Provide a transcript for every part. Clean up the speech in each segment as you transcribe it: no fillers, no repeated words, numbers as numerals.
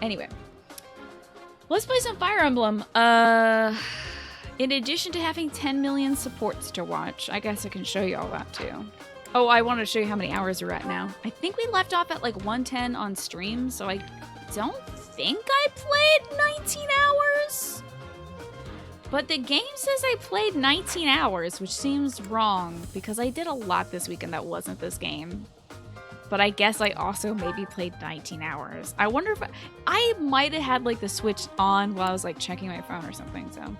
Anyway. Let's play some Fire Emblem. In addition to having 10 million supports to watch, I guess I can show you all that too. Oh, I want to show you how many hours we're at now. I think we left off at like 110 on stream, so I don't think I played 19 hours. But the game says I played 19 hours, which seems wrong because I did a lot this weekend that wasn't this game. But I guess I also maybe played 19 hours. I wonder if I might have had like the Switch on while I was like checking my phone or something, so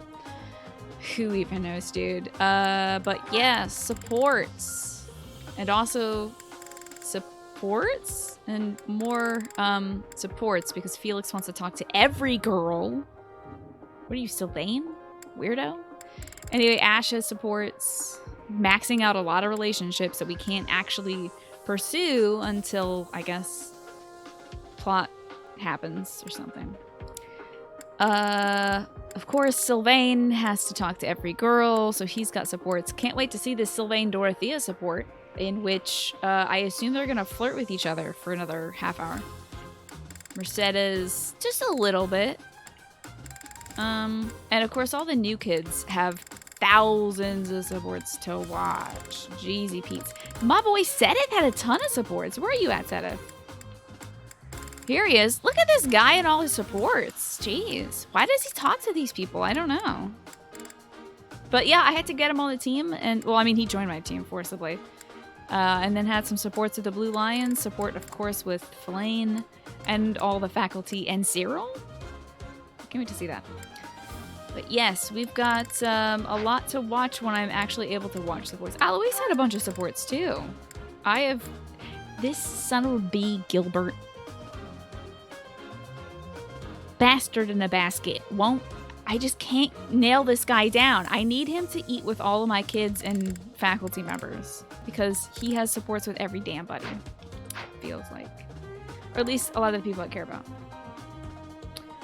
who even knows, dude. But yeah, supports. And also supports and more supports because Felix wants to talk to every girl. What are you, Sylvain? Weirdo? Anyway, Ash has supports, maxing out a lot of relationships that we can't actually pursue until, I guess, plot happens or something. Of course, Sylvain has to talk to every girl, so he's got supports. Can't wait to see this Sylvain Dorothea support, in which I assume they're gonna flirt with each other for another half hour. Mercedes, just a little bit. And of course, all the new kids have thousands of supports to watch. Jeezy Pete's. My boy Sedith had a ton of supports. Where are you at, Sedith? Here he is. Look at this guy and all his supports. Jeez. Why does he talk to these people? I don't know. But yeah, I had to get him on the team. And, well, I mean, he joined my team forcibly. And then had some supports of the Blue Lions. Support, of course, with Flane and all the faculty and Cyril. Can't wait to see that. But yes, we've got a lot to watch when I'm actually able to watch supports. Alois had a bunch of supports too. I have this son of a bee, Gilbert. Bastard in a basket. I just can't nail this guy down. I need him to eat with all of my kids and faculty members because he has supports with every damn buddy. Feels like. Or at least a lot of the people I care about.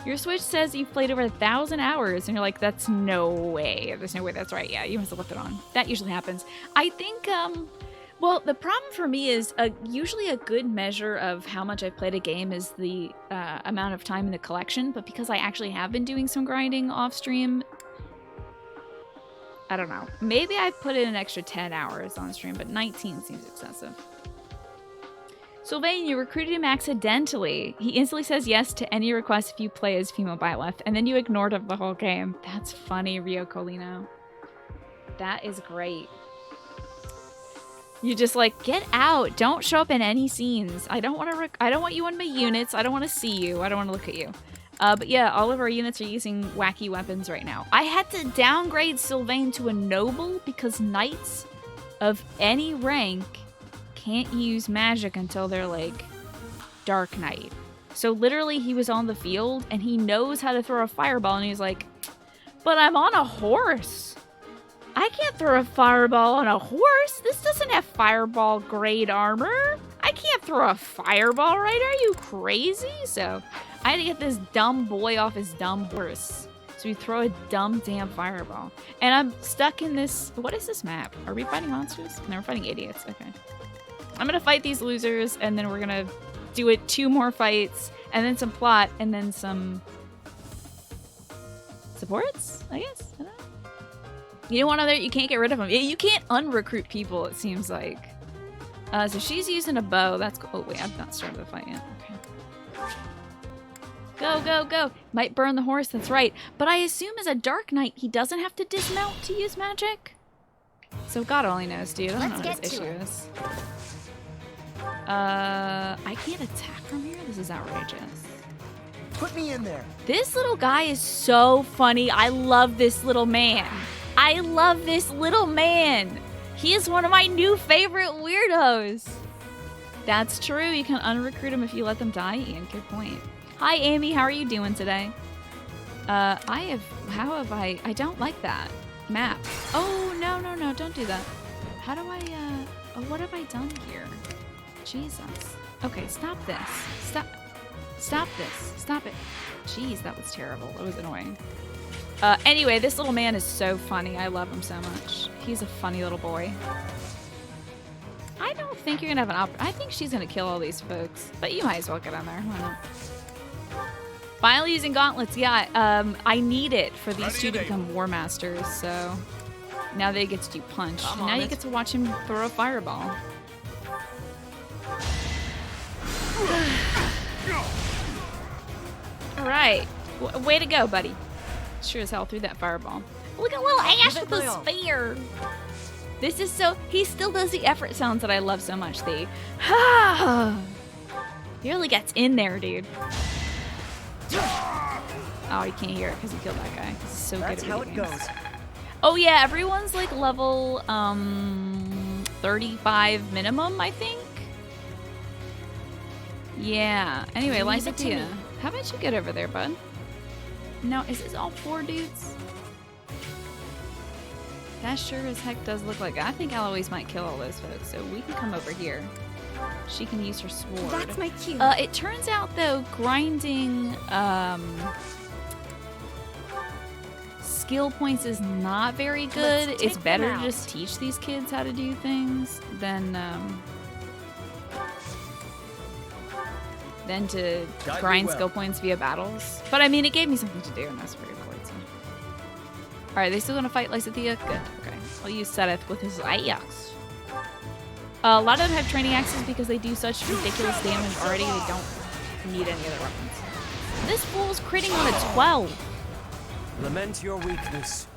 Your Switch says you've played over 1,000 hours, and you're like, that's no way. There's no way that's right. Yeah, you must have left it on. That usually happens. I think, well, the problem for me is usually a good measure of how much I've played a game is the amount of time in the collection, but because I actually have been doing some grinding off stream, I don't know. Maybe I've put in an extra 10 hours on stream, but 19 seems excessive. Sylvain, you recruited him accidentally. He instantly says yes to any request if you play as female Byleth, and then you ignored him the whole game. That's funny, Rio Colino. That is great. You just like, get out. Don't show up in any scenes. I don't want you on my units. I don't want to see you. I don't want to look at you. But yeah, all of our units are using wacky weapons right now. I had to downgrade Sylvain to a noble because knights of any rank can't use magic until they're like Dark Knight. So literally he was on the field and he knows how to throw a fireball and he's like, but I'm on a horse. I can't throw a fireball on a horse. This doesn't have fireball grade armor. I can't throw a fireball, right? Are you crazy? So I had to get this dumb boy off his dumb horse. So we throw a dumb damn fireball. And I'm stuck in this, what is this map? Are we fighting monsters? No, we're fighting idiots. Okay. I'm gonna fight these losers, and then we're gonna do it 2 more fights, and then some plot, and then some supports, I guess? I don't know. You don't want other, you can't get rid of them. You can't unrecruit people, it seems like. So she's using a bow, that's cool. Oh wait, I've not started the fight yet, okay. Go, go, go. Might burn the horse, that's right. But I assume as a Dark Knight, he doesn't have to dismount to use magic? So God only knows, dude. I don't know what his issue is. I can't attack from here? This is outrageous. Put me in there. This little guy is so funny. I love this little man. I love this little man. He is one of my new favorite weirdos. That's true. You can unrecruit him if you let them die, Ian. Good point. Hi, Amy. How are you doing today? I don't like that map. Oh, no, no, no. Don't do that. How do I, what have I done here? Jesus. Okay, stop this. Stop this. Stop it. Jeez, that was terrible. That was annoying. Anyway, this little man is so funny. I love him so much. He's a funny little boy. I don't think you're gonna have an I think she's gonna kill all these folks. But you might as well get on there. Why not? Finally using gauntlets. Yeah, I need it for these two to become war masters. So now they get to do punch. And now you get to watch him throw a fireball. All right. Way to go, buddy. Sure as hell threw that fireball. Look at little Ash with the spear. This is so... He still does the effort sounds that I love so much. The... He really gets in there, dude. Oh, you can't hear it because he killed that guy. He's so That's good at how video it games. goes. Oh yeah, everyone's like level 35 minimum, I think. Yeah. Anyway, Lysatia, how about you get over there, bud? No, is this all 4 dudes? That sure as heck does look like it. I think Eloise might kill all those folks, so we can come over here. She can use her sword. That's my cue. It turns out though, grinding skill points is not very good. Let's It's take better them to out. just teach these kids how to do things than to Guide me grind well. skill points via battles. But I mean, it gave me something to do, and that's pretty cool. Alright, they still gonna fight Lysatia? Good, okay. I'll use Seth with his axe. A lot of them have training axes because they do such ridiculous damage already, they don't need any other weapons. This fool's critting on a 12. Lament your weakness.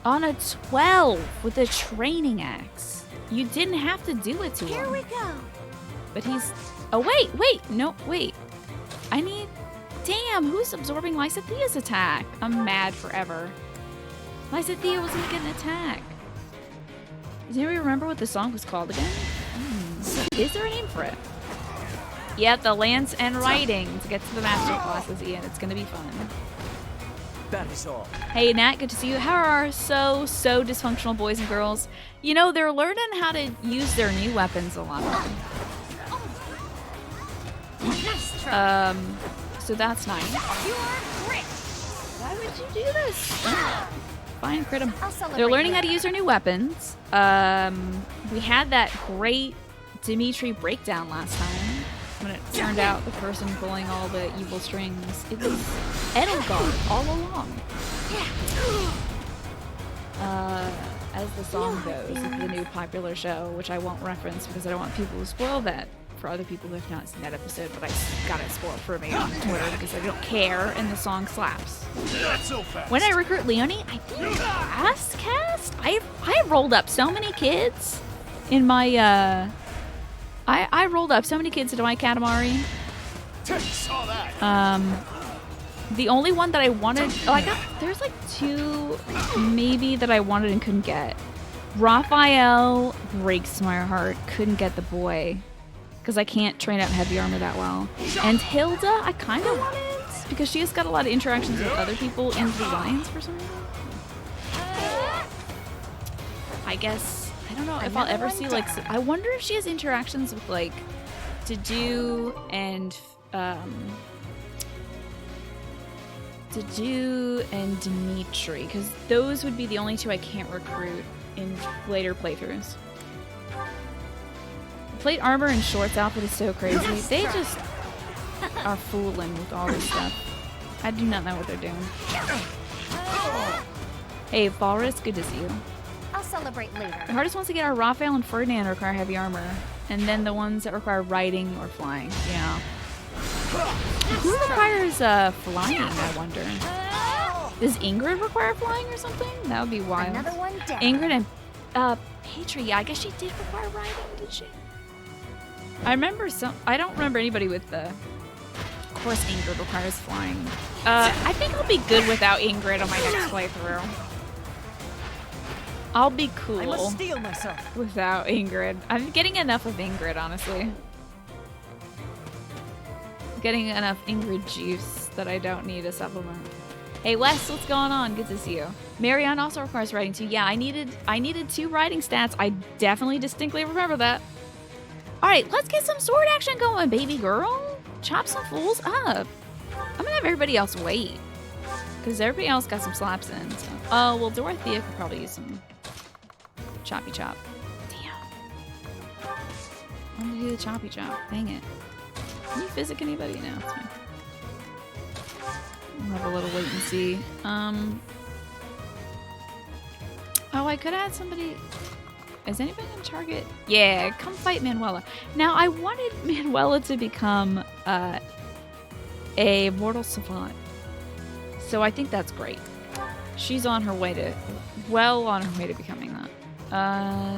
On a 12 with a training axe. You didn't have to do it to him. Here we go. But he's... Oh, wait. I need... Damn, who's absorbing Lysathia's attack? I'm mad forever. Lysathia wasn't gonna get an attack. Does anybody remember what the song was called again? Is there a name for it? Yeah, the Lance and Riding to get to the master classes, Ian. It's gonna be fun. That is all. Hey, Nat, good to see you. How are our so dysfunctional boys and girls? You know, they're learning how to use their new weapons a lot more. Nice try. So that's nice. You are great. Why would you do this? Fine, crit 'em. I'll celebrate They're learning how to later. use their new weapons. We had that great Dimitri breakdown last time when it turned out the person pulling all the evil strings. It was Edelgard all along. As the song goes, it's the new popular show, which I won't reference because I don't want people to spoil that for other people who have not seen that episode, but I got it spoiled for me on Twitter because I don't care and the song slaps. Not so fast. When I recruit Leonie, I think last cast, I rolled up so many kids in my, I rolled up so many kids into my Katamari. Saw that. The only one that I wanted, there's like 2 maybe that I wanted and couldn't get. Raphael breaks my heart, couldn't get the boy because I can't train out heavy armor that well. And Hilda, I kind of wanted because she has got a lot of interactions with other people in the Alliance for some reason. I guess, I don't know if I'll ever see like, I wonder if she has interactions with like Dedue and Dimitri, because those would be the only 2 I can't recruit in later playthroughs. Plate armor and shorts outfit is so crazy. They just are fooling with all this stuff. I do not know what they're doing. Hey, Walrus, good to see you. I'll celebrate later. The hardest ones to get are Raphael and Ferdinand require heavy armor, and then the ones that require riding or flying. Yeah. Who requires flying, I wonder? Does Ingrid require flying or something? That would be wild. Another one down. Ingrid and Patri, yeah, I guess she did require riding, did she? I don't remember anybody with the... Of course Ingrid requires flying. I think I'll be good without Ingrid on my next playthrough. I'll be cool I must steel myself. without Ingrid. I'm getting enough of Ingrid, honestly. Getting enough Ingrid juice that I don't need a supplement. Hey Wes, what's going on? Good to see you. Marianne also requires riding too. Yeah, I needed 2 riding stats. I definitely distinctly remember that. Alright, let's get some sword action going, baby girl. Chop some fools up. I'm gonna have everybody else wait. Because everybody else got some slaps in. So. Oh, well, Dorothea could probably use some choppy chop. Damn. I'm gonna do the choppy chop. Dang it. Can you physic anybody? No, it's fine. We'll have a little wait and see. Oh, I could add somebody. Is anybody on target? Yeah, come fight Manuela. Now, I wanted Manuela to become a mortal savant. So I think that's great. She's on her way to, well on her way to becoming that.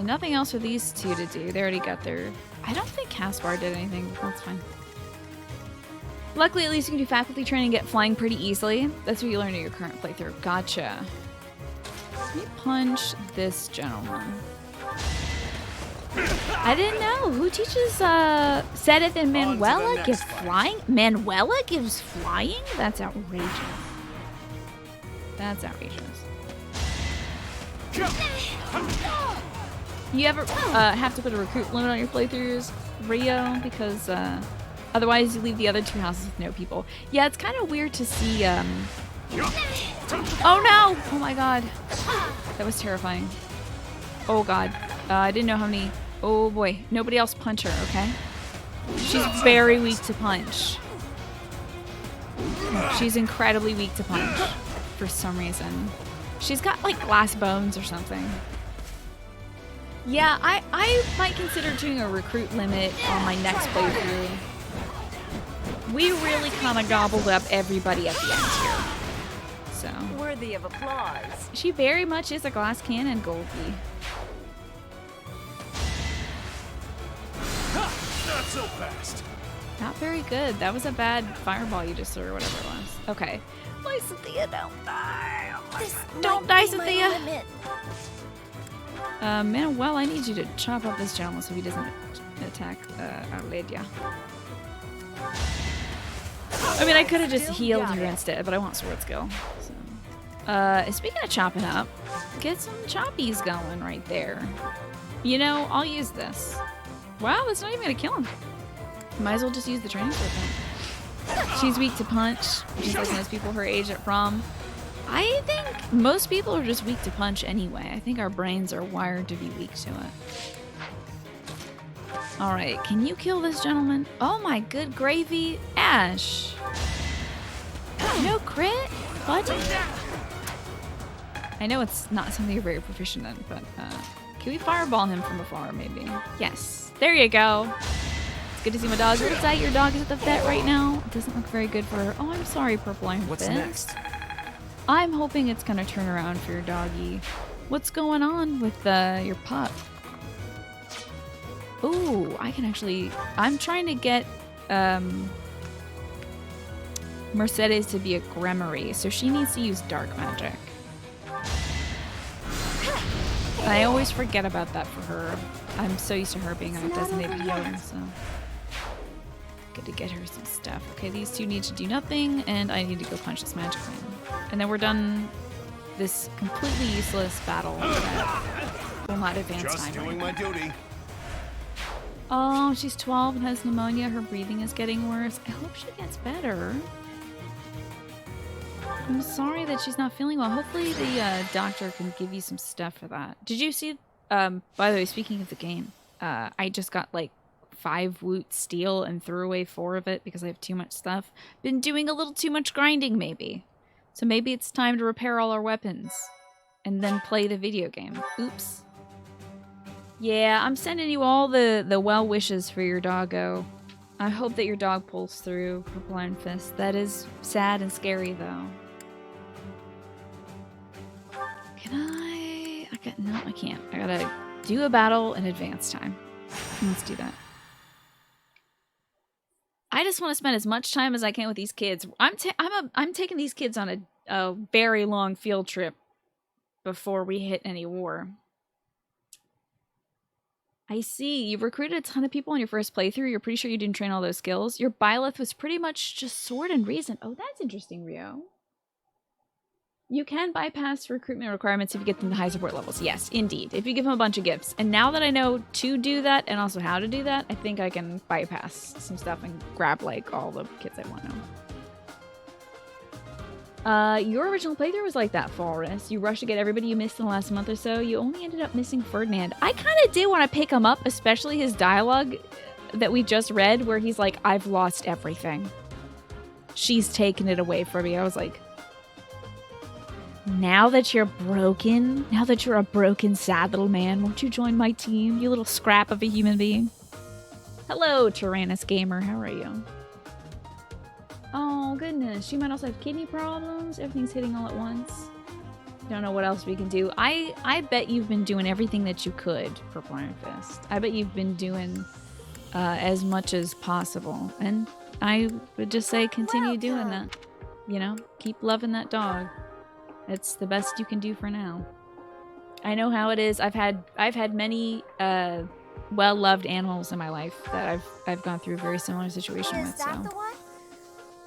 Nothing else for these two to do. They already got their, I don't think Caspar did anything. That's fine. Luckily, at least you can do faculty training and get flying pretty easily. That's what you learn in your current playthrough. Gotcha. Let me punch this gentleman. I didn't know. Who teaches Sedith and Manuela give flying? Manuela gives flying? That's outrageous. That's outrageous. You ever have to put a recruit limit on your playthroughs, Rio? Because otherwise you leave the other two houses with no people. Yeah, it's kind of weird to see... Oh no! Oh my god. That was terrifying. Oh god. I didn't know how many... Oh boy. Nobody else punch her, okay? She's very weak to punch. She's incredibly weak to punch. For some reason. She's got like glass bones or something. Yeah, I might consider doing a recruit limit on my next playthrough. We really kind of gobbled up everybody at the end here. So. Worthy of applause. She very much is a glass cannon, Goldie. Not so fast. Not very good. That was a bad fireball you just threw or whatever it was. Okay. Why, Cynthia, don't die. Don't die, Cynthia. Manuel, I need you to chop up this gentleman so he doesn't attack our Lydia. I mean, I could have just healed her instead, but I want sword skill. So. Speaking of chopping up, get some choppies going right there. You know, I'll use this. Wow, that's not even gonna kill him. Might as well just use the training sword then. She's weak to punch, just like most people her age at prom. I think most people are just weak to punch anyway. I think our brains are wired to be weak to it. Alright, can you kill this gentleman? Oh my good gravy. Ash. No crit? Buddy? I know it's not something you're very proficient in, but can we fireball him from afar maybe? Yes. There you go. It's good to see my dog. What's that? Your dog is at the vet right now? It doesn't look very good for her. Oh, I'm sorry, Purple Iron Fist. What's next? I'm hoping it's gonna turn around for your doggy. What's going on with your pup? Ooh, I can actually... I'm trying to get Mercedes to be a Gremory, so she needs to use dark magic. I always forget about that for her. I'm so used to her being a designated healer, so... Good to get her some stuff. Okay, these two need to do nothing, and I need to go punch this magic man. And then we're done this completely useless battle that will not advance time. Just doing my duty. Oh, she's 12 and has pneumonia. Her breathing is getting worse. I hope she gets better. I'm sorry that she's not feeling well. Hopefully the doctor can give you some stuff for that. Did you see, by the way, speaking of the game, I just got like 5 woot steel and threw away 4 of it because I have too much stuff. Been doing a little too much grinding maybe. So maybe it's time to repair all our weapons and then play the video game. Oops. Yeah, I'm sending you all the well wishes for your doggo. I hope that your dog pulls through, Purple Iron Fist. That is sad and scary though. Can I... No, I can't. I gotta do a battle in advance time. Let's do that. I just want to spend as much time as I can with these kids. I'm taking these kids on a very long field trip before we hit any war. I see. You've recruited a ton of people on your first playthrough. You're pretty sure you didn't train all those skills. Your Byleth was pretty much just sword and reason. Oh, that's interesting, Rio. You can bypass recruitment requirements if you get them to high support levels. Yes, indeed. If you give them a bunch of gifts. And now that I know to do that and also how to do that, I think I can bypass some stuff and grab, like, all the kids I want now. Your original playthrough was like that, Falrus. You rushed to get everybody you missed in the last month or so. You only ended up missing Ferdinand. I kind of did want to pick him up, especially his dialogue that we just read where he's like, I've lost everything. she's taken it away from me. I was like, now that you're broken, now that you're a broken, sad little man, won't you join my team, you little scrap of a human being? Hello, Tyrannus Gamer. How are you? Oh, goodness. She might also have kidney problems. Everything's hitting all at once. Don't know what else we can do. I bet you've been doing everything that you could for Iron Fist. I bet you've been doing as much as possible. And I would just say continue doing that. You know, keep loving that dog. It's the best you can do for now. I know how it is. I've had many well-loved animals in my life that I've gone through a very similar situation with. So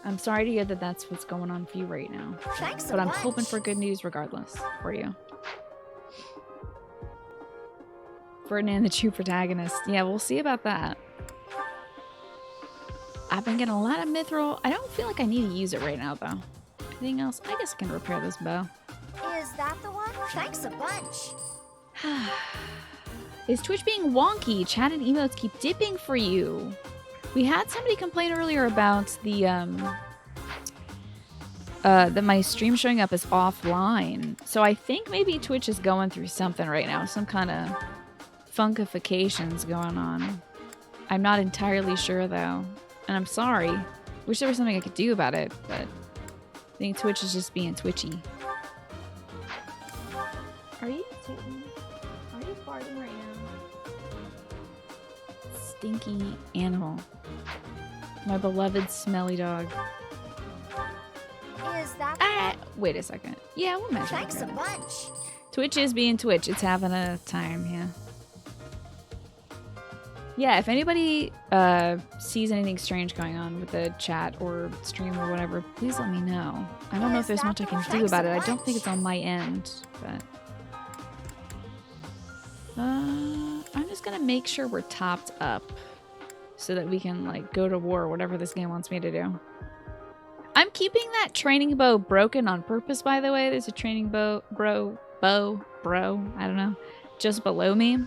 I'm sorry to hear that that's what's going on for you right now. Thanks but I'm hoping for good news regardless for you. Ferdinand, the true protagonist. Yeah, we'll see about that. I've been getting a lot of mithril. I don't feel like I need to use it right now, though. Anything else? I guess I can repair this bow. Is that the one? Thanks a bunch. Is Twitch being wonky? Chat and emotes keep dipping for you. We had somebody complain earlier about the that my stream showing up as offline. So I think maybe Twitch is going through something right now. Some kind of funkifications going on. I'm not entirely sure though. And I'm sorry. Wish there was something I could do about it, but I think Twitch is just being twitchy. Are you farting right now? Stinky animal. My beloved smelly dog. Is that wait a second. Yeah, we'll mention Thanks a bunch. Twitch is being Twitch. It's having a time, yeah. Yeah, if anybody sees anything strange going on with the chat or stream or whatever, please let me know. I don't know if there's much I can do about it. I don't think it's on my end, but... I'm just gonna make sure we're topped up so that we can, like, go to war, whatever this game wants me to do. I'm keeping that training bow broken on purpose, by the way. There's a training bow, I don't know, just below me.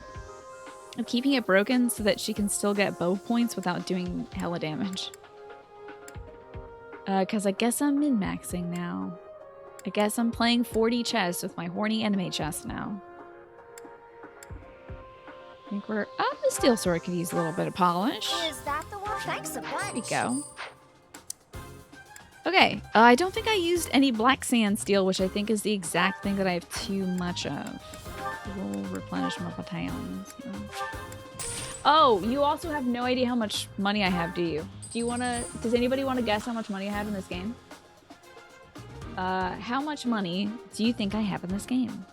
I'm keeping it broken so that she can still get bow points without doing hella damage. Because I guess I'm min-maxing now. I guess I'm playing 40 chess with my horny anime chest now. I think we're... Oh, the steel sword could use a little bit of polish. Is that the one? Thanks a bunch. There we go. Okay, I don't think I used any black sand steel, which I think is the exact thing that I have too much of. We'll replenish my battalions. Oh, you also have no idea how much money I have, do you? Do you want to... Does anybody want to guess how much money I have in this game? How much money do you think I have in this game?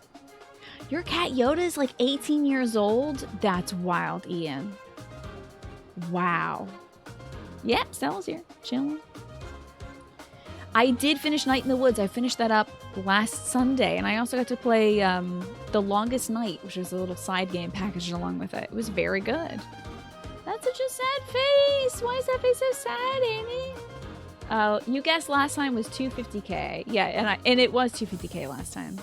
Your cat Yoda is like 18 years old? That's wild, Ian. Wow. Yep, Stella's here. Chilling. I did finish Night in the Woods. I finished that up last Sunday. And I also got to play The Longest Night, which was a little side game packaged along with it. It was very good. That's such a sad face. Why is that face so sad, Amy? You guessed last time was 250k. Yeah, and it was 250k last time.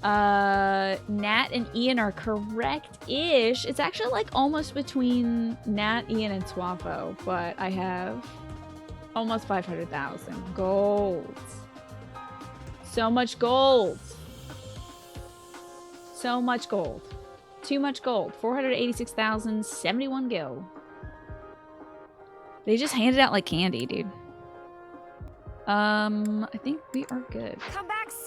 Nat and Ian are correct-ish. It's actually like almost between Nat, Ian, and Swafo, but I have almost 500,000 gold. So much gold. So much gold. Too much gold. 486,071 gil. They just handed out like candy, dude. I think we are good. Come back soon.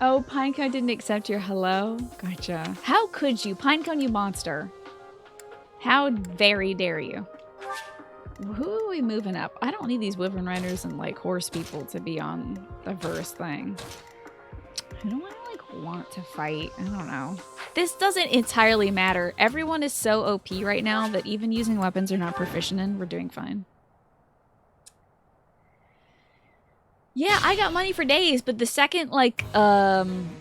Oh, Pinecone didn't accept your hello? Gotcha. How could you? Pinecone, you monster. How very dare you? Who are we moving up? I don't need these Wyvern Riders and, like, horse people to be on the first thing. Who do I, like, want to fight? I don't know. This doesn't entirely matter. Everyone is so OP right now that even using weapons they're not proficient in, we're doing fine. Yeah, I got money for days, but the second, like,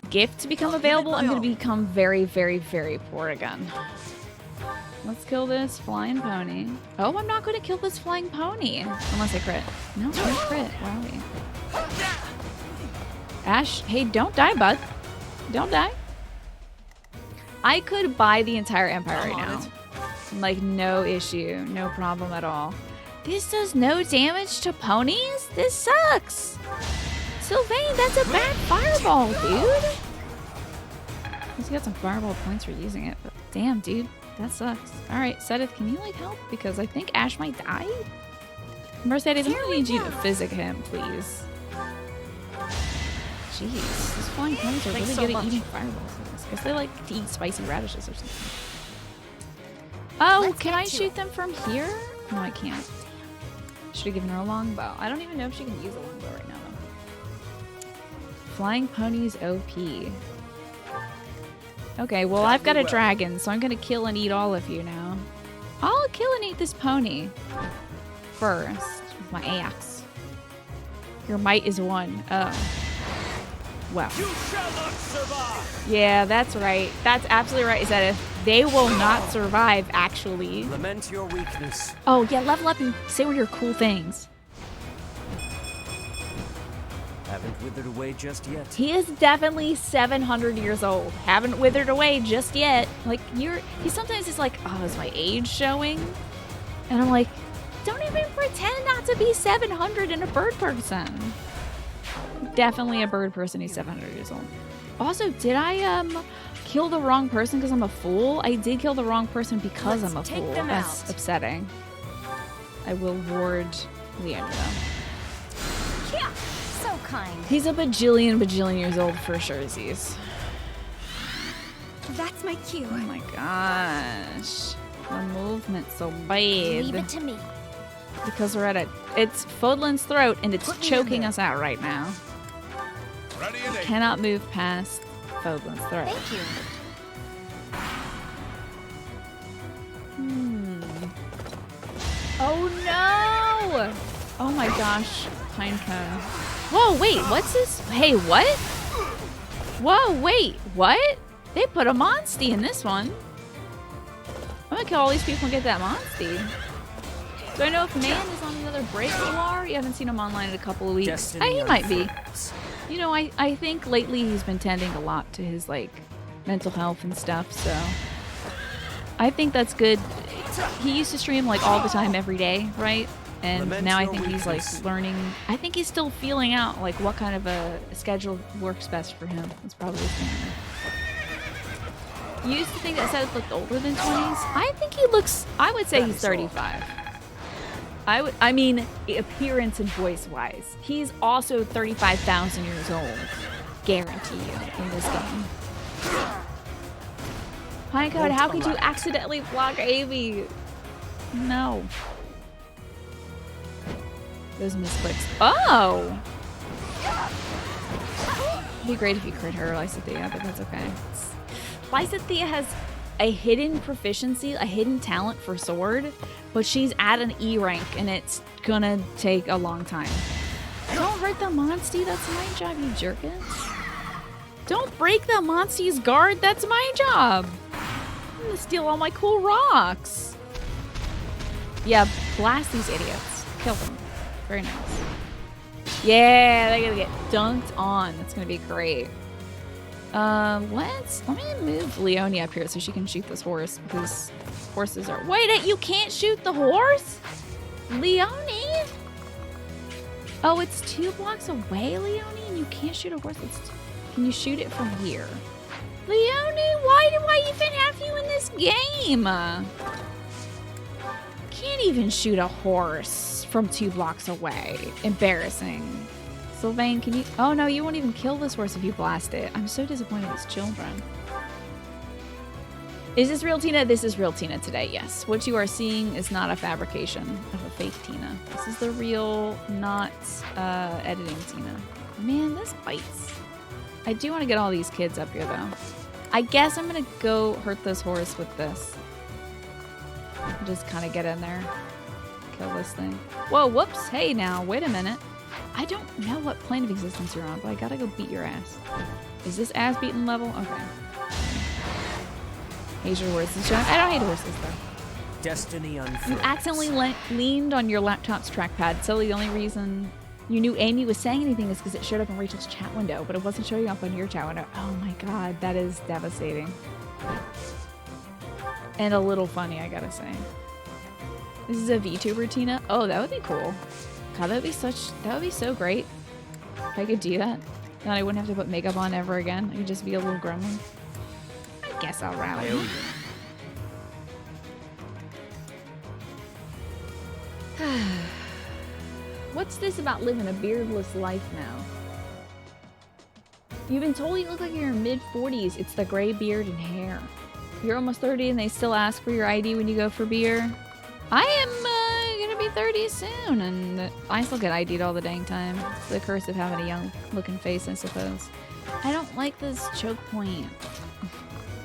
gift to become available, I'm going to become very, very, very poor again. Let's kill this flying pony. Oh, I'm not going to kill this flying pony. Unless I crit. No, don't crit. Where are we? Ash, hey, don't die, bud. Don't die. I could buy the entire empire right now. Like, no issue. No problem at all. This does no damage to ponies? This sucks. Sylvain, that's a bad fireball, dude. He's got some fireball points for using it, but damn, dude, that sucks. All right, Sedith, can you like help? Because I think Ash might die. Mercedes, I'm gonna need you to physic him, please. Jeez, these flying ponies are really good at eating fireballs. I guess they like to eat spicy radishes or something. Oh, can I shoot them from here? No, I can't. Should have given her a longbow. I don't even know if she can use a longbow right now, though. Flying ponies OP. Okay, well, I've got a dragon, so I'm gonna kill and eat all of you now. I'll kill and eat this pony first with my axe. Your might is 1. Oh. Well. You shall not survive. Yeah, that's right. That's absolutely right, is that if they will not survive, actually. Lament your weakness. Oh, yeah, level up and say all your cool things. Haven't withered away just yet. He is definitely 700 years old. Haven't withered away just yet. Like, he sometimes is like, oh, is my age showing? And I'm like, don't even pretend not to be 700 and a bird person. Definitely a bird person who's 700 years old. Also, did I kill the wrong person because I'm a fool? I did kill the wrong person because I'm a fool. That's upsetting. I will ward Leandro. Yeah, so kind. He's a bajillion years old for sure, Z's. That's my cue. Oh my gosh. The movement's so bad. Leave it to me. Because we're at it's Fodlan's throat and it's choking us out right now. Ready and aim. Cannot move past Fodlan's throat. Thank you. Oh no! Oh my gosh. Pinecone. Whoa, wait, what's this? Hey, what? Whoa, wait, what? They put a Monstie in this one. I'm gonna kill all these people and get that Monstie. Do I know if Man is on another break war? You haven't seen him online in a couple of weeks. He might be. You know, I think lately he's been tending a lot to his, like, mental health and stuff, so I think that's good. He used to stream, like, all the time, every day, right? And now I think he's, like, learning. I think he's still feeling out, like, what kind of a schedule works best for him. That's probably his thing. You used to think that Seth looked older than 20s? I think he looks, I would say he's 35. I mean, appearance and voice-wise. He's also 35,000 years old. Guarantee you in this game. Pinecone, how could you accidentally block Amy? No. Those misclicks. Oh! It'd be great if you crit her, Lysithea, but that's okay. Lysithea has a hidden proficiency, a hidden talent for sword, but she's at an E rank and it's gonna take a long time. Don't hurt the Monstie, that's my job, you jerkins. Don't break the Monstie's guard, that's my job. I'm gonna steal all my cool rocks. Yeah, blast these idiots. Kill them. Very nice. Yeah, they're gonna get dunked on. That's gonna be great. Let me move Leonie up here so she can shoot this horse because horses are. Wait, you can't shoot the horse? Leonie? Oh, it's 2 blocks away, Leonie, and you can't shoot a horse. Can you shoot it from here? Leonie, why do I even have you in this game? Can't even shoot a horse from 2 blocks away. Embarrassing. Sylvain, can you? Oh no, you won't even kill this horse if you blast it. I'm so disappointed in these children. Is this real Tina? This is real Tina today, yes. What you are seeing is not a fabrication of a fake Tina. This is the real, not editing Tina. Man, this bites. I do want to get all these kids up here though. I guess I'm gonna go hurt this horse with this. Just kind of get in there. Kill this thing. Whoa, whoops. Hey now, wait a minute. I don't know what plane of existence you're on, but I gotta go beat your ass. Is this ass beating level? Okay. Hate your horses, John. I don't hate horses though. Destiny unfurls. You accidentally leaned on your laptop's trackpad, so the only reason you knew Amy was saying anything is because it showed up in Rachel's chat window, but it wasn't showing up on your chat window. Oh my god, that is devastating. And a little funny, I gotta say. This is a VTuber Tina. Oh, that would be cool. God, that would be so great. If I could do that. Then I wouldn't have to put makeup on ever again. I could just be a little gremlin. I guess I'll rally. What's this about living a beardless life now? You've been told you look like you're in your mid-40s. It's the gray beard and hair. You're almost 30 and they still ask for your ID when you go for beer. I am gonna be 30 soon, and I still get ID'd all the dang time. It's the curse of having a young-looking face, I suppose. I don't like this choke point.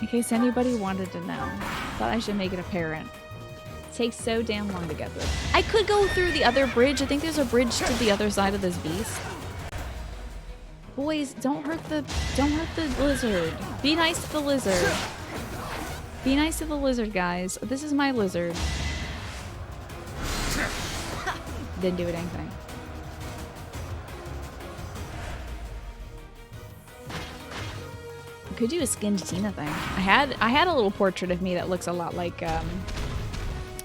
In case anybody wanted to know. Thought I should make it apparent. It takes so damn long to get through. I could go through the other bridge. I think there's a bridge to the other side of this beast. Boys, don't hurt the lizard. Be nice to the lizard. Be nice to the lizard, guys. This is my lizard. Didn't do it anything. Could do a skinned Tina thing. I had a little portrait of me that looks a lot like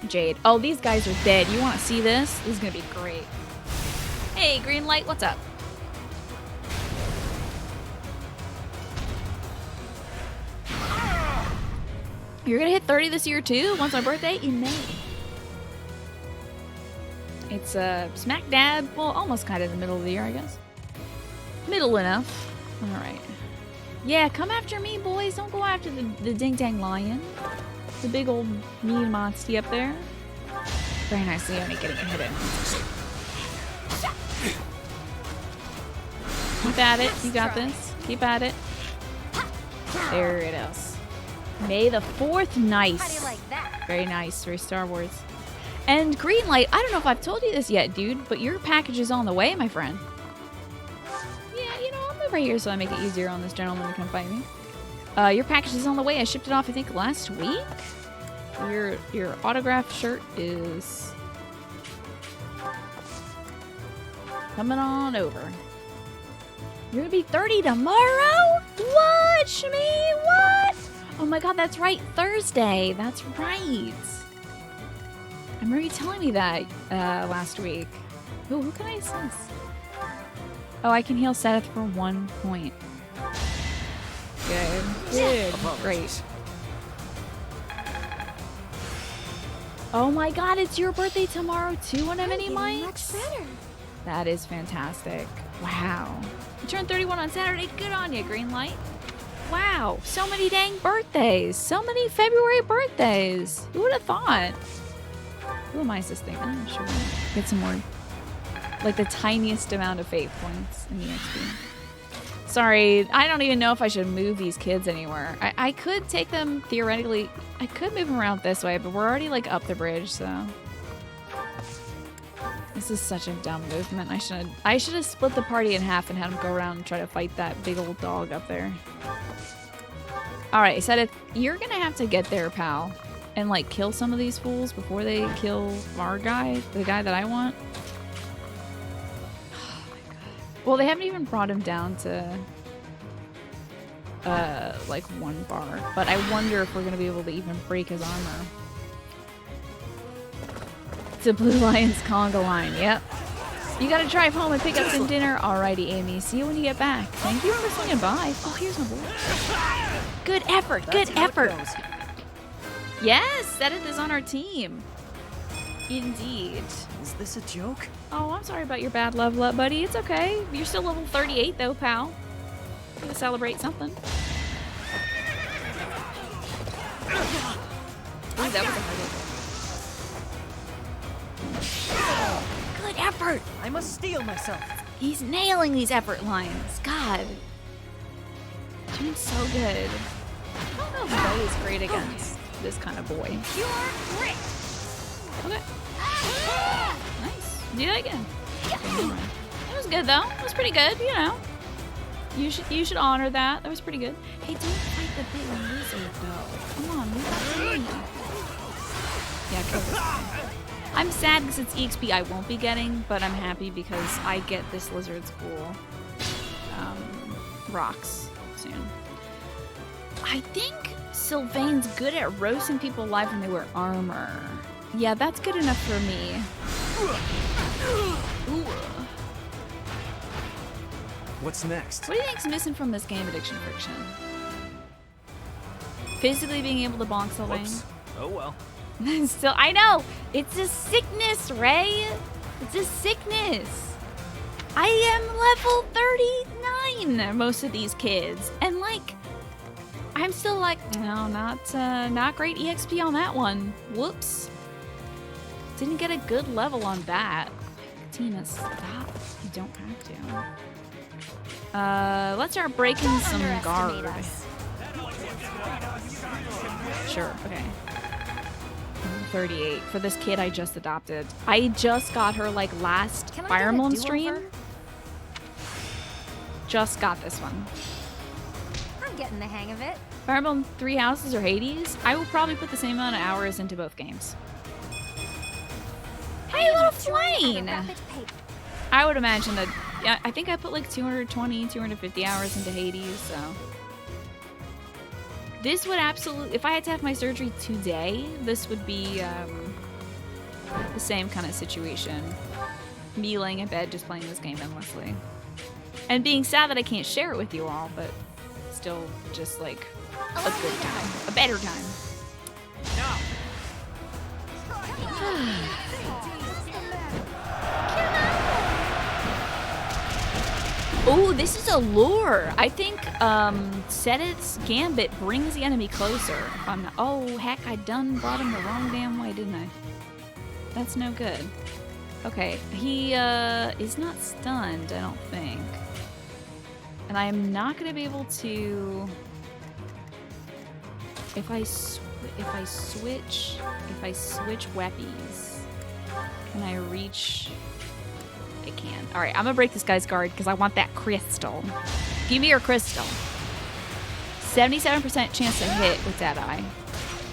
Jade. Oh, these guys are dead. You want to see this? This is gonna be great. Hey, green light, what's up? You're gonna hit 30 this year too? When's my birthday? In May. It's smack dab, well, almost kind of the middle of the year, I guess. Middle enough. All right. Yeah, come after me, boys. Don't go after the ding dang lion. The big old mean monster up there. Very nice, Leonie getting a hit in. Keep at it. You got this. Keep at it. There it is. May the 4th. Nice. How do you like that? Very nice. Very Star Wars. And green light, I don't know if I've told you this yet, dude, but your package is on the way, my friend. Yeah, you know, I'll move right here so I make it easier on this gentleman to come fight me. Your package is on the way. I shipped it off, I think, last week. Your autographed shirt is coming on over. You're gonna be 30 tomorrow? What, Shmi? What? Oh my god, that's right. Thursday. That's right. I remember you telling me that last week. Ooh, who can I assist? Oh, I can heal Seth for 1 point. Good. Good. Great. Oh my god, it's your birthday tomorrow too on a mini mic? Much better. That is fantastic. Wow. You turned 31 on Saturday. Good on you, green light. Wow. So many dang birthdays. So many February birthdays. Who would have thought? Who am I assisting? I'm sure. Get some more. Like the tiniest amount of fate points in the XP. Sorry, I don't even know if I should move these kids anywhere. I could take them theoretically. I could move them around this way, but we're already like up the bridge, so. This is such a dumb movement. I should have split the party in half and had them go around and try to fight that big old dog up there. Alright, Seth, you're gonna have to get there, pal. And like kill some of these fools before they kill our guy, the guy that I want. Oh my god. Well, they haven't even brought him down to like 1 bar, but I wonder if we're gonna be able to even break his armor. It's a Blue Lion's conga line. Yep. You gotta drive home and pick up some dinner. Alrighty, Amy. See you when you get back. Thank you for swinging by. Oh, here's my boy. Good effort. Good effort. Yes, Sedith is on our team. Indeed. Is this a joke? Oh, I'm sorry about your bad love, buddy. It's okay. You're still level 38, though, pal. Gonna celebrate something. Ooh, that was a hard hit. Good effort. I must steel myself. He's nailing these effort lines. God. Doing so good. I don't know if Bo is great against this kind of boy. Pure grit. Okay. Nice. Do that again. It was good though. It was pretty good, you know. You should honor that. That was pretty good. Hey, don't fight the big lizard though. Come on, leave that to me. Yeah, kill this guy. I'm sad because it's EXP I won't be getting, but I'm happy because I get this lizard's cool rocks soon. I think Sylvain's good at roasting people alive when they wear armor. Yeah, that's good enough for me. Ooh. What's next? What do you think's missing from this game, Addiction Friction? Physically being able to bonk something. Whoops. Oh well. Still, I know! It's a sickness, Ray! It's a sickness! I am level 39, most of these kids. And, like, I'm still like, no, not great EXP on that one. Whoops. Didn't get a good level on that. Tina, stop. You don't have to. Let's start breaking Don't some underestimate guard. us. Sure, okay. 38 for this kid I just adopted. I just got her like last Can I Fire get a Emblem do-over? stream. Just got this one. I'm getting the hang of it. Fire Emblem 3 Houses or Hades? I will probably put the same amount of hours into both games. Hey, little Flayn! I would imagine that, yeah, I think I put like 220, 250 hours into Hades, so. This would absolutely, if I had to have my surgery today, this would be the same kind of situation. Me laying in bed just playing this game endlessly. And being sad that I can't share it with you all, but still just like a good time. A better time. Oh, this is a lure. I think Setit's Gambit brings the enemy closer. If I'm not, oh, heck, I done brought him the wrong damn way, didn't I? That's no good. Okay, he is not stunned, I don't think. And I am not going to be able to... If I switch weapies, can I reach... I can. Alright, I'm gonna break this guy's guard because I want that crystal. Give me your crystal. 77% chance to hit with Deadeye.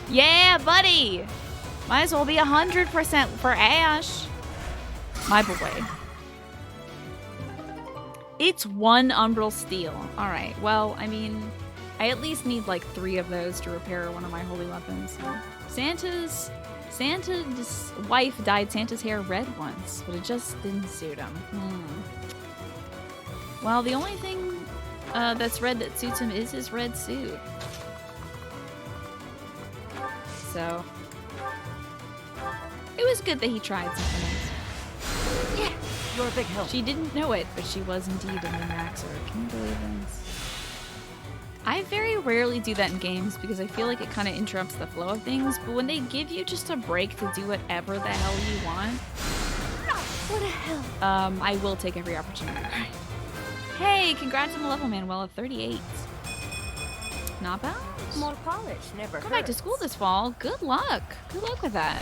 Yeah, buddy! Might as well be 100% for Ash. My boy. It's one Umbral Steel. Alright, well, I mean, I at least need like 3 of those to repair one of my holy weapons. So. Santa's wife dyed Santa's hair red once, but it just didn't suit him. Well, the only thing that's red that suits him is his red suit. So, it was good that he tried something else. Yeah, you're a big help. She didn't know it, but she was indeed a min-maxer. Can you believe this? I very rarely do that in games because I feel like it kind of interrupts the flow of things, but when they give you just a break to do whatever the hell you want, What the hell? I will take every opportunity. Hey, congrats on the level, Manuel, of 38. Not bad. More polish never Come back to school this fall. Good luck. Good luck with that.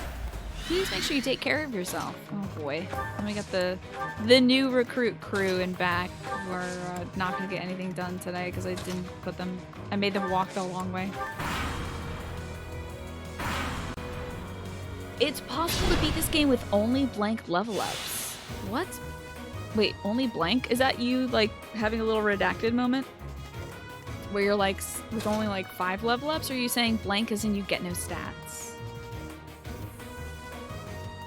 Please make sure you take care of yourself. Oh boy. Then we got the new recruit crew in back. We're not gonna get anything done today because I didn't put them. I made them walk the long way. It's possible to beat this game with only blank level ups. What? Wait, only blank? Is that you like having a little redacted moment? Where you're like with only like 5 level ups, or are you saying blank as in you get no stats?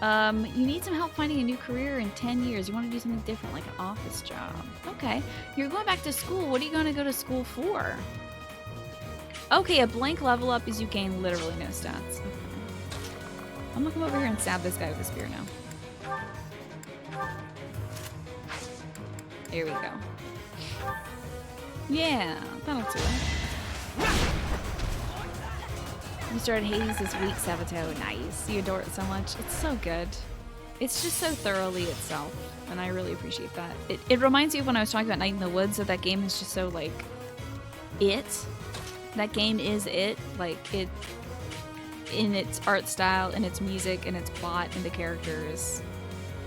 You need some help finding a new career in 10 years. You want to do something different, like an office job. Okay. You're going back to school. What are you going to go to school for? Okay, a blank level up is you gain literally no stats. Okay. I'm gonna come over here and stab this guy with a spear now. There we go. Yeah, that'll do it. You started Hades this week, Sabato. Nice. You adore it so much. It's so good. It's just so thoroughly itself, and I really appreciate that. It reminds me of when I was talking about Night in the Woods, that game is just so, like, it. That game is it. Like, it, in its art style, in its music, in its plot, in the characters,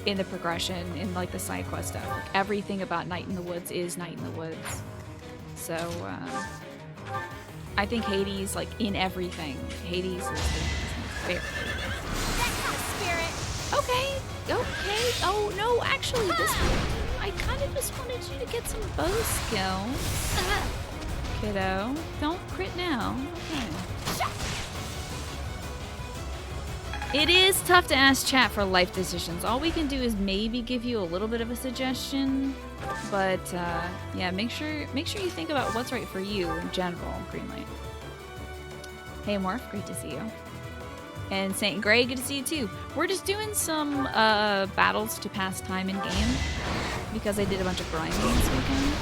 in the progression, in, like, the side quest stuff. Like, everything about Night in the Woods is Night in the Woods. So, I think Hades, like, in everything, Hades is my favorite. Spirit. Okay, okay. Oh, no, actually, this one, I kind of just wanted you to get some bow skills. Kiddo, don't crit now. Okay. It is tough to ask chat for life decisions. All we can do is maybe give you a little bit of a suggestion, but yeah, make sure you think about what's right for you in general. Greenlight. Hey Morph, great to see you. And Saint Gray, good to see you too. We're just doing some battles to pass time in game because I did a bunch of grinding this weekend.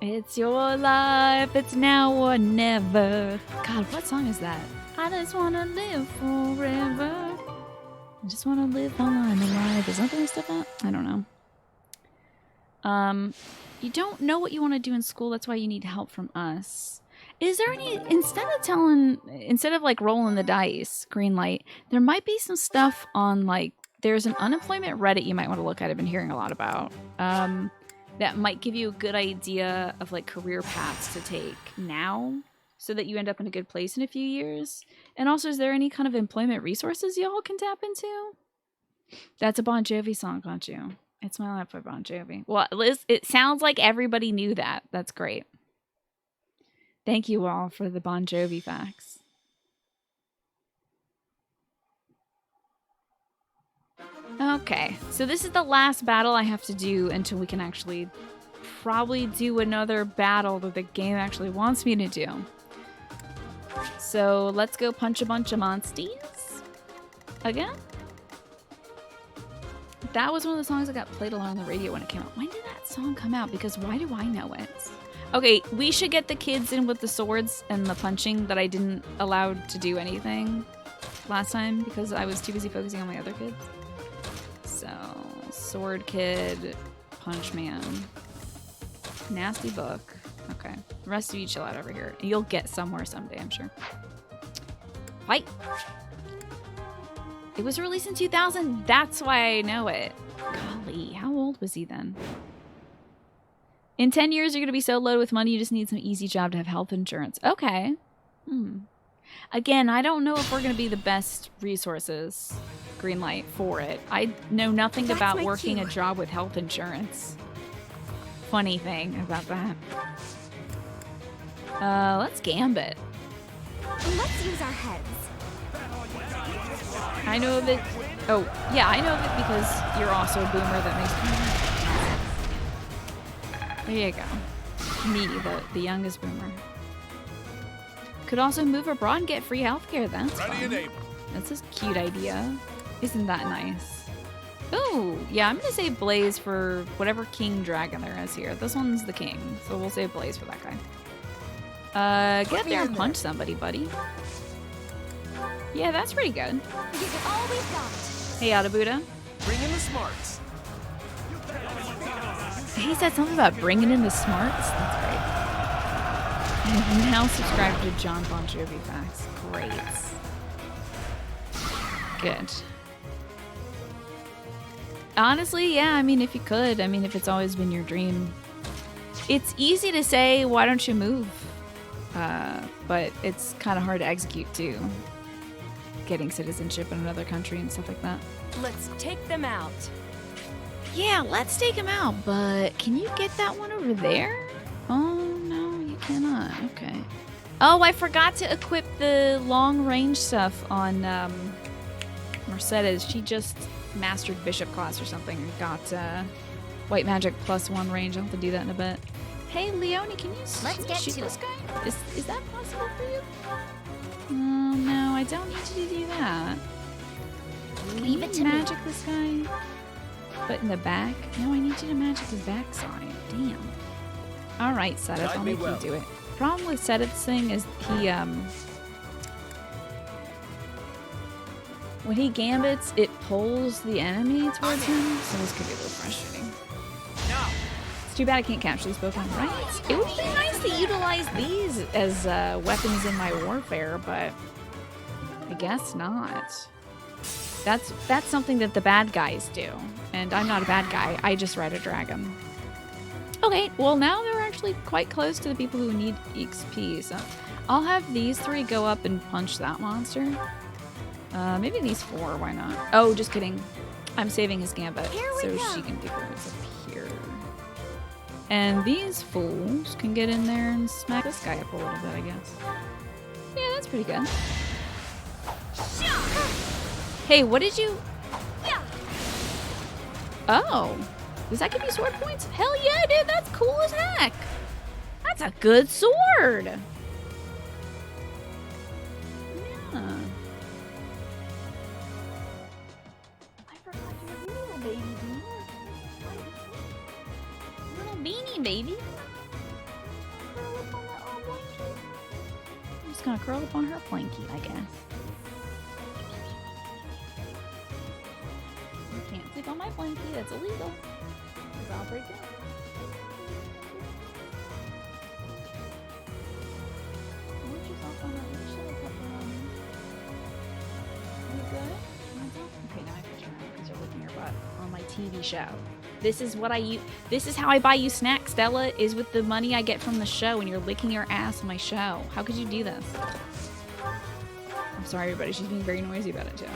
It's your life, it's now or never. God, what song is that? I just wanna live forever. I just wanna live while I'm alive. Is that the stuff out? I don't know. You don't know what you want to do in school, that's why you need help from us. Is there any, instead of like rolling the dice, Greenlight, there might be some stuff on like, there's an unemployment Reddit you might want to look at, I've been hearing a lot about. That might give you a good idea of like career paths to take now so that you end up in a good place in a few years. And also, is there any kind of employment resources y'all can tap into? That's a Bon Jovi song, can't you? It's My Life by Bon Jovi. Well, Liz, it sounds like everybody knew that. That's great. Thank you all for the Bon Jovi facts. Okay, so this is the last battle I have to do until we can actually probably do another battle that the game actually wants me to do. So let's go punch a bunch of monsties again. That was one of the songs that got played a lot on the radio when it came out. When did that song come out? Because why do I know it? Okay, we should get the kids in with the swords and the punching that I didn't allow to do anything last time because I was too busy focusing on my other kids. So, Sword Kid, Punch Man, Nasty Book. Okay, the rest of you chill out over here. You'll get somewhere someday, I'm sure. Fight! It was released in 2000. That's why I know it. Golly, how old was he then? In 10 years, you're going to be so loaded with money, you just need some easy job to have health insurance. Okay. Again, I don't know if we're going to be the best resources, Greenlight, for it. I know nothing about working a job with health insurance. Funny thing about that. Let's gambit. Let's use our heads. I know of it. Oh, yeah, I know of it because you're also a boomer that makes me. There you go. Me, the youngest boomer. Could also move abroad and get free healthcare. That's fun. That's a cute idea. Isn't that nice? Oh, yeah, I'm going to save Blaze for whatever king dragon there is here. This one's the king, so we'll save Blaze for that guy. Get up there and punch somebody, buddy. Yeah, that's pretty good. Give it all we've got. Hey, Adabuda. Bring in the smarts. He said something about bringing in the smarts. That's great. I have now subscribed to John Bon Jovi facts. Great. Good. Honestly, yeah, I mean, if you could. I mean, if it's always been your dream. It's easy to say, why don't you move? But it's kind of hard to execute, too. Getting citizenship in another country and stuff like that. Let's take them out. Yeah, let's take him out, but can you get that one over there? Oh, no, you cannot. Okay. Oh, I forgot to equip the long-range stuff on Mercedes. She just mastered Bishop class or something and got White Magic +1 range. I'll have to do that in a bit. Hey, Leonie, can you shoot this guy? Is that possible for you? Oh, no, I don't need you to do that. Can you magic this guy? But in the back? No, I need you to magic his backside. Damn. Alright, Seteth, I'll make you do it. Problem with Seteth's thing is he, when he gambits, it pulls the enemy towards him, so this could be a little frustrating. It's too bad I can't capture these Pokemon, right? It would be nice to utilize these as weapons in my warfare, but I guess not. That's something that the bad guys do, and I'm not a bad guy. I just ride a dragon. Okay, well now they're actually quite close to the people who need XP, so I'll have these three go up and punch that monster. Maybe these four, why not? Oh, just kidding. I'm saving his Gambit so she can do hers up here. And these fools can get in there and smack this guy up a little bit, I guess. Yeah, that's pretty good. Hey, what did you... Oh. Does that give you sword points? Hell yeah, dude. That's cool as heck. That's a good sword. Yeah. I forgot your little baby, dude. Little beanie baby. Curl up on that little blankie. I'm just gonna curl up on her blankie, I guess. You can't sleep on my blankie. That's illegal. Because I'll break it. What's yourself on that little shuttle pepperoni? You good? Okay, now I have to turn around because you're licking your butt on my TV show. This is what I use. This is how I buy you snacks, Stella, is with the money I get from the show, and you're licking your ass on my show. How could you do this? I'm sorry, everybody. She's being very noisy about it, too.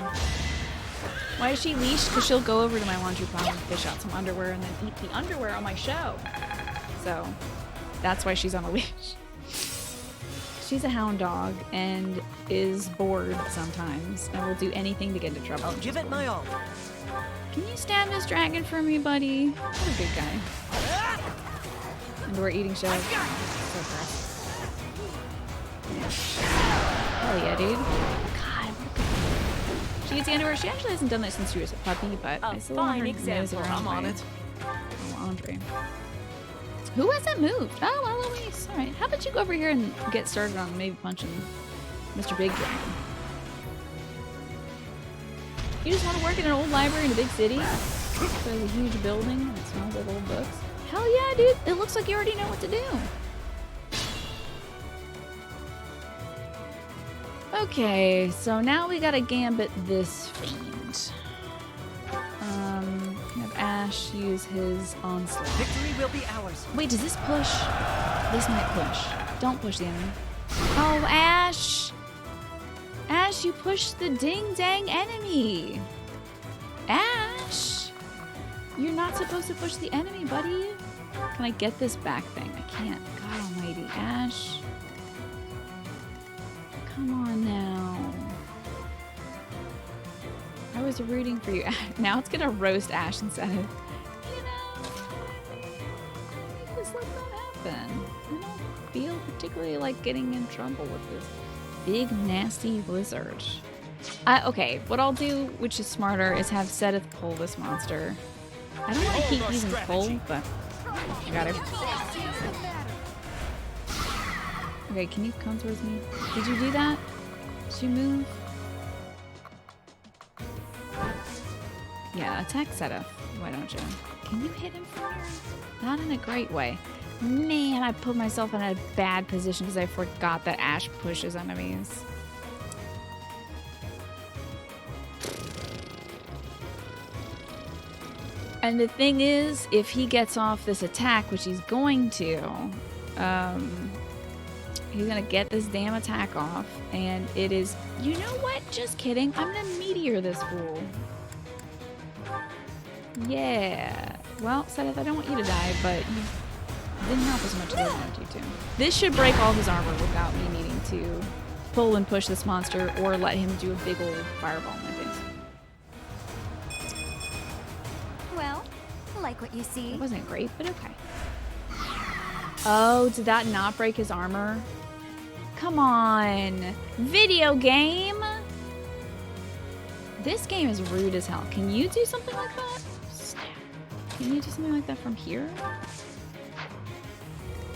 Why is she leashed? Because she'll go over to my laundry pile and fish out some underwear and then eat the underwear on my show. So, that's why she's on a leash. She's a hound dog and is bored sometimes and will do anything to get into trouble. I'll give it my all. Can you stab this dragon for me, buddy? What a good guy. And we're eating show. So gross. Hell yeah, dude. God, she gets the underwear. She actually hasn't done that since she was a puppy, but I still want her to nose around. I'm on it. Oh, Andre. Who hasn't moved? Oh, Eloise. All right. How about you go over here and get started on maybe punching Mr. Big Dragon? You just want to work in an old library in a big city? There's a huge building that smells like old books. Hell yeah, dude. It looks like you already know what to do. Okay, so now we gotta gambit this fiend. Have Ash use his onslaught. Victory will be ours. Wait, does this push? This might push. Don't push the enemy. Oh, Ash! Ash, you pushed the ding-dang enemy! Ash! You're not supposed to push the enemy, buddy. Can I get this back thing? I can't. God almighty. Ash. Come on now. I was rooting for you. Now it's gonna roast Ash instead of... You know... Just let that happen. I don't feel particularly like getting in trouble with this big, nasty lizard. Okay, what I'll do, which is smarter, is have Seth pull this monster. I don't want to keep using pull, but I got her. Okay, can you come towards me? Did you do that? Did you move? Yeah, attack Seth. Why don't you? Can you hit him from here? Not in a great way. Man, I put myself in a bad position because I forgot that Ash pushes enemies. And the thing is, if he gets off this attack, which he's going to, he's gonna get this damn attack off, and it is... You know what? Just kidding. I'm gonna meteor this fool. Yeah. Well, Seth, I don't want you to die, but you didn't help as much as I wanted you to. This should break all his armor without me needing to pull and push this monster or let him do a big old fireball in my face. Well, like what you see. It wasn't great, but okay. Oh, did that not break his armor? Come on. Video game? This game is rude as hell. Can you do something like that? Snap. Can you do something like that from here?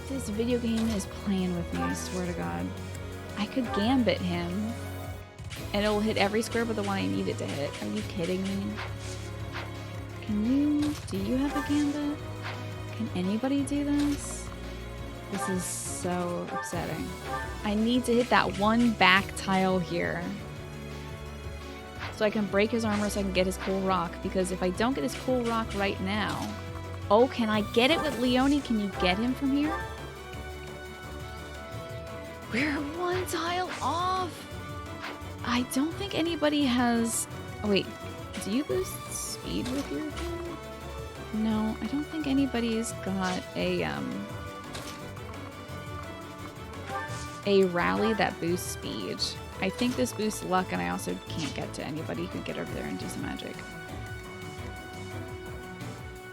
This video game is playing with me, I swear to God. I could gambit him, and it'll hit every square but the one I need it to hit. Are you kidding me? Do you have a gambit? Can anybody do this? This is so upsetting. I need to hit that one back tile here, so I can break his armor so I can get his cool rock, because if I don't get his cool rock right now... Oh, can I get it with Leone? Can you get him from here? We're one tile off! I don't think anybody has... Oh, wait. Do you boost speed with your thing? No, I don't think anybody's got a rally that boosts speed. I think this boosts luck, and I also can't get to anybody who could get over there and do some magic.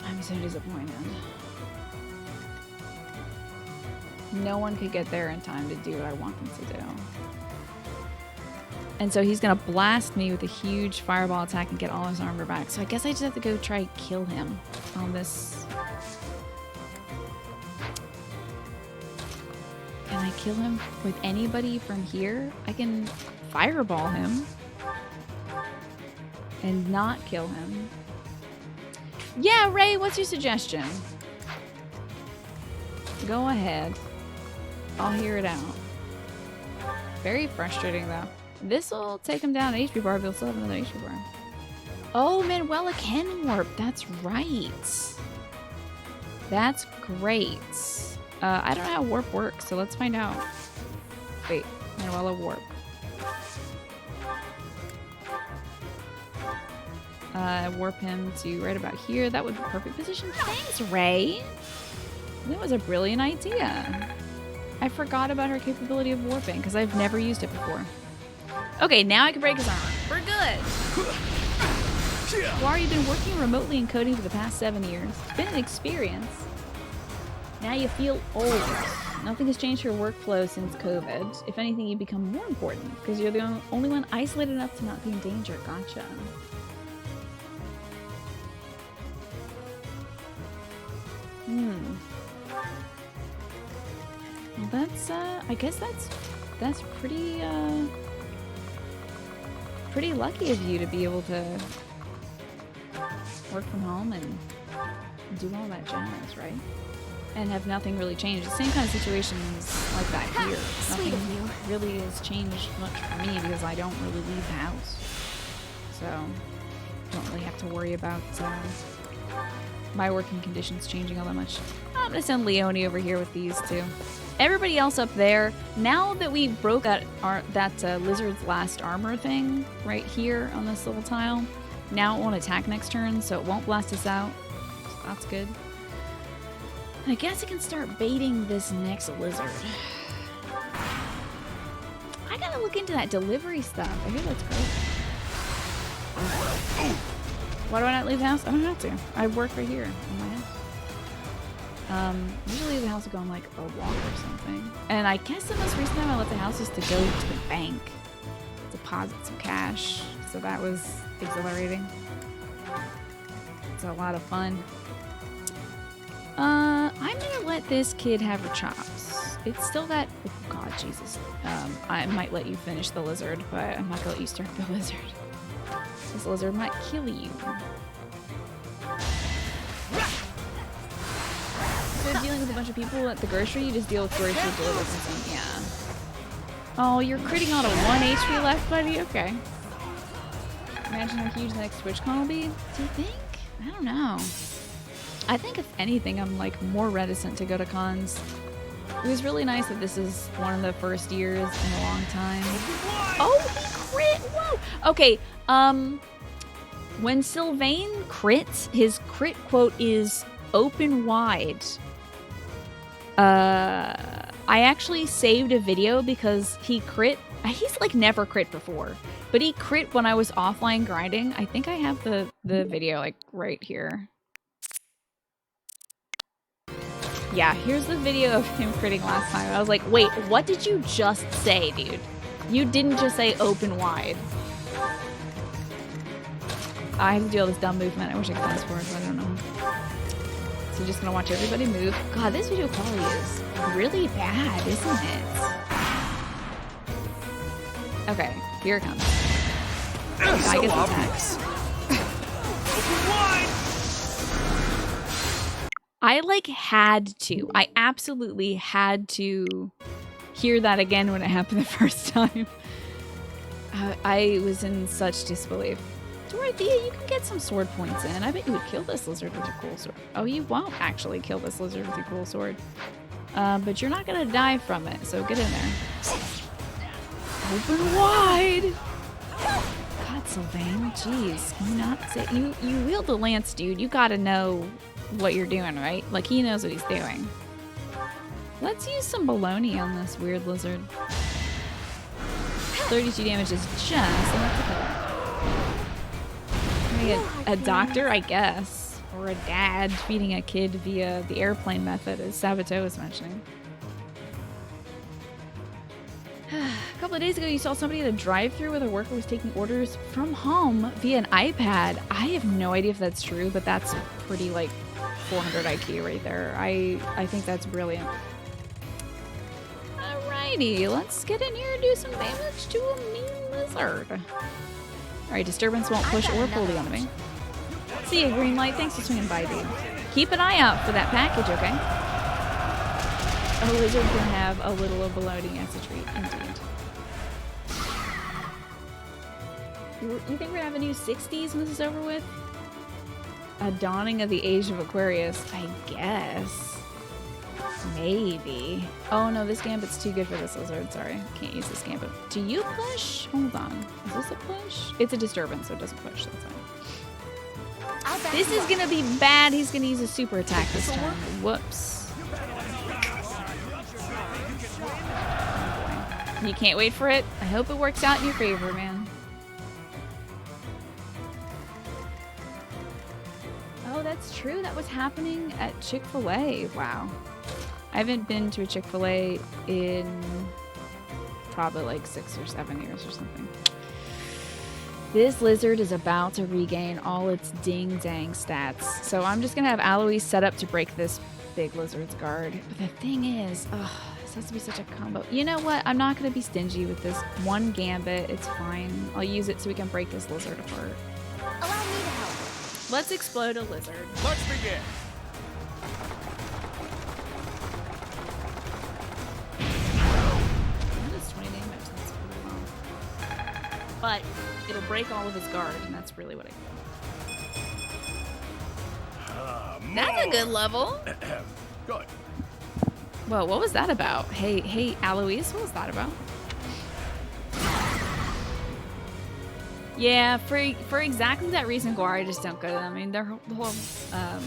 I'm so disappointed. No one could get there in time to do what I want them to do. And so he's gonna blast me with a huge fireball attack and get all his armor back. So I guess I just have to go try and kill him on this. Can I kill him with anybody from here? I can fireball him and not kill him. Yeah, Ray, what's your suggestion? Go ahead. I'll hear it out. Very frustrating, though. This will take him down an HP bar, but he'll still have another HP bar. Oh, Manuela can warp. That's right. That's great. I don't know how warp works, so let's find out. Wait, Manuela warp. Warp him to right about here. That would be perfect position. Thanks, Ray. That was a brilliant idea. I forgot about her capability of warping because I've never used it before. Okay, now I can break his armor. We're good. Why you've been working remotely in coding for the past 7 years. It's been an experience. Now you feel old. Nothing has changed your workflow since COVID. If anything, you become more important because you're the only one isolated enough to not be in danger. Gotcha. Well, that's, I guess that's pretty lucky of you to be able to work from home and do all that jazz, right? And have nothing really changed. The same kind of situations like that here. Sweet of you. Nothing really has changed much for me because I don't really leave the house. So, don't really have to worry about my working conditions changing all that much. I'm gonna send Leonie over here with these two. Everybody else up there, now that we broke that lizard's last armor thing right here on this little tile, now it won't attack next turn, so it won't blast us out. So that's good. And I guess I can start baiting this next lizard. I gotta look into that delivery stuff. I hear that's great. Why do I not leave the house? I don't have to. I work right here in my house. Usually the house will go on like a walk or something. And I guess the most recent time I left the house was to go to the bank, deposit some cash. So that was exhilarating. It's a lot of fun. I'm gonna let this kid have her chops. It's still that, oh God, Jesus. I might let you finish the lizard, but I'm not gonna let you start the lizard. This lizard might kill you. So dealing with a bunch of people at the grocery, you just deal with grocery deliveries and something. Yeah. Oh, you're critting on a 1 HP left, buddy? Okay. Imagine how huge the next TwitchCon will be. Do you think? I don't know. I think if anything, I'm like more reticent to go to cons. It was really nice that this is one of the first years in a long time. Oh, he crit! Whoa! Okay, when Sylvain crits, his crit quote is open wide. I actually saved a video because he crit. He's like never crit before, but he crit when I was offline grinding. I think I have the video like right here. Yeah, here's the video of him critting last time. I was like, wait, what did you just say, dude? You didn't just say open wide. I have to do all this dumb movement. I wish I could fast forward, but I don't know. So just gonna watch everybody move. God, this video quality is really bad, isn't it? Okay, here it comes. I get the attacks. I like had to. I absolutely had to hear that again when it happened the first time. I was in such disbelief. Dorothea, you can get some sword points in. I bet you would kill this lizard with your cool sword. Oh, you won't actually kill this lizard with your cool sword. But you're not gonna die from it, so get in there. Open wide! God, Sylvain. Jeez, can you not say you wield the lance, dude. You gotta know what you're doing, right? Like he knows what he's doing. Let's use some baloney on this weird lizard. 32 damage is just enough to kill him. A doctor, I guess, or a dad feeding a kid via the airplane method, as Sabato was mentioning. A couple of days ago, you saw somebody at a drive-thru where the worker was taking orders from home via an iPad. I have no idea if that's true, but that's pretty, like, 400 IQ right there. I think that's brilliant. Alrighty, let's get in here and do some damage to a mean lizard. Alright, disturbance won't push or pull the enemy. See ya, green light. Thanks for swinging by, dude. Keep an eye out for that package, okay? A lizard can have a little of baloney as a treat, indeed. You think we're gonna have a new 60s when this is over with? A dawning of the age of Aquarius, I guess. Maybe. Oh no, this gambit's too good for this lizard. Sorry, can't use this gambit. Do you push? Hold on. Is this a push? It's a disturbance, so it doesn't push. That's fine. This is gonna be bad. He's gonna use a super attack this time. Whoops. You can't wait for it. I hope it works out in your favor, man. Oh, that's true. That was happening at Chick-fil-A. Wow. I haven't been to a Chick-fil-A in probably like 6 or 7 years or something. This lizard is about to regain all its ding-dang stats. So I'm just going to have Alois set up to break this big lizard's guard. But the thing is, this has to be such a combo. You know what? I'm not going to be stingy with this one gambit. It's fine. I'll use it so we can break this lizard apart. Allow me to help. Let's explode a lizard. Let's begin. That is 20 damage. That's pretty low. But it'll break all of his guard, and that's really what I get. That's a good level. Good. Whoa, what was that about? Hey, Alois, what was that about? Yeah, for exactly that reason, Gore, I just don't go to them. I mean, their whole I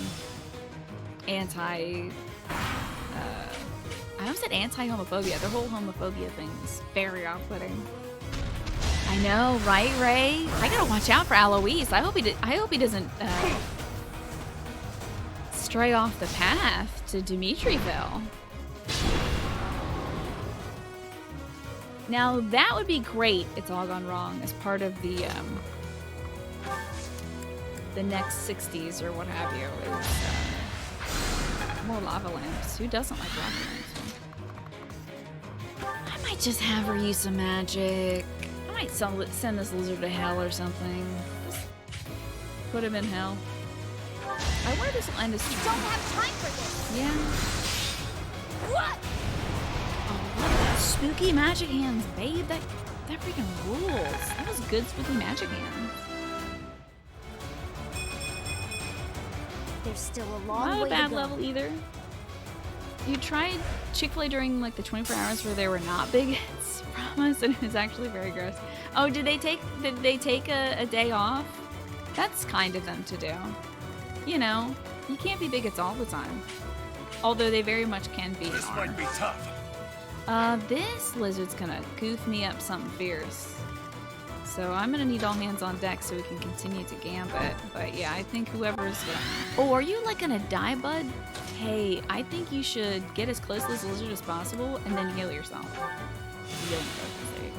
almost said anti-homophobia. Their whole homophobia thing is very off-putting. I know, right, Ray? I gotta watch out for Alois. I hope he doesn't stray off the path to Dimitriville. Now that would be great. It's all gone wrong as part of the next 60s or what have you. Is more lava lamps. Who doesn't like lava lamps? I might just have her use some magic. I might send this lizard to hell or something. Just put him in hell. I wonder if this will end his turn. Don't have time for this. Yeah. What? Oh, look at that spooky magic hands, babe. That freaking rules. That was good spooky magic hands. There's still a long Not way a bad to go. level either. You tried Chick-fil-A during like the 24 hours where there were not big hits from us, and it was actually very gross. Oh, did they take a day off? That's kind of them to do. You know, you can't be bigots all the time. Although they very much can be. This might be tough. This lizard's gonna goof me up something fierce. So I'm gonna need all hands on deck so we can continue to gambit. But yeah, I think whoever's gonna... Oh, are you like gonna die, bud? Hey, I think you should get as close to this lizard as possible and then heal yourself. Healing focus, there you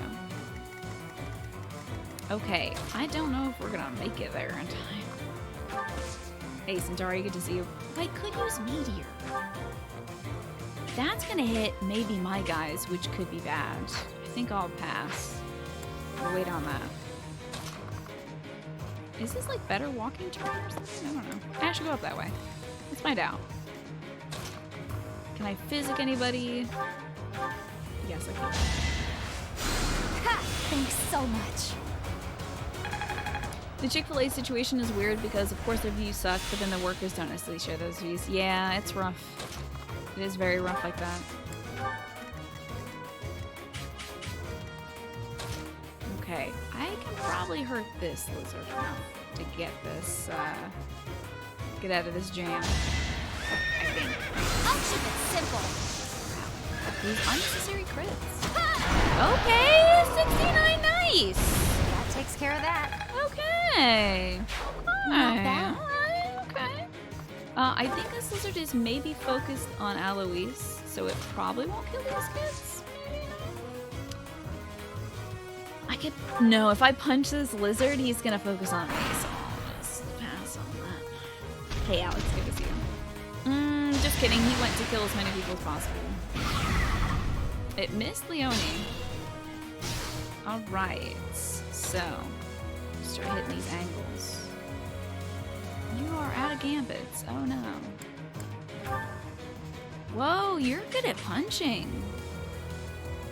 go. Okay, I don't know if we're gonna make it there in time. Hey, Centauri, good to see you. I could use Meteor. That's gonna hit maybe my guys, which could be bad. I think I'll pass. I'll wait on that. Is this like better walking terrain or something? I don't know. I should go up that way. Let's find out. Can I physic anybody? Yes, I can. Ha! Thanks so much. The Chick-fil-A situation is weird because, of course, their views suck, but then the workers don't necessarily share those views. Yeah, it's rough. It is very rough like that. Okay, I I can probably hurt this lizard enough to get this, get out of this jam. I think. I'll keep it simple. These unnecessary crits. Okay, 69, nice. That takes care of that. Okay. Not bad. Alright, okay. I think this lizard is maybe focused on Alois, so it probably won't kill these kids. Maybe. I could. No, if I punch this lizard, he's gonna focus on me, so I'll just pass on that. Hey, Alex, good to see you. Just kidding. He went to kill as many people as possible. It missed Leone. Alright, so start hitting these angles. You are out of gambits. Oh no. Whoa, you're good at punching.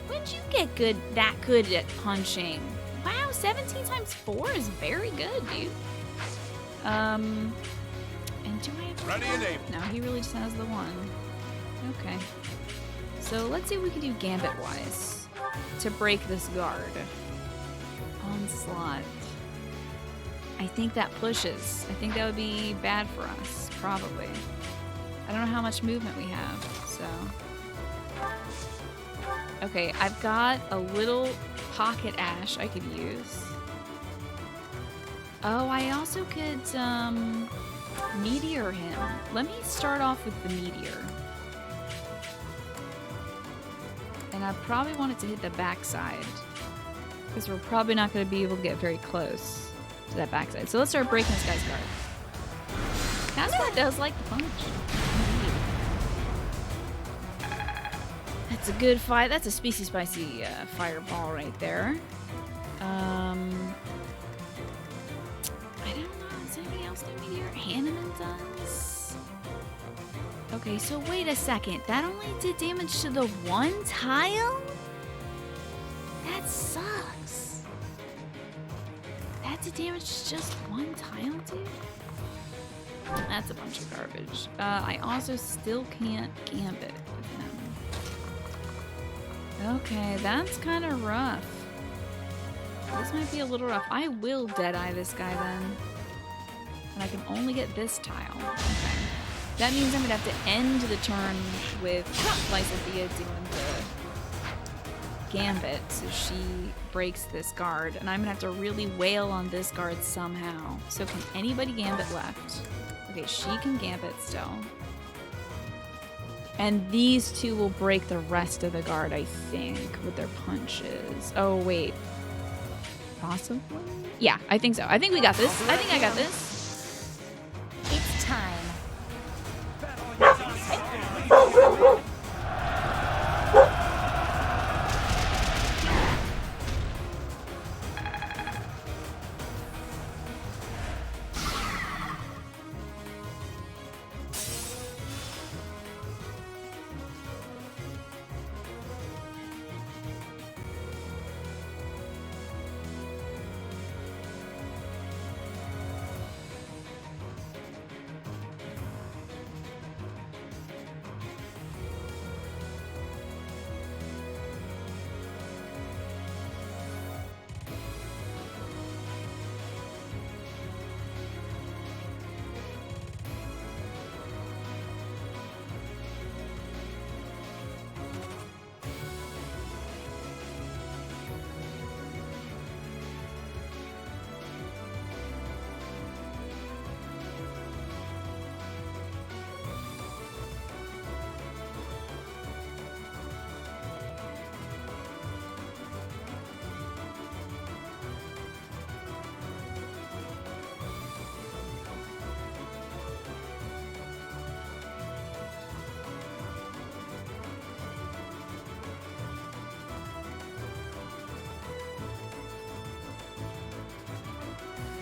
When'd you get that good at punching? Wow, 17 times 4 is very good, dude. And do I have Ready and able. No, he really just has the one. Okay. So let's see what we can do gambit-wise to break this guard. Onslaught. I think that pushes. I think that would be bad for us, probably. I don't know how much movement we have, so. Okay, I've got a little pocket ash I could use. Oh, I also could, meteor him. Let me start off with the meteor. And I probably want it to hit the backside, because we're probably not going to be able to get very close to that backside. So let's start breaking this guy's guard. Casper does like the punch. That's a good fight. That's a spicy fireball right there. I don't know. Does anybody else do meteor? Hanneman does. Okay, so wait a second. That only did damage to the one tile? That sucks. That did damage to just one tile, dude? That's a bunch of garbage. I also still can't gambit with him. Okay, that's kind of rough. This might be a little rough. I will Deadeye this guy then. And I can only get this tile. Okay. That means I'm gonna have to end the turn with Lysophia doing the gambit, so she breaks this guard, and I'm gonna have to really wail on this guard somehow. So can anybody gambit left? Okay, she can gambit still. And these two will break the rest of the guard, I think, with their punches. Oh, wait. Possibly? Yeah, I think so. I think we got this. I think I got this. It's time.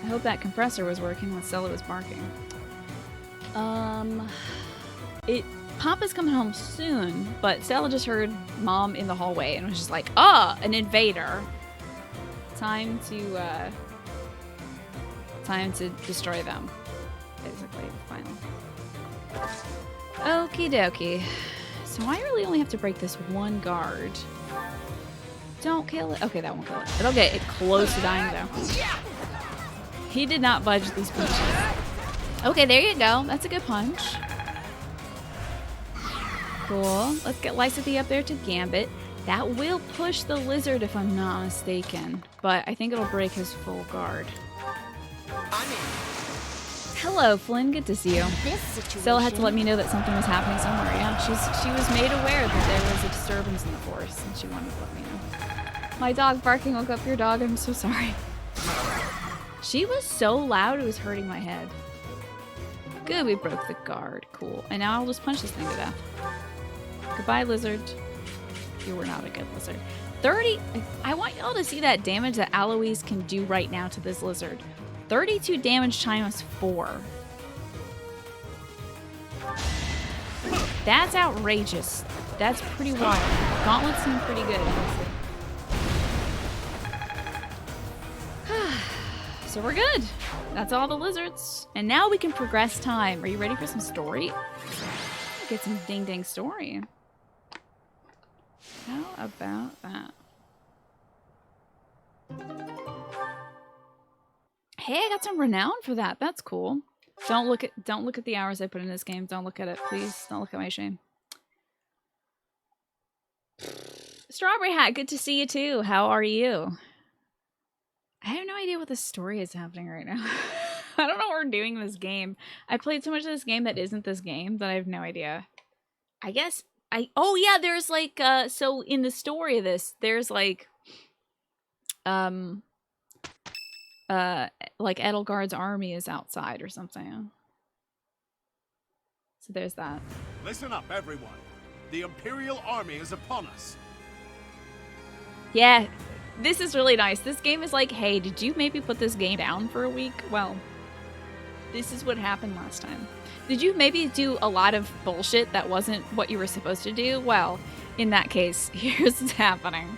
I hope that compressor was working when Stella was barking. Papa's coming home soon, but Stella just heard Mom in the hallway and was just like, an invader. Time to destroy them. Basically, finally. Okie dokie. So I really only have to break this one guard. Don't kill it. Okay, that won't kill it. It'll get it close to dying, though. He did not budge these punches. Okay, there you go. That's a good punch. Cool. Let's get Lysithea up there to Gambit. That will push the lizard if I'm not mistaken. But I think it'll break his full guard. I'm in. Hello, Flynn. Good to see you. This situation. Stella had to let me know that something was happening somewhere. Yeah, she was made aware that there was a disturbance in the forest, and she wanted to let me know. My dog barking woke up your dog. I'm so sorry. She was so loud it was hurting my head. Good, we broke the guard. Cool. And now I'll just punch this thing to death. Goodbye, lizard. You were not a good lizard. 30. I want y'all to see that damage that Aloise can do right now to this lizard. 32 damage times 4. That's outrageous. That's pretty wild. Gauntlets seem pretty good, honestly. So we're good. That's all the lizards. And now we can progress time. Are you ready for some story? Get some ding-dang story. How about that? Hey, I got some renown for that. That's cool. Don't look at the hours I put in this game. Don't look at it, please. Don't look at my shame. Strawberry Hat, good to see you too. How are you? I have no idea what the story is happening right now. I don't know what we're doing in this game. I played so much of this game that isn't this game that I have no idea. I guess oh yeah, there's like so in the story of this, there's like Edelgard's army is outside or something. So there's that. Listen up, everyone. The Imperial army is upon us. Yeah, this is really nice. This game is like, hey, did you maybe put this game down for a week? Well, this is what happened last time. Did you maybe do a lot of bullshit that wasn't what you were supposed to do? Well, in that case, here's what's happening.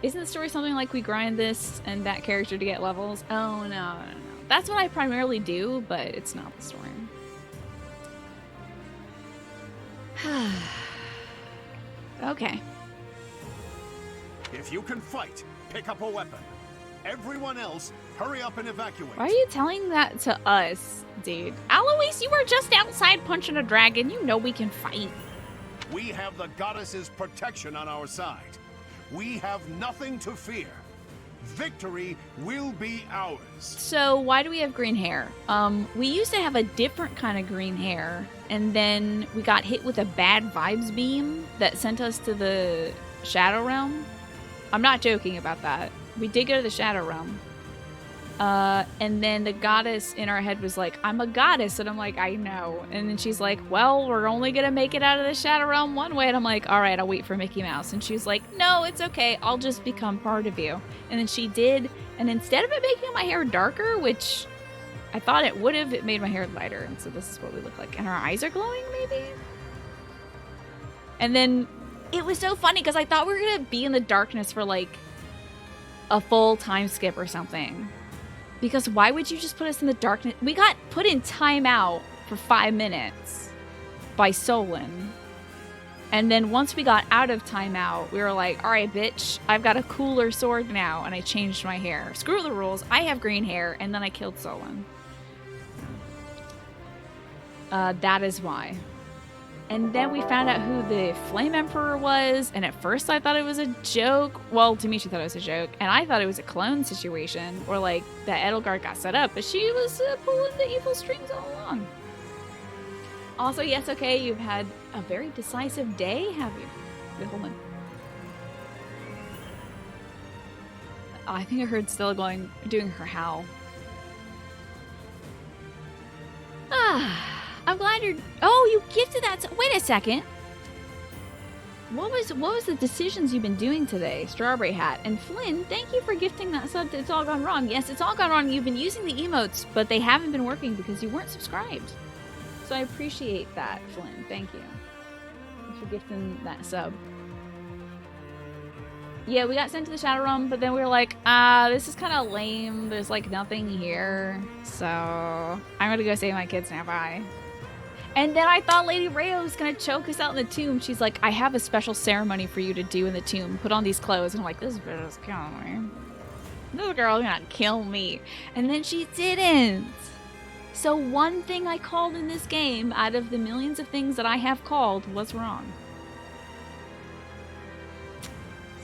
Isn't the story something like we grind this and that character to get levels? Oh, no. That's what I primarily do, but it's not the story. Okay. If you can fight, pick up a weapon. Everyone else, hurry up and evacuate. Why are you telling that to us, dude? Aloise, you were just outside punching a dragon. You know we can fight. We have the goddess's protection on our side. We have nothing to fear. Victory will be ours. So why do we have green hair? We used to have a different kind of green hair, and then we got hit with a bad vibes beam that sent us to the Shadow Realm. I'm not joking about that. We did go to the Shadow Realm. And then the goddess in our head was like, I'm a goddess. And I'm like, I know. And then she's like, well, we're only going to make it out of the Shadow Realm one way. And I'm like, all right, I'll wait for Mickey Mouse. And she was like, no, it's okay. I'll just become part of you. And then she did. And instead of it making my hair darker, which I thought it would have, it made my hair lighter. And so this is what we look like. And our eyes are glowing, maybe? And then it was so funny because I thought we were going to be in the darkness for like a full time skip or something. Because why would you just put us in the darkness? We got put in timeout for 5 minutes by Solon. And then once we got out of timeout, we were like, all right, bitch, I've got a cooler sword now. And I changed my hair. Screw the rules. I have green hair. And then I killed Solon. That is why. And then we found out who the Flame Emperor was, and at first I thought it was a joke. Well, Dimitri thought it was a joke, and I thought it was a clone situation, or like that Edelgard got set up, but she was pulling the evil strings all along. Also, yes, okay, you've had a very decisive day, have you? Wait, hold on. Oh, I think I heard Stella doing her howl. I'm glad you're... Oh, you gifted that... Wait a second. What was the decisions you've been doing today, Strawberry Hat? And Flynn, thank you for gifting that sub to It's All Gone Wrong. Yes, It's All Gone Wrong. You've been using the emotes, but they haven't been working because you weren't subscribed. So I appreciate that, Flynn. Thank you. Thanks for gifting that sub. Yeah, we got sent to the Shadow Realm, but then we were like, this is kind of lame. There's like nothing here. So I'm going to go save my kids now. Bye. And then I thought Lady Rhea was gonna choke us out in the tomb. She's like, I have a special ceremony for you to do in the tomb. Put on these clothes. And I'm like, this bitch is killing me. This girl's gonna kill me. And then she didn't. So one thing I called in this game out of the millions of things that I have called was wrong.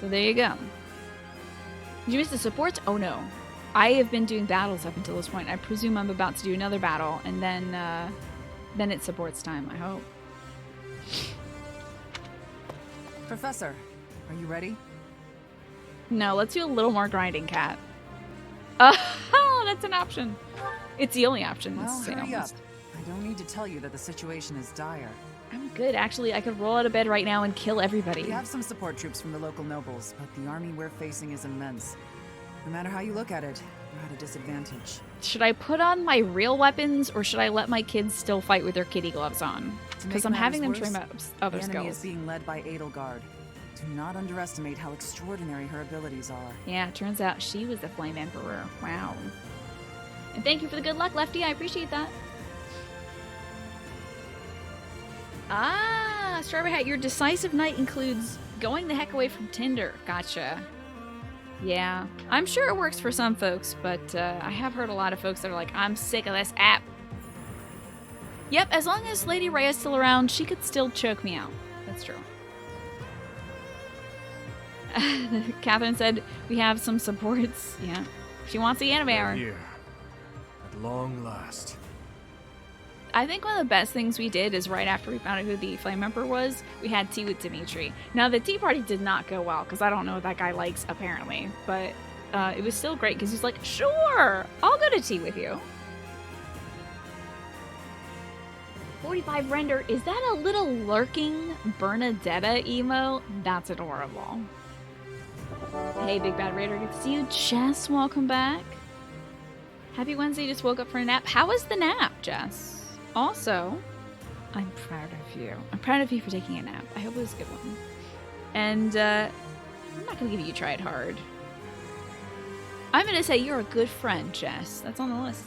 So there you go. Did you miss the supports? Oh no. I have been doing battles up until this point. I presume I'm about to do another battle, and then it's supports time, I hope. Professor, are you ready? No, let's do a little more grinding, Cat. Oh, that's an option. It's the only option. Well, Say hurry up. almost. I don't need to tell you that the situation is dire. I'm good, actually. I could roll out of bed right now and kill everybody. We have some support troops from the local nobles, but the army we're facing is immense. No matter how you look at it, we're at a disadvantage. Should I put on my real weapons, or should I let my kids still fight with their kitty gloves on? Because I'm having them train up other the enemy is skills. being led by Edelgard. Do not underestimate how extraordinary her abilities are. Yeah, it turns out she was the Flame Emperor. Wow. And thank you for the good luck, Lefty. I appreciate that. Ah, Strawberry Hat, your decisive night includes going the heck away from Tinder. Gotcha. Yeah, I'm sure it works for some folks, but I have heard a lot of folks that are like, I'm sick of this app. Yep, as long as Lady Rhea's still around, she could still choke me out. That's true. Catherine said we have some supports. Yeah, she wants the anime hour. Here, at long last. I think one of the best things we did is right after we found out who the Flame Emperor was, we had tea with Dimitri. Now, the tea party did not go well, because I don't know what that guy likes, apparently. But it was still great, because he's like, sure, I'll go to tea with you. 45 render, is that a little lurking Bernadetta emo? That's adorable. Hey, Big Bad Raider, good to see you. Jess, welcome back. Happy Wednesday, just woke up for a nap. How was the nap, Jess? Also, I'm proud of you. I'm proud of you for taking a nap. I hope it was a good one. And I'm not going to give you tried hard. I'm going to say you're a good friend, Jess. That's on the list.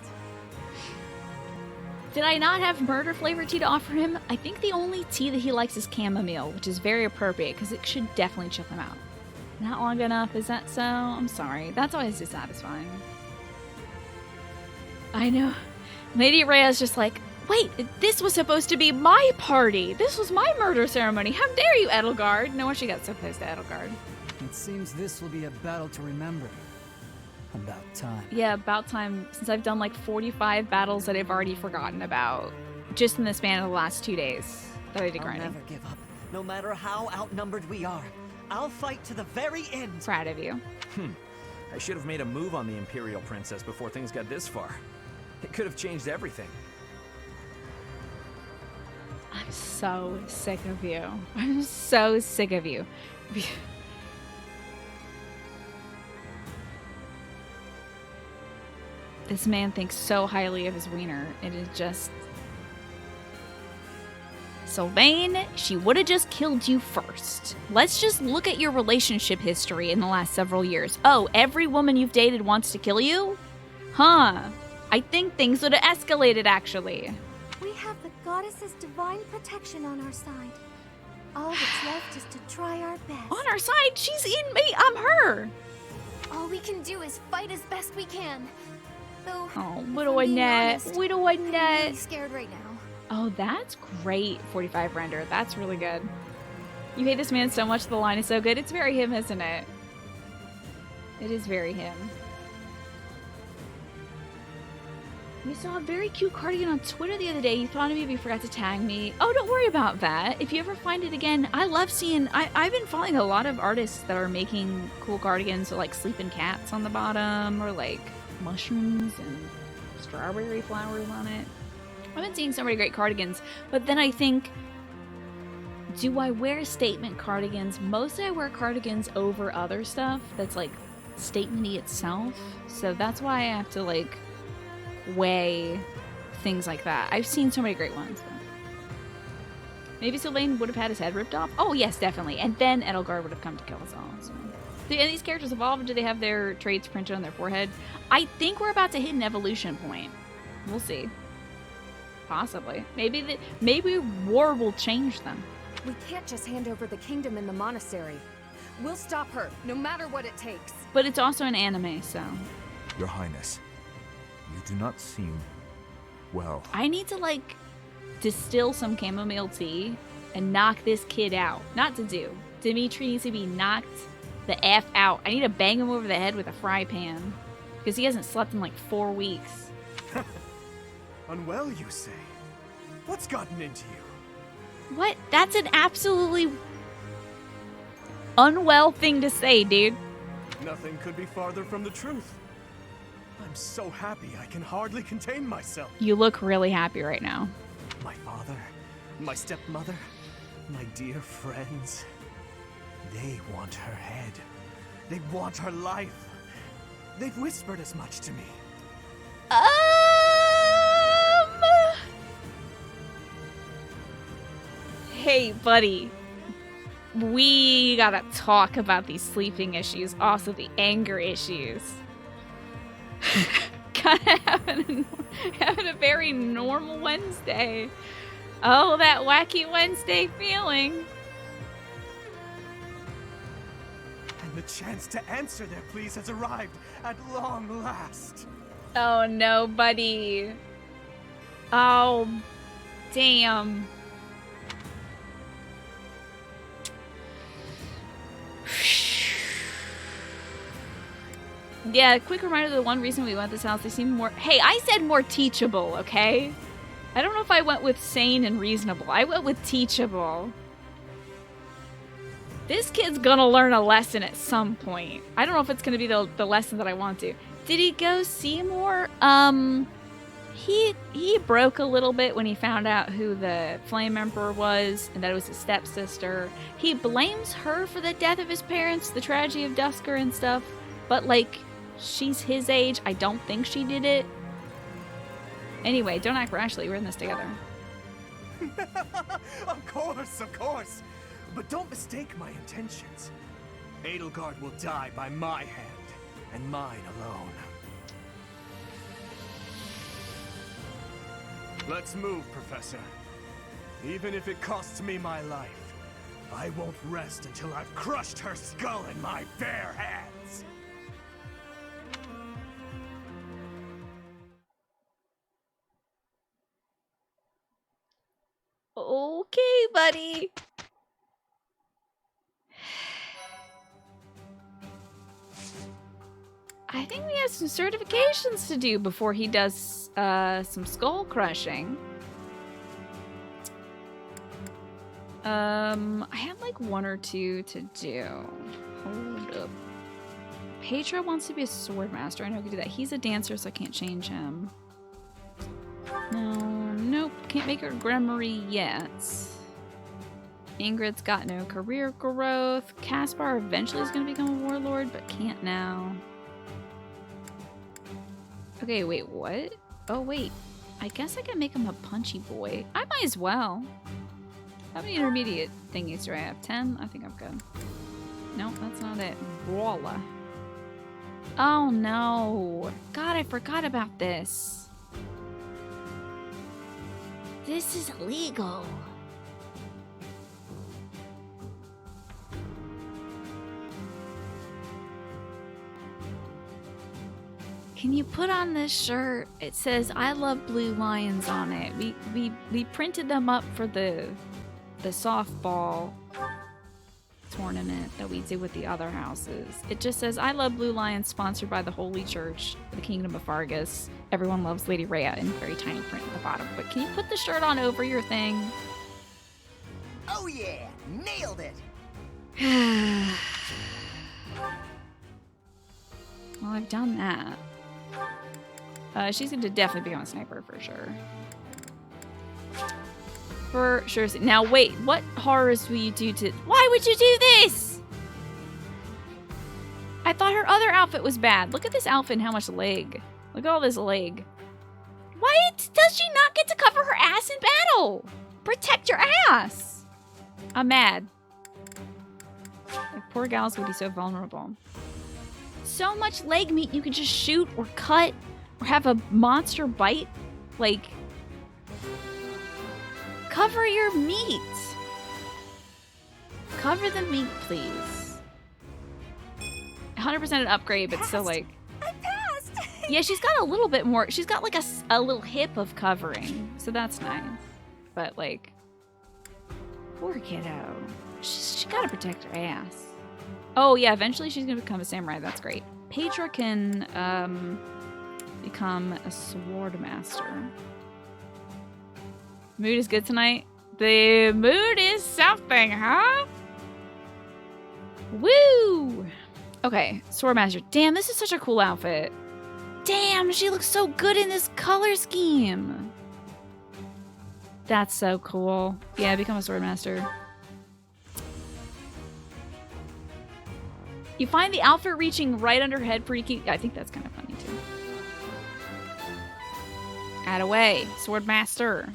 Did I not have murder flavored tea to offer him? I think the only tea that he likes is chamomile, which is very appropriate because it should definitely chill him out. Not long enough, is that so? I'm sorry. That's always dissatisfying. I know. Lady Rhea's just like, wait, this was supposed to be my party. This was my murder ceremony. How dare you, Edelgard? No wonder she got so pissed at Edelgard. It seems this will be a battle to remember. About time. Yeah, about time, since I've done like 45 battles that I've already forgotten about. Just in the span of the last 2 days that I did I'll grinding. never give up, no matter how outnumbered we are. I'll fight to the very end. Proud of you. I should have made a move on the Imperial Princess before things got this far. It could have changed everything. I'm so sick of you. I'm so sick of you. This man thinks so highly of his wiener. It is just... Sylvain, she would have just killed you first. Let's just look at your relationship history in the last several years. Oh, every woman you've dated wants to kill you? Huh. I think things would have escalated, actually. We have the goddess's divine protection on our side. All that's left is to try our best. On our side? She's in me. I'm her. All we can do is fight as best we can. Though, Oh, if widow I'm being Annette. honest, Widow I'm really Annette. scared right now. Oh, that's great. 45 render. That's really good. You hate this man so much. The line is so good. It's very him, isn't it? It is very him. You saw a very cute cardigan on Twitter the other day. You thought of me but you forgot to tag me. Oh, don't worry about that. If you ever find it again, I love seeing... I've been following a lot of artists that are making cool cardigans with like sleeping cats on the bottom or like mushrooms and strawberry flowers on it. I've been seeing so many great cardigans, but then I think, do I wear statement cardigans? Mostly I wear cardigans over other stuff that's like statement-y itself. So that's why I have to like weigh things like that. I've seen so many great ones. Maybe Sylvain would have had his head ripped off. Oh yes, definitely. And then Edelgard would have come to kill us all. So. Do any of these characters evolve, or do they have their traits printed on their forehead? I think we're about to hit an evolution point. We'll see. Possibly. Maybe war will change them. We can't just hand over the kingdom and the monastery. We'll stop her, no matter what it takes. But it's also an anime, so... Your Highness, you do not seem... well. I need to, like, distill some chamomile tea and knock this kid out. Not to do. Dimitri needs to be knocked the F out. I need to bang him over the head with a fry pan. Because he hasn't slept in, like, 4 weeks. Unwell, you say? What's gotten into you? What? That's an absolutely unwell thing to say, dude. Nothing could be farther from the truth. I'm so happy I can hardly contain myself. You look really happy right now. My father, my stepmother, my dear friends. They want her head. They want her life. They've whispered as much to me. Hey, buddy. We gotta talk about these sleeping issues, also the anger issues. Kinda having a very normal Wednesday. Oh, that wacky Wednesday feeling. And the chance to answer their pleas has arrived at long last. Oh no, buddy. Oh, damn. Yeah, quick reminder, the one reason we went to this house, they seem more... Hey, I said more teachable, okay? I don't know if I went with sane and reasonable. I went with teachable. This kid's gonna learn a lesson at some point. I don't know if it's gonna be the lesson that I want to. Did he go see more? He broke a little bit when he found out who the Flame Emperor was and that it was his stepsister. He blames her for the death of his parents, the tragedy of Dusker and stuff. But, like, she's his age. I don't think she did it. Anyway, don't act rashly. We're in this together. Of course. But don't mistake my intentions. Edelgard will die by my hand, and mine alone. Let's move, Professor. Even if it costs me my life, I won't rest until I've crushed her skull in my bare hands. Okay, buddy. I think we have some certifications to do before he does some skull crushing. I had like 1 or 2 to do. Hold up. Petra wants to be a sword master. I know he can do that. He's a dancer, so I can't change him. No, nope. Can't make her Gremory yet. Ingrid's got no career growth. Caspar eventually is going to become a warlord, but can't now. Okay, wait, what? Oh, wait. I guess I can make him a punchy boy. I might as well. How many intermediate thingies do I have? 10? I think I'm good. Nope, that's not it. Voila. Oh, no. God, I forgot about this. This is illegal. Can you put on this shirt? It says "I love blue lions" on it. We printed them up for the softball tournament that we did with the other houses. It just says "I love blue lions," sponsored by the Holy Church, the Kingdom of Fargus. Everyone loves Lady Rhea in very tiny print at the bottom. But can you put the shirt on over your thing? Oh yeah, nailed it. Well, I've done that. She's going to definitely become a sniper for sure. For sure. Now, wait. What horrors will you do to... Why would you do this? I thought her other outfit was bad. Look at this outfit and how much leg. Look at all this leg. Why does she not get to cover her ass in battle? Protect your ass. I'm mad. Like, poor gals would be so vulnerable. So much leg meat you could just shoot or cut or have a monster bite. Like, Cover your meat. Cover the meat, please. 100% an upgrade, but still like... I passed! Yeah, she's got a little bit more. She's got like a little hip of covering, so that's nice. But like, poor kiddo. She gotta protect her ass. Oh yeah, eventually she's gonna become a samurai. That's great. Petra can become a sword master. Mood is good tonight. The mood is something, huh? Woo! Okay, sword master. Damn, this is such a cool outfit. Damn, she looks so good in this color scheme. That's so cool. Yeah, become a sword master. You find the outfit reaching right under her head pretty cute. I think that's kind of funny too. Add away, sword master.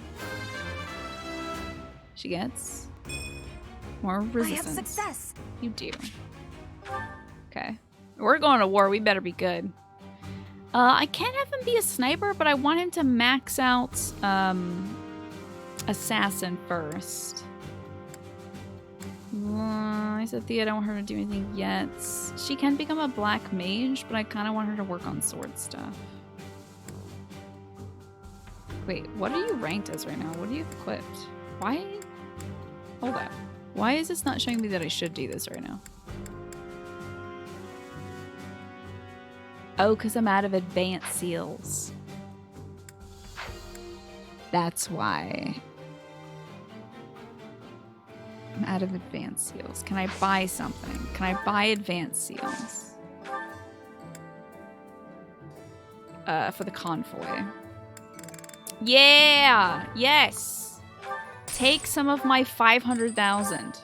She gets more resistance. I have success. You do. Okay. We're going to war. We better be good. I can't have him be a sniper, but I want him to max out assassin first. I said Thea, I don't want her to do anything yet. She can become a black mage, but I kind of want her to work on sword stuff. Wait, what are you ranked as right now? What are you equipped? Why? Hold up. Why is this not showing me that I should do this right now? Oh, because I'm out of advanced seals. That's why. I'm out of advanced seals. Can I buy something? Can I buy advanced seals? For the convoy. Yeah! Yes! Take some of my 500,000.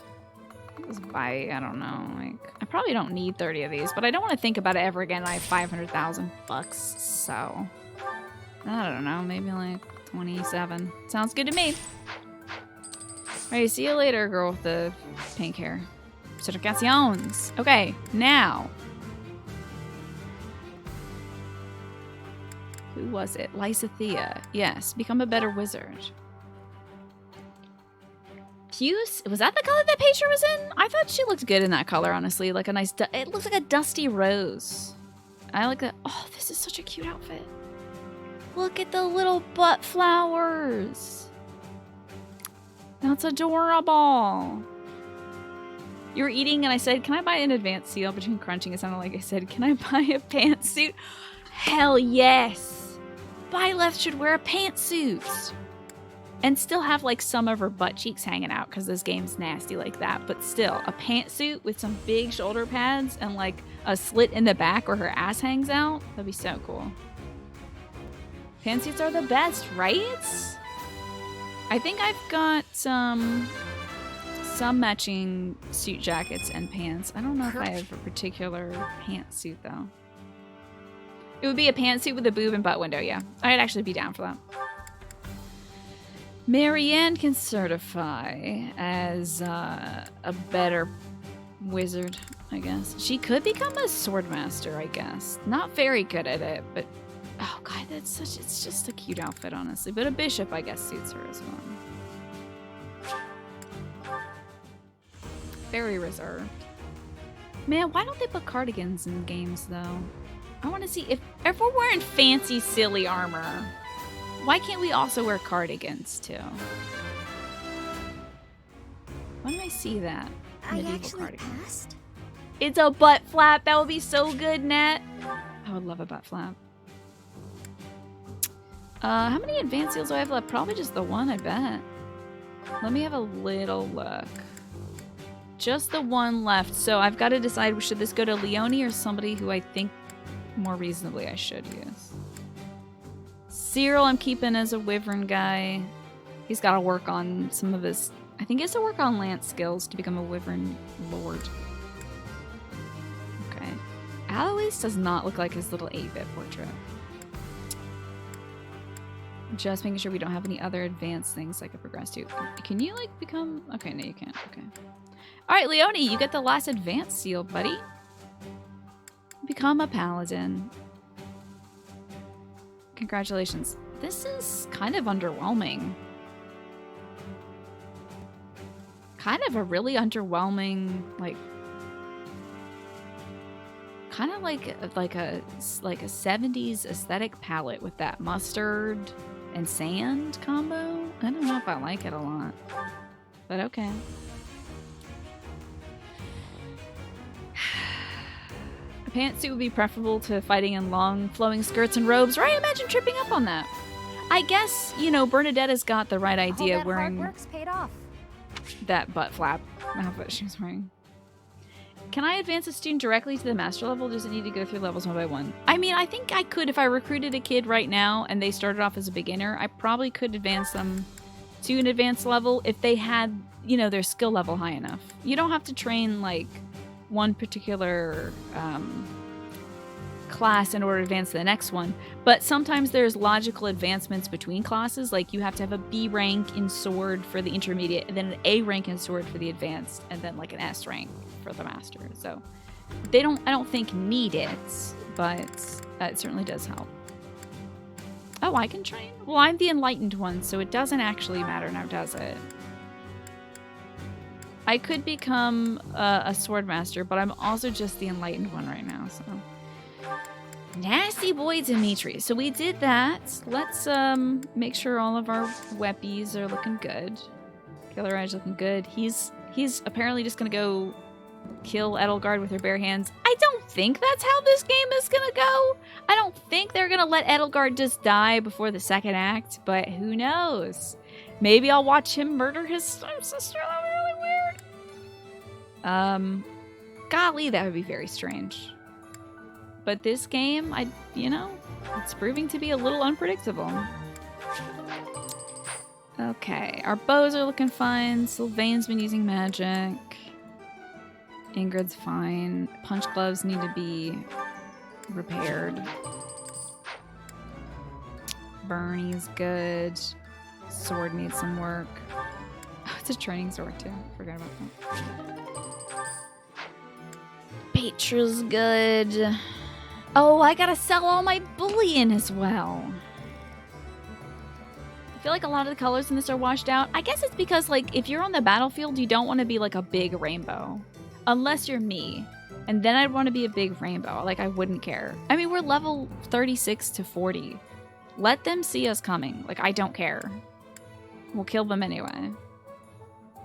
Just buy, I don't know, like... I probably don't need 30 of these, but I don't want to think about it ever again. I have 500,000 bucks, so... I don't know, maybe like 27. Sounds good to me. Alright, see you later, girl with the pink hair. Certifications. Okay, now. Who was it? Lysithea. Yes, become a better wizard. Puce? Was that the color that Petra was in? I thought she looked good in that color, honestly. Like a nice... It looks like a dusty rose. I like that. Oh, this is such a cute outfit. Look at the little butt flowers. That's adorable. You were eating and I said, can I buy an advanced seal? Between crunching, it sounded like I said, can I buy a pantsuit? Hell yes. Byleth should wear a pantsuit. And still have like some of her butt cheeks hanging out because this game's nasty like that. But still, a pantsuit with some big shoulder pads and like a slit in the back where her ass hangs out. That'd be so cool. Pantsuits are the best, right? I think I've got some matching suit jackets and pants. I don't know if I have a particular pantsuit though. It would be a pantsuit with a boob and butt window, yeah. I'd actually be down for that. Marianne can certify as a better wizard, I guess. She could become a sword master, I guess. Not very good at it, but oh god, it's just a cute outfit, honestly. But a bishop, I guess, suits her as well. Very reserved. Man, why don't they put cardigans in games, though? I want to see if we're wearing fancy, silly armor, why can't we also wear cardigans, too? When do I see that? Medieval cardigan. Passed? It's a butt flap. That would be so good, Nat. I would love a butt flap. How many advanced seals do I have left? Probably just the one, I bet. Let me have a little look. Just the one left. So I've got to decide, should this go to Leonie or somebody who I think more reasonably I should use? Cyril I'm keeping as a wyvern guy. He's got to work on some of his... I think he has to work on lance skills to become a wyvern lord. Okay. Alois does not look like his little 8-bit portrait. Just making sure we don't have any other advanced things I could progress to. Can you, like, become... Okay, no, you can't. Okay. Alright, Leonie, you get the last advanced seal, buddy. Become a paladin. Congratulations. This is kind of underwhelming. kind of a really underwhelming, like, kind of like a 70s aesthetic palette with that mustard and sand combo. I don't know if I like it a lot, but okay. A pantsuit would be preferable to fighting in long flowing skirts and robes, right? Imagine tripping up on that. I guess, you know, Bernadetta's got the right idea wearing hard work's paid off. that butt flap outfit she was wearing. Can I advance a student directly to the master level? Does it need to go through levels one by one? I mean, I think I could if I recruited a kid right now and they started off as a beginner. I probably could advance them to an advanced level if they had, you know, their skill level high enough. You don't have to train like one particular class in order to advance to the next one, but sometimes there's logical advancements between classes. Like you have to have a B rank in sword for the intermediate, and then an A rank in sword for the advanced, and then like an S rank for the master. So they don't, I don't think, need it, but it certainly does help. Oh, I can train? Well, I'm the enlightened one, so it doesn't actually matter now, does it? I could become a sword master, but I'm also just the enlightened one right now, so. Nasty boy Dimitri. So we did that. Let's make sure all of our weppies are looking good. Killer Edge looking good. He's apparently just gonna go kill Edelgard with her bare hands. I don't think that's how this game is gonna go. I don't think they're gonna let Edelgard just die before the second act, but who knows? Maybe I'll watch him murder his sister. That would be really weird. Golly, that would be very strange. But this game, you know, it's proving to be a little unpredictable. Okay, our bows are looking fine. Sylvain's been using magic. Ingrid's fine. Punch gloves need to be repaired. Bernie's good. Sword needs some work. Oh, it's a training sword too. Forgot about that. Petra's good. Oh, I gotta sell all my bullion as well. I feel like a lot of the colors in this are washed out. I guess it's because, like, if you're on the battlefield, you don't want to be, like, a big rainbow. Unless you're me. And then I'd want to be a big rainbow. Like, I wouldn't care. I mean, we're level 36 to 40. Let them see us coming. Like, I don't care. We'll kill them anyway.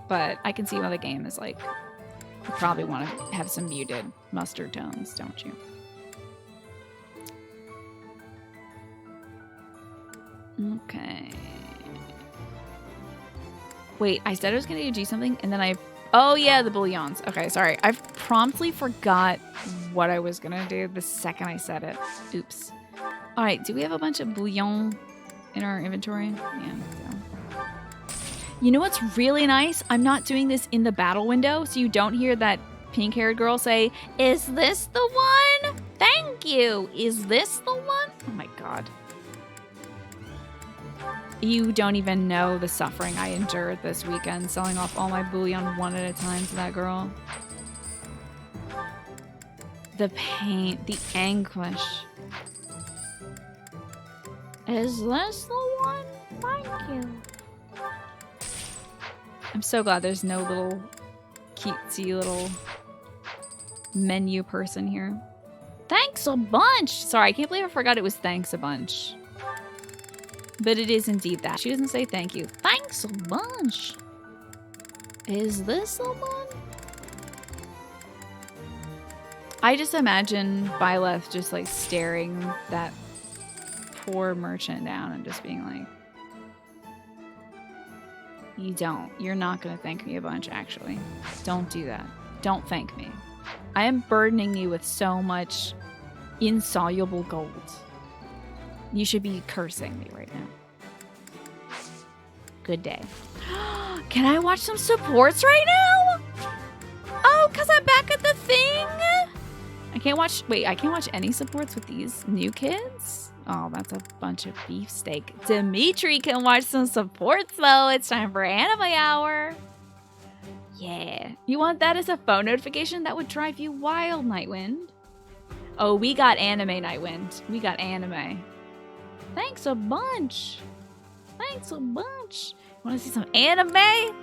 But I can see why the game is, like, you probably want to have some muted mustard tones, don't you? Okay. Wait, I said I was going to do something, and then oh yeah, the bullions. Okay, sorry. I promptly forgot what I was going to do the second I said it. Oops. All right, do we have a bunch of bouillon in our inventory? Yeah, so. You know what's really nice? I'm not doing this in the battle window, so you don't hear that pink-haired girl say, "Is this the one? Thank you. Is this the one?" Oh my god. You don't even know the suffering I endured this weekend selling off all my bullion one at a time to that girl. The pain, the anguish. Is this the one? Thank you. I'm so glad there's no little cutesy little menu person here. Thanks a bunch! Sorry, I can't believe I forgot it was thanks a bunch. But it is indeed that. She doesn't say thank you. Thanks a bunch. Is this the one? I just imagine Byleth just like staring that poor merchant down and just being like, you don't. You're not going to thank me a bunch, actually. Don't do that. Don't thank me. I am burdening you with so much insoluble gold. You should be cursing me right now. Good day. Can I watch some supports right now? Oh, because I'm back at the thing? I can't watch... Wait, I can't watch any supports with these new kids? Oh, that's a bunch of beefsteak. Dimitri can watch some supports, though. It's time for anime hour. Yeah. You want that as a phone notification? That would drive you wild, Nightwind. Oh, we got anime, Nightwind. We got anime. Thanks a bunch. Thanks a bunch. Want to see some anime?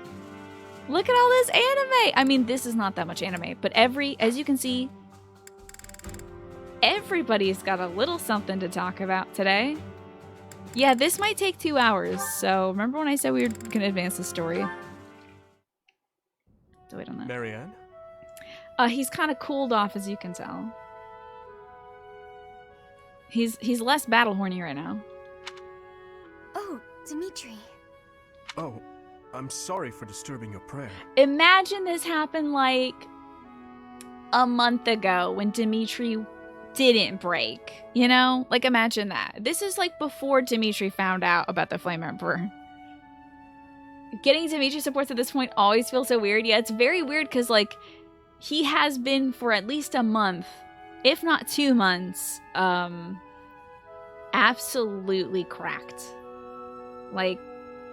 Look at all this anime. I mean, this is not that much anime, but as you can see, everybody's got a little something to talk about today. Yeah, this might take 2 hours. So remember when I said we were going to advance the story? So wait on that. Marianne? He's kind of cooled off, as you can tell. He's less battle horny right now. Oh, Dimitri. Oh, I'm sorry for disturbing your prayer. Imagine this happened like a month ago when Dimitri didn't break. You know? Like, imagine that. This is like before Dimitri found out about the Flame Emperor. Getting Dimitri supports at this point always feels so weird. Yeah, it's very weird because, like, he has been for at least a month, if not 2 months, absolutely cracked. Like,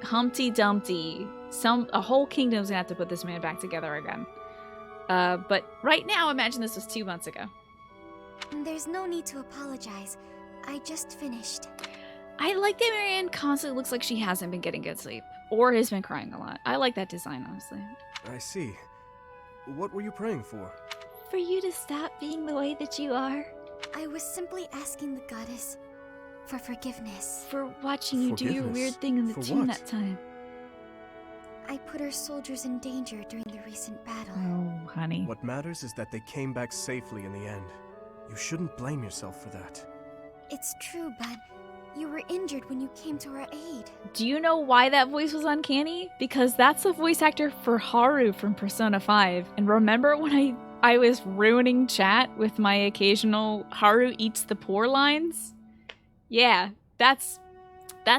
Humpty Dumpty. A whole kingdom's gonna have to put this man back together again. But right now, imagine this was 2 months ago. There's no need to apologize. I just finished. I like that Marianne constantly looks like she hasn't been getting good sleep. Or has been crying a lot. I like that design, honestly. I see. What were you praying for? For you to stop being the way that you are. I was simply asking the goddess for forgiveness. For watching you do your weird thing in the tomb that time. I put our soldiers in danger during the recent battle. Oh, honey. What matters is that they came back safely in the end. You shouldn't blame yourself for that. It's true, but you were injured when you came to our aid. Do you know why that voice was uncanny? Because that's the voice actor for Haru from Persona 5. And remember when I was ruining chat with my occasional Haru eats the poor lines? Yeah, that's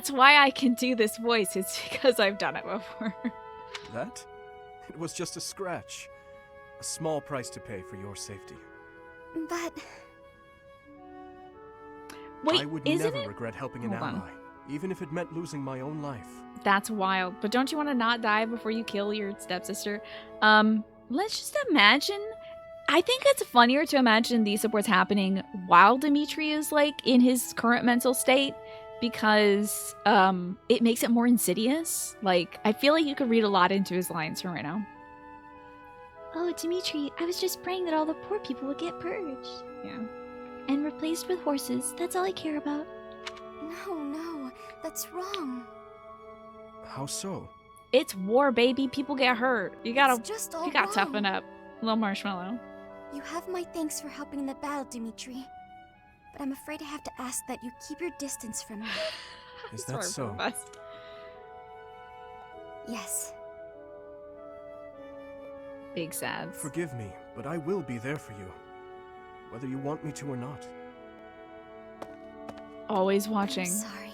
why I can do this voice. It's because I've done it before. That? It was just a scratch. A small price to pay for your safety. But... Wait, I would isn't never it? regret helping an ally, even if it meant losing my own life. That's wild. But don't you want to not die before you kill your stepsister? Let's just imagine. I think it's funnier to imagine these supports happening while Dimitri is, like, in his current mental state, because it makes it more insidious. Like, I feel like you could read a lot into his lines from right now. Oh, Dimitri, I was just praying that all the poor people would get purged. Yeah. And replaced with horses. That's all I care about. No, that's wrong. How so? It's war, baby. People get hurt. You gotta toughen up. Little marshmallow. You have my thanks for helping in the battle, Dimitri. But I'm afraid I have to ask that you keep your distance from me. Is that so? Yes. Big sads. Forgive me, but I will be there for you. Whether you want me to or not. Always watching. I'm sorry.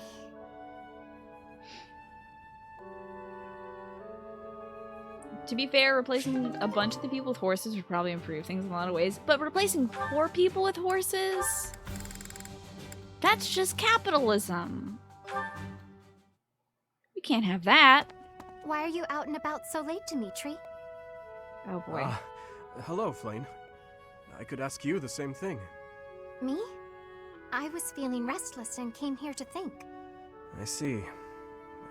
To be fair, replacing a bunch of the people with horses would probably improve things in a lot of ways. But replacing poor people with horses? That's just capitalism. We can't have that. Why are you out and about so late, Dimitri? Oh boy. Hello, Flame. I could ask you the same thing. Me? I was feeling restless and came here to think. I see.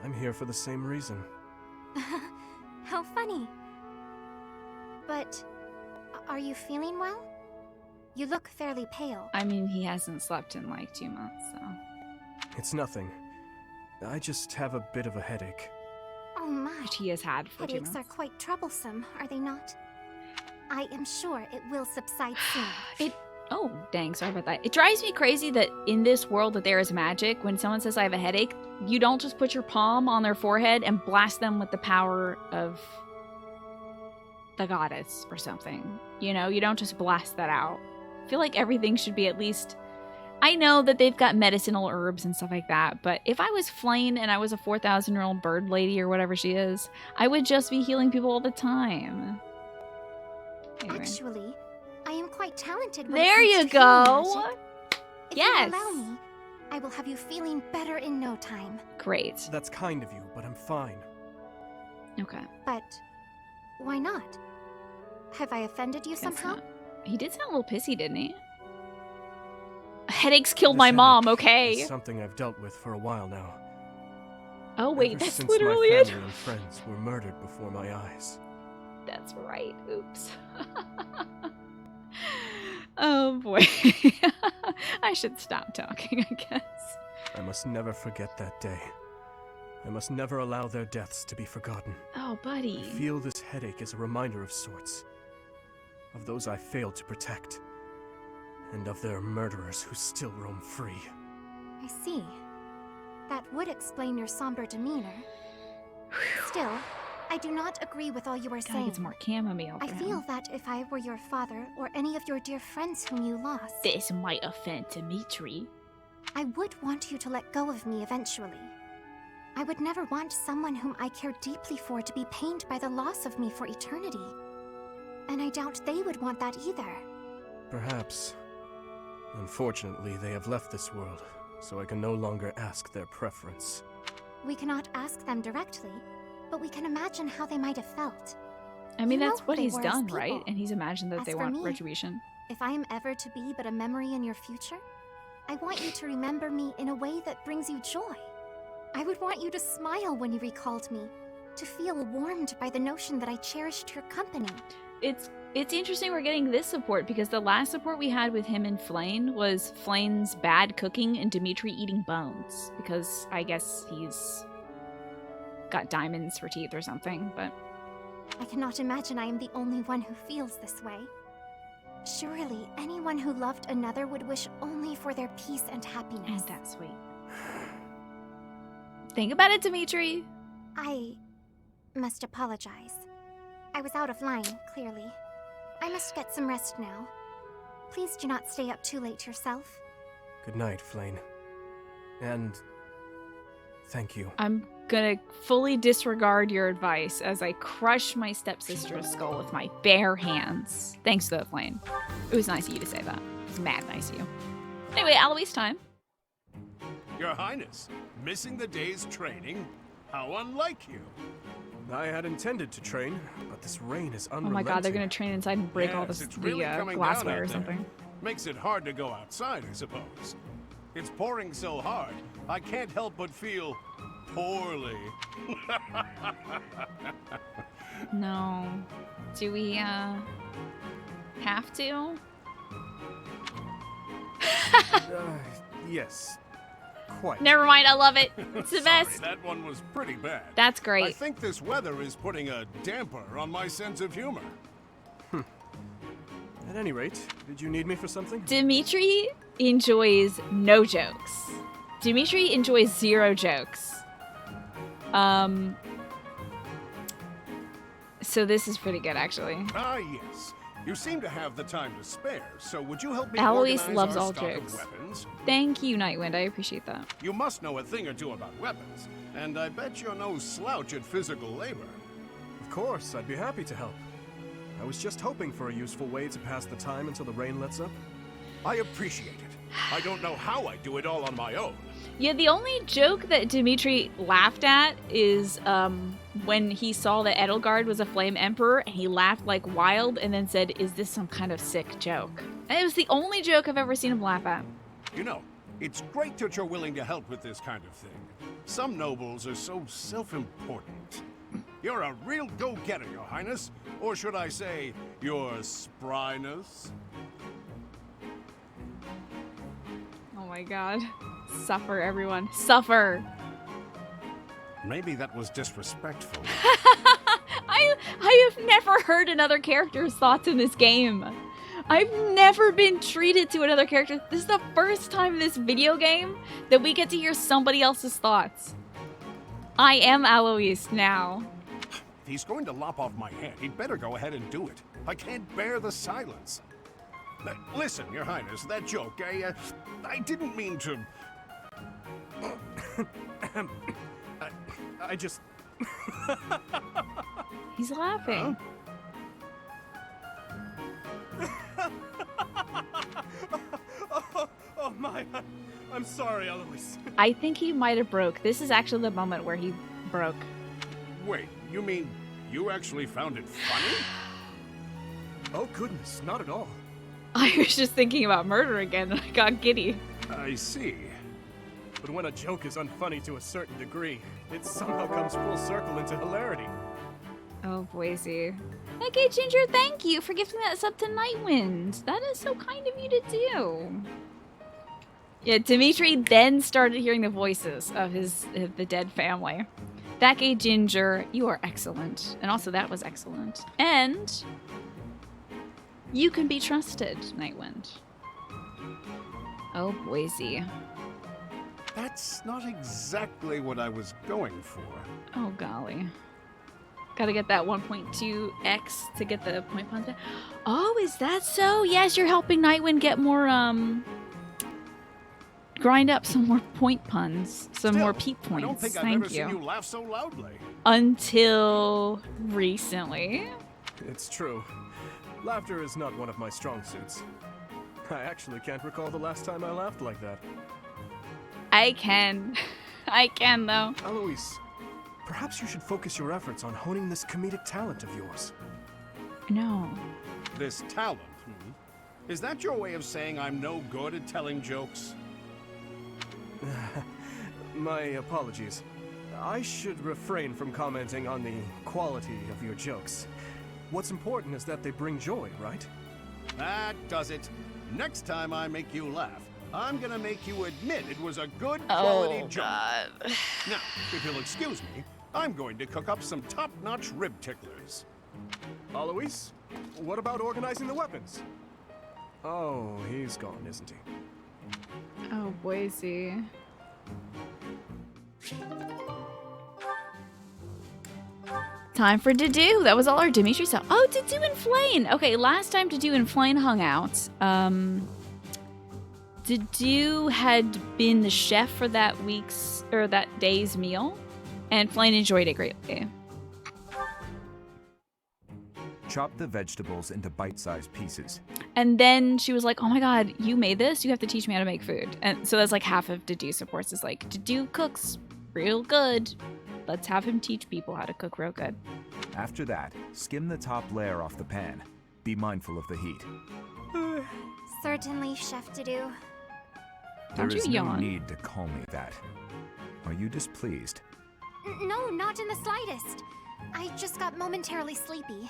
I'm here for the same reason. How funny. But, are you feeling well? You look fairly pale. I mean, he hasn't slept in like 2 months, so... It's nothing. I just have a bit of a headache. Oh my. Which he has had for 2 months. Headaches are quite troublesome, are they not? I am sure it will subside soon. Oh, dang, sorry about that. It drives me crazy that in this world that there is magic, when someone says I have a headache, you don't just put your palm on their forehead and blast them with the power of the goddess or something. You know, you don't just blast that out. I feel like everything should be at least... I know that they've got medicinal herbs and stuff like that, but if I was Flame and I was a 4,000-year-old bird lady or whatever she is, I would just be healing people all the time. Anyway. Actually, I am quite talented when there it comes you to go. healing magic. If Yes. you allow me, I will have you feeling better in no time. Great. That's kind of you, but I'm fine. Okay. But why not? Have I offended you Guess somehow? not. He did sound a little pissy, didn't he? Headaches killed This my mom, headache okay? is something I've dealt with for a while now. Oh wait, Ever that's since literally my it. family and friends were murdered before my eyes. That's right. Oops. Oh boy. I should stop talking, I guess. I must never forget that day. I must never allow their deaths to be forgotten. Oh, buddy. I feel this headache as a reminder of sorts. Of those I failed to protect. And of their murderers who still roam free. I see. That would explain your somber demeanor. Still, I do not agree with all you are Gotta saying. get some more chamomile for I him. feel that if I were your father or any of your dear friends whom you lost, This might offend Dimitri. I would want you to let go of me eventually. I would never want someone whom I care deeply for to be pained by the loss of me for eternity. And I doubt they would want that either. Perhaps. Unfortunately, they have left this world, so I can no longer ask their preference. We cannot ask them directly, but we can imagine how they might have felt. I mean, You that's know what who they he's were as done, right? people. And he's imagined that As they for want me, retribution. If I am ever to be but a memory in your future, I want you to remember me in a way that brings you joy. I would want you to smile when you recalled me, to feel warmed by the notion that I cherished your company. It's interesting we're getting this support because the last support we had with him and Flayn was Flayn's bad cooking and Dimitri eating bones. Because I guess he's got diamonds for teeth or something, but I cannot imagine I am the only one who feels this way. Surely, anyone who loved another would wish only for their peace and happiness. ain't that sweet. Think about it, Dimitri. I must apologize. I was out of line, clearly. I must get some rest now. Please do not stay up too late yourself. Good night, Flayn. And thank you. I'm gonna fully disregard your advice as I crush my stepsister's skull with my bare hands. Thanks though, Flayn. It was nice of you to say that. It was mad nice of you. Anyway, Alois time. Your Highness, missing the day's training? How unlike you. I had intended to train, but this rain is Oh unrelenting. my god, they're gonna train inside and break all Yes, the it's really coming down glassware out or there. something. Makes it hard to go outside, I suppose. It's pouring so hard, I can't help but feel poorly. No. Do we, have to? Yes. Quite. Never mind, I love it. It's the Sorry, best. that one was pretty bad. That's I great. think this weather is putting a damper on my sense of humor. At any rate, did you need me for something? Dimitri enjoys no jokes. Dimitri enjoys 0 jokes. So this is pretty good, actually. Ah, yes. You seem to have the time to spare, so would you help me Alois organize loves our all stock jokes. of weapons? Thank you, Nightwind. I appreciate that. You must know a thing or two about weapons, and I bet you're no slouch at physical labor. Of course, I'd be happy to help. I was just hoping for a useful way to pass the time until the rain lets up. I appreciate it. I don't know how I do it all on my own. Yeah, the only joke that Dimitri laughed at is when he saw that Edelgard was a flame emperor, and he laughed like wild and then said, "Is this some kind of sick joke?" And it was the only joke I've ever seen him laugh at. You know, it's great that you're willing to help with this kind of thing. Some nobles are so self-important. You're a real go-getter, Your Highness. Or should I say, your spryness? Oh my god. Suffer, everyone. Suffer! Maybe that was disrespectful. I have never heard another character's thoughts in this game. I've never been treated to another character. This is the first time in this video game that we get to hear somebody else's thoughts. I am Alois now. If he's going to lop off my head, he'd better go ahead and do it. I can't bear the silence. Listen, Your Highness, that joke, I didn't mean to... I just... He's laughing. Oh my, I'm sorry, Alois. I think he might have broke. This is actually the moment where he broke. Wait, you mean you actually found it funny? Oh goodness, not at all. I was just thinking about murder again and I got giddy. I see. But when a joke is unfunny to a certain degree, it somehow comes full circle into hilarity. Oh, Boise. Okay, Ginger, thank you for gifting that sub to Nightwind. That is so kind of you to do. Yeah, Dimitri then started hearing the voices of the dead family. That gay Ginger, you are excellent. And also that was excellent. And you can be trusted, Nightwind. Oh, Boise. That's not exactly what I was going for. Oh, golly. Gotta get that 1.2x to get the point puns back. Oh, is that so? Yes, you're helping Nightwind get more, grind up some more point puns. Some more peep points. I don't think I've Thank ever seen you laugh so loudly. Until recently. It's true. Laughter is not one of my strong suits. I actually can't recall the last time I laughed like that. I can. I can, though. Eloise, perhaps you should focus your efforts on honing this comedic talent of yours. No. This talent, Is that your way of saying I'm no good at telling jokes? My apologies. I should refrain from commenting on the quality of your jokes. What's important is that they bring joy, right? That does it. Next time I make you laugh, I'm gonna make you admit it was a good quality joke. God. Now, if you'll excuse me, I'm going to cook up some top-notch rib ticklers. Alois, what about organizing the weapons? Oh, he's gone, isn't he? Oh, Boise. Time for Dedue. That was all our Dimitri stuff. Oh, Dedue and Flayn. Okay, last time Dedue and Flayn hung out, Dedue had been the chef for that day's meal, and Flayn enjoyed it greatly. Chop the vegetables into bite-sized pieces. And then she was like, oh my god, you made this? You have to teach me how to make food. And so that's like half of Dedue supports is like, Dedue cooks real good. Let's have him teach people how to cook real good. After that, skim the top layer off the pan. Be mindful of the heat. Certainly, Chef Dedue. There Don't is you no yawn. need to call me that. Are you displeased? No, not in the slightest. I just got momentarily sleepy.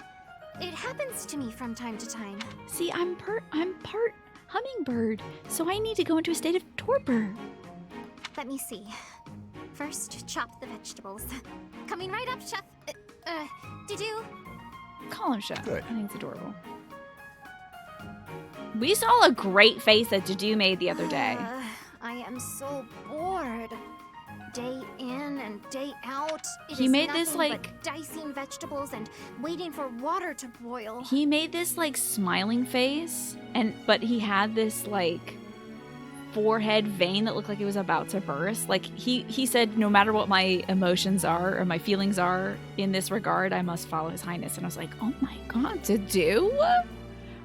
It happens to me from time to time. See, I'm part hummingbird, so I need to go into a state of torpor. Let me see. First, chop the vegetables. Coming right up, Chef. Dedue. Call him Chef. Good. I think it's adorable. We saw a great face that Dedue made the other day. I am so bored. Day in and day out. He made this, nothing like- but dicing vegetables and waiting for water to boil. He made this like smiling face, but he had this like forehead vein that looked like it was about to burst. Like he said, no matter what my emotions are or my feelings are in this regard, I must follow His Highness. And I was like, oh my god, Dedue?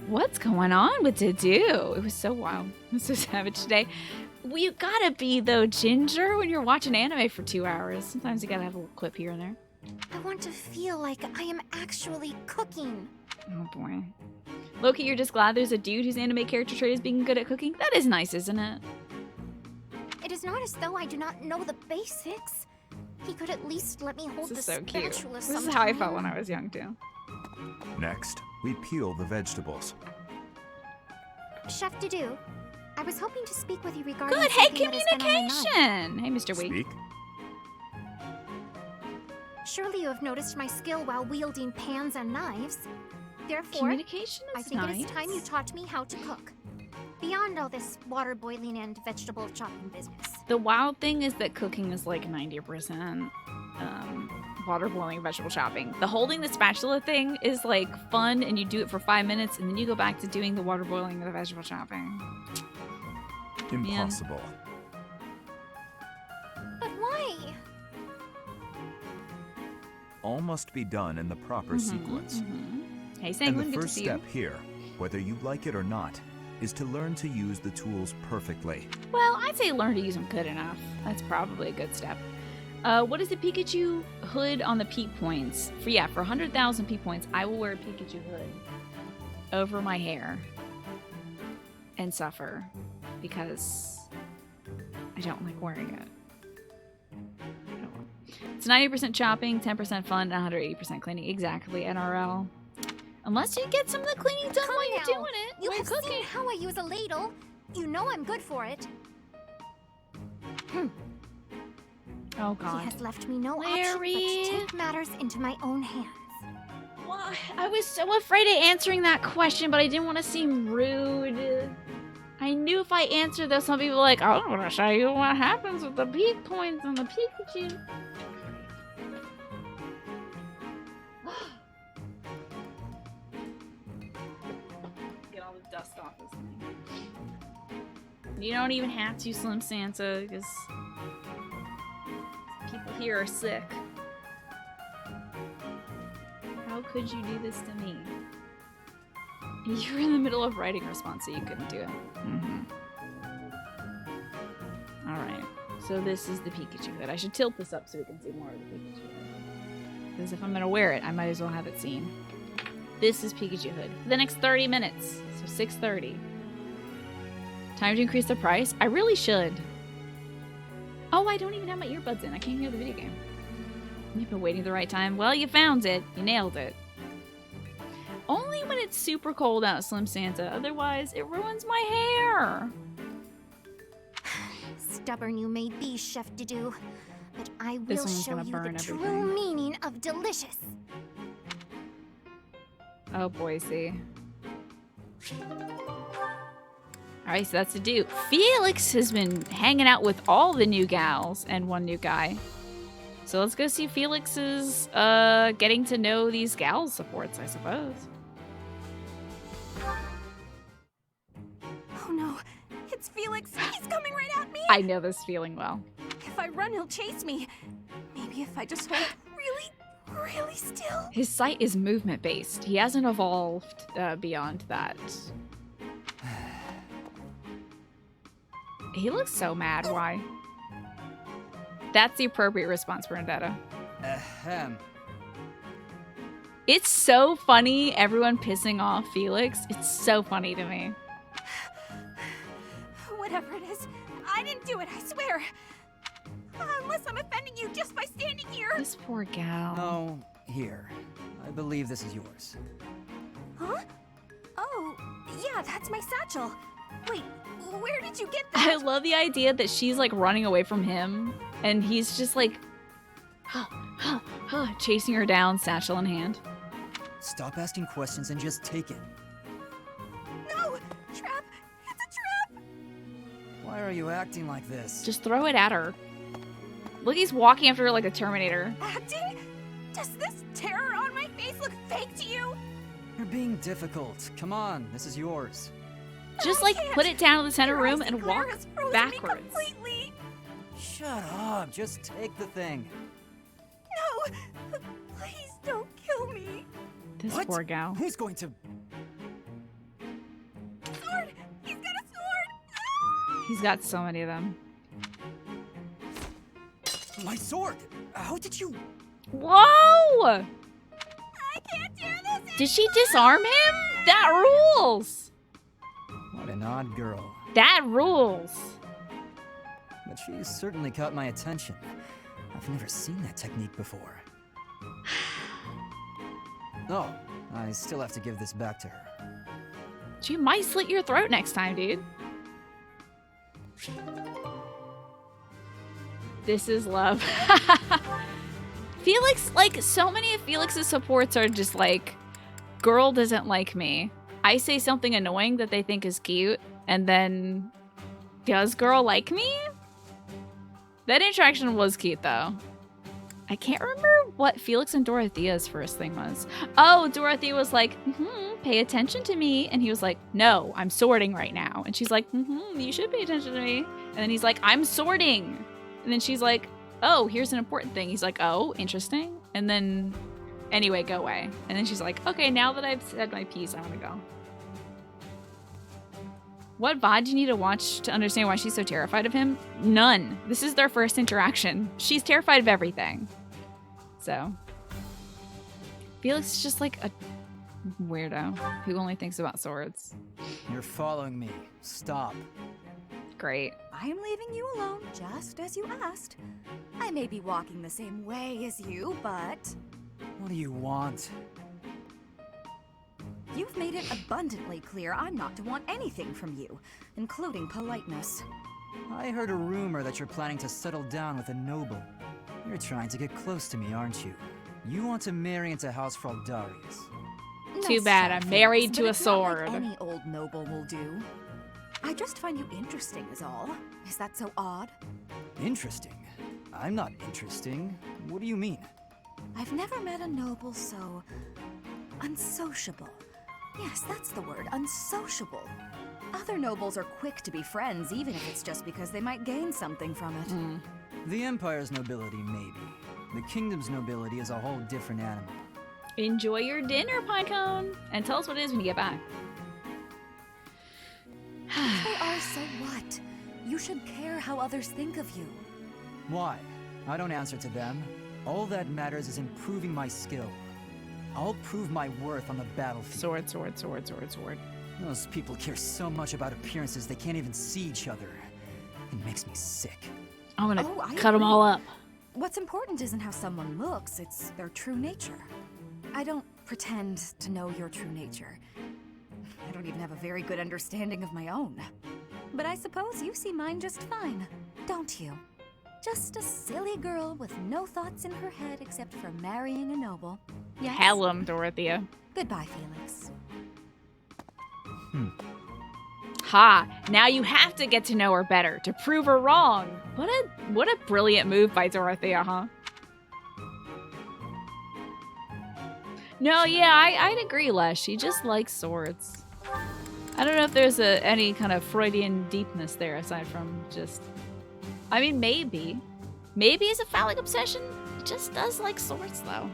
What's going on with Dedue? It was so wild. It was so savage today. Well, you gotta be, though, Ginger, when you're watching anime for 2 hours. Sometimes you gotta have a little clip here and there. I want to feel like I am actually cooking. Oh, boy. Loki, you're just glad there's a dude whose anime character trait is being good at cooking? That is nice, isn't it? It is not as though I do not know the basics. He could at least let me hold This is the so cute. spatula This is how I felt sometime. when I was young, too. Next, we peel the vegetables. Chef Dedue, I was hoping to speak with you regarding Good, hey, something that has been on my mind. communication! Hey, Mr. Week. Speak. Surely you have noticed my skill while wielding pans and knives. Therefore, Communication I is think nice. it is time you taught me how to cook. Beyond all this water boiling and vegetable chopping business. The wild thing is that cooking is like 90% water boiling, vegetable chopping. The holding the spatula thing is like fun, and you do it for 5 minutes, and then you go back to doing the water boiling and the vegetable chopping. Impossible. But why? All must be done in the proper sequence. Hey, And Sanguine, the good to first see step you. here, whether you like it or not, is to learn to use the tools perfectly. Well, I'd say learn to use them good enough. That's probably a good step. What is the Pikachu hood on the peak points? For 100,000 peak points, I will wear a Pikachu hood over my hair and suffer because I don't like wearing it. It's 90% chopping, 10% fun, and 180% cleaning. Exactly, NRL. Unless you get some of the cleaning done while you're doing it. You while have cooking. seen how I use a ladle. You know I'm good for it. Oh He god. has left me no Larry. option but to take matters into my own hands. Well, I was so afraid of answering that question, but I didn't want to seem rude. I knew if I answered this, some people were like, I want to show you what happens with the peak points and the Pikachu. Get all the dust off this thing. You don't even have to, Slim Santa, because people here are sick. How could you do this to me? You were in the middle of writing a response, so you couldn't do it. Alright, so this is the Pikachu hood. I should tilt this up so we can see more of the Pikachu hood. Because if I'm going to wear it, I might as well have it seen. This is Pikachu hood. For the next 30 minutes, so 6:30. Time to increase the price? I really should. Oh, I don't even have my earbuds in. I can't hear the video game. You've been waiting the right time. Well, you found it. You nailed it. Only when it's super cold out, Slim Santa. Otherwise, it ruins my hair. Stubborn you may be, Chef Dedue, but I This will one's show gonna you burn the true everything. meaning of delicious. Oh, Boise. Alright, so that's to do. Felix has been hanging out with all the new gals and one new guy. So let's go see Felix's getting to know these gals supports, I suppose. Oh no, it's Felix. He's coming right at me. I know this feeling well. If I run, he'll chase me. Maybe if I just hold really still. His sight is movement based. He hasn't evolved beyond that. He looks so mad. Why? That's the appropriate response, Bernadetta. Ahem. It's so funny, everyone pissing off Felix. It's so funny to me. Whatever it is, I didn't do it, I swear. Unless I'm offending you just by standing here. This poor gal. Oh, here. I believe this is yours. Huh? Oh, yeah, that's my satchel. Wait, where did you get I that? love the idea that she's like running away from him and he's just like chasing her down, satchel in hand. Stop asking questions and just take it. No! Trap! It's a trap! Why are you acting like this? Just throw it at her. Look, he's walking after her like a Terminator. Acting? Does this terror on my face look fake to you? You're being difficult. Come on, this is yours. Just I like can't. put it down in the center Your room icy and glare walk has frozen me backwards. completely. Shut up, just take the thing. No! Please don't kill me. This What? poor gal. Who's going to... Sword! He's got a sword! Ah! He's got so many of them. My sword! How did you... Whoa! I can't do this! Did she disarm him? That rules! What an odd girl. That rules. But she's certainly caught my attention. I've never seen that technique before. Oh, I still have to give this back to her. She might slit your throat next time, dude. This is love. Felix, like, so many of Felix's supports are just like, girl doesn't like me. I say something annoying that they think is cute, and then, does girl like me? That interaction was cute, though. I can't remember what Felix and Dorothea's first thing was. Oh, Dorothea was like, pay attention to me. And he was like, no, I'm sorting right now. And she's like, you should pay attention to me. And then he's like, I'm sorting. And then she's like, oh, here's an important thing. He's like, oh, interesting. And then, anyway, go away. And then she's like, okay, now that I've said my piece, I want to go. What VOD do you need to watch to understand why she's so terrified of him? None. This is their first interaction. She's terrified of everything. So, Felix is just like a weirdo who only thinks about swords. You're following me. Stop. Great. I am leaving you alone, just as you asked. I may be walking the same way as you, but What do you want? you've made it abundantly clear I'm not to want anything from you, including politeness. I heard a rumor that you're planning to settle down with a noble. You're trying to get close to me, aren't you? You want to marry into House Fraldarius. Too bad I'm married to a It's not like sword. any old noble will do. I just find you interesting is all. Is that so odd? Interesting? I'm not interesting. What do you mean? I've never met a noble so unsociable. Yes, that's the word, unsociable. Other nobles are quick to be friends, even if it's just because they might gain something from it. The Empire's nobility, maybe. The Kingdom's nobility is a whole different animal. Enjoy your dinner, Pinecone. And tell us what it is when you get back. If they are, so what? You should care how others think of you. Why? I don't answer to them. All that matters is improving my skill. I'll prove my worth on the battlefield. Sword, sword, sword, sword, sword. Those people care so much about appearances they can't even see each other. It makes me sick. I'm gonna Oh, I cut them agree. all up. What's important isn't how someone looks, it's their true nature. I don't pretend to know your true nature. I don't even have a very good understanding of my own. But I suppose you see mine just fine, don't you? Just a silly girl with no thoughts in her head except for marrying a noble. Yes. Hell 'em, Dorothea. Goodbye, Felix. Ha! Now you have to get to know her better to prove her wrong. What a brilliant move by Dorothea, huh? No, yeah, I'd agree, Les. She just likes swords. I don't know if there's any kind of Freudian deepness there aside from just... I mean, maybe. Maybe it's a phallic obsession. It just does like swords, though.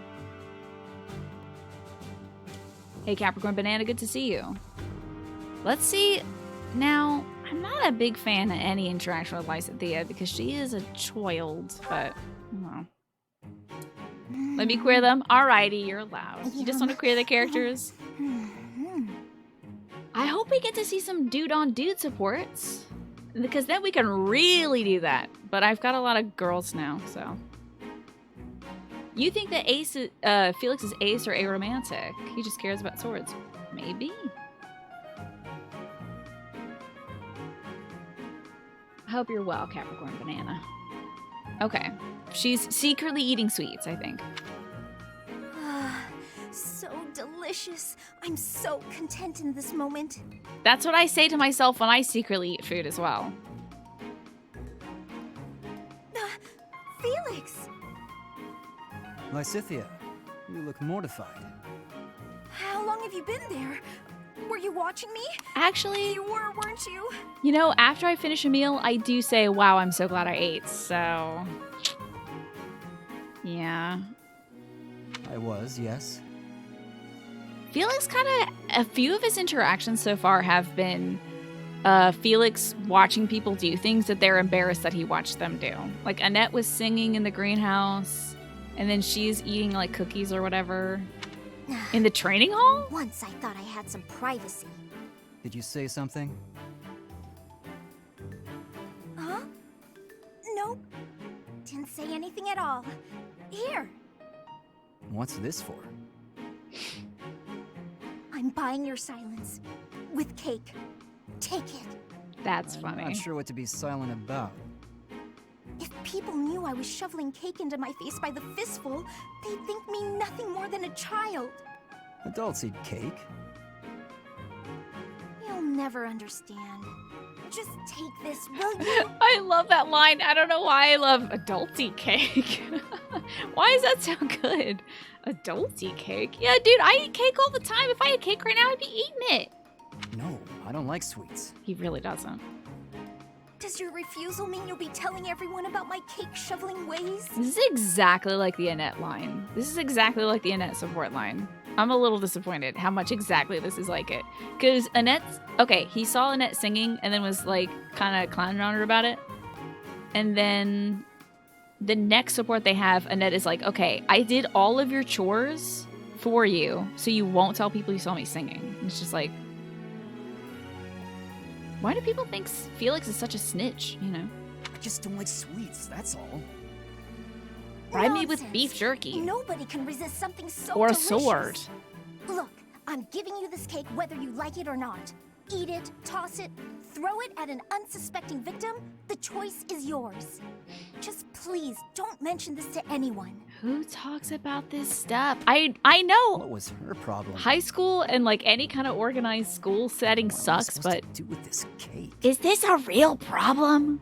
Hey, Capricorn Banana, good to see you. Let's see. Now, I'm not a big fan of any interaction with Lysithea because she is a child, but, well. Let me queer them. Alrighty, you're allowed. You just want to queer the characters? I hope we get to see some dude-on-dude supports, because then we can really do that. But I've got a lot of girls now, so. You think that Felix is ace or aromantic? He just cares about swords. Maybe. I hope you're well, Capricorn Banana. Okay. She's secretly eating sweets, I think. So delicious. I'm so content in this moment. That's what I say to myself when I secretly eat food as well. Felix! Lysithea, you look mortified. How long have you been there? Were you watching me? Actually, You were, weren't you? you know, after I finish a meal, I do say, wow, I'm so glad I ate, so... Yeah. I was, yes. Felix a few of his interactions so far have been Felix watching people do things that they're embarrassed that he watched them do. Like, Annette was singing in the greenhouse, and then she's eating, like, cookies or whatever. In the training hall? Once I thought I had some privacy. Did you say something? Huh? Nope. Didn't say anything at all. Here. What's this for? I'm buying your silence. With cake. Take it. That's I'm funny. not sure what to be silent about. If people knew I was shoveling cake into my face by the fistful, they'd think me nothing more than a child. Adults eat cake. You'll never understand. Just take this, will you? I love that line. I don't know why I love adulty cake. Why does that sound good? Adulty cake? Yeah, dude, I eat cake all the time. If I had cake right now, I'd be eating it. No, I don't like sweets. He really doesn't. Does your refusal mean you'll be telling everyone about my cake shoveling ways? This is exactly like the Annette line. This is exactly like the Annette support line. I'm a little disappointed how much exactly this is like it. Because Annette's... Okay, he saw Annette singing and then was like kind of clowning on her about it. And then the next support they have, Annette is like, okay, I did all of your chores for you, so you won't tell people you saw me singing. It's just like... Why do people think Felix is such a snitch, you know? I just don't like sweets, that's all. Fry me with Nonsense. beef jerky. Nobody can resist something so Or a delicious. sword. Look, I'm giving you this cake whether you like it or not. Eat it, toss it, throw it at an unsuspecting victim. The choice is yours. Just please don't mention this to anyone. Who talks about this stuff? I know What was her problem? high school and like any kind of organized school setting What am I sucks, supposed but to do with this cake? is this a real problem?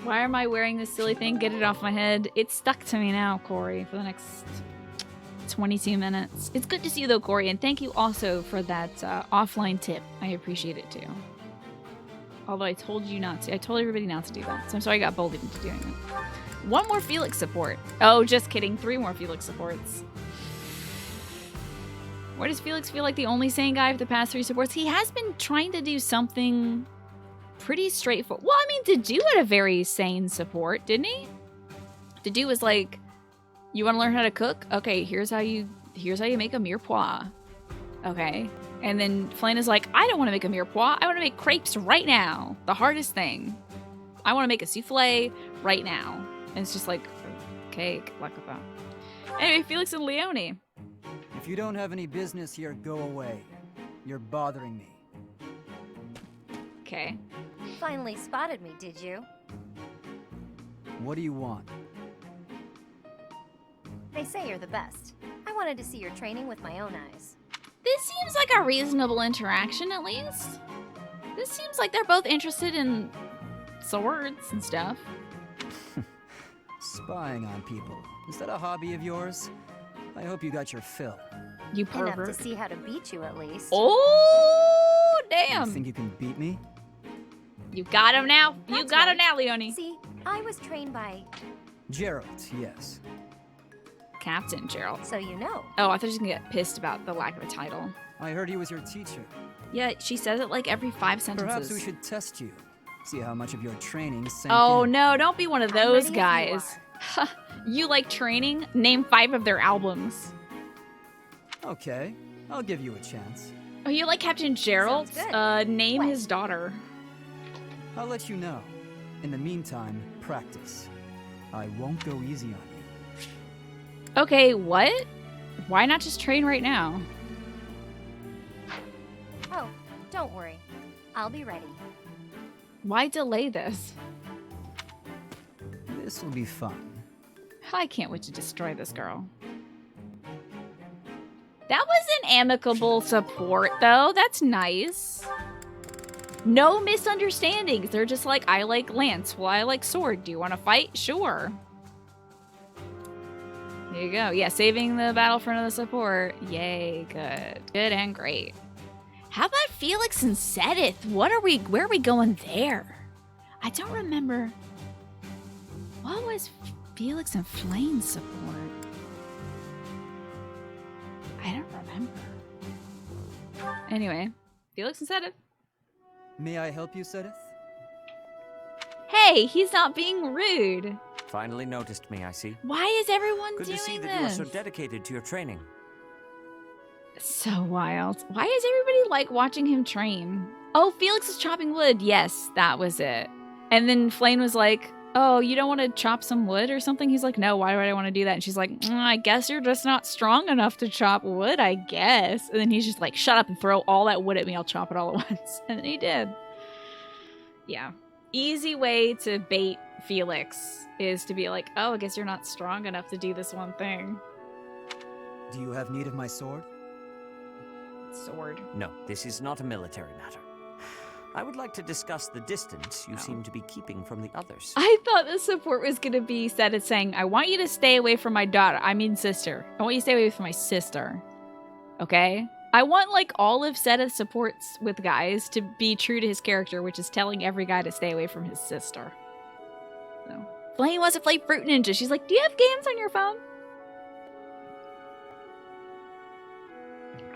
Why am I wearing this silly thing? Get it off my head. It's stuck to me now, Corey, for the next 22 minutes. It's good to see you though, Corey, and thank you also for that offline tip. I appreciate it too. Although I told you not to. I told everybody not to do that. So I'm sorry I got bullied into doing it. One more Felix support. Oh, just kidding. 3 more Felix supports. Why does Felix feel like the only sane guy for the past 3 supports? He has been trying to do something pretty straightforward. Well, I mean, Dedu had a very sane support, didn't he? Dedu was like, you want to learn how to cook? Okay, here's how you make a mirepoix. Okay. And then Flynn is like, I don't want to make a mirepoix. I want to make crepes right now. The hardest thing. I want to make a souffle right now. And it's just like, okay, good luck with that. Anyway, Felix and Leone. If you don't have any business here, go away. You're bothering me. Okay. Finally spotted me, did you? What do you want? They say you're the best. I wanted to see your training with my own eyes. This seems like a reasonable interaction, at least. This seems like they're both interested in swords and stuff. Spying on people. Is that a hobby of yours? I hope you got your fill. You Enough pervert. to see how to beat you, at least. Oh, You damn. think you can beat me? You got him now. You That's got him right. now, Leone. See, I was trained by... Gerald, yes. Captain Gerald. So you know. Oh, I thought she was gonna get pissed about the lack of a title. I heard he was your teacher. Yeah, she says it like every 5 sentences. Perhaps we should test you. See how much of your training sank Oh in. no, don't be one of I'm those ready if you guys. You like training? Name 5 of their albums. Okay, I'll give you a chance. Oh, you like Captain Gerald? Sounds good. Name What? his daughter. I'll let you know. In the meantime, practice. I won't go easy on you. Okay, what? Why not just train right now? Oh, don't worry. I'll be ready. Why delay this? This will be fun. I can't wait to destroy this girl. That was an amicable support, though. That's nice. No misunderstandings. They're just like, I like lance. Well, I like sword. Do you want to fight? Sure. There you go. Yeah, saving the battle for another support. Yay, good. Good and great. How about Felix and Sedith? Where are we going there? I don't remember. What was Felix and Flame's support? I don't remember. Anyway, Felix and Sedith. May I help you, Sedith? Hey, he's not being rude. Finally noticed me, I see. Why is everyone Good doing to see this? that you are so dedicated to your training. So wild. Why is everybody like watching him train? Oh, Felix is chopping wood. Yes, that was it. And then Flame was like, oh, you don't want to chop some wood or something? He's like, no, why would I want to do that? And she's like, I guess you're just not strong enough to chop wood, I guess. And then he's just like, shut up and throw all that wood at me. I'll chop it all at once. And then he did. Yeah. Easy way to bait Felix is to be like, oh, I guess you're not strong enough to do this one thing. Do you have need of my sword? Sword. No, this is not a military matter. I would like to discuss the distance you seem to be keeping from the others. I thought the support was going to be said as saying, I want you to stay away from my daughter. I mean sister. I want you to stay away from my sister. Okay? I want like all of Sedith's supports with guys to be true to his character, which is telling every guy to stay away from his sister. So, Flame wants to play Fruit Ninja. She's like, do you have games on your phone?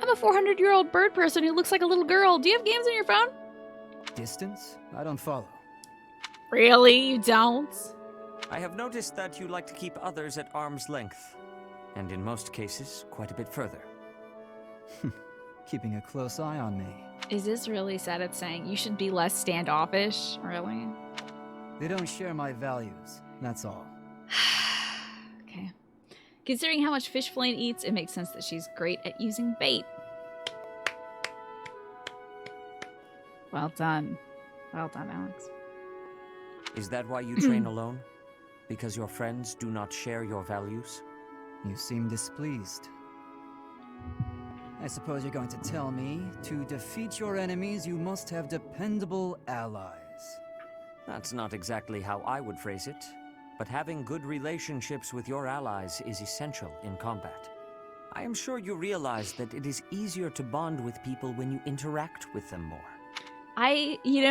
I'm a 400-year-old bird person who looks like a little girl. Do you have games on your phone? Distance? I don't follow. Really? You don't? I have noticed that you like to keep others at arm's length, and in most cases, quite a bit further. Keeping a close eye on me. Is this really sad? It's saying you should be less standoffish? Really? They don't share my values, that's all. Okay. Considering how much fish Flame eats, it makes sense that she's great at using bait. Well done. Well done, Alex. Is that why you train alone? Because your friends do not share your values? You seem displeased. I suppose you're going to tell me, to defeat your enemies, you must have dependable allies. That's not exactly how I would phrase it, but having good relationships with your allies is essential in combat. I am sure you realize that it is easier to bond with people when you interact with them more.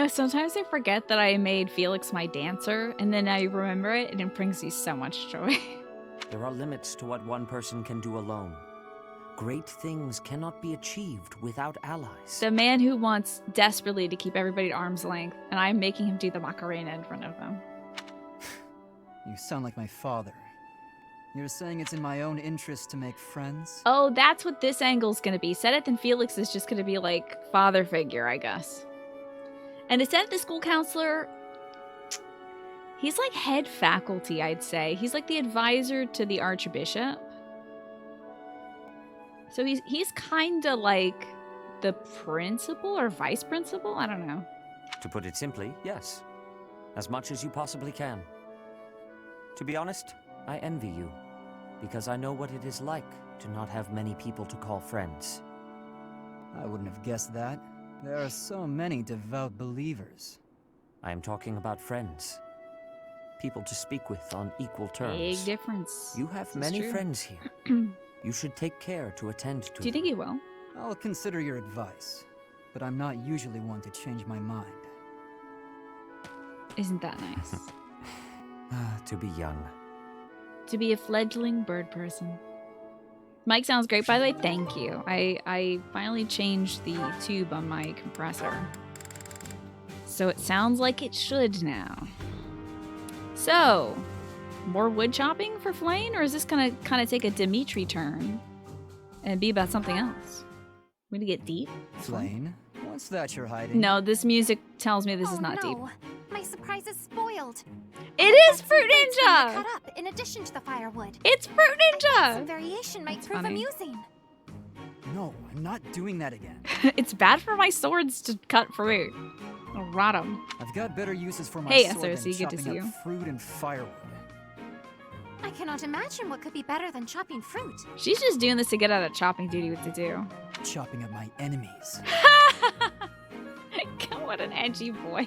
Sometimes I forget that I made Felix my dancer, and then I remember it, and it brings me so much joy. There are limits to what one person can do alone. Great things cannot be achieved without allies. The man who wants desperately to keep everybody at arm's length, and I'm making him do the Macarena in front of them. You sound like my father. You're saying it's in my own interest to make friends? Oh, that's what this angle's gonna be. Sedith and Felix is just gonna be like father figure, I guess. And instead of the school counselor, he's like head faculty, I'd say. He's like the advisor to the Archbishop. So he's kind of like the principal or vice principal? I don't know. To put it simply, yes. As much as you possibly can. To be honest, I envy you, because I know what it is like to not have many people to call friends. I wouldn't have guessed that. There are so many devout believers. I am talking about friends. People to speak with on equal terms. Big difference. You have many friends here. You should take care to attend to them. Do you think you will? I'll consider your advice, but I'm not usually one to change my mind. Isn't that nice? To be young. To be a fledgling bird person. Mic sounds great, by the way. Thank you. I finally changed the tube on my compressor, so it sounds like it should now. So, more wood chopping for Flame, or is this gonna kind of take a Dimitri turn and be about something else? We gonna get deep? Flame, what's that you're hiding? No, this music tells me this is not deep. My surprise is spoiled. It is Fruit Ninja! Cut up in addition to the firewood. It's Fruit Ninja! Some variation might That's prove funny. amusing. No, I'm not doing that again. It's bad for my swords to cut fruit. I'll rot them. I've got better uses for my Hey, sword than SRC, good to chopping see up you. fruit and firewood. I cannot imagine what could be better than chopping fruit. She's just doing this to get out of chopping duty with to do. Chopping up my enemies. God, what an edgy boy.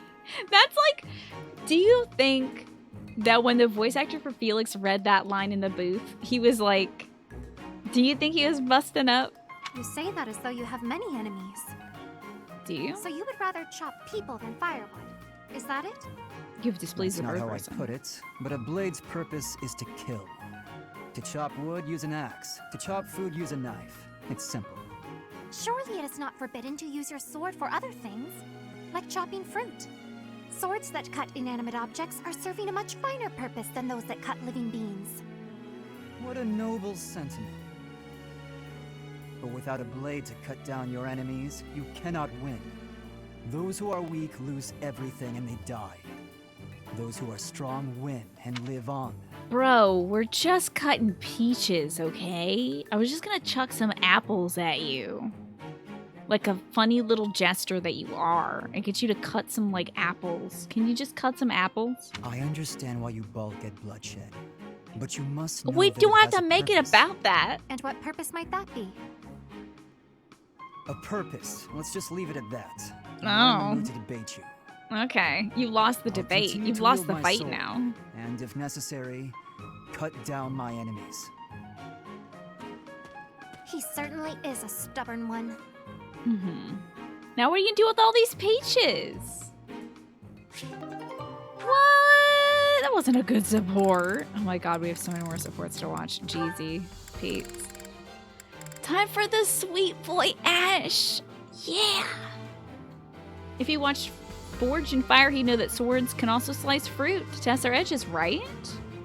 That's like, do you think that when the voice actor for Felix read that line in the booth, he was like, do you think he was busting up? You say that as though you have many enemies. Do you? So you would rather chop people than firewood. Is that it? You've displeased the That's bird not how person. I put it, but a blade's purpose is to kill. To chop wood, use an axe. To chop food, use a knife. It's simple. Surely it is not forbidden to use your sword for other things, like chopping fruit. Swords that cut inanimate objects are serving a much finer purpose than those that cut living beings. What a noble sentiment. But without a blade to cut down your enemies, you cannot win. Those who are weak lose everything and they die. Those who are strong win and live on. Bro, we're just cutting peaches, okay? I was just gonna chuck some apples at you. Like a funny little jester that you are, and get you to cut some, like, apples. Can you just cut some apples? I understand why you bulk at bloodshed, but you must know We that don't it have has to a make it purpose. about that. And what purpose might that be? A purpose. Let's just leave it at that. Oh. I'm in the mood to debate you. Okay, you lost the I'll debate. continue You've to lost wield the my fight sword, now. And if necessary, cut down my enemies. He certainly is a stubborn one. Mm-hmm. Now what are you gonna do with all these peaches? What? That wasn't a good support. Oh my god, we have so many more supports to watch. Jeezy, Pete's. Time for the sweet boy Ash. Yeah. If you watched Forge and Fire, he'd know that swords can also slice fruit to test their edges, right?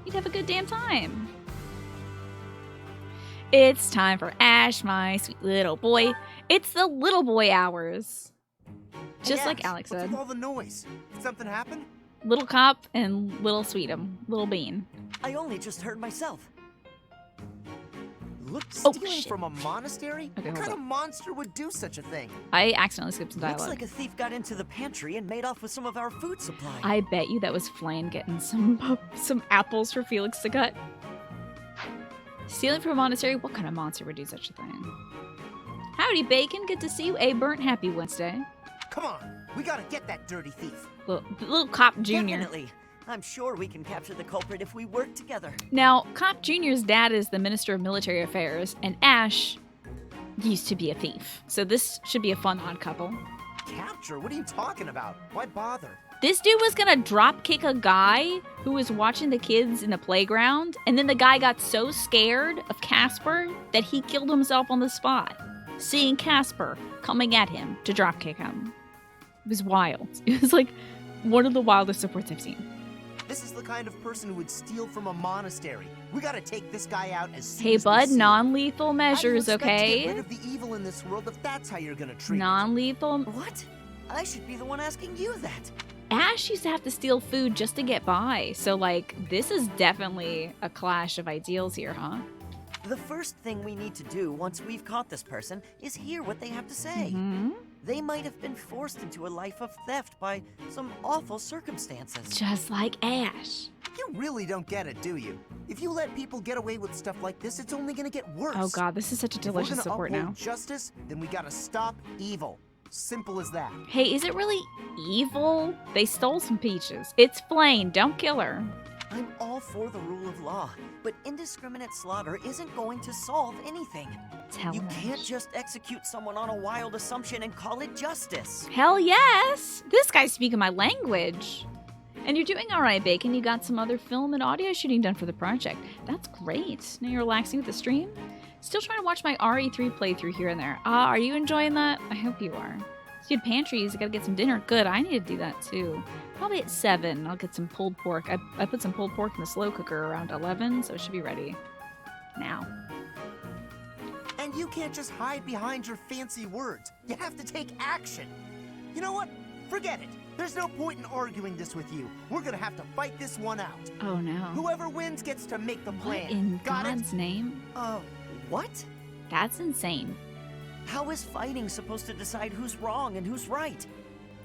You'd have a good damn time. It's time for Ash, my sweet little boy. It's the little boy hours. Just Hey, like Ash, Alex what's said. with all the noise? Did something happen? Little Cop and Little Sweetum. Little Bean. I only just heard myself. Look, Oh, stealing shit. from a monastery? Okay, What hold kind up. of monster would do such a thing? I accidentally skipped some Looks dialogue. like a thief got into the pantry and made off with some of our food supply. I bet you that was Flame getting some apples for Felix to cut. Stealing from a monastery? What kind of monster would do such a thing? Howdy, Bacon. Good to see you. A burnt happy Wednesday. Come on, we gotta get that dirty thief. Little Cop Jr. Definitely. I'm sure we can capture the culprit if we work together. Now, Cop Jr.'s dad is the Minister of Military Affairs, and Ash used to be a thief. So this should be a fun odd couple. Capture? What are you talking about? Why bother? This dude was gonna drop kick a guy who was watching the kids in the playground, and then the guy got so scared of Casper that he killed himself on the spot, seeing Casper coming at him to drop kick him. It was wild. It was like one of the wildest supports I've seen. This is the kind of person who would steal from a monastery. We gotta take this guy out as soon Hey, as we bud, see him. non-lethal measures, How do you expect to okay? get rid of the evil in this world if that's how you're gonna treat Non-lethal. What? I should be the one asking you that. Ash used to have to steal food just to get by, so like this is definitely a clash of ideals here, huh? The first thing we need to do once we've caught this person is hear what they have to say. Hmm? They might have been forced into a life of theft by some awful circumstances. Just like Ash. You really don't get it, do you? If you let people get away with stuff like this, it's only gonna get worse. Oh god, this is such a delicious if we're support gonna now. uphold justice, then we gotta stop evil. Simple as that. Hey, is it really evil? They stole some peaches. It's Flame, don't kill her. I'm all for the rule of law, but indiscriminate slaughter isn't going to solve anything. Tell You her. can't just execute someone on a wild assumption and call it justice. Hell yes! This guy's speaking my language. And you're doing all right, Bacon. You got some other film and audio shooting done for the project. That's great. Now you're relaxing with the stream? Still trying to watch my RE3 playthrough here and there. Are you enjoying that? I hope you are. Dude, pantries, I gotta get some dinner. Good, I need to do that too. Probably at 7, I'll get some pulled pork. I put some pulled pork in the slow cooker around 11, so it should be ready now. And you can't just hide behind your fancy words. You have to take action. You know what? Forget it. There's no point in arguing this with you. We're gonna have to fight this one out. Oh no. Whoever wins gets to make the What plan. in Got God's name? What? That's insane. How is fighting supposed to decide who's wrong and who's right?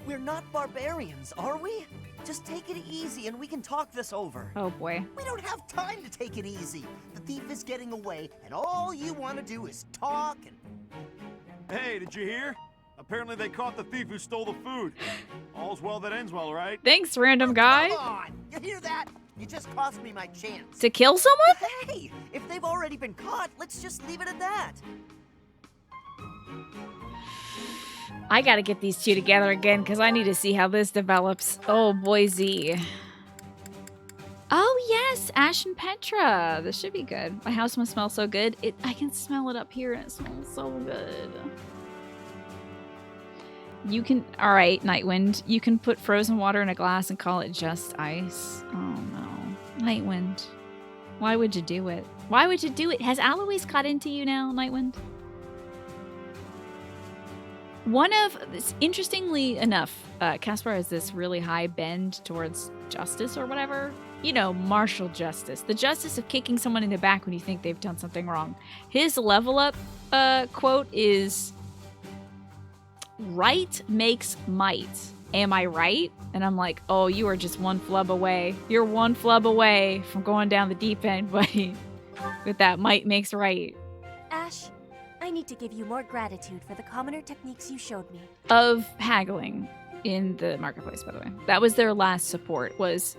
We're not barbarians, are we? Just take it easy and we can talk this over. Oh boy. We don't have time to take it easy. The thief is getting away, and all you want to do is talk and... Hey, did you hear? Apparently they caught the thief who stole the food. All's well that ends well, right? Thanks, random guy. Come on! You hear that? You just cost me my chance. To kill someone? Hey, if they've already been caught, let's just leave it at that. I gotta get these two together again because I need to see how this develops. Oh boy, Z. Oh yes, Ash and Petra. This should be good. My house must smell so good. I can smell it up here and it smells so good. You can, all right, Nightwind. You can put frozen water in a glass and call it just ice. Oh no, Nightwind. Why would you do it? Why would you do it? Has Alois caught into you now, Nightwind? Interestingly enough, Caspar has this really high bend towards justice or whatever. You know, martial justice. The justice of kicking someone in the back when you think they've done something wrong. His level up quote is, right makes might. Am I right? And I'm like, oh, you are just one flub away. You're one flub away from going down the deep end, buddy. With that might makes right. Ash, I need to give you more gratitude for the commoner techniques you showed me. Of haggling in the marketplace, by the way. That was their last support, was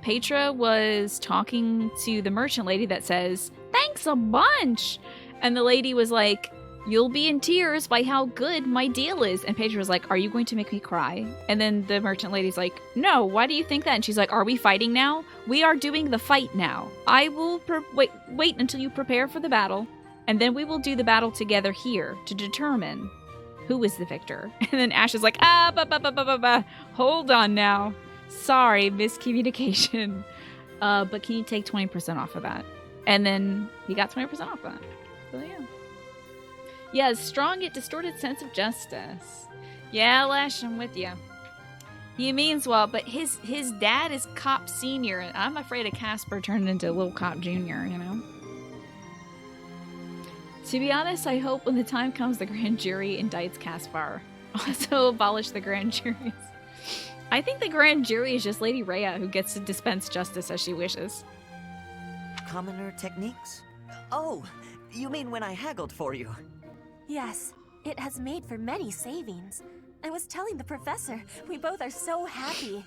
Petra was talking to the merchant lady that says, thanks a bunch. And the lady was like, you'll be in tears by how good my deal is. And Petra was like, are you going to make me cry? And then the merchant lady's like, no, why do you think that? And she's like, are we fighting now? We are doing the fight now. I will wait until you prepare for the battle. And then we will do the battle together here to determine who is the victor. And then Ash is like, hold on now. Sorry, miscommunication. But can you take 20% off of that? And then he got 20% off that. So yeah. Yeah, strong yet distorted sense of justice. Yeah, Lash, I'm with you. He means well, but his dad is Cop Senior, and I'm afraid of Casper turning into Little Cop Junior, you know? To be honest, I hope when the time comes the grand jury indicts Caspar. Also abolish the grand juries. I think the grand jury is just Lady Rhea who gets to dispense justice as she wishes. Commoner techniques? Oh, you mean when I haggled for you? Yes, it has made for many savings. I was telling the professor, we both are so happy.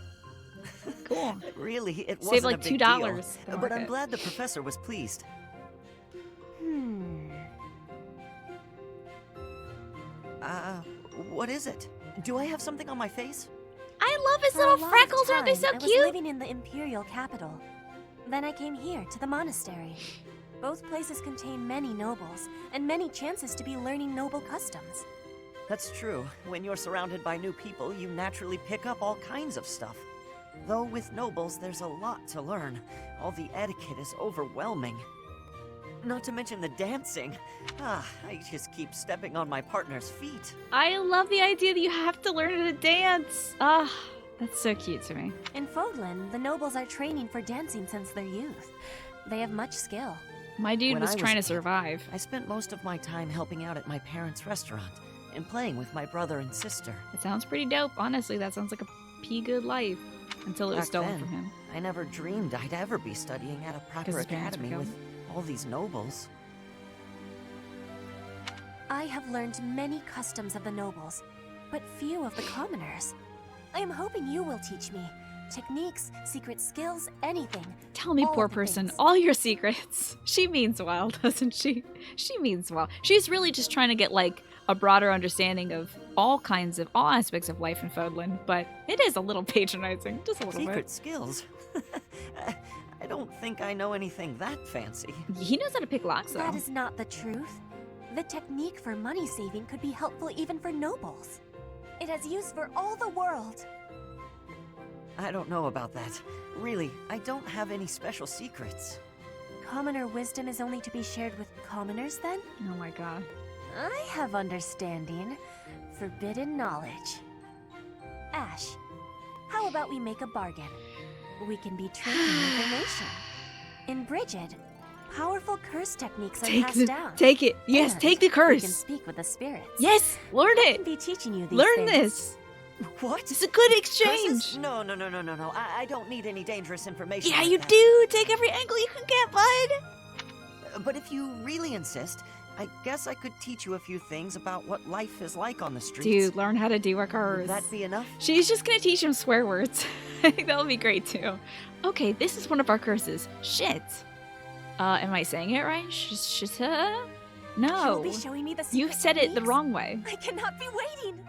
Cool. Really, it Save wasn't like a big $2. deal, but I'm glad the professor was pleased. What is it? Do I have something on my face? I love his For a little long freckles. Aren't they time, so I was cute? living in the imperial capital. Then I came here to the monastery. Both places contain many nobles and many chances to be learning noble customs. That's true. When you're surrounded by new people, you naturally pick up all kinds of stuff. Though with nobles, there's a lot to learn. All the etiquette is overwhelming. Not to mention the dancing. I just keep stepping on my partner's feet. I love the idea that you have to learn how to dance. That's so cute to me. In Fodlan, the nobles are training for dancing since their youth. They have much skill. My dude When was I trying to a kid, survive. I spent most of my time helping out at my parents' restaurant and playing with my brother and sister. It sounds pretty dope. Honestly, that sounds like a good life. Until it was Back stolen then, from him. I never dreamed I'd ever be studying at a proper his parents were academy with killed? all these nobles. I have learned many customs of the nobles, but few of the commoners. I am hoping you will teach me. Techniques, secret skills, anything. Tell me, All poor the person, things. all your secrets. She means well, doesn't she? She means well. She's really just trying to get, like, a broader understanding of all aspects of life in Fodlan, but it is a little patronizing, just a little Secret bit. skills? I don't think I know anything that fancy. He knows how to pick locks, though. That is not the truth. The technique for money saving could be helpful even for nobles. It has use for all the world. I don't know about that. Really, I don't have any special secrets. Commoner wisdom is only to be shared with commoners, then? Oh my god. I have understanding. Forbidden knowledge. Ash, how about we make a bargain? We can be trading information. In Brigid, powerful curse techniques are passed down. Take it. Yes, And take the we can curse. speak with the spirits. Yes, learn I it. can be teaching you these Learn things. this. What? It's a good Curses? exchange. No. I don't need any dangerous information. Yeah, like you that. do. Take every angle you can get, bud. But if you really insist, I guess I could teach you a few things about what life is like on the streets. Dude, learn how to do a Would curse. that be enough? She's just gonna teach him swear words. I think that'll be great too. Okay, this is one of our curses. Shit. Am I saying it right? No. You'll be showing me the You secret said it the techniques? wrong way. I cannot be waiting.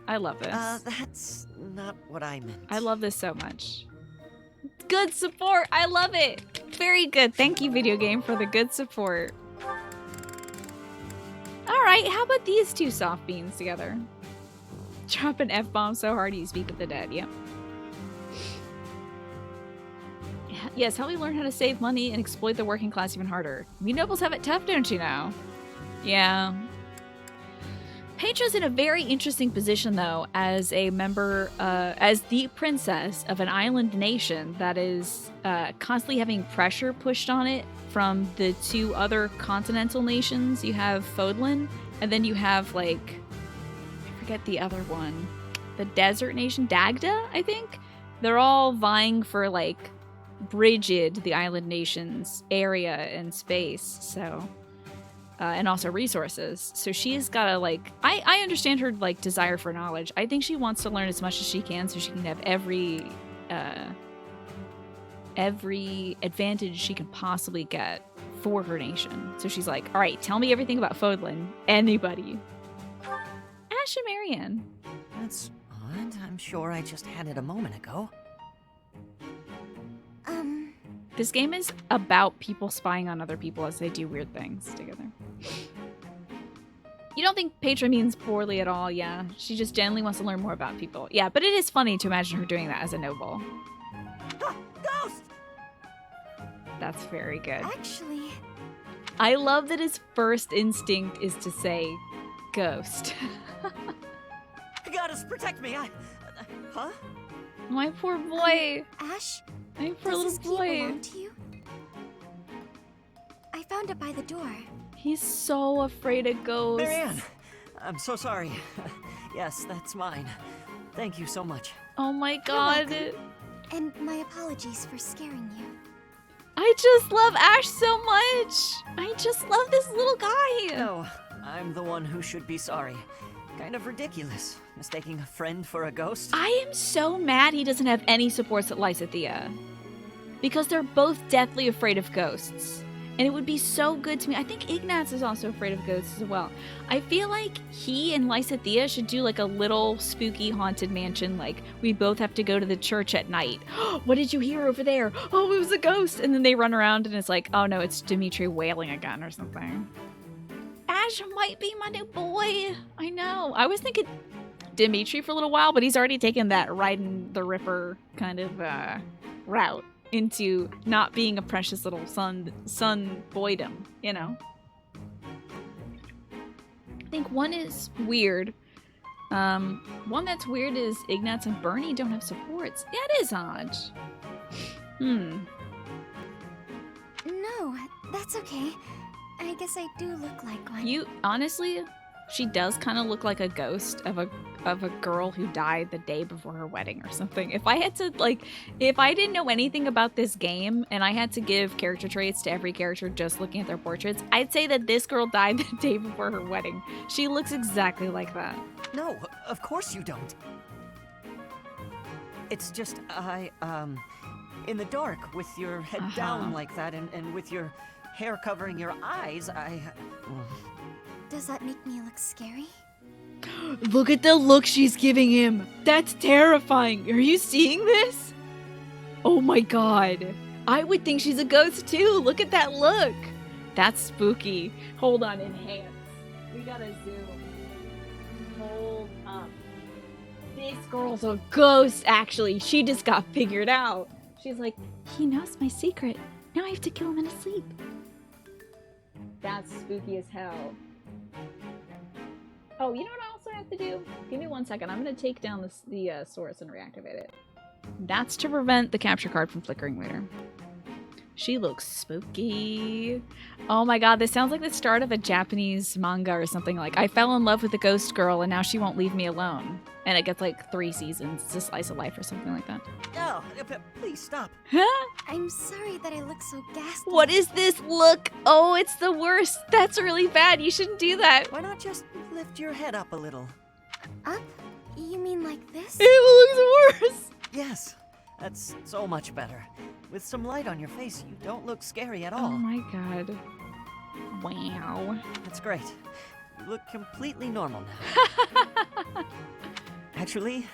I love this. That's not what I meant. I love this so much. Good support. I love it. Very good. Thank you, video game, for the good support. All right, how about these two soft beans together? Drop an F-bomb so hard you speak of the dead. Yep. Yes, help me learn how to save money and exploit the working class even harder. We nobles have it tough, don't you know? Yeah. Petra's in a very interesting position, though, as a member, as the princess of an island nation that is constantly having pressure pushed on it from the two other continental nations. You have Fodlan, and then you have, like, I forget the other one. The desert nation, Dagda, I think? They're all vying for, like, Brigid, the island nation's area and space, so... and also resources. So she's gotta, like... I understand her, like, desire for knowledge. I think she wants to learn as much as she can so she can have every advantage she can possibly get for her nation. So she's like, all right, tell me everything about Fodlan. Anybody. Ash and Marianne. That's odd. I'm sure I just had it a moment ago. This game is about people spying on other people as they do weird things together. You don't think Petra means poorly at all, yeah. She just genuinely wants to learn more about people. Yeah, but it is funny to imagine her doing that as a noble. Ghost! That's very good. Actually... I love that his first instinct is to say ghost. must protect me. Huh? My poor boy. Ash, My poor does little this key boy. belong to you? I found it by the door. He's so afraid of ghosts. Marianne, I'm so sorry. Yes, that's mine. Thank you so much. Oh my god. And my apologies for scaring you. I just love Ash so much. I just love this little guy. No, I'm the one who should be sorry. Kind of ridiculous, mistaking a friend for a ghost. I am so mad he doesn't have any supports at Lysithea. Because they're both deathly afraid of ghosts. And it would be so good to me. I think Ignatz is also afraid of ghosts as well. I feel like he and Lysithea should do like a little spooky haunted mansion. Like, we both have to go to the church at night. What did you hear over there? Oh, it was a ghost. And then they run around and it's like, oh no, it's Dimitri wailing again or something. Ash might be my new boy. I know. I was thinking Dimitri for a little while, but he's already taken that riding the Ripper kind of route into not being a precious little son boydom, you know? I think one is weird. One that's weird is Ignatz and Bernie don't have supports. Yeah, it is odd. No, that's okay. I guess I do look like one. You, honestly, she does kind of look like a ghost of a girl who died the day before her wedding or something. If I had to, like, if I didn't know anything about this game and I had to give character traits to every character just looking at their portraits, I'd say that this girl died the day before her wedding. She looks exactly like that. No, of course you don't. It's just, in the dark, with your head down like that and with your hair covering your eyes, Does that make me look scary? Look at the look she's giving him. That's terrifying. Are you seeing this? Oh my god. I would think she's a ghost too. Look at that look. That's spooky. Hold on, enhance. We gotta zoom. Hold up. This girl's a ghost, actually. She just got figured out. She's like, he knows my secret. Now I have to kill him in his sleep. That's spooky as hell. Oh, you know what I also have to do? Give me 1 second. I'm going to take down the source and reactivate it. That's to prevent the capture card from flickering later. She looks spooky. Oh my god, this sounds like the start of a Japanese manga or something. Like, I fell in love with a ghost girl and now she won't leave me alone. And it gets like 3 seasons. It's a slice of life or something like that. No, please stop. Huh? I'm sorry that I look so ghastly. What is this look? Oh, it's the worst. That's really bad. You shouldn't do that. Why not just lift your head up a little? Up? You mean like this? It looks worse. Yes, that's so much better. With some light on your face, you don't look scary at all. Oh my god. Wow. That's great. You look completely normal now. Actually,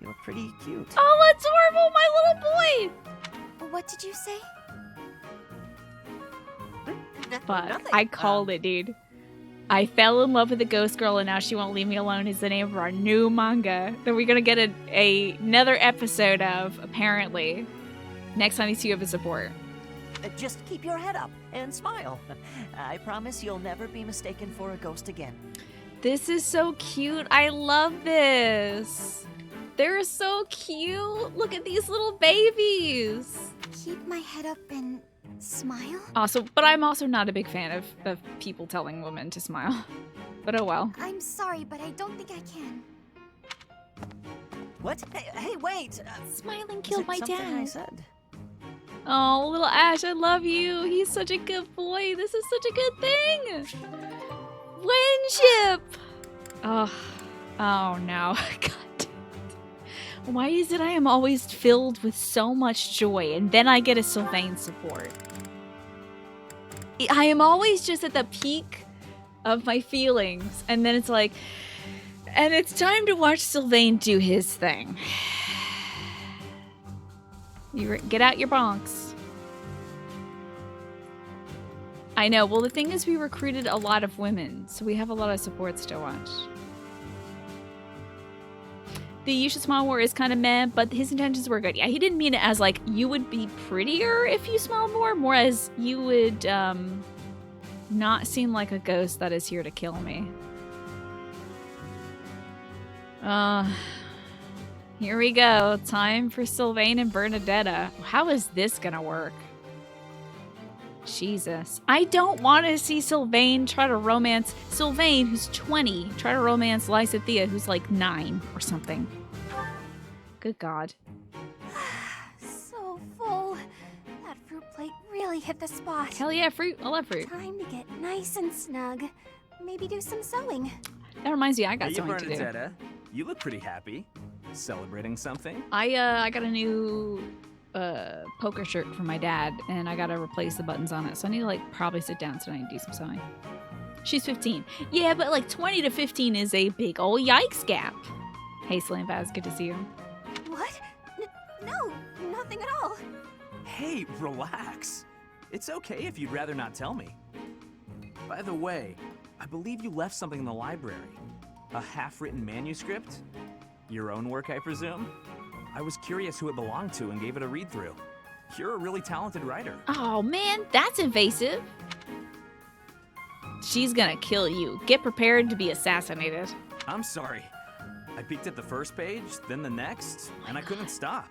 you look pretty cute. Oh, that's horrible, my little boy! What did you say? Fuck, Nothing. I called it, dude. I fell in love with a ghost girl and now she won't leave me alone is the name of our new manga that we're gonna get another episode of, apparently. Next time these two have a support. Just keep your head up and smile. I promise you'll never be mistaken for a ghost again. This is so cute. I love this. They're so cute. Look at these little babies. Keep my head up and smile? Also, but I'm also not a big fan of people telling women to smile. But oh well. I'm sorry, but I don't think I can. What? Hey, wait! Smiling killed my something dad. I said? Oh, little Ash, I love you. He's such a good boy. This is such a good thing. Friendship. Oh no. God damn it. Why is it I am always filled with so much joy and then I get a Sylvain support? I am always just at the peak of my feelings and then it's like, and it's time to watch Sylvain do his thing. You get out your bonks. I know. Well, the thing is we recruited a lot of women, so we have a lot of supports to watch. The You Should Smile War is kind of meh, but his intentions were good. Yeah, he didn't mean it as like, you would be prettier if you smiled more as you would not seem like a ghost that is here to kill me. Here we go. Time for Sylvain and Bernadetta. How is this gonna work? Jesus. I don't want to see Sylvain try to romance... Sylvain, who's 20, try to romance Lysithea, who's like 9 or something. Good God. So full. That fruit plate really hit the spot. Hell yeah, fruit. I love fruit. Time to get nice and snug. Maybe do some sewing. That reminds me, I got Hey, something to do. Bernadetta. You look pretty happy. Celebrating something? I got a new poker shirt for my dad, and I gotta replace the buttons on it. So I need to like probably sit down tonight and do some sewing. She's 15. Yeah, but like 20 to 15 is a big old yikes gap. Hey, Slim Vaz, good to see you. What? No, nothing at all. Hey, relax. It's okay if you'd rather not tell me. By the way, I believe you left something in the library. A half-written manuscript? Your own work, I presume? I was curious who it belonged to and gave it a read-through. You're a really talented writer. Oh man, that's invasive. She's gonna kill you. Get prepared to be assassinated. I'm sorry. I peeked at the first page, then the next, and I couldn't stop.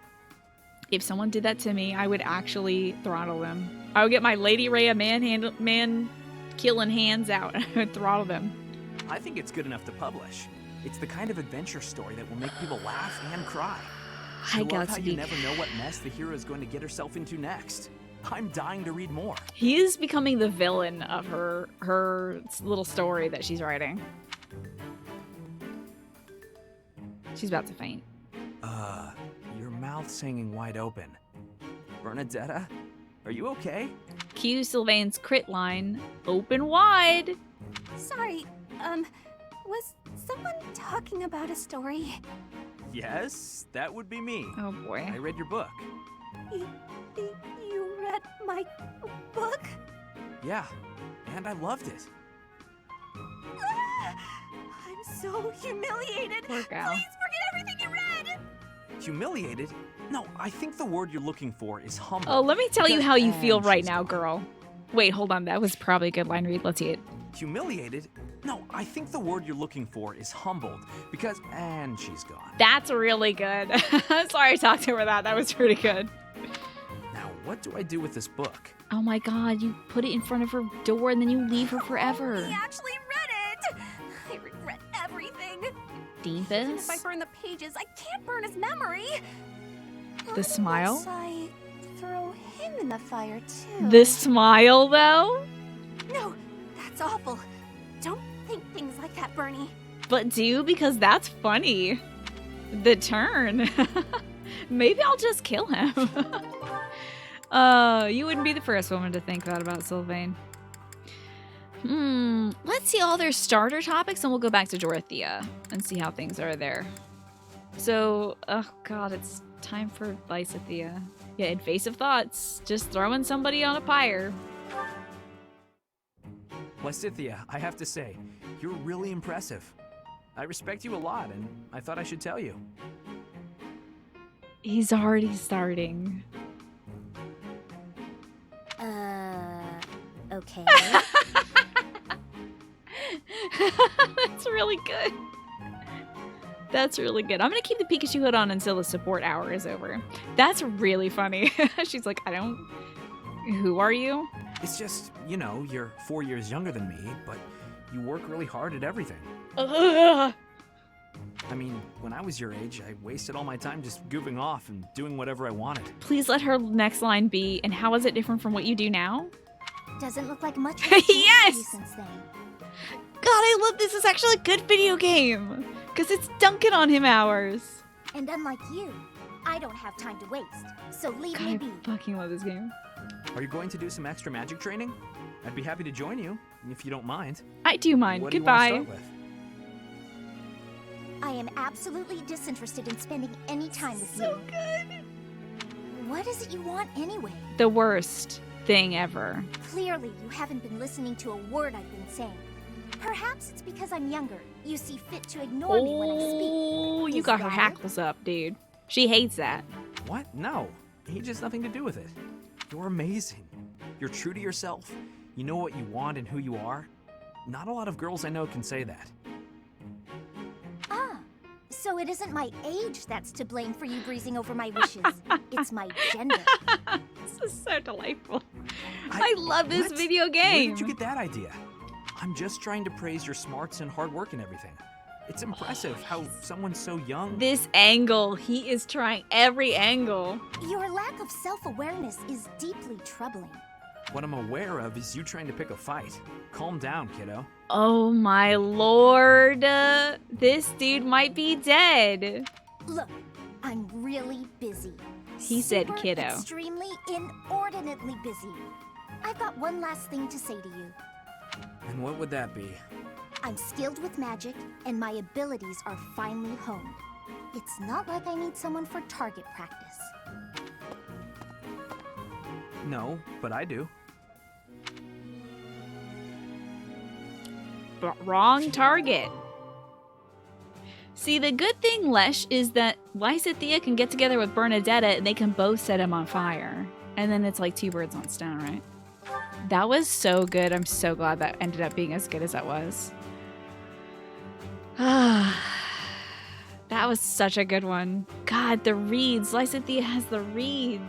If someone did that to me, I would actually throttle them. I would get my Lady Rhea man killing hands out and I would throttle them. I think it's good enough to publish. It's the kind of adventure story that will make people laugh and cry. I love how you never know what mess the hero is going to get herself into next. I'm dying to read more. He is becoming the villain of her little story that she's writing. She's about to faint. Your mouth's hanging wide open. Bernadetta, are you okay? Cue Sylvain's crit line. Open wide. Sorry, was someone talking about a story? Yes, that would be me. Oh boy. I read your book. You read my book? Yeah, and I loved it. I'm so humiliated. Poor gal. Please forget everything you read. Humiliated? No, I think the word you're looking for is humble. Oh, let me tell you how you feel And right she's now, girl. Wait, hold on. That was probably a good line read. Let's see it. Humiliated? No, I think the word you're looking for is humbled because... And she's gone. That's really good. Sorry I talked over that. That was pretty good. Now, what do I do with this book? Oh my god, you put it in front of her door and then you leave her forever. He actually read it. I regret everything. Even Deepus? if I burn the pages, I can't burn his memory. The smile? Unless I throw him in the fire too. The smile, though? No, that's awful. Don't think things like that, Bernie. But do, because that's funny. The turn. Maybe I'll just kill him. You wouldn't be the first woman to think that about Sylvain. Let's see all their starter topics and we'll go back to Dorothea and see how things are there. So, oh god, it's time for Lysithea. Yeah, invasive thoughts. Just throwing somebody on a pyre. Lysithea, I have to say, you're really impressive. I respect you a lot, and I thought I should tell you. He's already starting. Okay. That's really good. That's really good. I'm gonna keep the Pikachu hood on until the support hour is over. That's really funny. She's like, I don't... Who are you? It's just, you know, you're 4 years younger than me, but you work really hard at everything. Ugh. I mean, when I was your age, I wasted all my time just goofing off and doing whatever I wanted. Please let her next line be, and how is it different from what you do now? Doesn't look like much. Yes! Since then. God, I love this. It's actually a good video game. Because it's Dunkin' on him hours. And unlike you, I don't have time to waste. So leave me God, be. I fucking love this game. Are you going to do some extra magic training? I'd be happy to join you, if you don't mind. I do mind. What Goodbye. do you want to start with? I am absolutely disinterested in spending any time with you. So good. What is it you want anyway? The worst thing ever. Clearly, you haven't been listening to a word I've been saying. Perhaps it's because I'm younger. You see fit to ignore me when I speak. Oh, you Is got her that it? hackles up, dude. She hates that. What? No. Age has nothing to do with it. You're amazing. You're true to yourself. You know what you want and who you are. Not a lot of girls I know can say that. So it isn't my age that's to blame for you breezing over my wishes. It's my gender. This is so delightful. I love this What? video Where game. did you get that idea? I'm just trying to praise your smarts and hard work and everything. It's impressive how someone so young... This angle, he is trying every angle. Your lack of self-awareness is deeply troubling. What I'm aware of is you trying to pick a fight. Calm down, kiddo. Oh my lord. This dude might be dead. Look, I'm really busy. He said Super kiddo. Extremely, inordinately busy. I've got one last thing to say to you. And what would that be? I'm skilled with magic, and my abilities are finely honed. It's not like I need someone for target practice. No, but I do. But wrong target. See, the good thing, Lesh, is that Lysithea can get together with Bernadetta and they can both set him on fire. And then it's like 2 birds on stone, right? That was so good. I'm so glad that ended up being as good as that was. That was such a good one. God, the reeds. Lysithea has the reeds.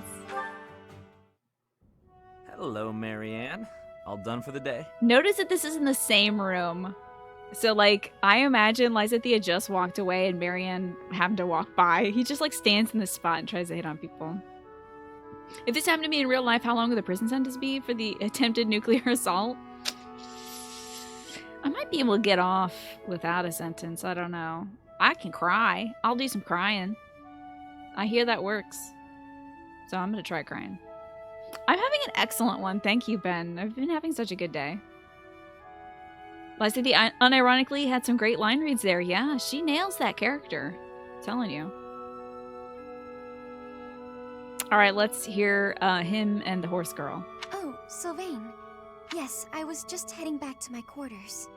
Hello, Marianne. All done for the day? Notice that this is in the same room. So, like, I imagine Lysithea just walked away and Marianne having to walk by. He just, like, stands in this spot and tries to hit on people. If this happened to me in real life, how long would the prison sentence be for the attempted nuclear assault? I might be able to get off without a sentence. I don't know. I can cry. I'll do some crying. I hear that works. So I'm going to try crying. I'm having an excellent one. Thank you, Ben. I've been having such a good day. Lysithea unironically had some great line reads there. Yeah, she nails that character. I'm telling you. All right, let's hear him and the horse girl. Oh, Sylvain. Yes, I was just heading back to my quarters.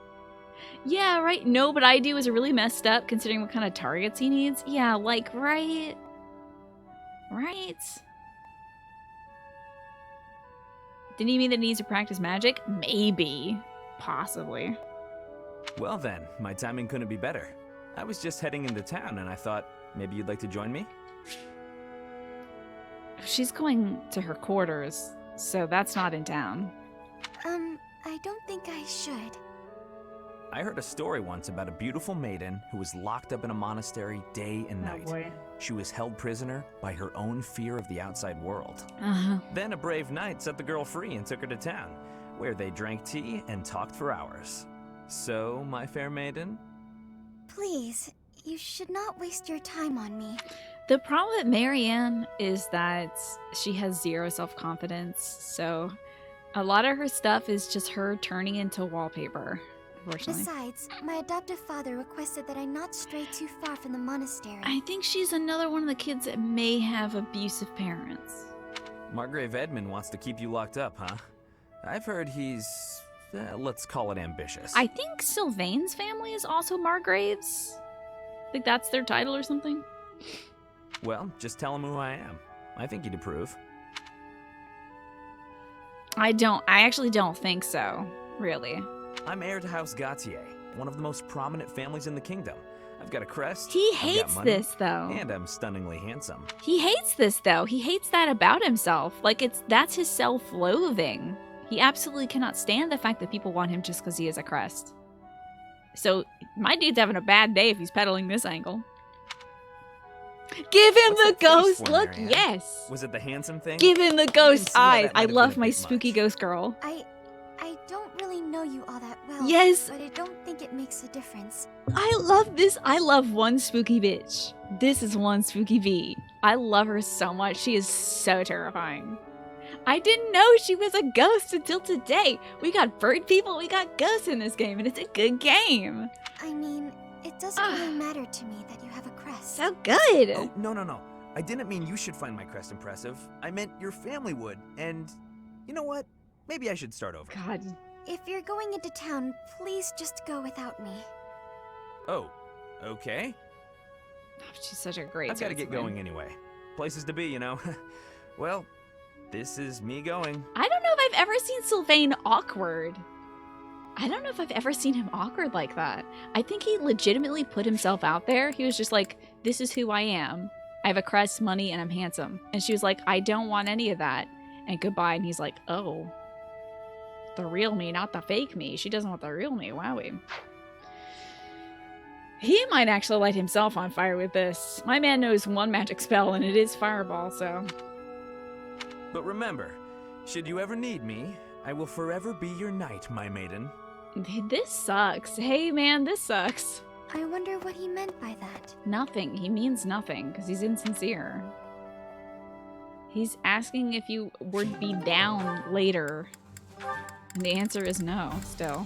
Yeah, right. No, but I do is really messed up considering what kind of targets he needs. Yeah, like, right? Right? Didn't he mean that he needs to practice magic? Maybe. Possibly. Well then, my timing couldn't be better. I was just heading into town and I thought maybe you'd like to join me? She's going to her quarters, so that's not in town. I don't think I should. I heard a story once about a beautiful maiden who was locked up in a monastery day and night. boy. She was held prisoner by her own fear of the outside world. Uh-huh. Then a brave knight set the girl free and took her to town, where they drank tea and talked for hours. So, my fair maiden? Please, you should not waste your time on me. The problem with Marianne is that she has zero self-confidence, so a lot of her stuff is just her turning into wallpaper, unfortunately. Besides, my adoptive father requested that I not stray too far from the monastery. I think she's another one of the kids that may have abusive parents. Margrave Edmund wants to keep you locked up, huh? I've heard he's, let's call it ambitious. I think Sylvain's family is also Margraves. I think that's their title or something. Well, just tell him who I am. I think he'd approve. I actually don't think so, really. I'm heir to House Gautier, one of the most prominent families in the kingdom. I've got a crest. He I've got hates money, this, though. And I'm stunningly handsome. He hates this, though. He hates that about himself. Like, that's his self-loathing. He absolutely cannot stand the fact that people want him just because he is a crest. So, my dude's having a bad day if he's peddling this angle. Give him the ghost look, Marianne? yes. Was it the handsome thing? Give him the ghost see how eyes. that might I have love been a my bit spooky ghost girl. I don't really know you all that well. Yes. But I don't think it makes a difference. I love this. I love one spooky bitch. This is one spooky bee. I love her so much. She is so terrifying. I didn't know she was a ghost until today. We got bird people, we got ghosts in this game, and it's a good game. I mean, it doesn't really matter to me that you have a crest. So good. Oh, no. I didn't mean you should find my crest impressive. I meant your family would. And you know what? Maybe I should start over. God. If you're going into town, please just go without me. Oh, okay. She's such a great I've got to get salesman. going anyway. Places to be, you know. Well, this is me going. I don't know if I've ever seen Sylvain awkward. I don't know if I've ever seen him awkward like that. I think he legitimately put himself out there. He was just like, this is who I am. I have a crest, money, and I'm handsome. And she was like, I don't want any of that. And goodbye. And he's like, oh. The real me, not the fake me. She doesn't want the real me. Wowie. He might actually light himself on fire with this. My man knows one magic spell, and it is Fireball, so... But remember, should you ever need me, I will forever be your knight, my maiden. This sucks. Hey, man, this sucks. I wonder what he meant by that. Nothing. He means nothing, because he's insincere. He's asking if you would be down later. And the answer is no, still.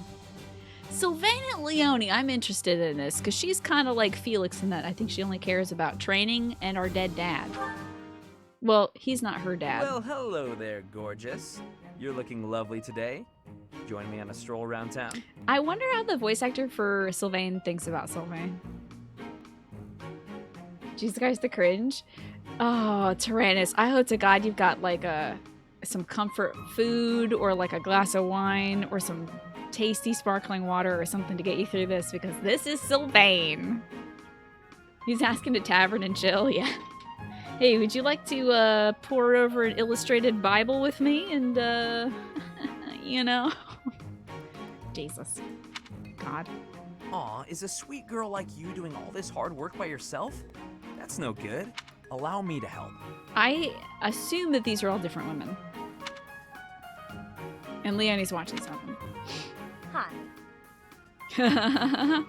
Sylvain Leone, I'm interested in this, because she's kind of like Felix in that I think she only cares about training and our dead dad. Well, he's not her dad. Well, hello there, gorgeous. You're looking lovely today. Join me on a stroll around town? I wonder how the voice actor for Sylvain thinks about Sylvain. Jesus Christ, the cringe. Oh, Tyrannus, I hope to God you've got like some comfort food or like a glass of wine or some tasty sparkling water or something to get you through this, because this is Sylvain. He's asking to tavern and chill, yeah. Hey, would you like to pour over an illustrated Bible with me and you know? Jesus. God. Aw, is a sweet girl like you doing all this hard work by yourself? That's no good. Allow me to help. I assume that these are all different women. And Leonie's watching something. Hi.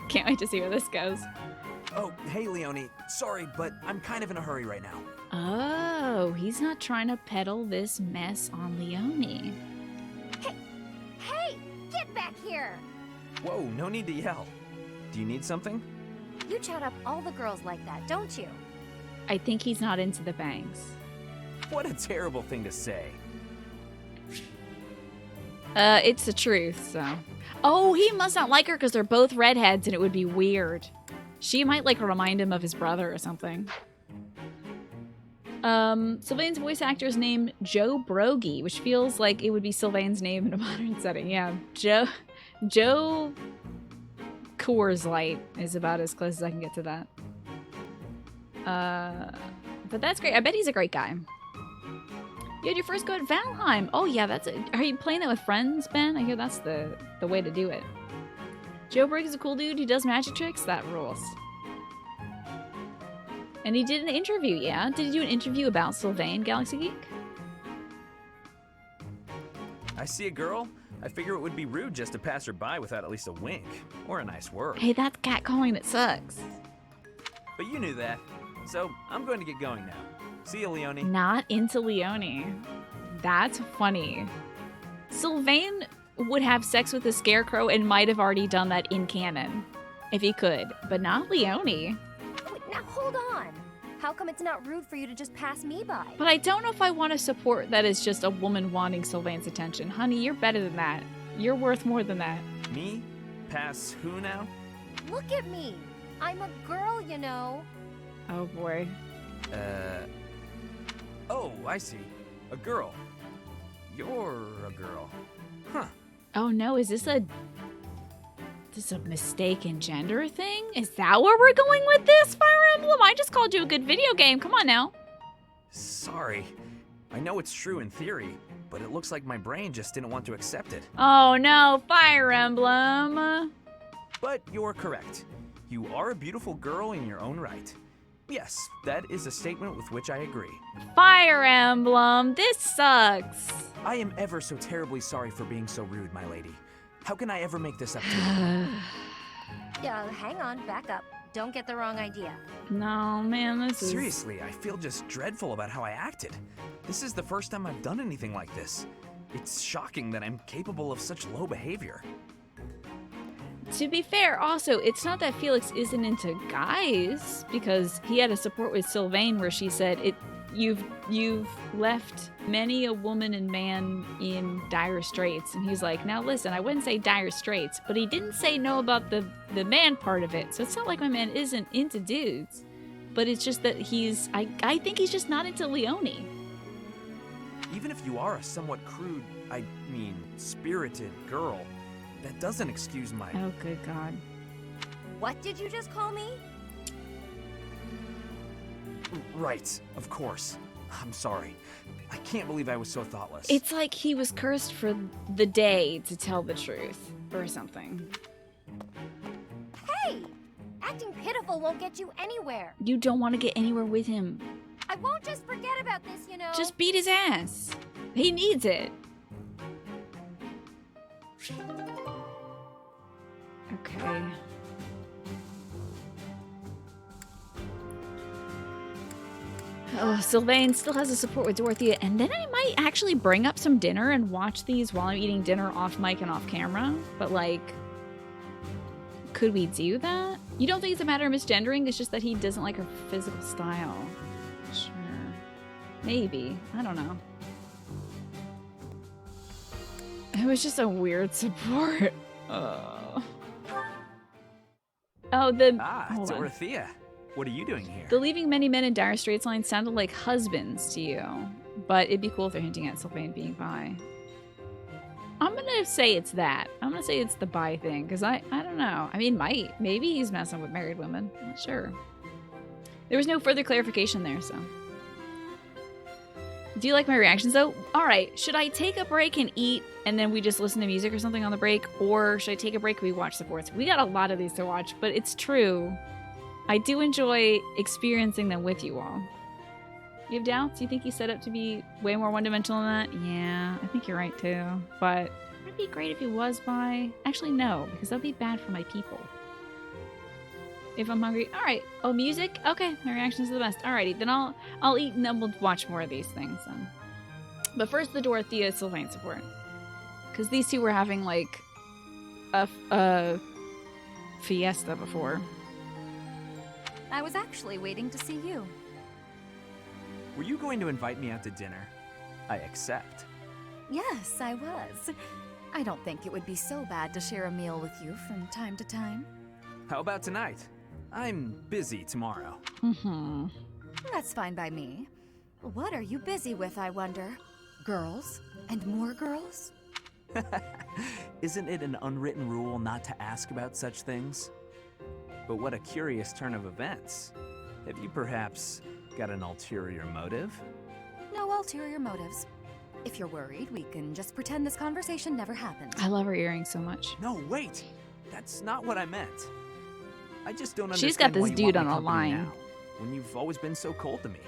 Can't wait to see where this goes. Oh, hey, Leonie. Sorry, but I'm kind of in a hurry right now. Oh, he's not trying to peddle this mess on Leonie. Hey! Get back here! Whoa, no need to yell. Do you need something? You chat up all the girls like that, don't you? I think he's not into the bangs. What a terrible thing to say. It's the truth, so. Oh, he must not like her because they're both redheads and it would be weird. She might like remind him of his brother or something. Sylvain's voice actor is named Joe Brogy, which feels like it would be Sylvain's name in a modern setting. Yeah, Joe Coors Light is about as close as I can get to that. But that's great. I bet he's a great guy. You had your first go at Valheim. Oh yeah, that's it. Are you playing that with friends, Ben? I hear that's the way to do it. Joe Briggs is a cool dude. He does magic tricks. That rules. And he did an interview, yeah? Did he do an interview about Sylvain, Galaxy Geek? I see a girl. I figure it would be rude just to pass her by without at least a wink or a nice word. Hey, that's catcalling that sucks. But you knew that. So I'm going to get going now. See you, Leonie. Not into Leonie. That's funny. Sylvain would have sex with a scarecrow and might have already done that in canon. If he could. But not Leonie. Wait, now hold on. How come it's not rude for you to just pass me by? But I don't know if I want to support that as just a woman wanting Sylvain's attention. Honey, you're better than that. You're worth more than that. Me? Pass who now? Look at me. I'm a girl, you know. Oh boy. Oh, I see. A girl. You're a girl. Huh. Oh no, is this a mistaken gender thing? Is that where we're going with this, Fire Emblem? I just called you a good video game. Come on now. Sorry. I know it's true in theory, but it looks like my brain just didn't want to accept it. Oh no, Fire Emblem. But you're correct. You are a beautiful girl in your own right. Yes, that is a statement with which I agree. Fire Emblem, this sucks. I am ever so terribly sorry for being so rude, my lady. How can I ever make this up to you? Yeah, hang on, back up. Don't get the wrong idea. No, man, this is... Seriously, I feel just dreadful about how I acted. This is the first time I've done anything like this. It's shocking that I'm capable of such low behavior. To be fair, also, it's not that Felix isn't into guys, because he had a support with Sylvain where she said, you've left many a woman and man in dire straits. And he's like, now listen, I wouldn't say dire straits, but he didn't say no about the man part of it. So it's not like my man isn't into dudes, but it's just that I think he's just not into Leonie. Even if you are a somewhat crude, spirited girl, that doesn't excuse my... Oh, good God. What did you just call me? Right, of course. I'm sorry. I can't believe I was so thoughtless. It's like he was cursed for the day to tell the truth, or something. Hey! Acting pitiful won't get you anywhere. You don't want to get anywhere with him. I won't just forget about this, you know. Just beat his ass. He needs it. Okay. Oh, Sylvain still has a support with Dorothea, and then I might actually bring up some dinner and watch these while I'm eating dinner off mic and off camera. But, like, could we do that? You don't think it's a matter of misgendering? It's just that he doesn't like her physical style. Sure. Maybe. I don't know. It was just a weird support. Oh, the... hold on. Dorothea. What are you doing here? The leaving many men in dire straits line sounded like husbands to you, but it'd be cool if they're hinting at Sylvain being bi. I'm gonna say it's that. I'm gonna say it's the bi thing, because I don't know. I mean, maybe he's messing with married women. I'm not sure. There was no further clarification there, so. Do you like my reactions, though? All right, should I take a break and eat, and then we just listen to music or something on the break, or should I take a break and we watch supports? We got a lot of these to watch, but it's true. I do enjoy experiencing them with you all. You have doubts? You think he's set up to be way more one-dimensional than that? Yeah, I think you're right too. But it'd be great if he was bi. Actually, no, because that'd be bad for my people. If I'm hungry, all right. Oh, music? Okay, my reactions are the best. Alrighty, then I'll eat and then we'll watch more of these things then. But first, the Dorothea Sylvain support, because these two were having like a fiesta before. I was actually waiting to see you. Were you going to invite me out to dinner? I accept. Yes, I was. I don't think it would be so bad to share a meal with you from time to time. How about tonight? I'm busy tomorrow. Mm-hmm. That's fine by me. What are you busy with, I wonder? Girls? And more girls? Isn't it an unwritten rule not to ask about such things? But what a curious turn of events. Have you perhaps got an ulterior motive? No ulterior motives. If you're worried, we can just pretend this conversation never happened. I love her earrings so much. No, wait! That's not what I meant. I just don't understand. She's got this why you dude want on my a company line. now, when you've always been so cold to me.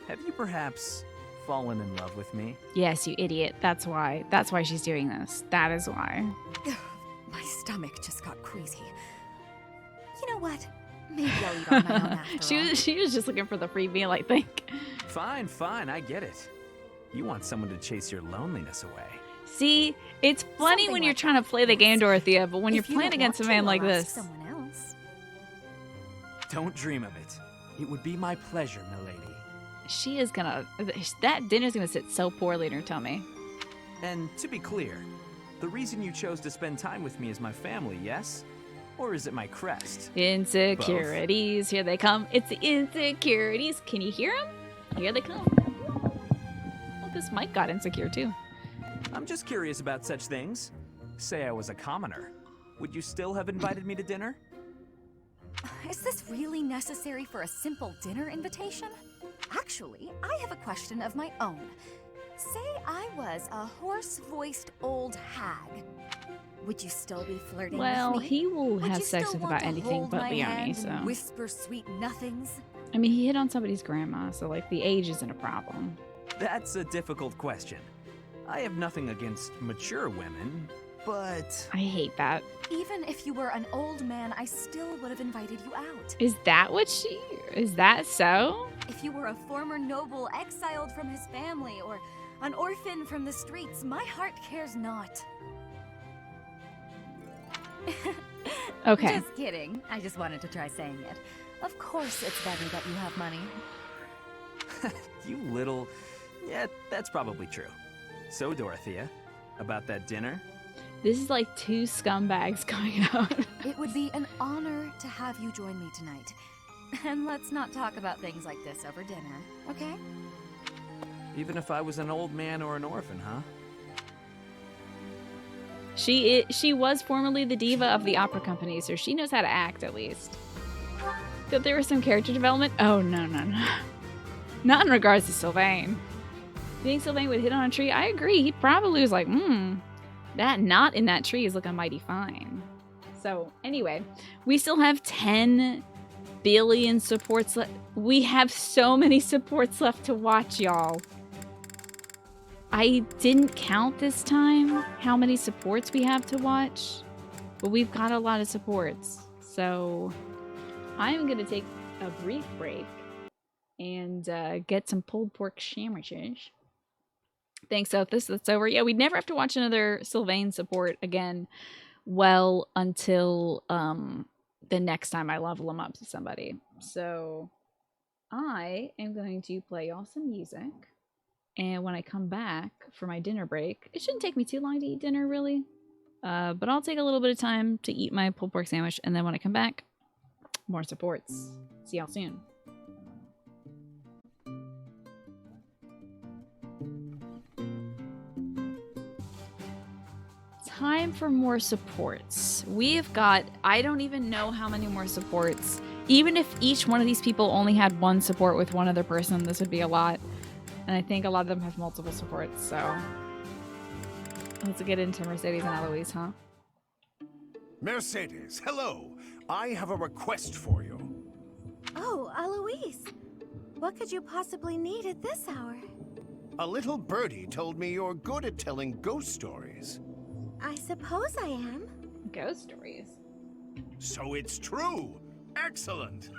Have you perhaps fallen in love with me? Yes, you idiot. That's why. That's why she's doing this. That is why. My stomach just got queasy. You know what? Maybe I'll eat on my own after all. She was just looking for the free meal, I think. Fine, I get it. You want someone to chase your loneliness away. See, it's funny Something when you're like trying to play the game, Dorothea, but when If you're you playing don't against a want man to, like I'll ask this. someone else. Don't dream of it. It would be my pleasure, milady. She is gonna. That dinner's gonna sit so poorly in her tummy. And to be clear, the reason you chose to spend time with me is my family, yes? Or is it my crest? Insecurities. Both. Here they come. It's the insecurities. Can you hear them? Here they come. Well, this mic got insecure too. I'm just curious about such things. Say I was a commoner. Would you still have invited me to dinner? Is this really necessary for a simple dinner invitation? Actually, I have a question of my own. Say I was a hoarse-voiced old hag. Would you still be flirting Well, with me? he will Would have you sex still with want about to anything hold but my Leonie, hand so. and whisper sweet nothings? I mean, he hit on somebody's grandma, so like the age isn't a problem. That's a difficult question. I have nothing against mature women, but... I hate that. Even if you were an old man, I still would have invited you out. Is that what she... Is that so? If you were a former noble exiled from his family, or an orphan from the streets, my heart cares not. Okay. Just kidding. I just wanted to try saying it. Of course it's better that you have money. You little... Yeah, that's probably true. So, Dorothea, about that dinner? This is like two scumbags coming out. It would be an honor to have you join me tonight. And let's not talk about things like this over dinner, okay? Even if I was an old man or an orphan, huh? She was formerly the diva of the opera company, so she knows how to act at least. That there was some character development? Oh, no. Not in regards to Sylvain. You think Sylvain would hit on a tree? I agree. He probably was like, that knot in that tree is looking mighty fine. So, anyway, we still have 10 billion supports left. We have so many supports left to watch, y'all. I didn't count this time how many supports we have to watch, but we've got a lot of supports. So, I'm going to take a brief break and get some pulled pork sandwiches. Thanks, Othis. That's over. Yeah, we'd never have to watch another Sylvain support again. Well, until the next time I level him up to somebody. So I am going to play y'all some music. And when I come back for my dinner break, it shouldn't take me too long to eat dinner, really. But I'll take a little bit of time to eat my pulled pork sandwich. And then when I come back, more supports. See y'all soon. Time for more supports. We've got, I don't even know how many more supports. Even if each one of these people only had one support with one other person, this would be a lot. And I think a lot of them have multiple supports, so let's get into Mercedes and Eloise, huh? Mercedes, hello. I have a request for you. Oh, Eloise. What could you possibly need at this hour? A little birdie told me you're good at telling ghost stories. I suppose I am. Ghost stories? So it's true. Excellent.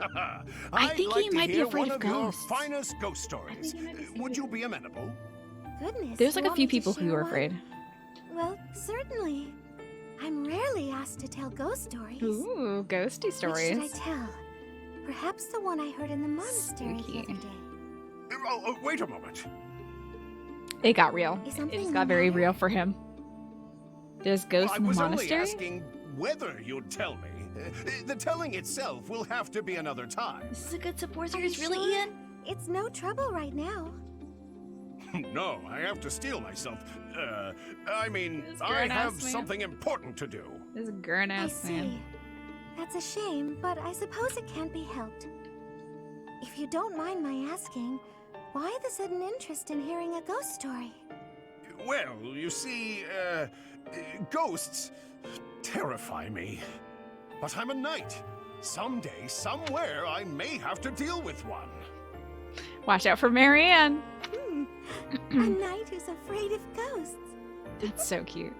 I think like he might be afraid of ghosts. Your finest ghost stories. Would you be amenable? Goodness. There's like you a few want me to people who share are one? afraid. Well, certainly. I'm rarely asked to tell ghost stories. Ooh, ghosty stories. Which should I tell? Perhaps the one I heard in the monastery the other day. Oh, wait a moment. It got real. Is It something just got very the matter? real for him. There's ghosts in the monastery? I was only asking whether you'd tell me. The telling itself will have to be another time. This is a good support series, really, Ian? It's no trouble right now. No, I have to steel myself. I mean, This I grown-ass have man. something important to do. This is a grown-ass I see. man. That's a shame, but I suppose it can't be helped. If you don't mind my asking, why the sudden interest in hearing a ghost story? Well, you see, ghosts terrify me. But I'm a knight. Someday, somewhere, I may have to deal with one. Watch out for Marianne. A knight who's afraid of ghosts. That's so cute.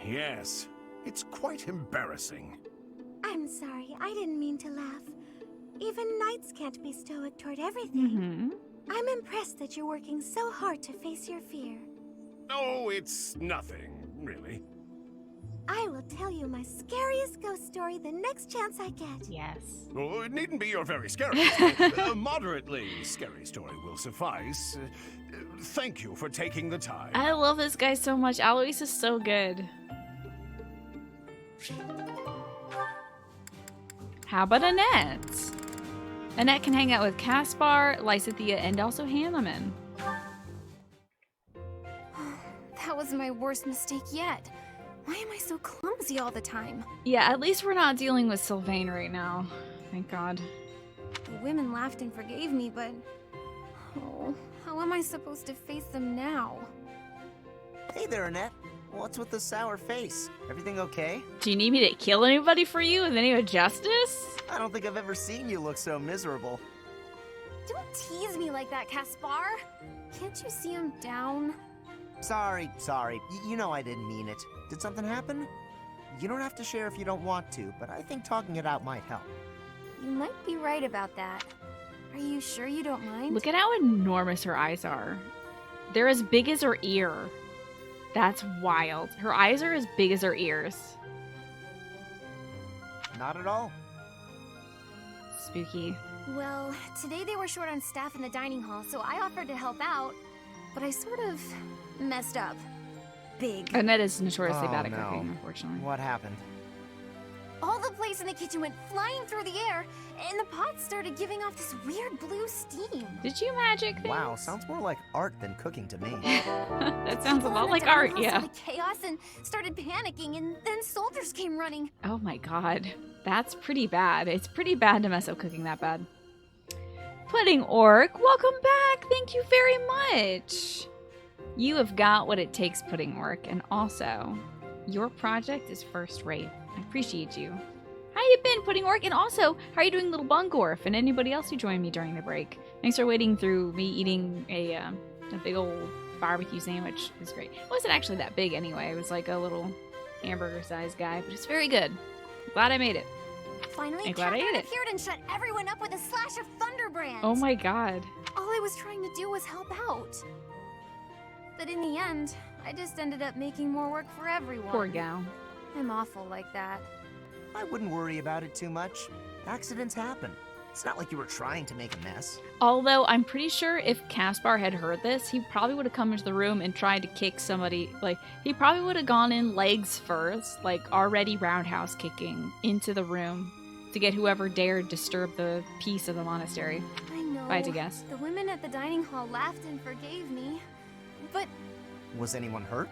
Yes, it's quite embarrassing. I'm sorry, I didn't mean to laugh. Even knights can't be stoic toward everything. I'm impressed that you're working so hard to face your fear. Oh, it's nothing, really. I will tell you my scariest ghost story the next chance I get. Yes. Oh, it needn't be your very scary. A moderately scary story will suffice. Thank you for taking the time. I love this guy so much. Alois is so good. How about Annette? Annette can hang out with Caspar, Lysithea, and also Hanneman. That was my worst mistake yet. Why am I so clumsy all the time? Yeah, at least we're not dealing with Sylvain right now. Thank God. The women laughed and forgave me, but... Oh, how am I supposed to face them now? Hey there, Annette. What's with the sour face? Everything okay? Do you need me to kill anybody for you in the name of justice? I don't think I've ever seen you look so miserable. Don't tease me like that, Caspar. Can't you see I'm down? Sorry. You know I didn't mean it. Did something happen? You don't have to share if you don't want to, but I think talking it out might help. You might be right about that. Are you sure you don't mind? Look at how enormous her eyes are. They're as big as her ear. That's wild. Her eyes are as big as her ears. Not at all. Spooky. Well, today they were short on staff in the dining hall, so I offered to help out, but I sort of messed up. Big. Annette is notoriously Oh, bad at no. cooking, unfortunately. What happened? All the plates in the kitchen went flying through the air, and the pots started giving off this weird blue steam. Did you magic things? Wow, sounds more like art than cooking to me. That sounds a People lot in the like dining art, hall yeah. saw the chaos and started panicking, and then soldiers came running. Oh my god. That's pretty bad. It's pretty bad to mess up cooking that bad. Pudding Orc, welcome back. Thank you very much. You have got what it takes, Pudding Orc, and also, your project is first rate. I appreciate you. How you been, Pudding Orc? And also, how are you doing, Little Bungorf, and anybody else who joined me during the break? Thanks for waiting through me eating a big old barbecue sandwich. It was great. It wasn't actually that big anyway. It was like a little hamburger-sized guy, but it's very good. Glad I made it. Finally, I'm glad I Catherine ate it. appeared and shut everyone up with a slash of Thunderbrand. Oh my god. All I was trying to do was help out. But in the end, I just ended up making more work for everyone. Poor gal. I'm awful like that. I wouldn't worry about it too much. Accidents happen. It's not like you were trying to make a mess. Although, I'm pretty sure if Caspar had heard this, he probably would have come into the room and tried to kick somebody. Like, he probably would have gone in legs first, like already roundhouse kicking into the room to get whoever dared disturb the peace of the monastery. I know. If I had to guess. The women at the dining hall laughed and forgave me. But, Was anyone hurt?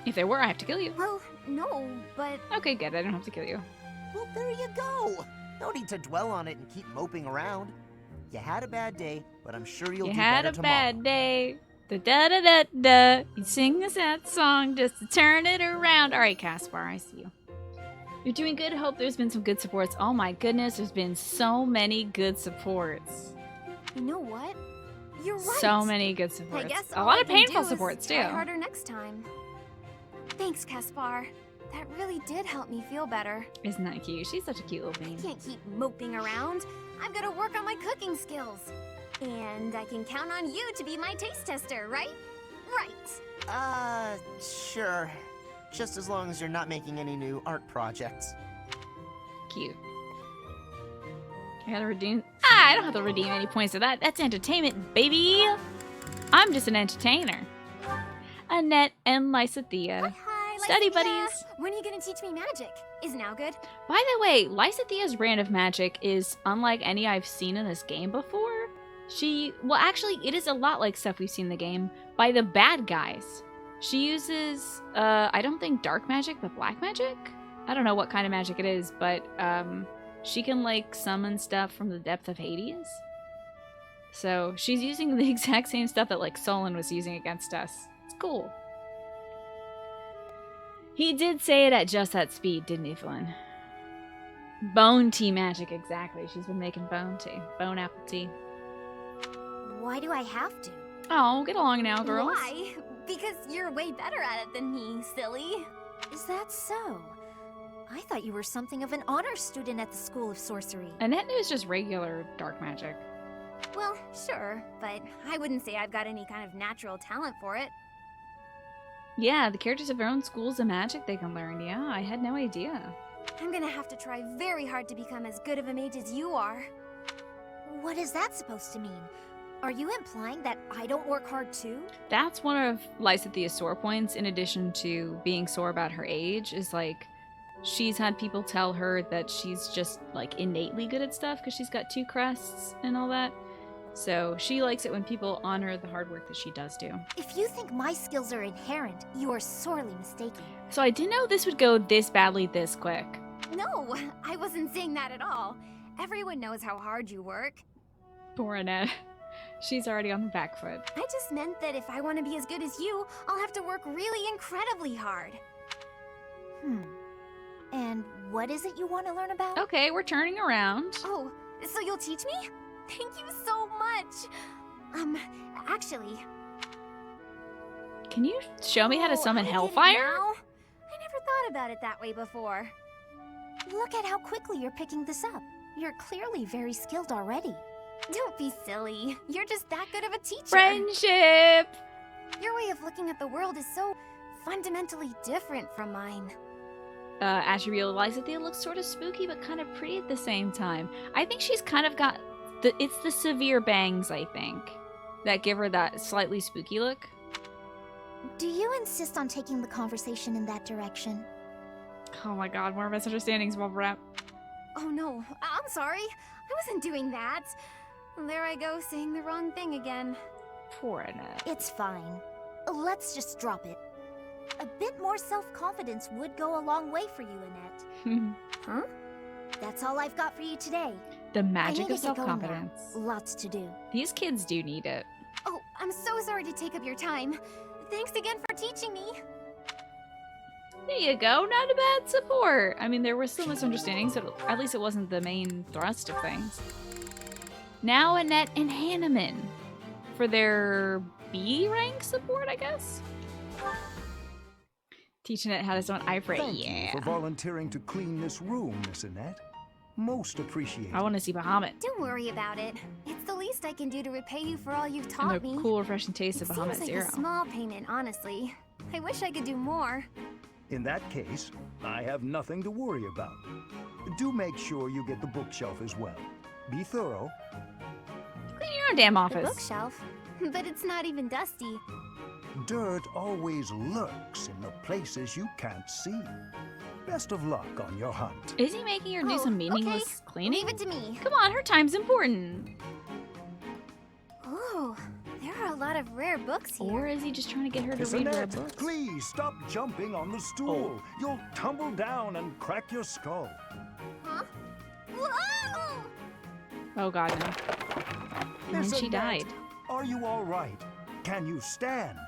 If there were, I have to kill you. well, no, but... Okay, good. I don't have to kill you. Well, there you go. No need to dwell on it and keep moping around. You had a bad day, but I'm sure you'll You do had better a tomorrow. bad day. Da-da-da-da-da. You sing a sad song just to turn it around. All right, Caspar, I see you. You're doing good. Hope there's been some good supports. Oh my goodness, there's been so many good supports. You know what? You're right. So many good supports. I guess a all lot I of can painful do is supports, too. try harder next time. Thanks, Caspar. That really did help me feel better. Isn't that cute? She's such a cute little bean. I can't keep moping around. I've got to work on my cooking skills. And I can count on you to be my taste tester, right? Right. Sure. Just as long as you're not making any new art projects. Cute. I gotta redeem... I don't have to redeem any points for that. That's entertainment, baby! I'm just an entertainer. Annette and Lysathea. Hi, Study Lysathea. buddies. When are you going to teach me magic? Is now good? By the way, Lysathea's brand of magic is unlike any I've seen in this game before. Well, actually, it is a lot like stuff we've seen in the game by the bad guys. She uses, I don't think dark magic, but black magic? I don't know what kind of magic it is, but, she can, like, summon stuff from the depth of Hades. So, she's using the exact same stuff that, like, Solon was using against us. It's cool. He did say it at just that speed, didn't he, Flynn? Bone tea magic, exactly. She's been making bone tea. Bone apple tea. Why do I have to? Oh, get along now, girls. Why? Because you're way better at it than me, silly. Is that so? I thought you were something of an honor student at the School of Sorcery. Annette knows just regular dark magic. Well, sure, but I wouldn't say I've got any kind of natural talent for it. Yeah, the characters have their own schools of magic they can learn. Yeah, I had no idea. I'm gonna have to try very hard to become as good of a mage as you are. What is that supposed to mean? Are you implying that I don't work hard too? That's one of Lysathea's sore points, in addition to being sore about her age, is like, she's had people tell her that she's just, like, innately good at stuff because she's got 2 crests and all that. So she likes it when people honor the hard work that she does do. If you think my skills are inherent, you are sorely mistaken. So I didn't know this would go this badly this quick. No, I wasn't saying that at all. Everyone knows how hard you work. Poor Annette. She's already on the back foot. I just meant that if I want to be as good as you, I'll have to work really incredibly hard. And what is it you want to learn about? Okay, we're turning around. Oh, so you'll teach me? Thank you so much. Actually... Can you show me how to summon I get it Hellfire? now. I never thought about it that way before. Look at how quickly you're picking this up. You're clearly very skilled already. Don't be silly. You're just that good of a teacher. Friendship! Your way of looking at the world is so fundamentally different from mine. Asher realized that they look sort of spooky but kind of pretty at the same time. I think she's kind of got... it's the severe bangs, I think, that give her that slightly spooky look. Do you insist on taking the conversation in that direction? Oh my god, more misunderstandings, bubble wrap. Oh no, I'm sorry. I wasn't doing that. There I go, saying the wrong thing again. Poor Annette. It's fine. Let's just drop it. A bit more self-confidence would go a long way for you, Annette. Huh? That's all I've got for you today. The magic I need of to get going now. self-confidence. Lots to do. These kids do need it. Oh, I'm so sorry to take up your time. Thanks again for teaching me. There you go, not a bad support. I mean, there were still misunderstandings, but at least it wasn't the main thrust of things. Now Annette and Hanneman for their B rank support, I guess? Teach Annette how to summon Ifrit. Thank you for volunteering to clean this room, Miss Annette. Most appreciated. I want to see Bahamut. Don't worry about it. It's the least I can do to repay you for all you've taught And the me. cool, refreshing taste of It Bahamut seems like Zero. a small payment, honestly. I wish I could do more. In that case, I have nothing to worry about. Do make sure you get the bookshelf as well. Be thorough. Clean your own damn The office. bookshelf. But it's not even dusty. Dirt always lurks in the places you can't see. Best of luck on your hunt. Is he making her do some meaningless cleaning? Leave it to me. Come on, her time's important. Ooh, there are a lot of rare books here. Or is he just trying to get her to Miss read rare Annette, books? please stop jumping on the stool. You'll tumble down and crack your skull. Huh? Whoa! Oh god, no. And Miss then she Annette, died. Are you all right? Can you stand?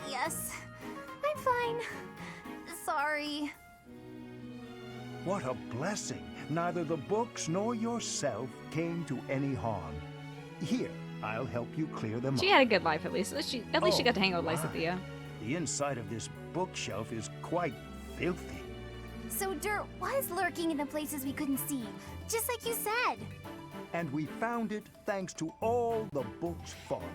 Yes, I'm fine. Sorry. What a blessing. Neither the books nor yourself came to any harm. Here, I'll help you clear them She up. had a good life at least. She got to hang out with Lysithea. The inside of this bookshelf is quite filthy. So dirt was lurking in the places we couldn't see, just like you said. And we found it thanks to all the books falling.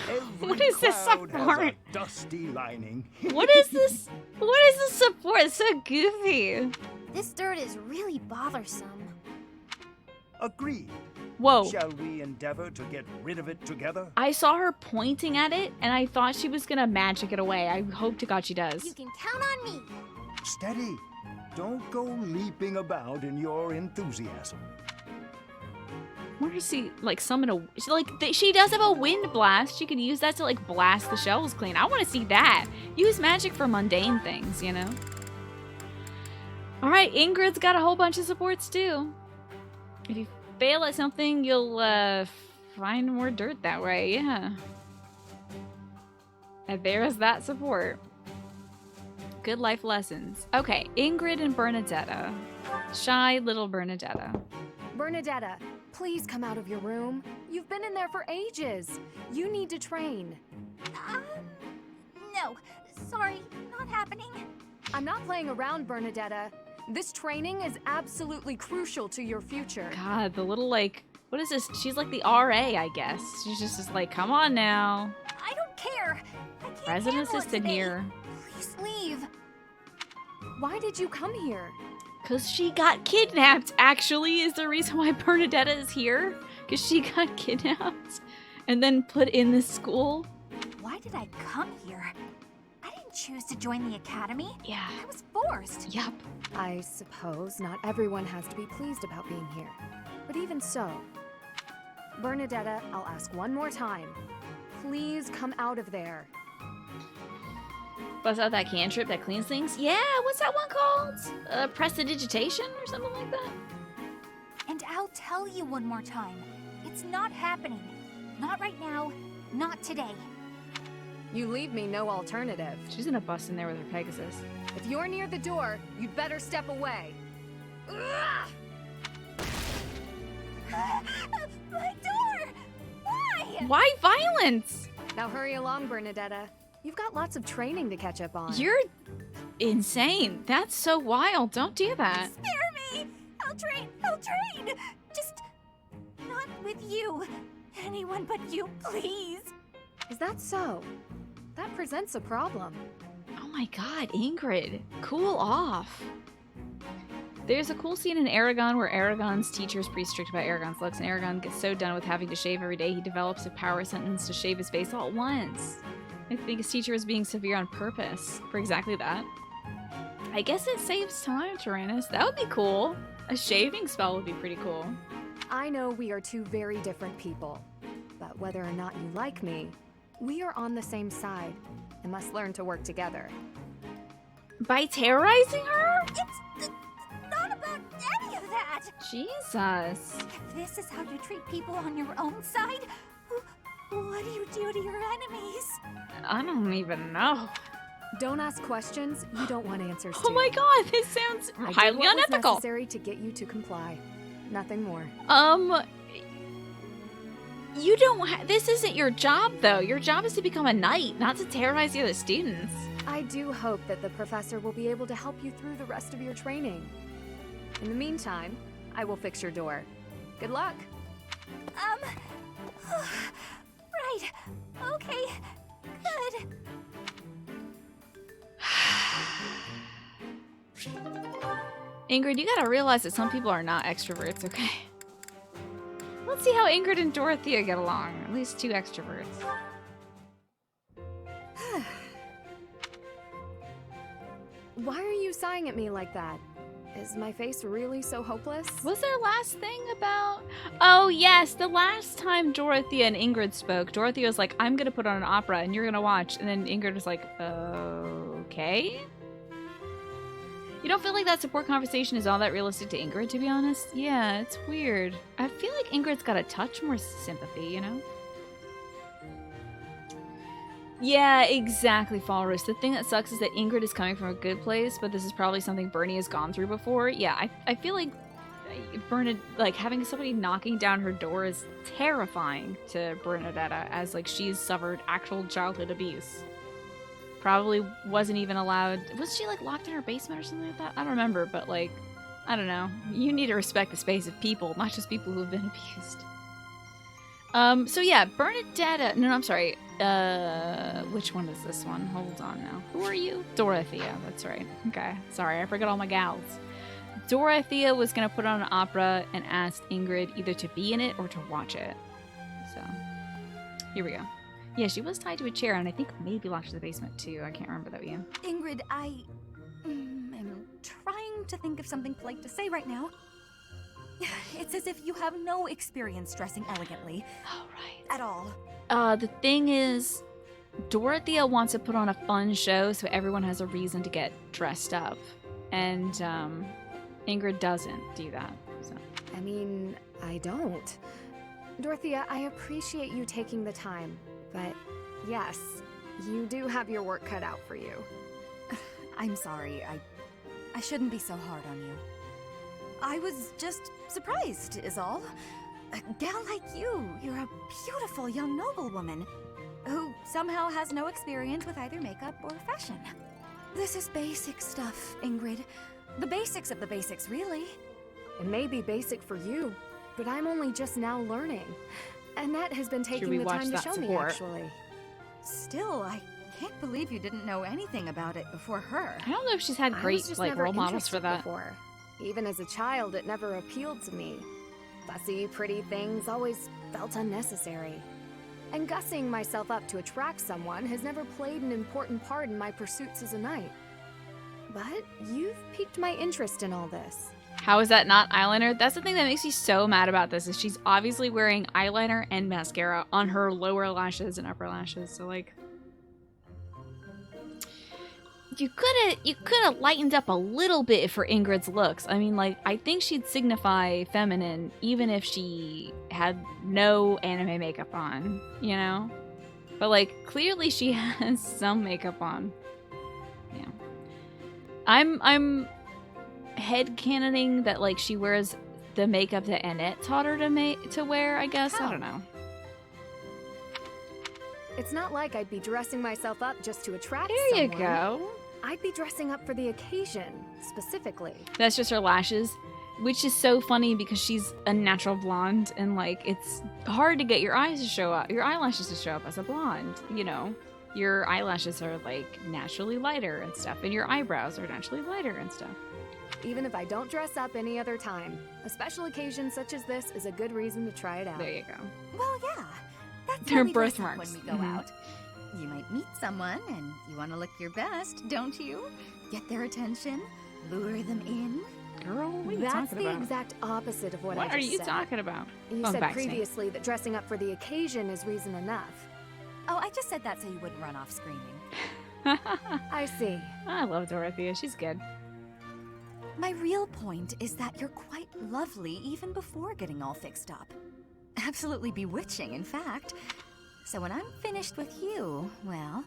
Every What is this cloud has support? a dusty lining. What is this? What is this support? It's so goofy. This dirt is really bothersome. Agreed. Whoa. Shall we endeavor to get rid of it together? I saw her pointing at it, and I thought she was gonna magic it away. I hope to God she does. You can count on me. Steady. Don't go leaping about in your enthusiasm. Where does she like summon a? She does have a wind blast. She could use that to like blast the shelves clean. I want to see that. Use magic for mundane things, you know. All right, Ingrid's got a whole bunch of supports too. If you fail at something, you'll find more dirt that way. Yeah. And there's that support. Good life lessons. Okay, Ingrid and Bernadetta. Shy little Bernadetta. Bernadetta, please come out of your room. You've been in there for ages. You need to train. No, sorry, not happening. I'm not playing around, Bernadetta. This training is absolutely crucial to your future. God, the little like, what is this? She's like the RA, I guess. She's just like, come on now. I don't care. I can't Resident handle it assistant today. here. Please leave. Why did you come here? Because she got kidnapped, actually, is the reason why Bernadetta is here. Because she got kidnapped and then put in this school. Why did I come here? I didn't choose to join the academy. Yeah. I was forced. Yep. I suppose not everyone has to be pleased about being here. But even so, Bernadetta, I'll ask one more time. Please come out of there. Bust out that cantrip that cleans things. Yeah, what's that one called? Prestidigitation or something like that? And I'll tell you one more time. It's not happening. Not right now. Not today. You leave me no alternative. She's gonna bust in there with her Pegasus. If you're near the door, you'd better step away. My door! Why? Why violence? Now hurry along, Bernadetta. You've got lots of training to catch up on. You're insane. That's so wild. Don't do that. Spare me! I'll train! I'll train! Just not with you. Anyone but you, please. Is that so? That presents a problem. Oh my god, Ingrid. Cool off. There's a cool scene in Aragon where Aragon's teacher is pretty strict about Aragon's looks, and Aragon gets so done with having to shave every day, he develops a power sentence to shave his face all at once. I think his teacher was being severe on purpose for exactly that. I guess it saves time, Tyrannus. That would be cool. A shaving spell would be pretty cool. I know we are two very different people, but whether or not you like me, we are on the same side and must learn to work together. By terrorizing her? It's not about any of that! Jesus. If this is how you treat people on your own side, what do you do to your enemies? I don't even know. Don't ask questions you don't want answers to. Oh my god, this sounds I did highly what was unethical. necessary to get you to comply. Nothing more. You don't this isn't your job, though. Your job is to become a knight, not to terrorize the other students. I do hope that the professor will be able to help you through the rest of your training. In the meantime, I will fix your door. Good luck. Right. Okay. Good. Ingrid, you gotta realize that some people are not extroverts, okay? Let's see how Ingrid and Dorothea get along. At least two extroverts. Why are you sighing at me like that? Is my face really so hopeless? Was there last thing about... Oh, yes. The last time Dorothea and Ingrid spoke, Dorothea was like, I'm gonna put on an opera and you're gonna watch. And then Ingrid was like, okay? You don't feel like that support conversation is all that realistic to Ingrid, to be honest? Yeah, it's weird. I feel like Ingrid's got a touch more sympathy, you know? Yeah, exactly, Falrus. The thing that sucks is that Ingrid is coming from a good place, but this is probably something Bernie has gone through before. Yeah, I feel like Bernadette, like, having somebody knocking down her door is terrifying to Bernadetta, as, like, she's suffered actual childhood abuse. Probably wasn't even allowed... Was she, like, locked in her basement or something like that? I don't remember, but, like, I don't know. You need to respect the space of people, not just people who have been abused. So yeah, Bernadetta... No, I'm sorry. Which one is this one? Hold on now. Who are you? Dorothea, that's right. Okay, sorry, I forgot all my gals. Dorothea was gonna put on an opera and asked Ingrid either to be in it or to watch it. So, here we go. Yeah, she was tied to a chair and I think maybe locked to the basement too. I can't remember that again. Ingrid, I am trying to think of something polite to say right now. It's as if you have no experience dressing elegantly. Oh, right. At all. The thing is, Dorothea wants to put on a fun show so everyone has a reason to get dressed up. And, Ingrid doesn't do that, so. I mean, I don't. Dorothea, I appreciate you taking the time, but yes, you do have your work cut out for you. I'm sorry, I shouldn't be so hard on you. I was just surprised, is all. A gal like you, you're a beautiful young noblewoman who somehow has no experience with either makeup or fashion. This is basic stuff, Ingrid. The basics of the basics, really. It may be basic for you, but I'm only just now learning. Annette has been taking the time to show me, actually. Still, I can't believe you didn't know anything about it before her. I don't know if she's had great, like, role models for that. Before. Even as a child, it never appealed to me. Fussy, pretty things always felt unnecessary. And gussing myself up to attract someone has never played an important part in my pursuits as a knight. But you've piqued my interest in all this. How is that not eyeliner? That's the thing that makes me so mad about this, is she's obviously wearing eyeliner and mascara on her lower lashes and upper lashes, so, like... You could have lightened up a little bit for Ingrid's looks. I mean, like, I think she'd signify feminine even if she had no anime makeup on, you know? But, like, clearly she has some makeup on. Yeah. I'm headcanoning that, like, she wears the makeup that Annette taught her to wear, I guess. How? I don't know. It's not like I'd be dressing myself up just to attract There someone. you go. I'd be dressing up for the occasion, specifically. That's just her lashes, which is so funny because she's a natural blonde, and, like, it's hard to get your eyes to show up, your eyelashes to show up as a blonde, you know? Your eyelashes are, like, naturally lighter and stuff, and your eyebrows are naturally lighter and stuff. Even if I don't dress up any other time, a special occasion such as this is a good reason to try it out. There you go. Well, yeah. That's They're how we dress up birthmarks. when we go out. You might meet someone, and you want to look your best, don't you? Get their attention, lure them in. Girl, what are you That's talking the about? exact opposite of what I What just are you said. talking about? You Going said back to me. previously that dressing up for the occasion is reason enough. Oh, I just said that so you wouldn't run off screaming. I see. I love Dorothea. She's good. My real point is that you're quite lovely even before getting all fixed up. Absolutely bewitching, in fact. So when I'm finished with you, well...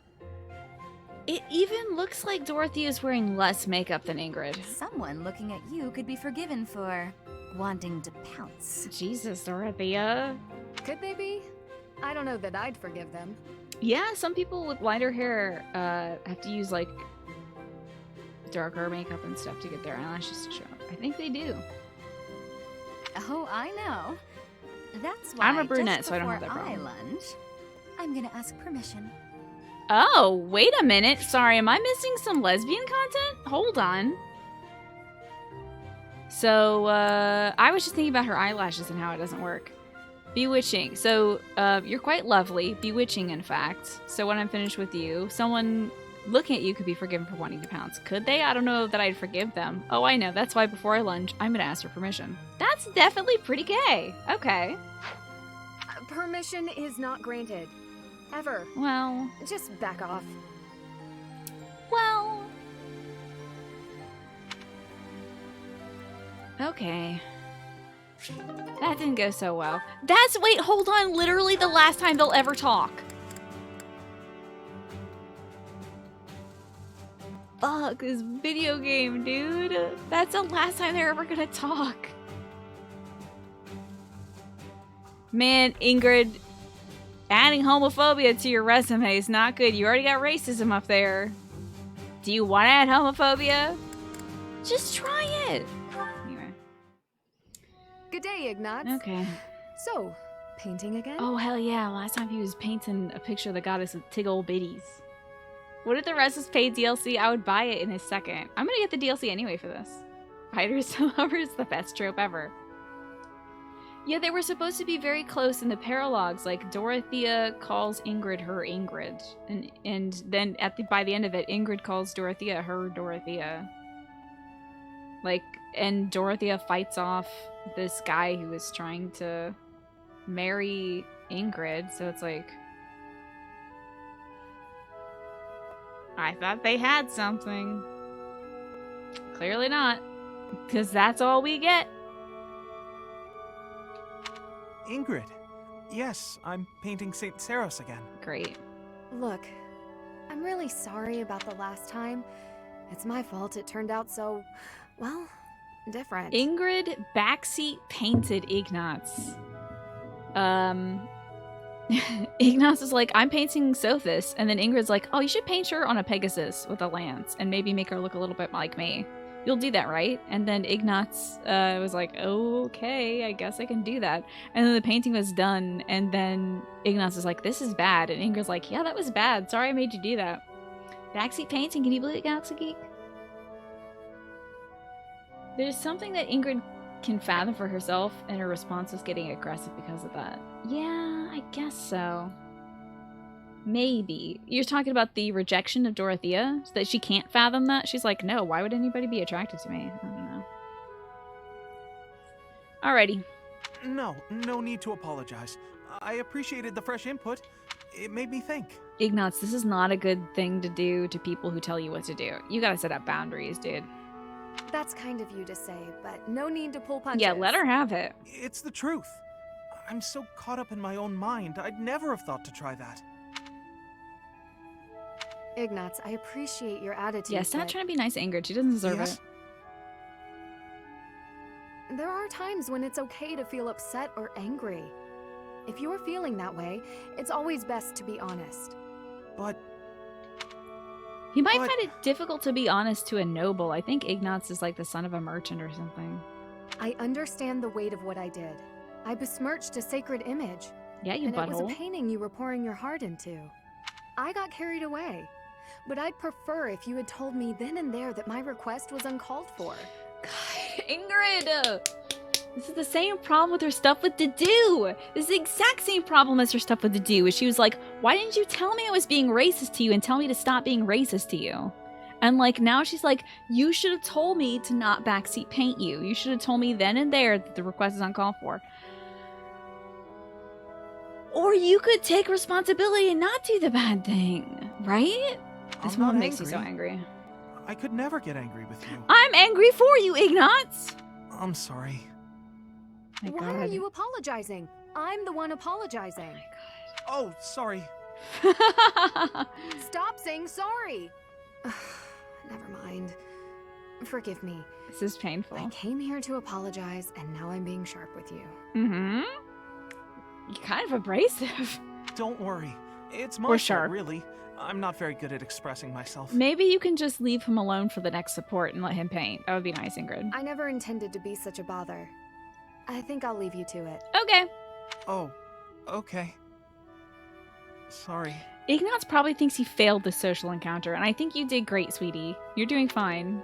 It even looks like Dorothea is wearing less makeup than Ingrid. Someone looking at you could be forgiven for wanting to pounce. Jesus, Dorothea. Could they be? I don't know that I'd forgive them. Yeah, some people with lighter hair have to use like darker makeup and stuff to get their eyelashes to show. I think they do. Oh, I know. That's why I'm a brunette, just so I don't have before that problem. I lunge, I'm gonna ask permission. Oh, wait a minute. Sorry, am I missing some lesbian content? Hold on. So, I was just thinking about her eyelashes and how it doesn't work. Bewitching. So, you're quite lovely. Bewitching, in fact. So when I'm finished with you, someone looking at you could be forgiven for wanting to pounce. Could they? I don't know that I'd forgive them. Oh, I know. That's why before I lunge, I'm gonna ask for permission. That's definitely pretty gay. Okay. Permission is not granted. Ever. Well... Just back off. Well... Okay. That didn't go so well. Wait, hold on, literally the last time they'll ever talk. Fuck, this video game, dude. That's the last time they're ever gonna talk. Man, Ingrid, adding homophobia to your resume is not good. You already got racism up there. Do you want to add homophobia? Just try it. Anyway. Good day, Ignatz. Okay. So, painting again? Oh, hell yeah. Last time he was painting a picture of the goddess of Tig Old Biddies. What if the rest is paid DLC? I would buy it in a second. I'm gonna get the DLC anyway for this. Fighters to lovers, the best trope ever. Yeah, they were supposed to be very close in the paralogs. Like, Dorothea calls Ingrid her Ingrid. And then by the end of it, Ingrid calls Dorothea her Dorothea. Like, and Dorothea fights off this guy who was trying to marry Ingrid. So it's like... I thought they had something. Clearly not. Because that's all we get. Ingrid. Yes, I'm painting St. Saros again. Great. Look, I'm really sorry about the last time. It's my fault it turned out so, well, different. Ingrid backseat painted Ignatz. Ignatz is like, I'm painting Sophis. And then Ingrid's like, oh, you should paint her on a Pegasus with a lance and maybe make her look a little bit like me. You'll do that, right? And then Ignatz was like, okay, I guess I can do that. And then the painting was done. And then Ignatz is like, this is bad. And Ingrid's like, yeah, that was bad. Sorry I made you do that. Backseat painting, can you believe it, Galaxy Geek? There's something that Ingrid can fathom for herself, and her response is getting aggressive because of that. Yeah, I guess so. Maybe. You're talking about the rejection of Dorothea? That she can't fathom that? She's like, no, why would anybody be attracted to me? I don't know. Alrighty. No need to apologize. I appreciated the fresh input. It made me think. Ignatz, this is not a good thing to do to people who tell you what to do. You gotta set up boundaries, dude. That's kind of you to say, but no need to pull punches. Yeah, let her have it. It's the truth. I'm so caught up in my own mind, I'd never have thought to try that. Ignatz, I appreciate your attitude. Yeah, stop trying to be nice to Ingrid. She doesn't deserve it. There are times when it's okay to feel upset or angry. If you're feeling that way, it's always best to be honest. But... You might find it difficult to be honest to a noble. I think Ignatz is like the son of a merchant or something. I understand the weight of what I did. I besmirched a sacred image. Yeah, you and butthole. it was a painting you were pouring your heart into. I got carried away. But I'd prefer if you had told me then and there that my request was uncalled for. God, Ingrid! This is the same problem with her stuff with Dedue. This is the exact same problem as her stuff with Dedue. She was like, why didn't you tell me I was being racist to you and tell me to stop being racist to you? And like now she's like, you should have told me to not backseat paint you. You should have told me then and there that the request is uncalled for. Or you could take responsibility and not do the bad thing, right? This I'm not one makes you angry. so angry. I could never get angry with you. I'm angry for you, Ignatz! I'm sorry. My Why are you apologizing? I'm the one apologizing. Oh, sorry. Stop saying sorry. Never mind. Forgive me. This is painful. I came here to apologize, and now I'm being sharp with you. Mm-hmm. You're kind of abrasive. Don't worry. It's my Or fault, sharp. really. I'm not very good at expressing myself. Maybe you can just leave him alone for the next support and let him paint. That would be nice, Ingrid. I never intended to be such a bother. I think I'll leave you to it. Okay. Oh, okay. Sorry. Ignatz probably thinks he failed the social encounter, and I think you did great, sweetie. You're doing fine.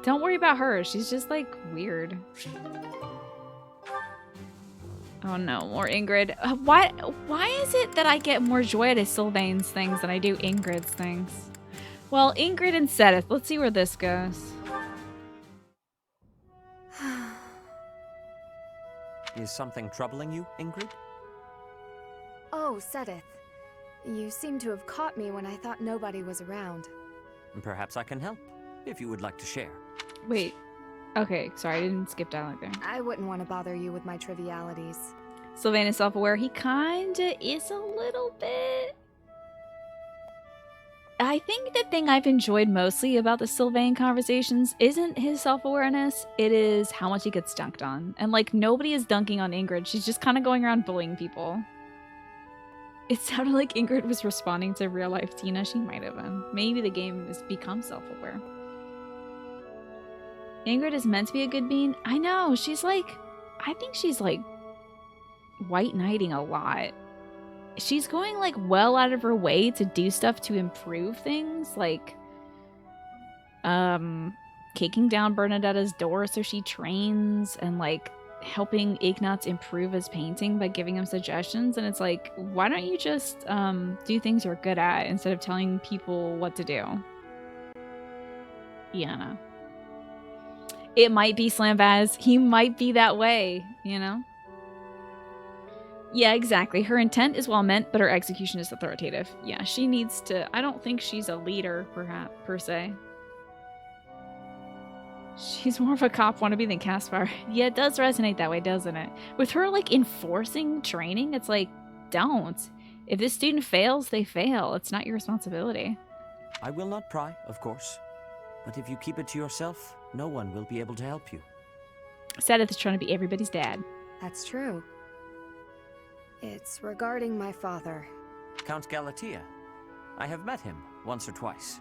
Don't worry about her. She's just, like, weird. Oh no, more Ingrid. Why is it that I get more joy out of Sylvain's things than I do Ingrid's things? Well, Ingrid and Sedith. Let's see where this goes. Is something troubling you, Ingrid? Oh, Sedith. You seem to have caught me when I thought nobody was around. Perhaps I can help, if you would like to share. Wait. Okay, sorry, I didn't skip dialogue there. I wouldn't want to bother you with my trivialities. Sylvain is self-aware. He kinda is a little bit. I think the thing I've enjoyed mostly about the Sylvain conversations isn't his self-awareness, it is how much he gets dunked on. And like, nobody is dunking on Ingrid, she's just kind of going around bullying people. It sounded like Ingrid was responding to real-life Tina. She might have been. Maybe the game has become self-aware. Ingrid is meant to be a good bean. I know, she's like... I think she's like... white knighting a lot. She's going like well out of her way to do stuff to improve things, like kicking down Bernadetta's door so she trains, and like helping Ignatz improve his painting by giving him suggestions. And it's like, why don't you just do things you're good at instead of telling people what to do? Yeah, no. It might be Slambaz. He might be that way, you know? Yeah, exactly. Her intent is well meant, but her execution is authoritative. Yeah, she needs to... I don't think she's a leader, perhaps, per se. She's more of a cop wannabe than Caspar. Yeah, it does resonate that way, doesn't it? With her, like, enforcing training, it's like, don't. If this student fails, they fail. It's not your responsibility. I will not pry, of course. But if you keep it to yourself, no one will be able to help you. Sedith is trying to be everybody's dad. That's true. It's regarding my father. Count Galatea. I have met him once or twice.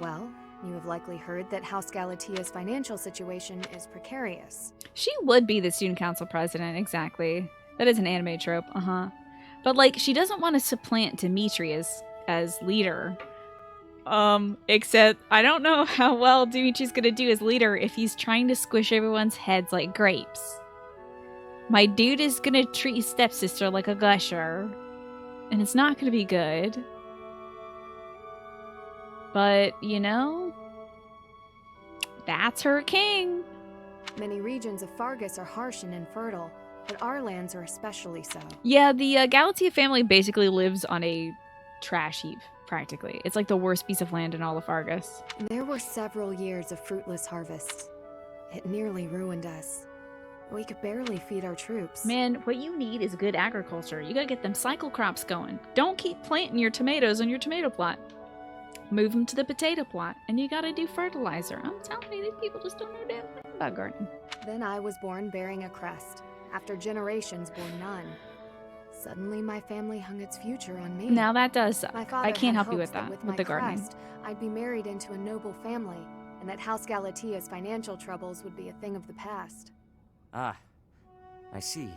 Well, you have likely heard that House Galatea's financial situation is precarious. She would be the student council president, exactly. That is an anime trope, But, like, she doesn't want to supplant Dimitri as leader. Except, I don't know how well Dimitri's gonna do as leader if he's trying to squish everyone's heads like grapes. My dude is gonna treat his stepsister like a gusher. And it's not gonna be good. But, you know... that's her king. Many regions of Fargus are harsh and infertile, but our lands are especially so. Yeah, the Galatea family basically lives on a trash heap, practically. It's like the worst piece of land in all of Fargus. There were several years of fruitless harvests. It nearly ruined us. We could barely feed our troops. Man, what you need is good agriculture. You gotta get them cycle crops going. Don't keep planting your tomatoes on your tomato plot. Move them to the potato plot, and you gotta do fertilizer. I'm telling you, these people just don't know damn thing about gardening. Then I was born bearing a crest, after generations bore none. Suddenly my family hung its future on me. Now that does suck. My father I can't had help you with hopes that, with with the my gardening. crest, I'd be married into a noble family, and that House Galatea's financial troubles would be a thing of the past. Ah, I see.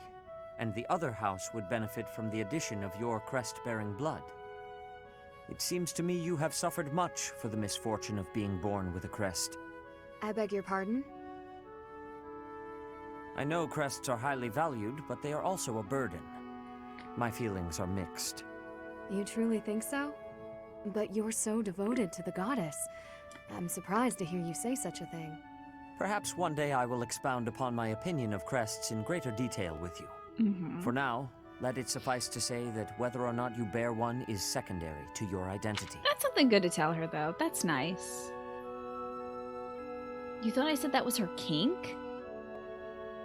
And the other house would benefit from the addition of your crest-bearing blood. It seems to me you have suffered much for the misfortune of being born with a crest. I beg your pardon? I know crests are highly valued, but they are also a burden. My feelings are mixed. You truly think so? But you're so devoted to the goddess. I'm surprised to hear you say such a thing. Perhaps one day I will expound upon my opinion of crests in greater detail with you. For now, let it suffice to say that whether or not you bear one is secondary to your identity. That's something good to tell her, though. That's nice. You thought I said that was her kink?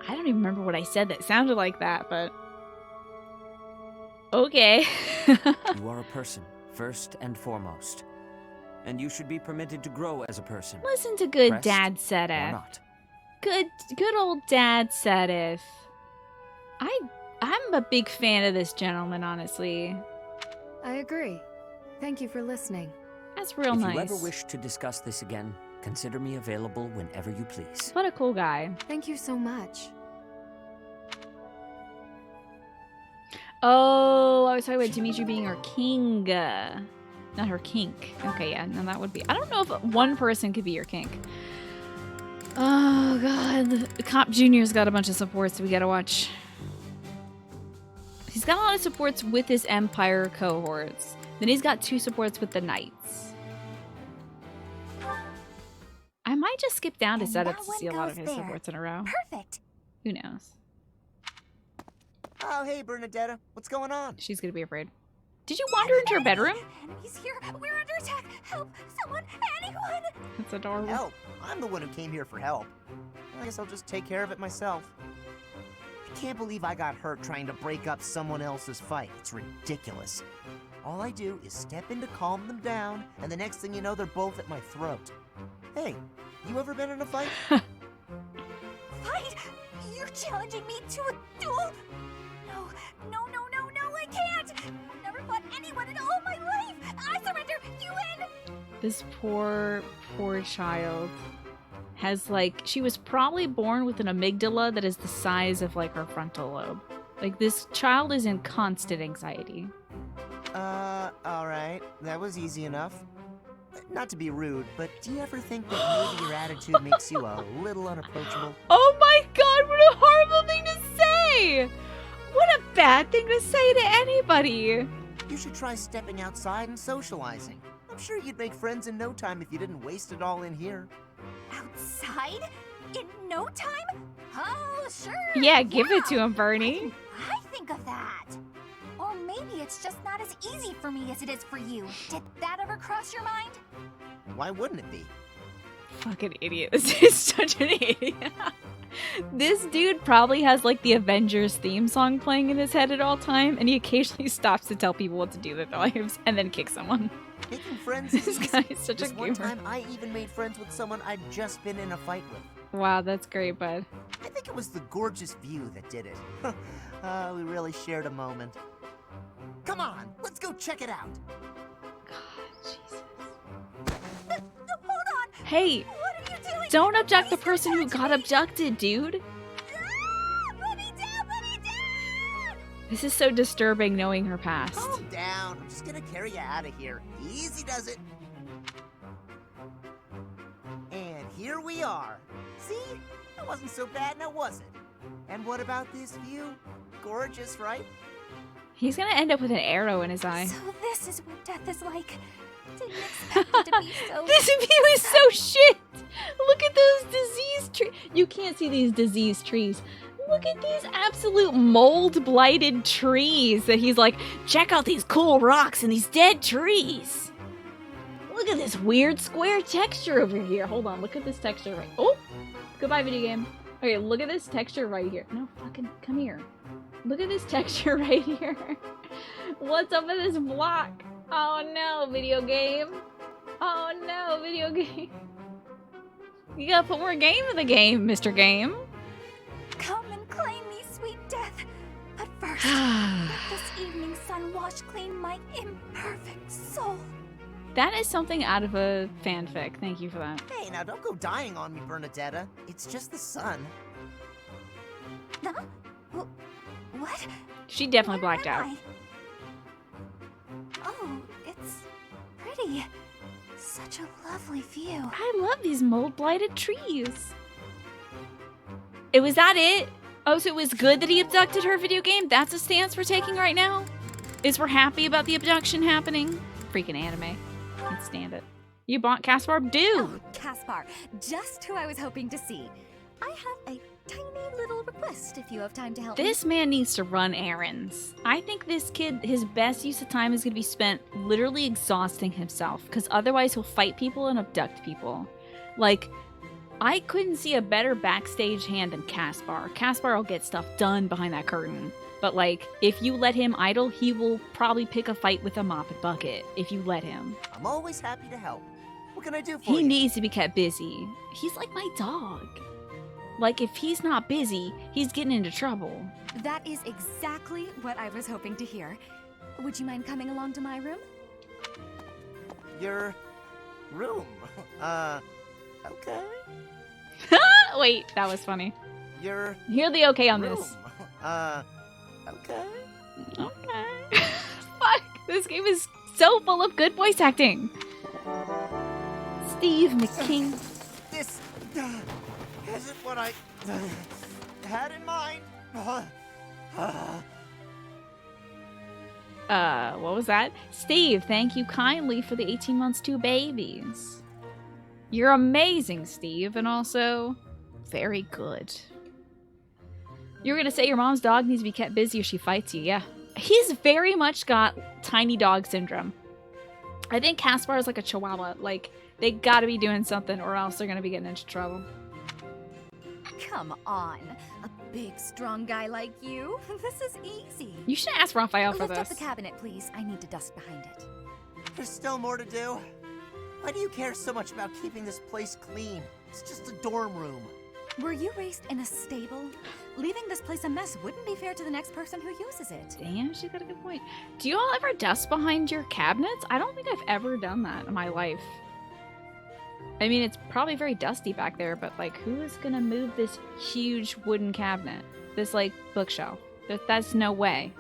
I don't even remember what I said that sounded like that, but... Okay. You are a person, first and foremost. And you should be permitted to grow as a person. Listen to good Crest Dad or Sedith. not. Good old Dad Sedith. I'm a big fan of this gentleman, honestly. I agree. Thank you for listening. That's real nice. If you ever wish to discuss this again, consider me available whenever you please. What a cool guy. Thank you so much. Oh, I was talking about Dimitri being her king. Not her kink. Okay, yeah, no, that would be... I don't know if one person could be your kink. Oh, God. Cop Jr.'s got a bunch of supports we gotta watch. He's got a lot of supports with his Empire cohorts. Then he's got 2 supports with the Knights. I might just skip down to setups to see a lot of his supports in a row. Perfect. Who knows? Oh, hey, Bernadetta. What's going on? She's gonna be afraid. Did you wander into her bedroom? Enemies here. We're under attack. Help! Someone! Anyone! That's adorable. Help! I'm the one who came here for help. I guess I'll just take care of it myself. I can't believe I got hurt trying to break up someone else's fight. It's ridiculous. All I do is step in to calm them down, and the next thing you know, they're both at my throat. Hey, you ever been in a fight? Fight? You're challenging me to a duel? No, I can't! I've never fought anyone in all my life! I surrender! You win! This poor child has, like, she was probably born with an amygdala that is the size of, like, her frontal lobe. Like, this child is in constant anxiety. Alright. That was easy enough. Not to be rude, but do you ever think that maybe your attitude makes you a little unapproachable? Oh my god, what a horrible thing to say! What a bad thing to say to anybody! You should try stepping outside and socializing. I'm sure you'd make friends in no time if you didn't waste it all in here. Outside? In no time? Oh, sure! Yeah, give it to him, Bernie. I think of that. Or maybe it's just not as easy for me as it is for you. Did that ever cross your mind? Why wouldn't it be? Fucking idiot. This is such an idiot. This dude probably has, like, the Avengers theme song playing in his head at all time, and he occasionally stops to tell people what to do with their lives and then kick someone. Making friends This is guy easy. is such a This one gamer. time, I even made friends with someone I'd just been in a fight with. Wow, that's great, bud. I think it was the gorgeous view that did it. We really shared a moment. Come on, let's go check it out. Hold on! Hey, What are you doing? don't abduct the person who got abducted, dude. Put me down! Put me down! This is so disturbing knowing her past. Calm down. I'm just gonna carry you out of here. Easy does it. And here we are. See? That wasn't so bad, now was it? And what about this view? Gorgeous, right? He's gonna end up with an arrow in his eye. So this is what death is like. Didn't expect it to be so... This view is so shit! Look at those diseased trees. You can't see these diseased trees. Look at these absolute mold-blighted trees that he's like, check out these cool rocks and these dead trees. Look at this weird square texture over here. Hold on, look at this texture right... Oh! Goodbye, video game. Okay, look at this texture right here. No, fucking, come here. Look at this texture right here. What's up with this block? Oh no, video game. Oh no, video game. You gotta put more game in the game, Mr. Game. Come and claim me, sweet death. But first, let this evening sun wash clean my imperfect soul. That is something out of a fanfic. Thank you for that. Hey, now don't go dying on me, Bernadetta. It's just the sun. Huh? What? She definitely Where blacked am out. I? Oh, it's pretty. Such a lovely view. I love these mold-blighted trees. Was that it? Oh, so it was good that he abducted her video game? That's a stance we're taking right now? Is we're happy about the abduction happening? Freaking anime. Can't stand it. You bought Caspar? Do! Oh, Caspar, just who I was hoping to see. I have a tiny little request if you have time to help me. This man needs to run errands. I think this kid, his best use of time is going to be spent literally exhausting himself, because otherwise he'll fight people and abduct people. Like, I couldn't see a better backstage hand than Caspar. Caspar will get stuff done behind that curtain. But, like, if you let him idle, he will probably pick a fight with a mop and bucket, if you let him. I'm always happy to help. What can I do for He you? needs to be kept busy. He's like my dog. Like, if he's not busy, he's getting into trouble. That is exactly what I was hoping to hear. Would you mind coming along to my room? Your room? Okay. Wait, that was funny. Your Hear the okay on room. this. Okay. Okay. Fuck, this game is so full of good voice acting. Steve McKing. This isn't what I had in mind. What was that? Steve, thank you kindly for the 18 months, 2 babies. You're amazing, Steve, and also very good. You were gonna say your mom's dog needs to be kept busy or she fights you. Yeah. He's very much got tiny dog syndrome. I think Caspar is like a chihuahua. Like, they gotta be doing something or else they're gonna be getting into trouble. Come on. A big, strong guy like you? This is easy. You should ask Raphael for Lift this. up the cabinet, please. I need to dust behind it. There's still more to do. Why do you care so much about keeping this place clean? It's just a dorm room. Were you raised in a stable? Leaving this place a mess wouldn't be fair to the next person who uses it. Damn, she's got a good point. Do you all ever dust behind your cabinets? I don't think I've ever done that in my life. I mean, it's probably very dusty back there, but like, who is gonna move this huge wooden cabinet? This, like, bookshelf? That's no way.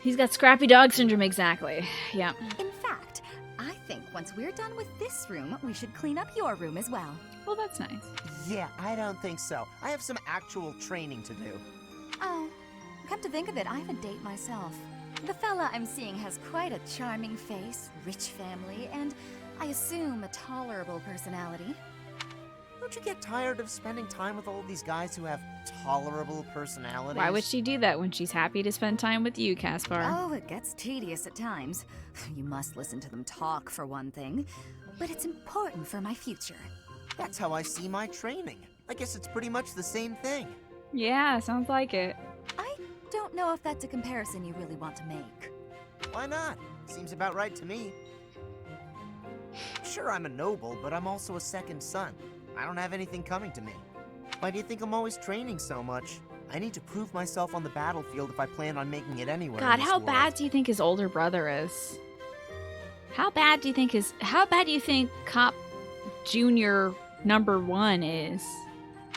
He's got scrappy dog syndrome, exactly. Yeah. In fact, I think once we're done with this room, we should clean up your room as well. Well, that's nice. Yeah, I don't think so. I have some actual training to do. Oh, come to think of it, I have a date myself. The fella I'm seeing has quite a charming face, rich family, and I assume a tolerable personality. Don't you get tired of spending time with all these guys who have tolerable personalities? Why would she do that when she's happy to spend time with you, Caspar? Oh, it gets tedious at times. You must listen to them talk, for one thing. But it's important for my future. That's how I see my training. I guess it's pretty much the same thing. Yeah, sounds like it. I don't know if that's a comparison you really want to make. Why not? Seems about right to me. Sure, I'm a noble, but I'm also a second son. I don't have anything coming to me. Why do you think I'm always training so much? I need to prove myself on the battlefield if I plan on making it anywhere. God, in this how world. bad do you think his older brother is? How bad do you think Cop Junior #1 is?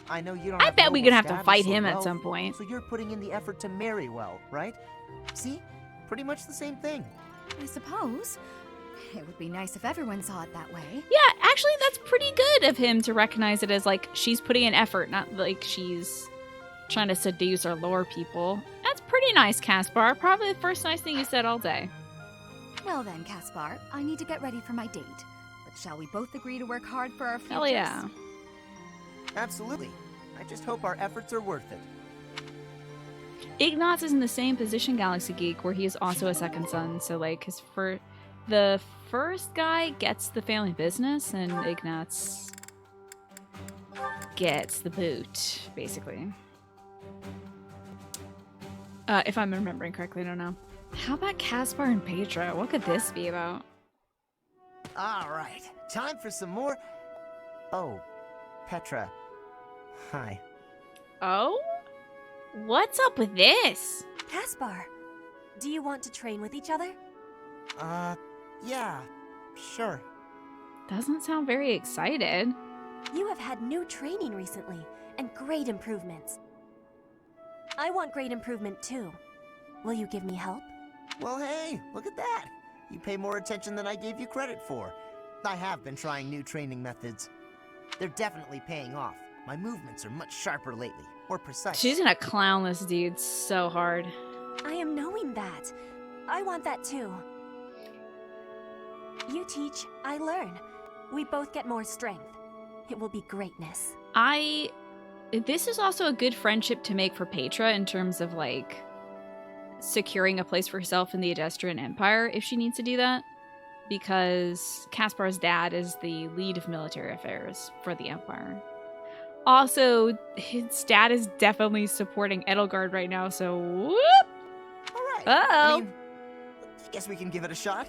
I know you don't. I have bet we're noble gonna have to status fight or him at wealth, some point. So you're putting in the effort to marry well, right? See? Pretty much the same thing. I suppose. It would be nice if everyone saw it that way. Yeah, actually, that's pretty good of him to recognize it as, like, she's putting in effort, not like she's trying to seduce or lure people. That's pretty nice, Caspar. Probably the first nice thing you said all day. Well then, Caspar, I need to get ready for my date. But shall we both agree to work hard for our futures? Hell yeah. Absolutely. I just hope our efforts are worth it. Ignatz is in the same position, Galaxy Geek, where he is also a second son. So, like, the first guy gets the family business, and Ignatz gets the boot, basically. If I'm remembering correctly, I don't know. How about Caspar and Petra? What could this be about? All right, time for some more. Oh, Petra. Hi. Oh? What's up with this? Caspar, do you want to train with each other? Yeah, sure. Doesn't sound very excited. You have had new training recently, and great improvements. I want great improvement too. Will you give me help? Well, hey, look at that. You pay more attention than I gave you credit for. I have been trying new training methods. They're definitely paying off. My movements are much sharper lately, more precise. She's gonna clown this dude so hard. I am knowing that. I want that too. You teach, I learn. We both get more strength. It will be greatness. This is also a good friendship to make for Petra in terms of, like, securing a place for herself in the Edestrian Empire if she needs to do that. Because Caspar's dad is the lead of military affairs for the Empire. Also, his dad is definitely supporting Edelgard right now, so whoop! Alright. Uh-oh. I mean, I guess we can give it a shot.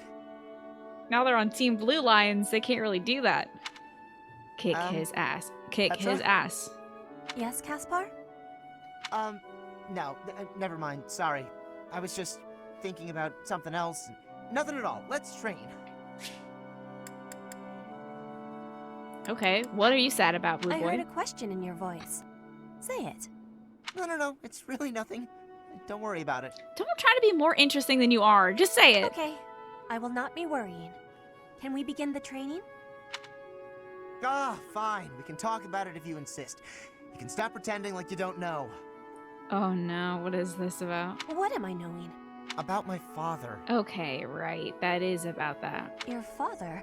Now they're on Team Blue Lions, they can't really do that. Kick his ass. Kick Petra? his ass. Yes, Caspar? No, never mind. Sorry. I was just thinking about something else. Nothing at all. Let's train. Okay, what are you sad about, Blue I Boy? heard a question in your voice. Say it. No. It's really nothing. Don't worry about it. Don't try to be more interesting than you are. Just say it. Okay. I will not be worrying. Can we begin the training? Ah, fine. We can talk about it if you insist. You can stop pretending like you don't know. Oh no, what is this about? What am I knowing? About my father. Okay, right. That is about that. Your father?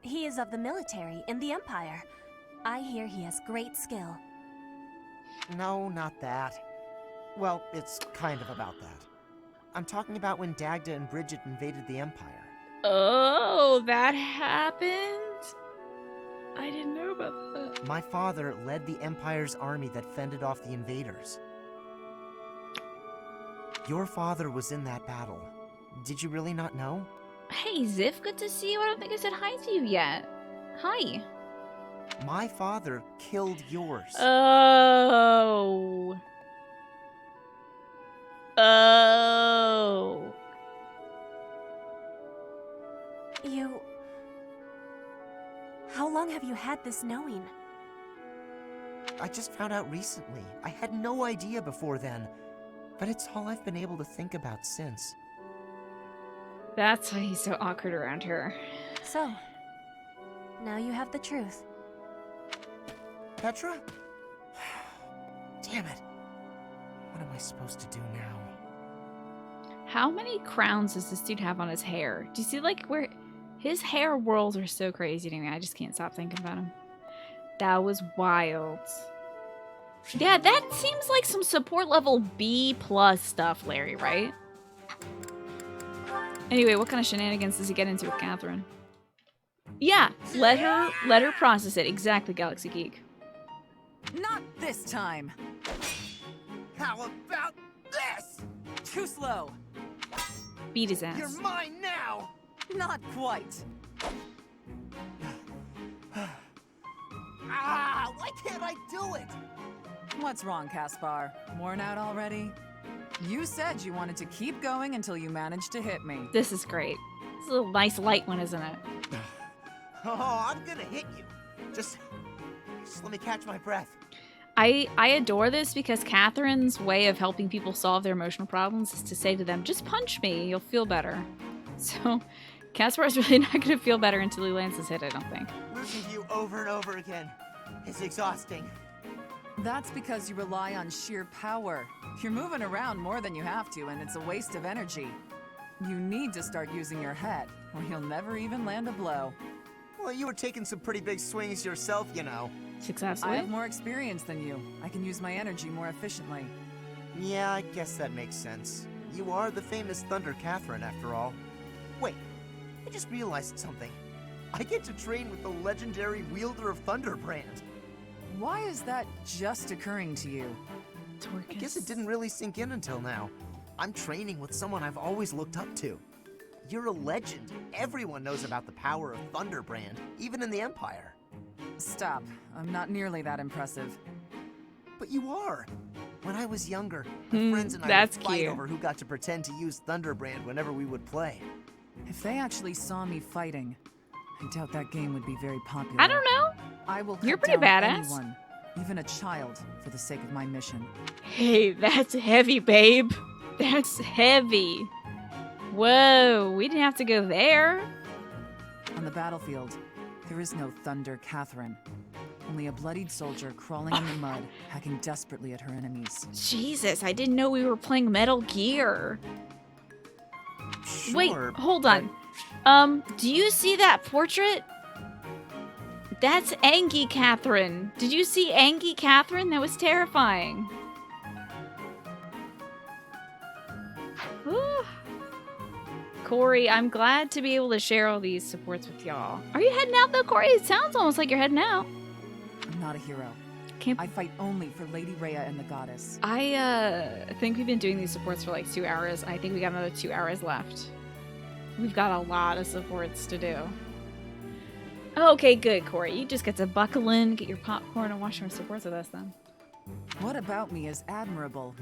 He is of the military in the Empire. I hear he has great skill. No, not that. Well, it's kind of about that. I'm talking about when Dagda and Bridget invaded the Empire. Oh, that happened? I didn't know about that. My father led the Empire's army that fended off the invaders. Your father was in that battle. Did you really not know? Hey, Ziff, good to see you. I don't think I said hi to you yet. Hi. My father killed yours. Oh. Oh. You... How long have you had this knowing? I just found out recently. I had no idea before then. But it's all I've been able to think about since. That's why he's so awkward around her. So, now you have the truth. Petra? Damn it. What am I supposed to do now? How many crowns does this dude have on his hair? Do you see, like, where... His hair whirls are so crazy to me. I just can't stop thinking about him. That was wild. Yeah, that seems like some support level B+ stuff, Larry, right? Anyway, what kind of shenanigans does he get into with Catherine? Yeah, let her process it. Exactly, Galaxy Geek. Not this time. How about this? Too slow. Beat his ass. You're mine now! Not quite. Ah, why can't I do it? What's wrong, Caspar? Worn out already? You said you wanted to keep going until you managed to hit me. This is great. This is a nice light one, isn't it? Oh, I'm gonna hit you. Just let me catch my breath. I adore this because Catherine's way of helping people solve their emotional problems is to say to them, just punch me, you'll feel better. So, Caspar's really not going to feel better until he lands his hit, I don't think. Losing to you over and over again is exhausting. That's because you rely on sheer power. You're moving around more than you have to, and it's a waste of energy. You need to start using your head, or you'll never even land a blow. Well, you were taking some pretty big swings yourself, you know. Successfully? I have more experience than you. I can use my energy more efficiently. Yeah, I guess that makes sense. You are the famous Thunder Catherine, after all. Wait, I just realized something. I get to train with the legendary wielder of Thunderbrand. Why is that just occurring to you? I guess it didn't really sink in until now. I'm training with someone I've always looked up to. You're a legend. Everyone knows about the power of Thunderbrand, even in the Empire. Stop. I'm not nearly that impressive. But you are. When I was younger, my friends and I that's would fight cute. over who got to pretend to use Thunderbrand whenever we would play. If they actually saw me fighting, I doubt that game would be very popular. I don't know. I will You're cut pretty down badass. anyone, even a child, for the sake of my mission. Hey, that's heavy, babe. That's heavy. Whoa, we didn't have to go there. On the battlefield, there is no Thunder Catherine. Only a bloodied soldier crawling in the mud, hacking desperately at her enemies. Jesus, I didn't know we were playing Metal Gear. Sure, Wait, hold on. Do you see that portrait? That's Angie Catherine. Did you see Angie Catherine? That was terrifying. Whew. Corey, I'm glad to be able to share all these supports with y'all. Are you heading out though, Corey? It sounds almost like you're heading out. I'm not a hero. I fight only for Lady Rhea and the goddess. I think we've been doing these supports for like 2 hours. I think we got another 2 hours left. We've got a lot of supports to do. Okay, good, Corey. You just get to buckle in, get your popcorn, and watch some supports with us then. What about me is admirable?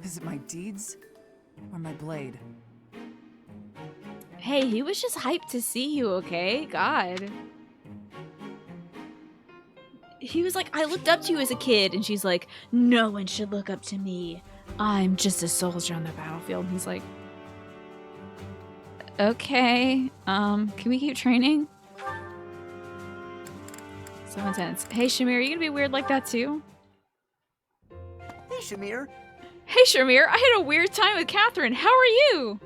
Is it my deeds or my blade? Hey, he was just hyped to see you, okay? God. He was like, I looked up to you as a kid, and she's like, no one should look up to me. I'm just a soldier on the battlefield. And he's like, okay, can we keep training? So intense. Hey, Shamir, are you gonna be weird like that too? Hey, Shamir. Hey, Shamir, I had a weird time with Catherine. How are you?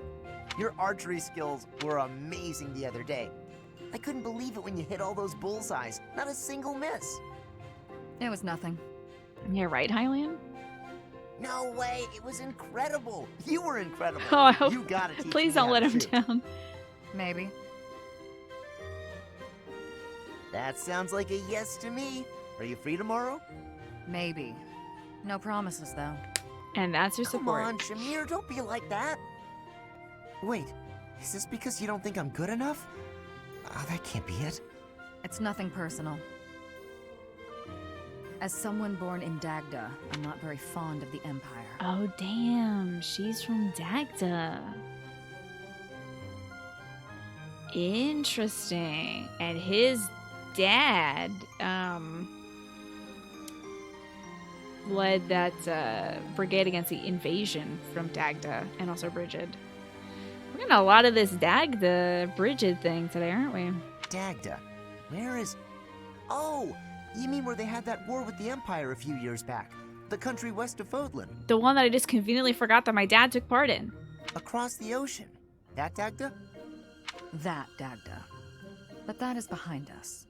Your archery skills were amazing the other day. I couldn't believe it when you hit all those bullseyes. Not a single miss. It was nothing. Yeah, right, Hylian? No way, it was incredible. You were incredible. Oh, I hope. You gotta teach Please me don't how let to him shoot. down. Maybe. That sounds like a yes to me. Are you free tomorrow? Maybe. No promises, though. And that's your Come support. on, Shamir, don't be like that. Wait, is this because you don't think I'm good enough? Oh, that can't be it. It's nothing personal. As someone born in Dagda, I'm not very fond of the Empire. Oh, damn. She's from Dagda. Interesting. And his dad, led that brigade against the invasion from Dagda and also Brigid. We're getting a lot of this Dagda Brigid thing today, aren't we? Dagda. Where is... Oh, you mean where they had that war with the Empire a few years back? The country west of Fodlan. The one that I just conveniently forgot that my dad took part in. Across the ocean. That Dagda? That Dagda. But that is behind us.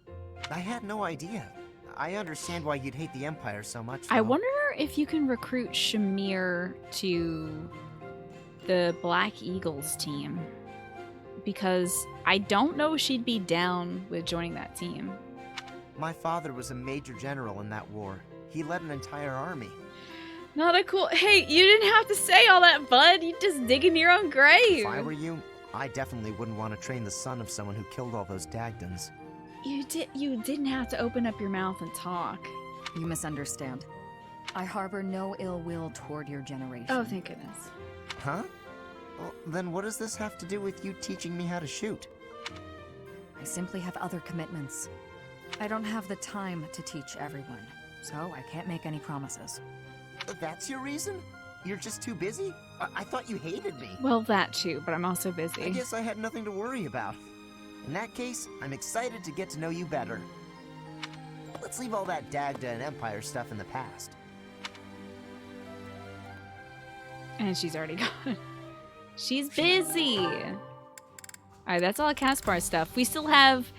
I had no idea. I understand why you'd hate the Empire so much, I though. wonder if you can recruit Shamir to the Black Eagles team. Because I don't know she'd be down with joining that team. My father was a major general in that war. He led an entire army. Not a cool... Hey, you didn't have to say all that, bud. You just dig in your own grave. If I were you, I definitely wouldn't want to train the son of someone who killed all those Dagdans. You didn't have to open up your mouth and talk. You misunderstand. I harbor no ill will toward your generation. Oh, thank goodness. Huh? Well, then what does this have to do with you teaching me how to shoot? I simply have other commitments. I don't have the time to teach everyone, so I can't make any promises. That's your reason? You're just too busy? I thought you hated me. Well, that too, but I'm also busy. I guess I had nothing to worry about. In that case, I'm excited to get to know you better. Let's leave all that Dagda and Empire stuff in the past. And she's already gone. She's busy. Alright, that's all Caspar stuff. We still have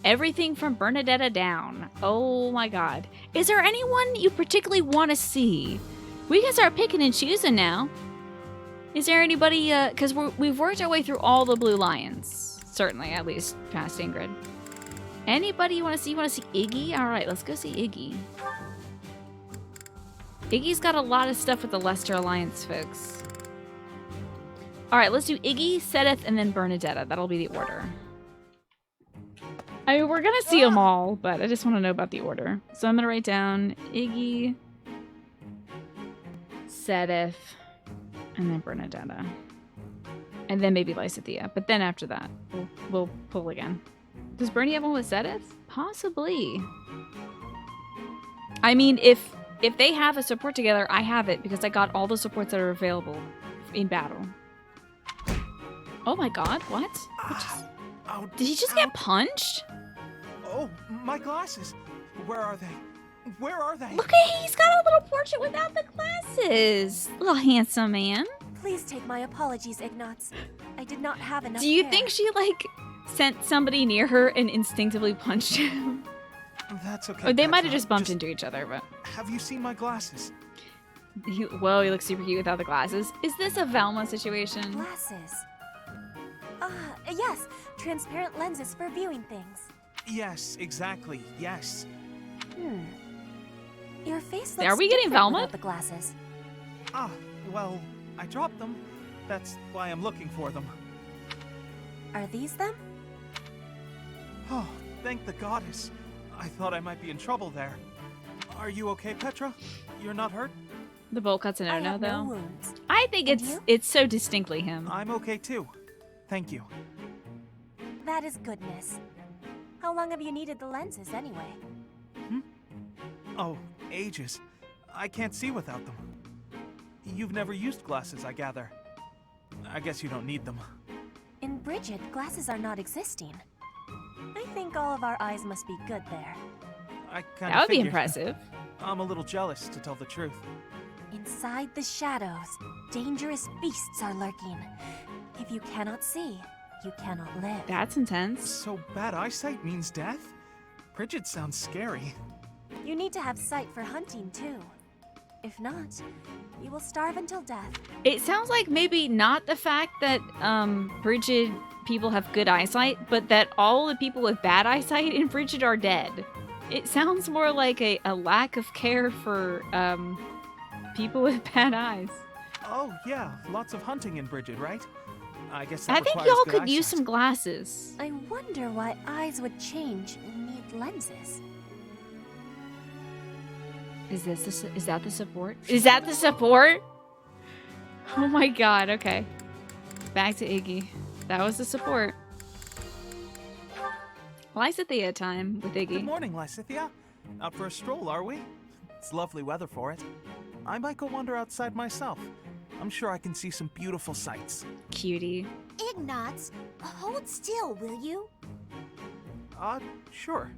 everything from Bernadetta down. Oh my god. Is there anyone you particularly want to see? We can start picking and choosing now. Is there anybody, because we've worked our way through all the Blue Lions. Certainly, at least past Ingrid. Anybody you want to see? You want to see Iggy? Alright, let's go see Iggy. Iggy's got a lot of stuff with the Leicester Alliance folks. Alright, let's do Iggy, Sedith, and then Bernadetta. That'll be the order. I mean, we're gonna see them all, but I just want to know about the order. So I'm gonna write down Iggy, Sedith, and then Bernadetta. And then maybe Lysithea. But then after that, we'll pull again. Does Bernie have one with Sedith? Possibly. I mean, if they have a support together, I have it because I got all the supports that are available in battle. Oh my god, what? Did he just get punched? Oh, my glasses. Where are they? Where are they? Look at, he's got a little portrait without the glasses. Little handsome man. Please take my apologies, Ignatz. I did not have enough Do you hair. think she, like, sent somebody near her and instinctively punched him? That's okay. Or they might have Petra. just bumped into each other, but... Have you seen my glasses? He looks super cute without the glasses. Is this a Velma situation? Glasses. Yes. Transparent lenses for viewing things. Yes, exactly. Yes. Your face looks Are we getting different Velma? without the glasses. Ah, well, I dropped them. That's why I'm looking for them. Are these them? Oh, thank the goddess. I thought I might be in trouble there. Are you okay, Petra? You're not hurt? The bolt cut's a no-no, have though. no wounds. I think it's so distinctly him. I'm okay, too. Thank you. That is goodness. How long have you needed the lenses, anyway? Oh, ages. I can't see without them. You've never used glasses, I gather. I guess you don't need them. In Bridget, glasses are not existing. I think all of our eyes must be good there. I kind That of would be figured. impressive. I'm a little jealous, to tell the truth. Inside the shadows, dangerous beasts are lurking. If you cannot see, you cannot live. That's intense. So bad eyesight means death? Bridget sounds scary. You need to have sight for hunting, too. If not, you will starve until death. It sounds like maybe not the fact that Bridget people have good eyesight, but that all the people with bad eyesight in Bridget are dead. It sounds more like a lack of care for people with bad eyes. Oh, yeah, lots of hunting in Bridget, right? I guess I that think requires y'all good could use eyesight. some glasses. I wonder why eyes would change and need lenses. Is that the support? Is that the support? Oh my god, okay. Back to Iggy. That was the support. Lysithea time with Iggy. Good morning, Lysithea. Out for a stroll, are we? It's lovely weather for it. I might go wander outside myself. I'm sure I can see some beautiful sights. Cutie. Ignatz, hold still, will you? Sure.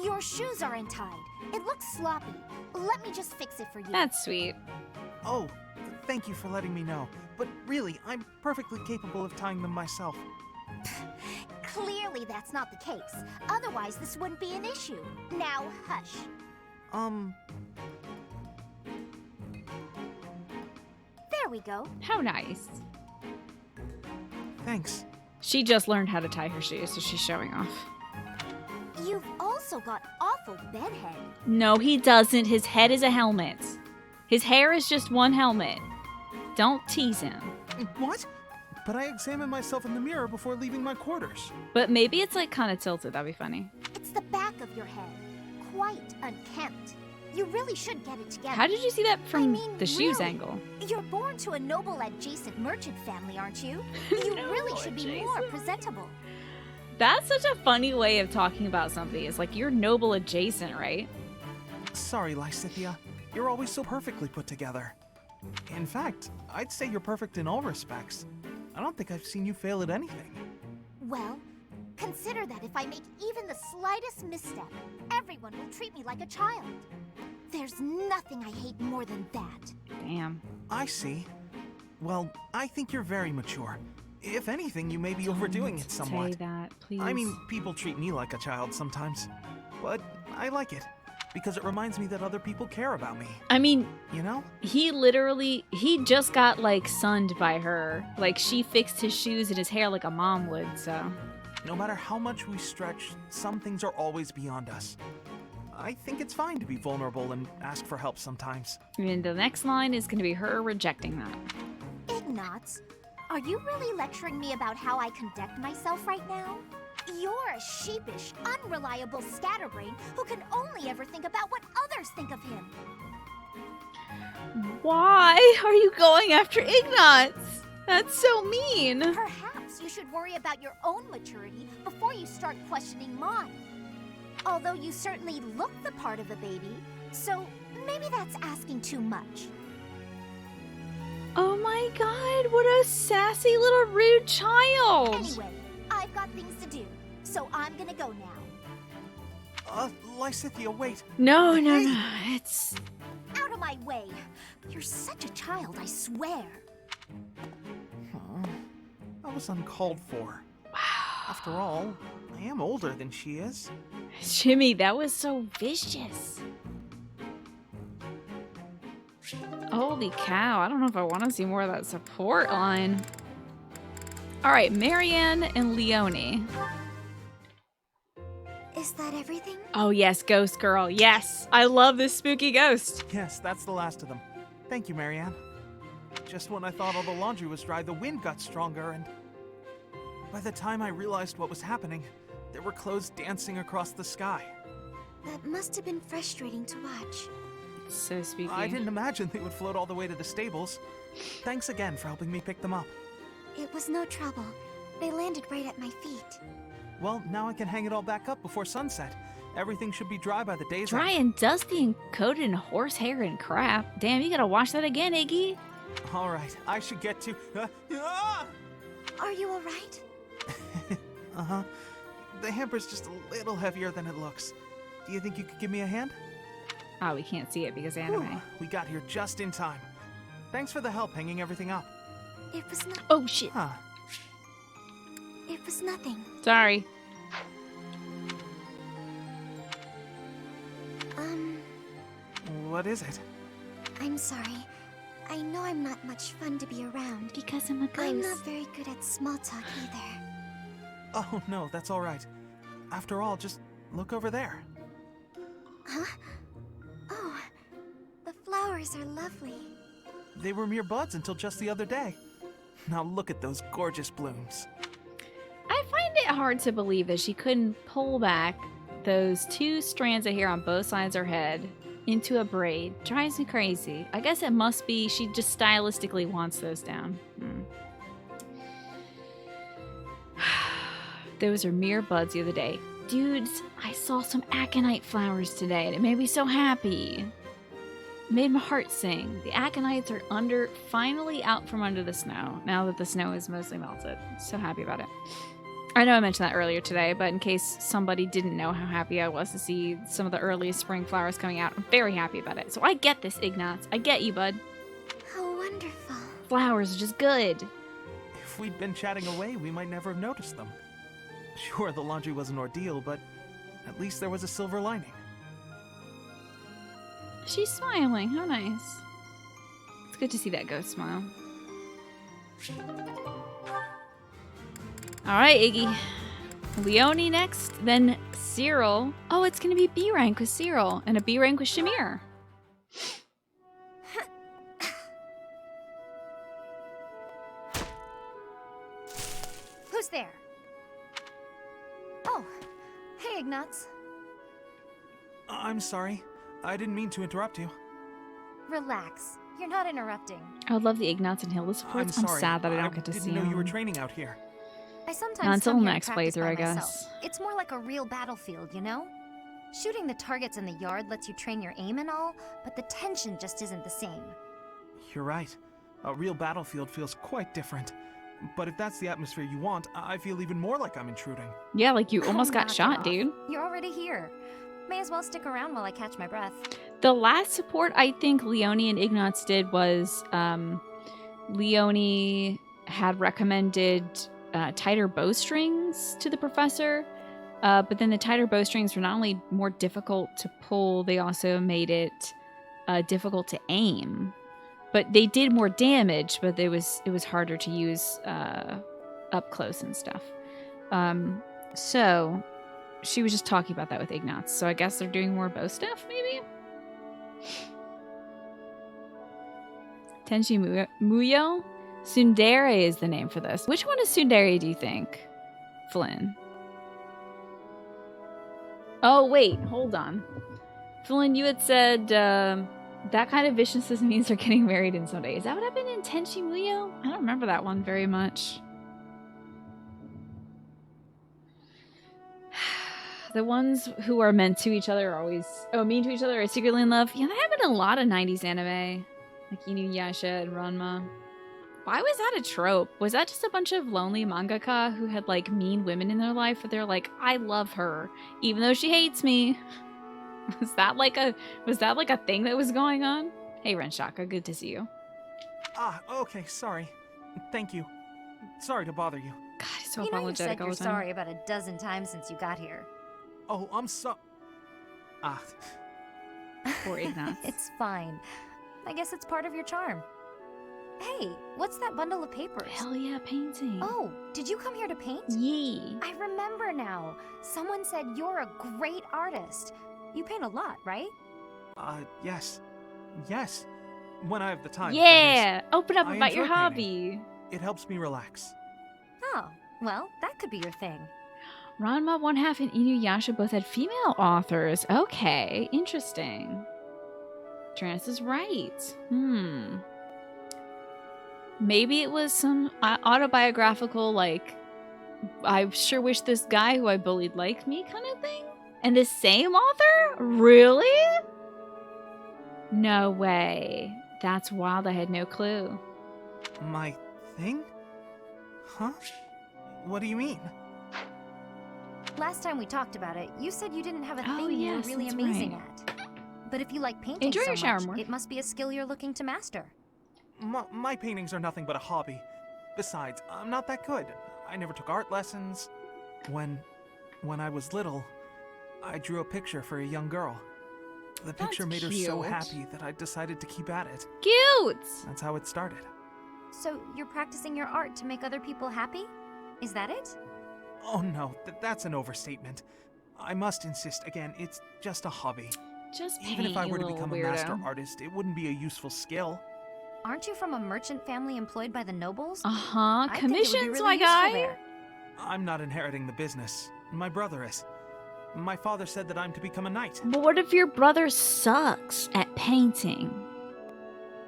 Your shoes are untied. It looks sloppy. Let me just fix it for you. That's sweet. Oh, thank you for letting me know. But really, I'm perfectly capable of tying them myself. Clearly that's not the case. Otherwise, this wouldn't be an issue. Now, hush. There we go. How nice. Thanks. She just learned how to tie her shoes, so she's showing off. You've also got awful bedhead. No, he doesn't. His head is a helmet. His hair is just one helmet. Don't tease him. What? But I examined myself in the mirror before leaving my quarters. But maybe it's like kind of tilted. That'd be funny. It's the back of your head. Quite unkempt. You really should get it together. How did you see that from the shoes really. angle? You're born to a noble adjacent merchant family, aren't you? You really should be more presentable. That's such a funny way of talking about somebody. It's like you're noble adjacent, right? Sorry, Lysithea. You're always so perfectly put together. In fact, I'd say you're perfect in all respects. I don't think I've seen you fail at anything. Well, consider that if I make even the slightest misstep, everyone will treat me like a child. There's nothing I hate more than that. Damn. I see. Well, I think you're very mature. If anything, you may be overdoing it somewhat. Say that, please. I mean, people treat me like a child sometimes. But I like it, because it reminds me that other people care about me. I mean, you know? He just got, like, sunned by her. Like, she fixed his shoes and his hair like a mom would, so. No matter how much we stretch, some things are always beyond us. I think it's fine to be vulnerable and ask for help sometimes. And the next line is going to be her rejecting that. Ignatz, are you really lecturing me about how I conduct myself right now? You're a sheepish, unreliable scatterbrain who can only ever think about what others think of him. Why are you going after Ignatz? That's so mean. Perhaps you should worry about your own maturity before you start questioning mine. Although you certainly look the part of a baby, so maybe that's asking too much. Oh my god, what a sassy little rude child. Anyway, I've got things to do, so I'm gonna go now. Lysithea, wait. No, no, no. It's... Out of my way! You're such a child, I swear. That was uncalled for. Wow. After all, I am older than she is. Jimmy, that was so vicious. Holy cow. I don't know if I want to see more of that support line. All right, Marianne and Leonie. Is that everything? Oh, yes, ghost girl. Yes. I love this spooky ghost. Yes, that's the last of them. Thank you, Marianne. Just when I thought all the laundry was dry, the wind got stronger, and by the time I realized what was happening, there were clothes dancing across the sky. That must have been frustrating to watch. So spooky. I didn't imagine they would float all the way to the stables. Thanks again for helping me pick them up. It was no trouble. They landed right at my feet. Well, now I can hang it all back up before sunset. Everything should be dry by the day's Dry end. and dusty and coated in horsehair and crap. Damn, you gotta wash that again, Iggy. All right, I should get to... Are you alright? Uh-huh. The hamper's just a little heavier than it looks. Do you think you could give me a hand? Oh, we can't see it because anime. Whew, we got here just in time. Thanks for the help hanging everything up. It was not. Oh, shit. Huh. It was nothing. Sorry. What is it? I'm sorry. I know I'm not much fun to be around. Because I'm a ghost. I'm not very good at small talk either. Oh, no, that's all right. After all, just look over there. Huh? Oh, the flowers are lovely. They were mere buds until just the other day. Now look at those gorgeous blooms. I find it hard to believe that she couldn't pull back those 2 strands of hair on both sides of her head into a braid. Drives me crazy. I guess it must be she just stylistically wants those down. Those are mere buds the other day. Dudes, I saw some aconite flowers today and it made me so happy. It made my heart sing. The aconites are finally out from under the snow now that the snow is mostly melted. So happy about it. I know I mentioned that earlier today, but in case somebody didn't know how happy I was to see some of the earliest spring flowers coming out, I'm very happy about it. So I get this, Ignatz. I get you, bud. How wonderful. Flowers are just good. If we'd been chatting away, we might never have noticed them. Sure, the laundry was an ordeal, but at least there was a silver lining. She's smiling. How nice. It's good to see that ghost smile. All right, Iggy. Leonie next, then Cyril. Oh, it's going to be B rank with Cyril and a B rank with Shamir. Who's there? Oh, hey, Ignatz. I'm sorry. I didn't mean to interrupt you. Relax. You're not interrupting. I would love the Ignatz and Hilda supports. I'm sorry. sad that I don't get to see didn't know you were them. training out here. I sometimes Not until come here next to practice playthrough, by I guess. myself. It's more like a real battlefield, you know? Shooting the targets in the yard lets you train your aim and all, but the tension just isn't the same. You're right. A real battlefield feels quite different. But if that's the atmosphere you want, I feel even more like I'm intruding. Yeah, like you almost got Knock it shot, off. dude. You're already here. May as well stick around while I catch my breath. The last support I think Leonie and Ignatz did was Leonie had recommended tighter bowstrings to the professor, but then the tighter bowstrings were not only more difficult to pull, they also made it difficult to aim. But they did more damage, but it was harder to use up close and stuff. So she was just talking about that with Ignatz. So I guess they're doing more bow stuff, maybe? Tenshi Muyo? Tsundere is the name for this. Which one is Tsundere, do you think? Flynn. Oh, wait. Hold on. Flynn, you had said that kind of viciousness means they're getting married in some day. Is that what happened in Tenshi Muyo? I don't remember that one very much. The ones who are meant to each other are always... Oh, mean to each other are secretly in love. Yeah, that happened in a lot of 90s anime. Like Inuyasha and Ranma. Why was that a trope? Was that just a bunch of lonely mangaka who had like mean women in their life, but they're like, I love her, even though she hates me? Was that like a thing that was going on? Hey Renshaka, good to see you. Ah, okay, sorry. Thank you. Sorry to bother you. God, he's so You know you apologetic said all you're the time. sorry about a dozen times since you got here. Oh, I'm Ah. Poor Ignatz. It's fine. I guess it's part of your charm. Hey, what's that bundle of papers? Hell yeah, painting. Oh, did you come here to paint? Yee. I remember now. Someone said you're a great artist. You paint a lot, right? Yes. Yes. When I have the time. Yeah! Open up I about your enjoy hobby. painting. It helps me relax. Oh, well, that could be your thing. Ranma, One Half, and Inuyasha both had female authors. Okay, interesting. Trance is right. Maybe it was some autobiographical, like, I sure wish this guy who I bullied liked me kind of thing? And the same author? Really? No way. That's wild. I had no clue. My thing? Huh? What do you mean? Last time we talked about it, you said you didn't have a Oh, thing you were yes, really that's amazing right. at. But if you like painting Enjoy so your shower much, more. it must be a skill you're looking to master. My paintings are nothing but a hobby. Besides, I'm not that good. I never took art lessons. When I was little, I drew a picture for a young girl. The picture made her so cute. happy that I decided to keep at it. Cute! That's how it started. So you're practicing your art to make other people happy? Is that it? Oh no, that's an overstatement. I must insist again, it's just a hobby. Just Even if I paint, were you to little become a master weirdo. artist, it wouldn't be a useful skill. Aren't you from a merchant family employed by the nobles? Uh-huh. I think it would be Commissions, really my useful guy. there. I'm not inheriting the business. My brother is. My father said that I'm to become a knight. But what if your brother sucks at painting?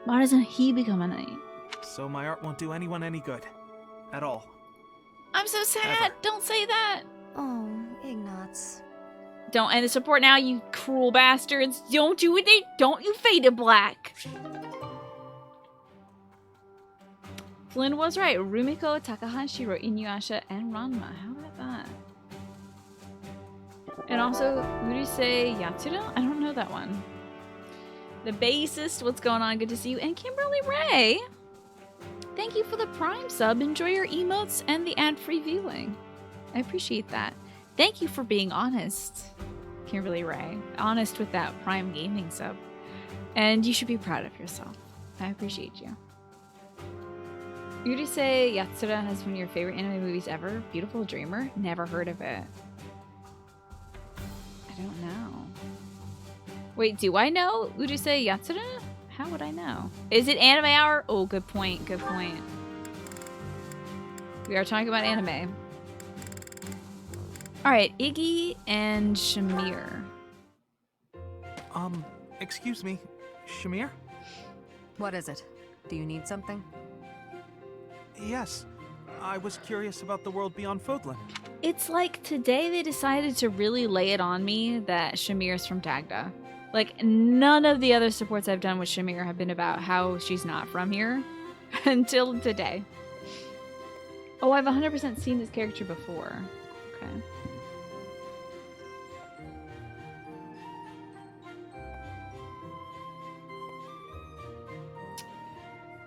Why doesn't he become a knight? So my art won't do anyone any good. At all. I'm so sad. Don't say that. Oh, Ignatz. Don't end the support now, you cruel bastards. Don't you don't you fade to black. Flynn was right. Rumiko, Takahashi wrote Inuyasha and Ranma. How about that? And also, Urusei Yatsuda? I don't know that one. The bassist, what's going on? Good to see you. And Kimberly Ray. Thank you for the Prime sub. Enjoy your emotes and the ad-free viewing. I appreciate that. Thank you for being honest, Kimberly Ray. Honest with that Prime Gaming sub. And you should be proud of yourself. I appreciate you. Urusei Yatsura has one of your favorite anime movies ever. Beautiful Dreamer? Never heard of it. I don't know. Wait, do I know Urusei Yatsura? How would I know? Is it Anime Hour? Oh, good point. Good point. We are talking about anime. Alright, Iggy and Shamir. Excuse me, Shamir? What is it? Do you need something? Yes. I was curious about the world beyond Fodlan. It's like today they decided to really lay it on me that Shamir's from Dagda. Like, none of the other supports I've done with Shamir have been about how she's not from here until today. Oh, I've 100% seen this character before. Okay.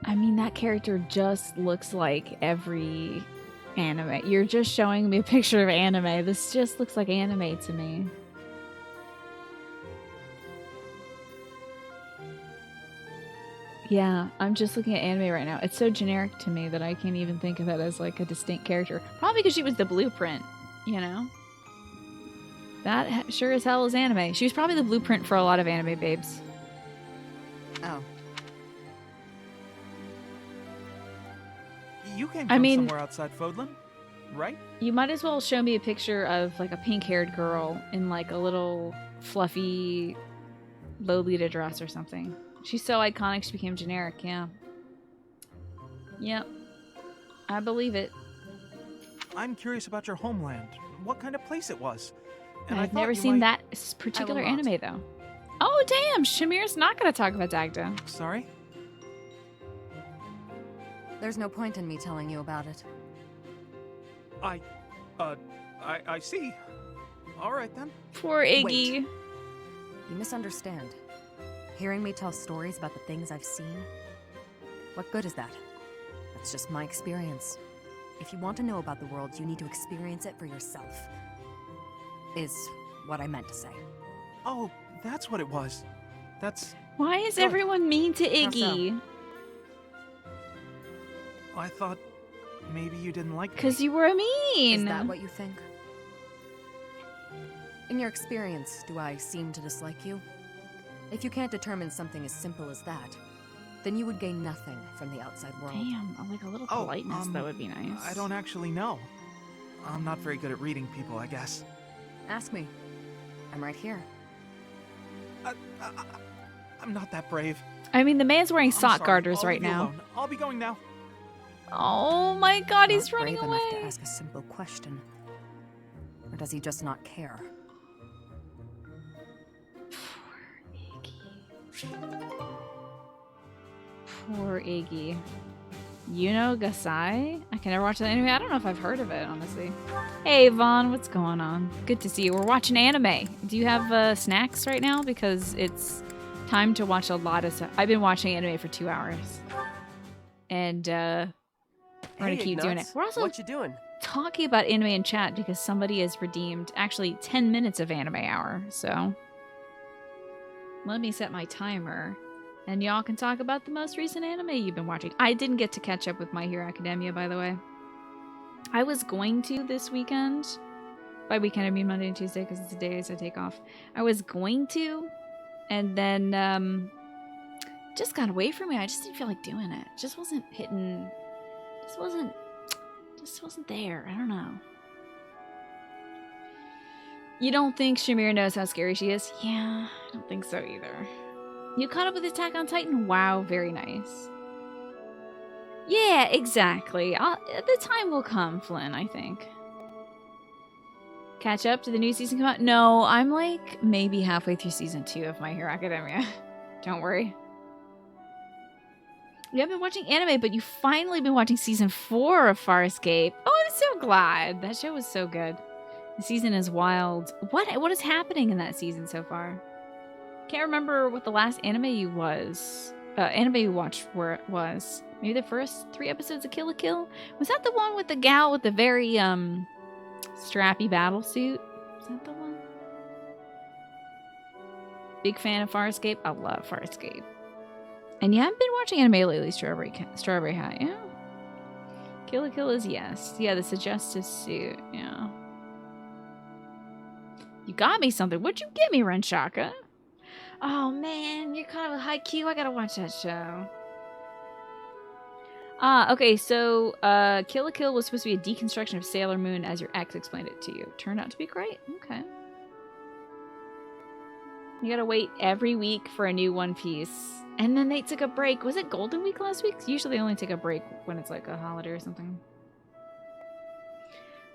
I mean, that character just looks like every anime. You're just showing me a picture of anime. This just looks like anime to me. Yeah, I'm just looking at anime right now. It's so generic to me that I can't even think of it as like a distinct character. Probably because she was the blueprint, you know? That sure as hell is anime. She was probably the blueprint for a lot of anime babes. Oh. You came I from mean- somewhere outside Fodlan, right? You might as well show me a picture of like a pink-haired girl in like a little fluffy Lolita dress or something. She's so iconic she became generic, yeah. Yep. I believe it. I'm curious about your homeland. What kind of place it was? And I I've thought never you seen might- that particular I will not. anime though. Oh damn, Shamir's not gonna talk about Dagda. Sorry? There's no point in me telling you about it. I see. All right then. Poor Iggy. Wait. You misunderstand. Hearing me tell stories about the things I've seen? What good is that? That's just my experience. If you want to know about the world, you need to experience it for yourself. Is what I meant to say. Oh, that's what it was. That's... Why is Good. everyone mean to How so? Iggy? I thought maybe you didn't like me. Because you were mean. Is that what you think? In your experience, do I seem to dislike you? If you can't determine something as simple as that, then you would gain nothing from the outside world. Damn, like a little politeness, that would be nice. I don't actually know. I'm not very good at reading people, I guess. Ask me. I'm right here. I'm not that brave. I mean, the man's wearing I'm sock sorry. garters I'll right leave you now. alone. I'll be going now. Oh my god, he's Not running brave away. enough to ask a simple question. Or does he just not care? Poor Iggy. Yuno Gasai? I can never watch that anime. I don't know if I've heard of it, honestly. Hey, Vaughn, what's going on? Good to see you. We're watching anime. Do you have snacks right now? Because it's time to watch a lot of stuff. I've been watching anime for 2 hours. And we're gonna keep doing it. We're also what you doing? talking about anime in chat because somebody has redeemed actually 10 minutes of anime hour. So let me set my timer. And y'all can talk about the most recent anime you've been watching. I didn't get to catch up with My Hero Academia, by the way. I was going to this weekend. By weekend, I mean Monday and Tuesday, because it's the days I take off. I was going to, and then just got away from me. I just didn't feel like doing it. Just wasn't hitting. Just wasn't there. I don't know. You don't think Shamir knows how scary she is? Yeah, I don't think so either. You caught up with Attack on Titan? Wow, very nice. Yeah, exactly. The time will come, Flynn, I think. Catch up? Did the new season come out? No, I'm like maybe halfway through season 2 of My Hero Academia. Don't worry. You haven't been watching anime, but you've finally been watching season 4 of Farscape. Oh, I'm so glad. That show was so good. The season is wild. What is happening in that season so far? Can't remember what the last anime you watched where it was. Maybe the first 3 episodes of Kill la Kill? Was that the one with the gal with the very strappy battle suit? Is that the one? Big fan of Farscape. I love Farscape. And you haven't been watching anime lately, Strawberry Hat, yeah? Kill la Kill is yes. Yeah, the suggestive suit, yeah. You got me something. What'd you get me, Renshaka? Oh man, you're kind of a Haikyuu. I gotta watch that show. Okay, so Kill la Kill was supposed to be a deconstruction of Sailor Moon as your ex explained it to you. Turned out to be great. Okay. You gotta wait every week for a new One Piece. And then they took a break. Was it Golden Week last week? Usually they only take a break when it's like a holiday or something.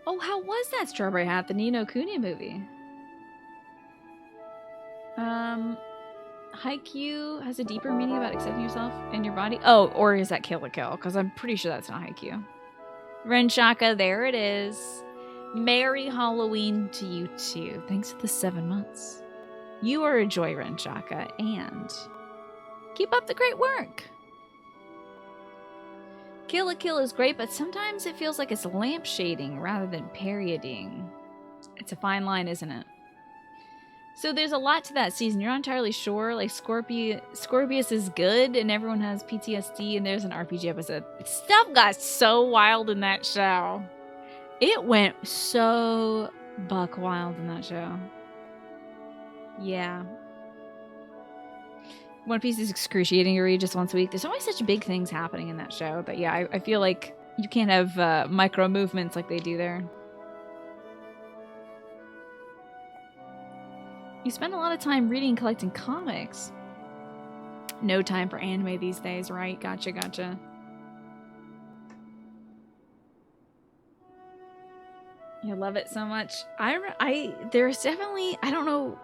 Oh, how was that, Strawberry Hat? The Ni no Kuni movie. Haikyuu has a deeper meaning about accepting yourself and your body. Oh, or is that Kill la Kill? Because I'm pretty sure that's not Haikyuu. Renshaka, there it is. Merry Halloween to you too. Thanks for the 7 months. You are a joy, Renshaka, and keep up the great work. Kill la Kill is great, but sometimes it feels like it's lampshading rather than parodying. It's a fine line, isn't it? So there's a lot to that season. You're not entirely sure. Like Scorpius is good and everyone has PTSD and there's an RPG episode. Stuff got so wild in that show. It went so buck wild in that show. Yeah. One Piece is excruciating to read just once a week. There's always such big things happening in that show. But yeah, I feel like you can't have micro movements like they do there. You spend a lot of time reading and collecting comics. No time for anime these days, right? Gotcha. You love it so much. There's definitely, I don't know.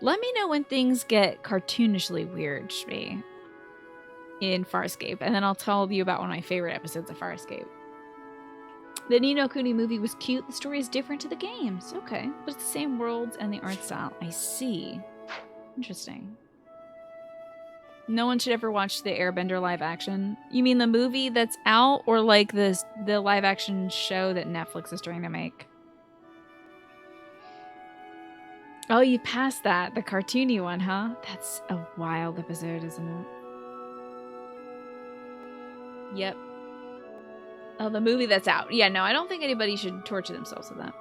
Let me know when things get cartoonishly weird, Shmi. in Farscape, and then I'll tell you about one of my favorite episodes of Farscape. The Ni no Kuni movie was cute. The story is different to the games. Okay, but it's the same worlds and the art style. I see. Interesting. No one should ever watch the Airbender live action. You mean the movie that's out, or like the live action show that Netflix is trying to make? Oh, you passed that. The cartoony one, huh? That's a wild episode, isn't it? Yep. Oh, the movie that's out. Yeah, no, I don't think anybody should torture themselves with that.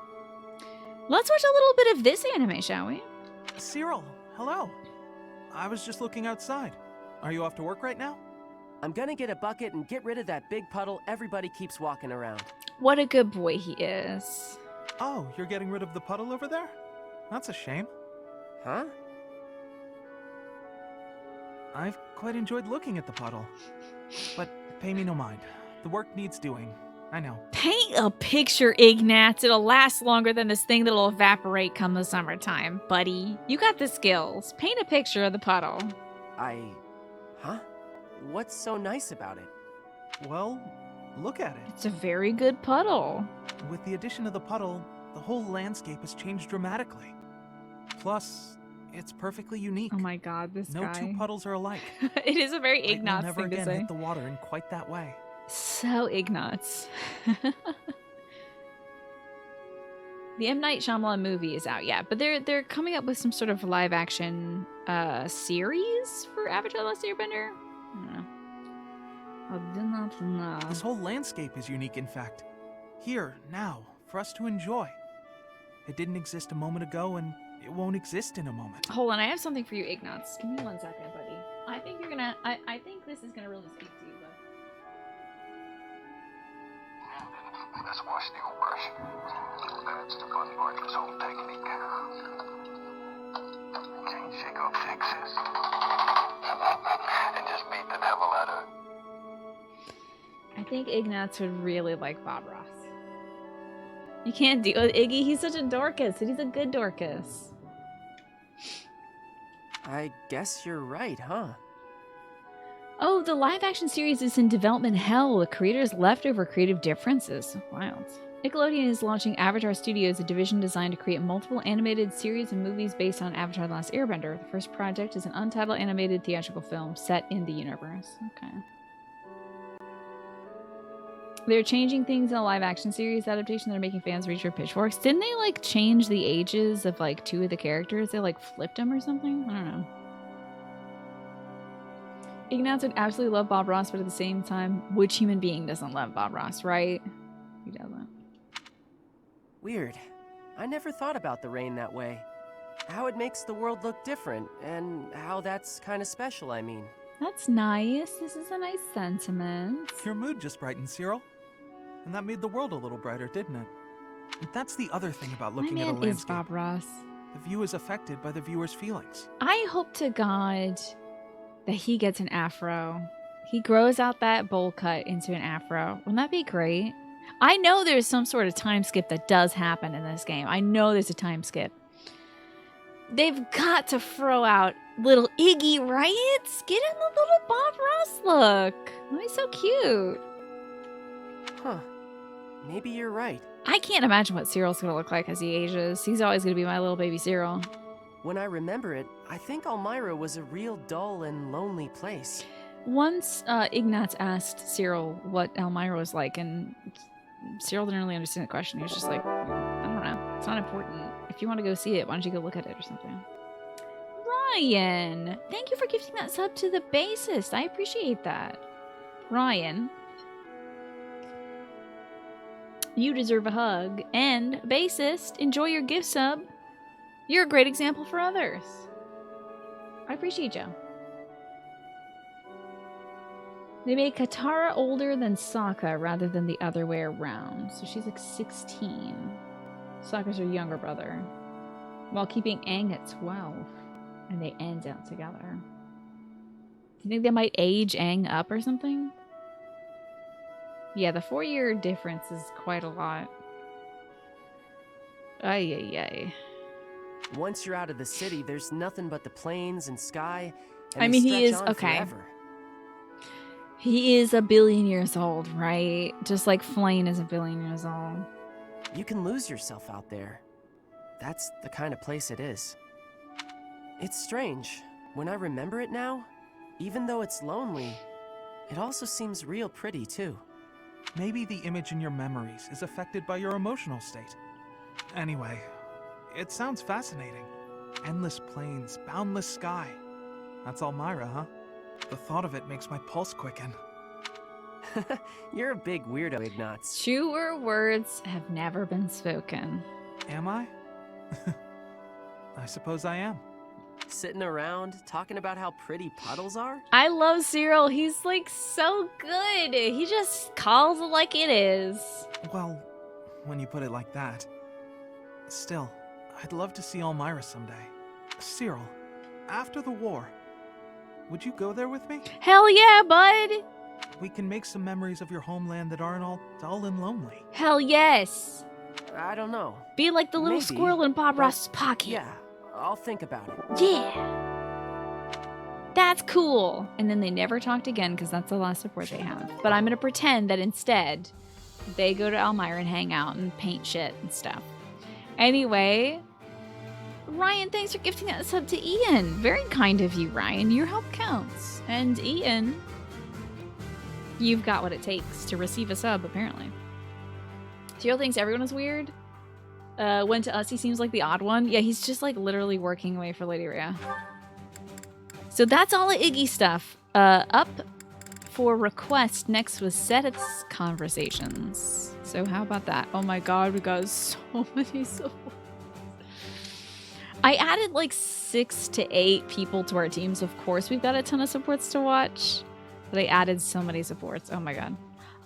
Let's watch a little bit of this anime, shall we? Cyril, hello. I was just looking outside. Are you off to work right now? I'm gonna get a bucket and get rid of that big puddle everybody keeps walking around. What a good boy he is. Oh, you're getting rid of the puddle over there? That's a shame. Huh? I've quite enjoyed looking at the puddle. But pay me no mind. The work needs doing. I know. Paint a picture, Ignatz. It'll last longer than this thing that'll evaporate come the summertime, buddy. You got the skills. Paint a picture of the puddle. Huh? What's so nice about it? Well, look at it. It's a very good puddle. With the addition of the puddle, the whole landscape has changed dramatically. Plus, it's perfectly unique. Oh my god, this guy. No two puddles are alike. It is a very Light will Ignatz never thing to again say. hit the water in quite that way. So Ignatz. The M. Night Shyamalan movie is out, yeah, but they're coming up with some sort of live action series for Avatar: The Last Airbender. I don't know. I do not know. This whole landscape is unique, in fact. Here, now, for us to enjoy. It didn't exist a moment ago, and it won't exist in a moment. Hold on, I have something for you, Ignatz. Give me 1 second, buddy. I think you're gonna. I think this is gonna really speak to you, though. Let's wash the old brush. That's the fun part of this whole technique. Can't shake off the excess. And just beat the devil out of it. I think Ignatz would really like Bob Ross. You can't deal with Iggy. He's such a Dorcas, and he's a good Dorcas. I guess you're right, huh? Oh, the live-action series is in development hell. The creators left over creative differences. Wild. Nickelodeon is launching Avatar Studios, a division designed to create multiple animated series and movies based on Avatar: The Last Airbender. The first project is an untitled animated theatrical film set in the universe. Okay. They're changing things in a live-action series adaptation that are making fans reach for pitchforks. Didn't they, like, change the ages of, like, 2 of the characters? They, like, flipped them or something? I don't know. Ignatz would absolutely love Bob Ross, but at the same time, which human being doesn't love Bob Ross, right? Who doesn't? Weird. I never thought about the rain that way. How it makes the world look different, and how that's kind of special, I mean. That's nice. This is a nice sentiment. Your mood just brightened, Cyril. And that made the world a little brighter, didn't it? And that's the other thing about looking at a landscape. Is Bob Ross. The view is affected by the viewer's feelings. I hope to God that he gets an afro. He grows out that bowl cut into an afro. Wouldn't that be great? I know there's some sort of time skip that does happen in this game. I know there's a time skip. They've got to throw out little Iggy, right? Get him the little Bob Ross look. Oh, he's so cute. Huh. Maybe you're right. I can't imagine what Cyril's gonna look like as he ages. He's always gonna be my little baby Cyril. When I remember it, I think Elmira was a real dull and lonely place. Once Ignatz asked Cyril what Elmira was like, and Cyril didn't really understand the question. He was just like, I don't know. It's not important. If you want to go see it, why don't you go look at it or something? Ryan! Thank you for gifting that sub to the bassist. I appreciate that. Ryan. You deserve a hug. And, bassist, enjoy your gift sub. You're a great example for others. I appreciate you. They made Katara older than Sokka rather than the other way around. So she's like 16. Sokka's her younger brother. While keeping Aang at 12. And they end out together. Do you think they might age Aang up or something? Yeah, the 4-year difference is quite a lot. Ay, ay, ay. Once you're out of the city, there's nothing but the plains and sky. And I mean, they he stretch is on okay. Forever. He is 1 billion years old, right? Just like Flame is 1 billion years old. You can lose yourself out there. That's the kind of place it is. It's strange. When I remember it now, even though it's lonely, it also seems real pretty too. Maybe the image in your memories is affected by your emotional state. Anyway, it sounds fascinating. Endless plains, boundless sky. That's Elmira, huh? The thought of it makes my pulse quicken. You're a big weirdo, Ignatz. Truer words have never been spoken. Am I? I suppose I am. Sitting around, talking about how pretty puddles are? I love Cyril. He's like so good. He just calls it like it is. Well, when you put it like that. Still, I'd love to see Elmira someday. Cyril, after the war, would you go there with me? Hell yeah, bud! We can make some memories of your homeland that aren't all dull and lonely. Hell yes! I don't know. Be like the little Maybe, squirrel in Bob but Ross's pocket. Yeah, I'll think about it. Yeah! That's cool! And then they never talked again because that's the last support they have. But I'm gonna pretend that instead, they go to Elmira and hang out and paint shit and stuff. Anyway, Ryan, thanks for gifting that sub to Ian. Very kind of you, Ryan. Your help counts. And Ian, you've got what it takes to receive a sub, apparently. Cyril thinks everyone is weird. When to us he seems like the odd one. Yeah, he's just like literally working away for Lady Rhea. So that's all the Iggy stuff. Up for request next was Seth's conversations. So how about that? Oh my god, we got so many supports. I added like 6 to 8 people to our team, so of course we've got a ton of supports to watch. But I added so many supports. Oh my god.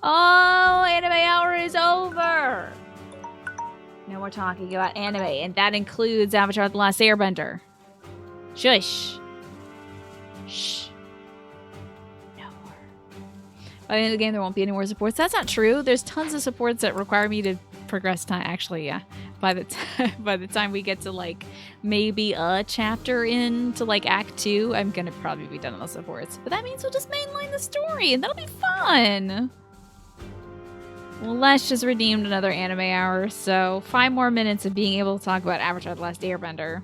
Oh, anime hour is over! Now we're talking about anime, and that includes Avatar: The Last Airbender. Shush. Shh. No more. By the end of the game, there won't be any more supports. That's not true. There's tons of supports that require me to progress time. Actually, yeah. By the time we get to like maybe a chapter into like Act 2, I'm gonna probably be done with those supports. But that means we'll just mainline the story, and that'll be fun. Well, Les just redeemed another anime hour, so 5 more minutes of being able to talk about Avatar: The Last Airbender.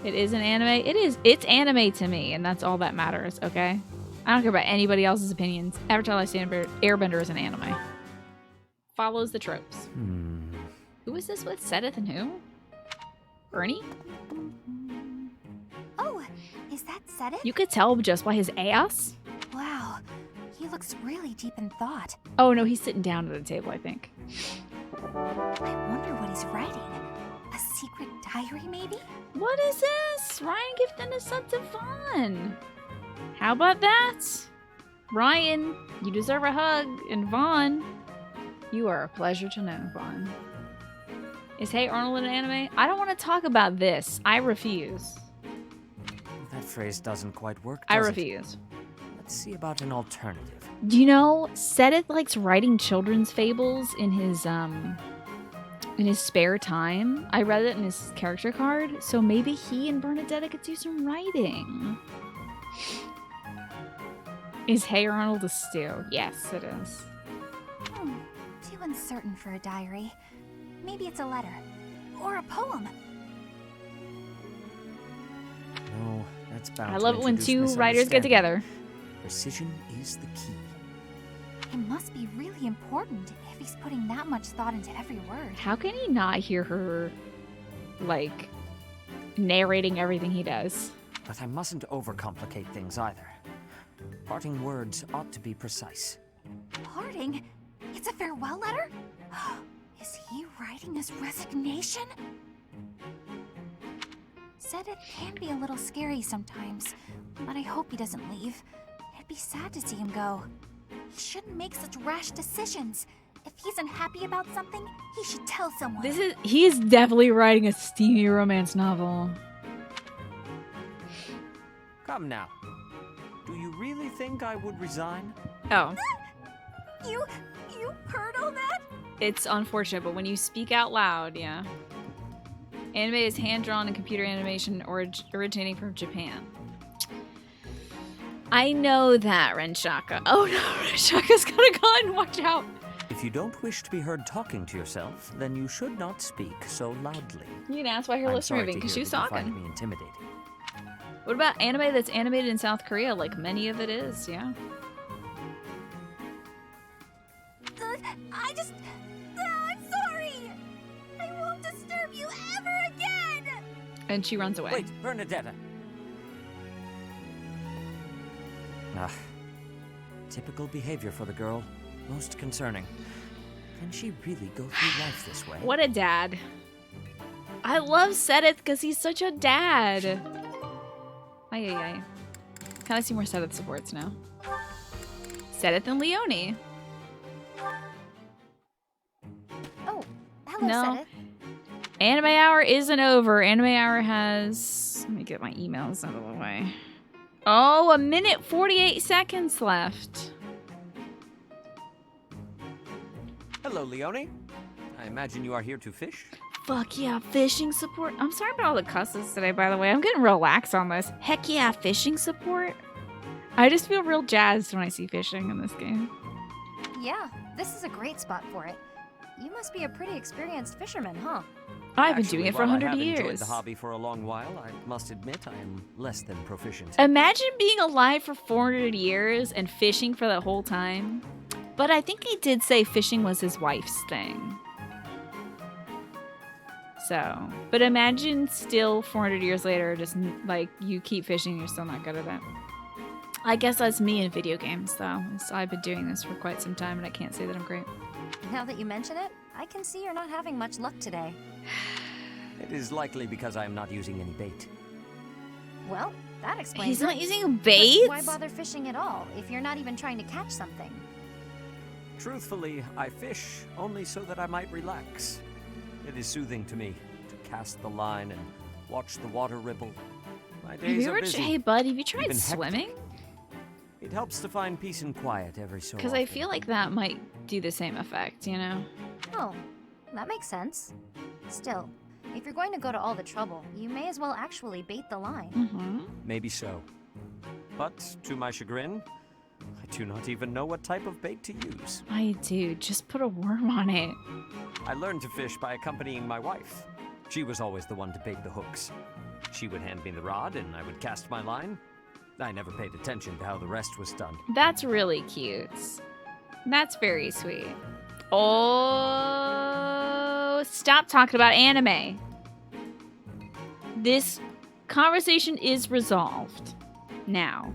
It is an anime. It's anime to me, and that's all that matters, okay? I don't care about anybody else's opinions. Avatar: The Last Airbender is an anime. Follows the tropes. Who is this with? Seth and who? Ernie? Oh, is that Seth? You could tell just by his ass. Wow, he looks really deep in thought. Oh no, he's sitting down at the table, I think. I wonder what he's writing. A secret diary, maybe? What is this? Ryan gifting us something fun. How about that? Ryan, you deserve a hug. And Vaughn, you are a pleasure to know, Vaughn. Is Hey Arnold in an anime? I don't want to talk about this. I refuse. That phrase doesn't quite work, I does it? refuse. Let's see about an alternative. Do you know, Seth likes writing children's fables in his spare time. I read it in his character card, so maybe he and Bernadetta could do some writing. Is Hey Arnold a stew? Yes, it is. Too uncertain for a diary. Maybe it's a letter. Or a poem. No, that's bound I to love it when introduce 2 writers get together. Precision is the key. It must be really important if he's putting that much thought into every word. How can he not hear her, like, narrating everything he does? But I mustn't overcomplicate things either. Parting words ought to be precise. Parting? It's a farewell letter? Is he writing his resignation? Said it can be a little scary sometimes, but I hope he doesn't leave. It'd be sad to see him go. He shouldn't make such rash decisions. If he's unhappy about something, he should tell someone. He is definitely writing a steamy romance novel. Come now. Do you really think I would resign? Oh. You heard all that? It's unfortunate, but when you speak out loud, yeah. Anime is hand-drawn and computer animation originating from Japan. I know that, Renshaka. Oh no, Renshaka's got a gun. Watch out. If you don't wish to be heard talking to yourself, then you should not speak so loudly. You can ask why her lips are moving, because she was talking. Find me intimidating. What about anime that's animated in South Korea, like many of it is, yeah? I'm sorry! I won't disturb you ever again! And she runs away. Wait, Bernadetta. Ah, typical behavior for the girl. Most concerning. Can she really go through life this way? What a dad. I love Sedith because he's such a dad. Ay, ay, ay. Kind of see more Sedith supports now. Sedith and Leonie. Oh, hello, No. Sedith. Anime hour isn't over. Anime hour has... Let me get my emails out of the way. Oh, 1 minute 48 seconds left. Hello, Leonie. I imagine you are here to fish? Fuck yeah, fishing support. I'm sorry about all the cusses today, by the way. I'm getting real lax on this. Heck yeah, fishing support. I just feel real jazzed when I see fishing in this game. Yeah, this is a great spot for it. You must be a pretty experienced fisherman, huh? I've been doing it for While 100 I have enjoyed years. the hobby for a long while, I must admit I am less than proficient. Imagine being alive for 400 years and fishing for that whole time. But I think he did say fishing was his wife's thing. So, but imagine still 400 years later, just like you keep fishing, you're still not good at it. I guess that's me in video games, though. I've been doing this for quite some time, and I can't say that I'm great. Now that you mention it, I can see you're not having much luck today. It is likely because I am not using any bait. Well, that explains He's it. not using baits? Why bother fishing at all if you're not even trying to catch something? Truthfully, I fish only so that I might relax. It is soothing to me to cast the line and watch the water ripple. My Have days you are ever, busy. hey bud, have you tried Even swimming? hectic. It helps to find peace and quiet every so Because often. I feel like that might do the same effect, you know? Oh, that makes sense. Still, if you're going to go to all the trouble, you may as well actually bait the line. Mm-hmm. Maybe so. But, to my chagrin, I do not even know what type of bait to use. I do. Just put a worm on it. I learned to fish by accompanying my wife. She was always the one to bait the hooks. She would hand me the rod and I would cast my line. I never paid attention to how the rest was done. That's really cute. That's very sweet. Oh, stop talking about anime. This conversation is resolved now.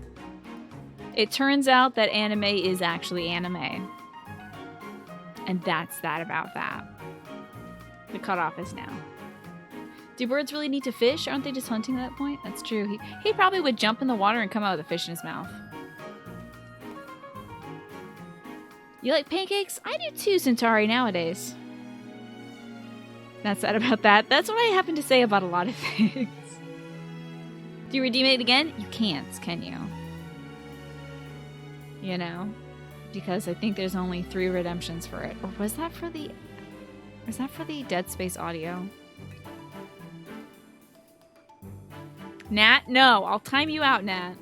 It turns out that anime is actually anime. And that's that about that. The cutoff is now. Do birds really need to fish? Aren't they just hunting at that point? That's true. He probably would jump in the water and come out with a fish in his mouth. You like pancakes? I do too, Centauri, nowadays. That's that about that. That's what I happen to say about a lot of things. Do you redeem it again? You can't, can you? You know? Because I think there's only 3 redemptions for it. Or was that for the... Was that for the Dead Space audio? Nat? No, I'll time you out, Nat.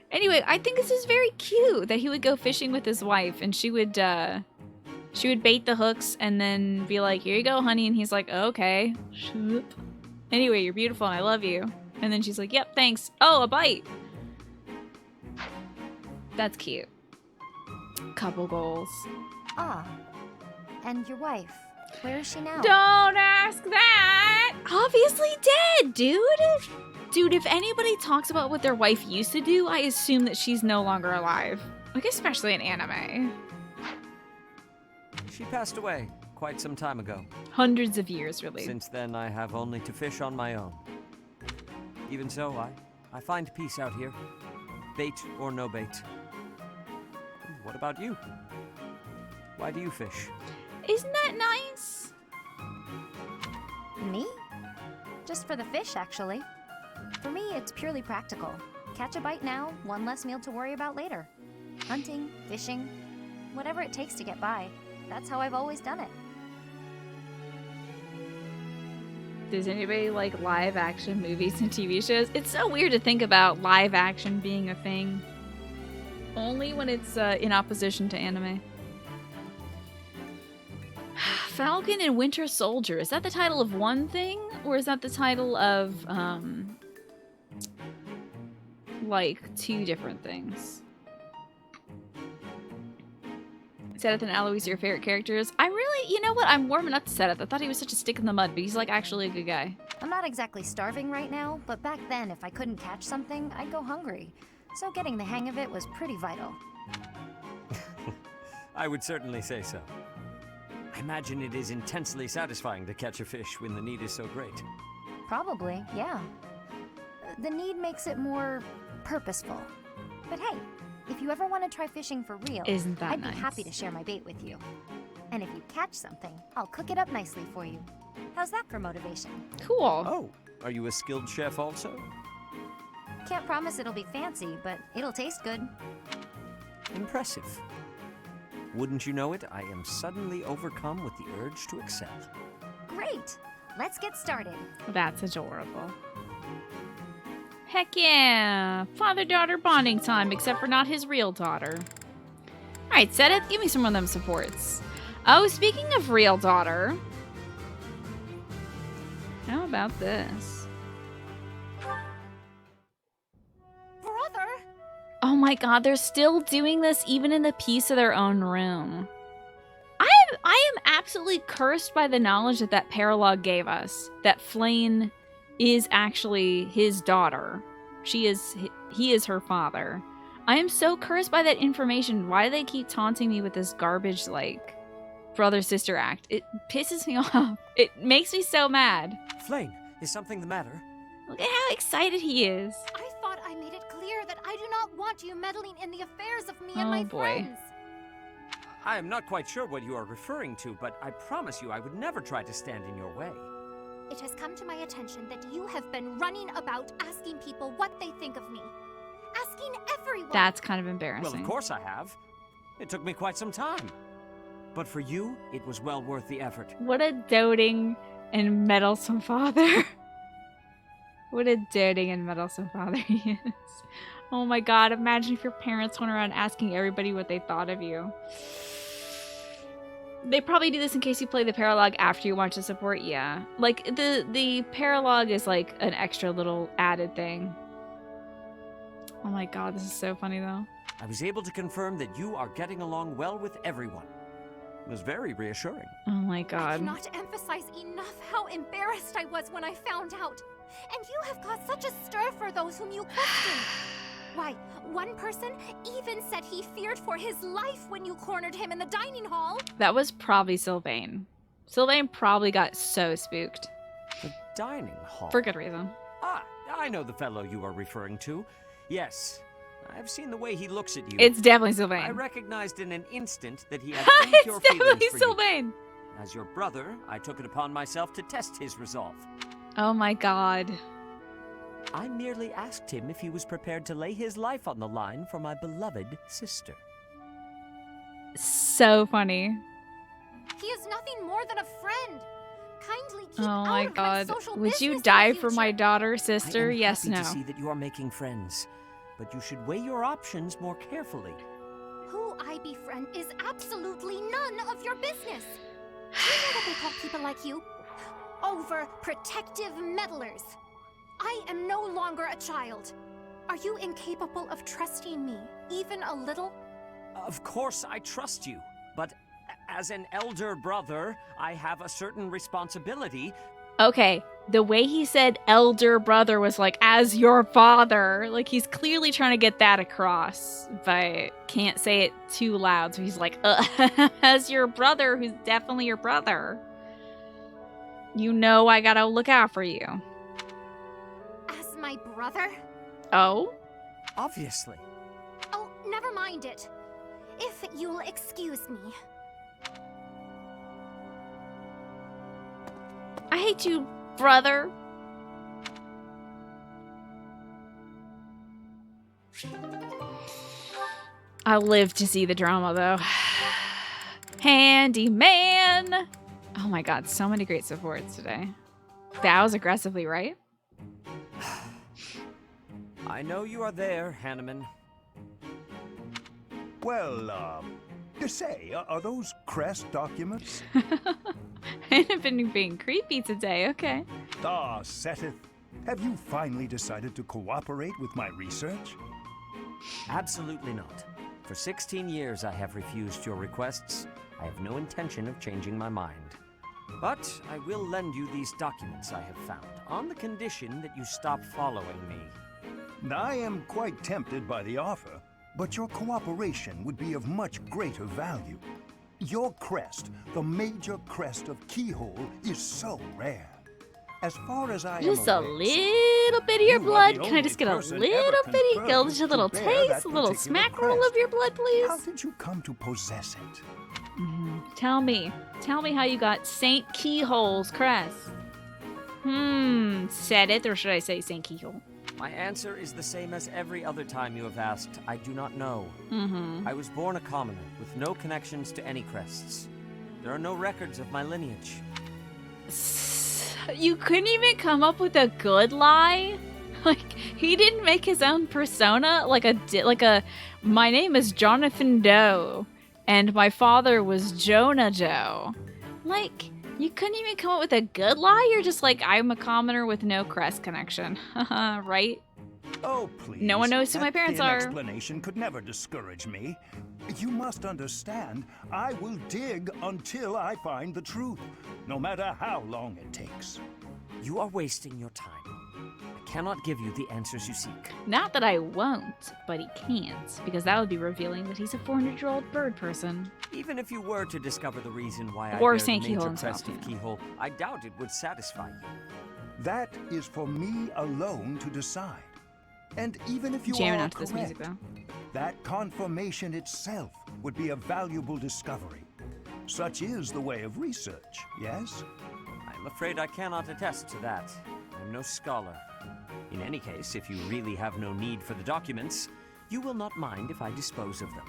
Anyway, I think this is very cute that he would go fishing with his wife and she would bait the hooks and then be like, here you go, honey. And he's like, okay. Anyway, you're beautiful and I love you. And then she's like, yep, thanks. Oh, a bite. That's cute. Couple goals. Ah, and your wife, where is she now? Don't ask that! Obviously dead, dude! Dude, if anybody talks about what their wife used to do, I assume that she's no longer alive. Like, especially in anime. She passed away quite some time ago. Hundreds of years, really. Since then, I have only to fish on my own. Even so, I find peace out here. Bait or no bait. What about you? Why do you fish? Isn't that nice? Me? Just for the fish, actually. For me, it's purely practical. Catch a bite now, one less meal to worry about later. Hunting, fishing, whatever it takes to get by. That's how I've always done it. Does anybody like live action movies and TV shows? It's so weird to think about live action being a thing. Only when it's in opposition to anime. Falcon and Winter Soldier. Is that the title of one thing? Or is that the title of, like, two different things? Seth and Alois are your favorite characters. I'm really, you know what? I'm warming up to Seth. I thought he was such a stick in the mud, but he's like actually a good guy. I'm not exactly starving right now, but back then if I couldn't catch something, I'd go hungry. So getting the hang of it was pretty vital. I would certainly say so. I imagine it is intensely satisfying to catch a fish when the need is so great. Probably, yeah. The need makes it more purposeful. But hey, if you ever want to try fishing for real, Isn't that I'd nice? be happy to share my bait with you. And if you catch something, I'll cook it up nicely for you. How's that for motivation? Cool. Oh, are you a skilled chef also? Can't promise it'll be fancy, but it'll taste good. Impressive. Wouldn't you know it, I am suddenly overcome with the urge to excel. Great! Let's get started. That's adorable. Heck yeah! Father-daughter bonding time, except for not his real daughter. Alright, Sedith, give me some of them supports. Oh, speaking of real daughter. How about this? Brother! Oh my god, they're still doing this even in the peace of their own room. I am absolutely cursed by the knowledge that that paralogue gave us. That Flayn is actually his daughter. He is her father. I am so cursed by that information. Why do they keep taunting me with this garbage, like, brother-sister act? It pisses me off. It makes me so mad. Flayn, is something the matter? Look at how excited he is. I thought I made it clear that I do not want you meddling in the affairs of me and my friends. I am not quite sure what you are referring to, but I promise you I would never try to stand in your way. It has come to my attention that you have been running about asking people what they think of me. Asking everyone. That's kind of embarrassing. Well, of course I have. It took me quite some time. But for you, it was well worth the effort. What a doting and meddlesome father. What a doting and meddlesome father he is. Oh my god, imagine if your parents went around asking everybody what they thought of you. They probably do this in case you play the paralogue after you watch the support, yeah. Like, the paralogue is like an extra little added thing. Oh my god, this is so funny though. I was able to confirm that you are getting along well with everyone. It was very reassuring. Oh my I god. cannot emphasize enough how embarrassed I was when I found out. And you have caused such a stir for those whom you question. Why, one person even said he feared for his life when you cornered him in the dining hall. That was probably Sylvain. Sylvain probably got so spooked. The dining hall? For good reason. Ah, I know the fellow you are referring to. Yes, I've seen the way he looks at you. It's definitely Sylvain. I recognized in an instant that he had It's impure definitely feelings for Sylvain. you. As your brother, I took it upon myself to test his resolve. Oh my god. I merely asked him if he was prepared to lay his life on the line for my beloved sister. So funny. He is nothing more than a friend. Kindly keep Oh out my of god. my social Would business you in the die for future. my daughter, sister? I am Yes, happy no. to see that you are making friends, but you should weigh your options more carefully. Who I befriend is absolutely none of your business. Do you know what they call people like you? Overprotective meddlers. I am no longer a child. Are you incapable of trusting me, even a little? Of course I trust you, but as an elder brother, I have a certain responsibility. Okay, the way he said elder brother was like, as your father. Like, he's clearly trying to get that across, but can't say it too loud. So he's like, as your brother, who's definitely your brother. You know I gotta look out for you. As my brother? Oh? Obviously. Oh, never mind it. If you'll excuse me. I hate you, brother. I'll live to see the drama, though. Handyman! Oh my god, so many great supports today. Bows aggressively, right? I know you are there, Hanneman. Well, say, are those crest documents? I've been being creepy today, okay. Ah, Seteth, have you finally decided to cooperate with my research? Absolutely not. For 16 years I have refused your requests. I have no intention of changing my mind. But I will lend you these documents I have found, on the condition that you stop following me. I am quite tempted by the offer, but your cooperation would be of much greater value. Your crest, the major crest of Keyhole, is so rare. As far as I am Just a aware, little bit of your you are blood. the Can I just get a only person little ever bitty, confirmed just a to little bear taste, that a little particular smack roll crest. of your blood, please? How did you come to possess it? Tell me how you got Saint Keyhole's crest. Said it, or should I say Saint Keyhole? My answer is the same as every other time you have asked. I do not know. I was born a commoner, with no connections to any crests. There are no records of my lineage. You couldn't even come up with a good lie? Like, he didn't make his own persona? Like a, my name is Jonathan Doe, and my father was Jonah Doe. Like, you couldn't even come up with a good lie? You're just like, I'm a commoner with no crest connection. Right? Oh, please. No one knows who my parents thin are. Explanation could never discourage me. You must understand, I will dig until I find the truth, no matter how long it takes. You are wasting your time. I cannot give you the answers you seek. Not that I won't, but he can't, because that would be revealing that he's a 400-year-old bird person. Even if you were to discover the reason why Or I bear Saint the Keyhole major himself, crest of Keyhole, I doubt it would satisfy you. That is for me alone to decide. And even if you Jamming are out to this correct, music, though. that confirmation itself would be a valuable discovery. Such is the way of research, yes? I'm afraid I cannot attest to that. I'm no scholar. In any case, if you really have no need for the documents, you will not mind if I dispose of them.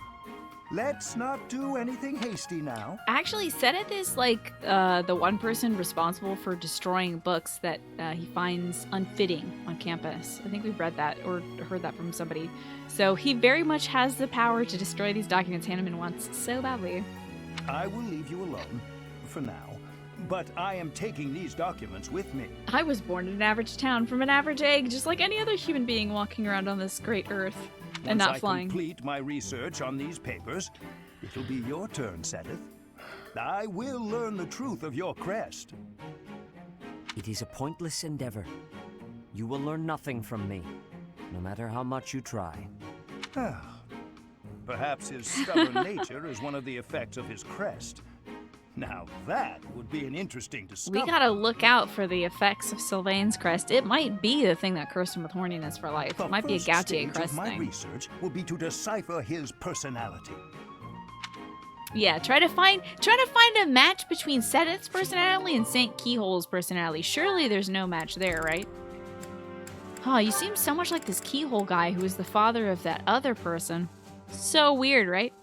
Let's not do anything hasty now. Actually, Sedith is like the one person responsible for destroying books that he finds unfitting on campus. I think we've read that or heard that from somebody. So he very much has the power to destroy these documents Hanneman wants so badly. I will leave you alone, for now. But I am taking these documents with me. I was born in an average town from an average egg, just like any other human being walking around on this great earth. And not flying. Once I complete my research on these papers, it'll be your turn, Sedith. I will learn the truth of your crest. It is a pointless endeavor. You will learn nothing from me, no matter how much you try. Perhaps his stubborn nature is one of the effects of his crest. Now that would be an interesting discovery. We gotta look out for the effects of Sylvain's crest. It might be the thing that cursed him with horniness for life. It might be a Gautier crest my thing. research will be to decipher his personality. Yeah, try to find a match between Sedith's personality and Saint Keyhole's personality. Surely there's no match there, right? Oh, you seem so much like this Keyhole guy who is the father of that other person. So weird, right?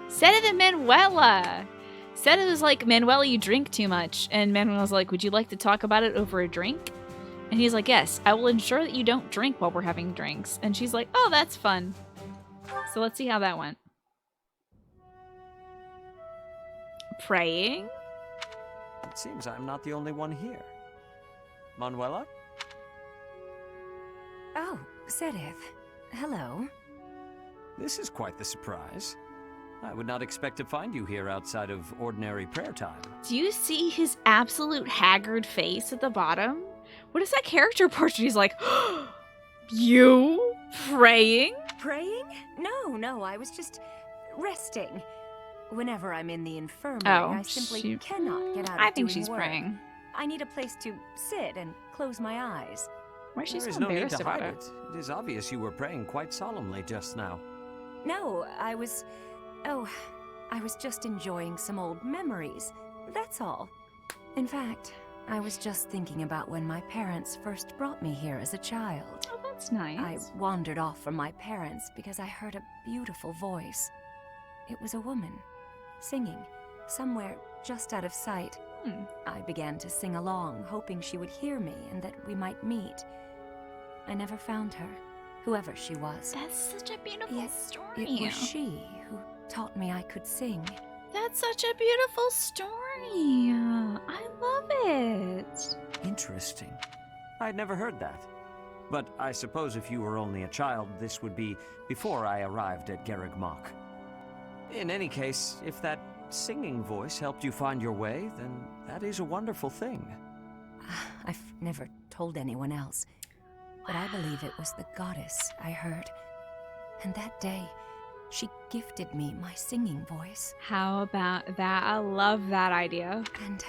Sedith and Manuela. Sedith was like, Manuela, you drink too much. And Manuela's like, would you like to talk about it over a drink? And he's like, yes, I will ensure that you don't drink while we're having drinks. And she's like, oh, that's fun. So let's see how that went. Praying? It seems I'm not the only one here. Manuela? Oh, Sedith. Hello. This is quite the surprise. I would not expect to find you here outside of ordinary prayer time. Do you see his absolute haggard face at the bottom? What is that character portrait? He's like, you praying? Praying? No, I was just resting. Whenever I'm in the infirmary, I simply cannot get out of I think doing she's work. praying. I need a place to sit and close my eyes. Why is she There is so no need embarrassed to about hide it? it. It is obvious you were praying quite solemnly just now. No, I was just enjoying some old memories. That's all. In fact, I was just thinking about when my parents first brought me here as a child. Oh, that's nice. I wandered off from my parents because I heard a beautiful voice. It was a woman, singing, somewhere just out of sight. I began to sing along, hoping she would hear me and that we might meet. I never found her, whoever she was. That's such a beautiful story. It was she who taught me I could sing. That's such a beautiful story. I love it. Interesting. I'd never heard that. But I suppose if you were only a child, this would be before I arrived at Garreg Mach. In any case, if that singing voice helped you find your way, then that is a wonderful thing. I've never told anyone else, but I believe it was the goddess I heard. And that day, she gifted me my singing voice. How about that? I love that idea. And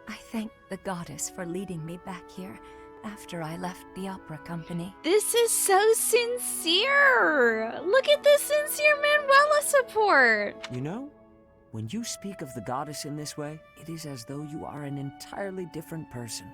I thank the goddess for leading me back here after I left the opera company. This is so sincere. Look at the sincere Manuela support. You know, when you speak of the goddess in this way, it is as though you are an entirely different person.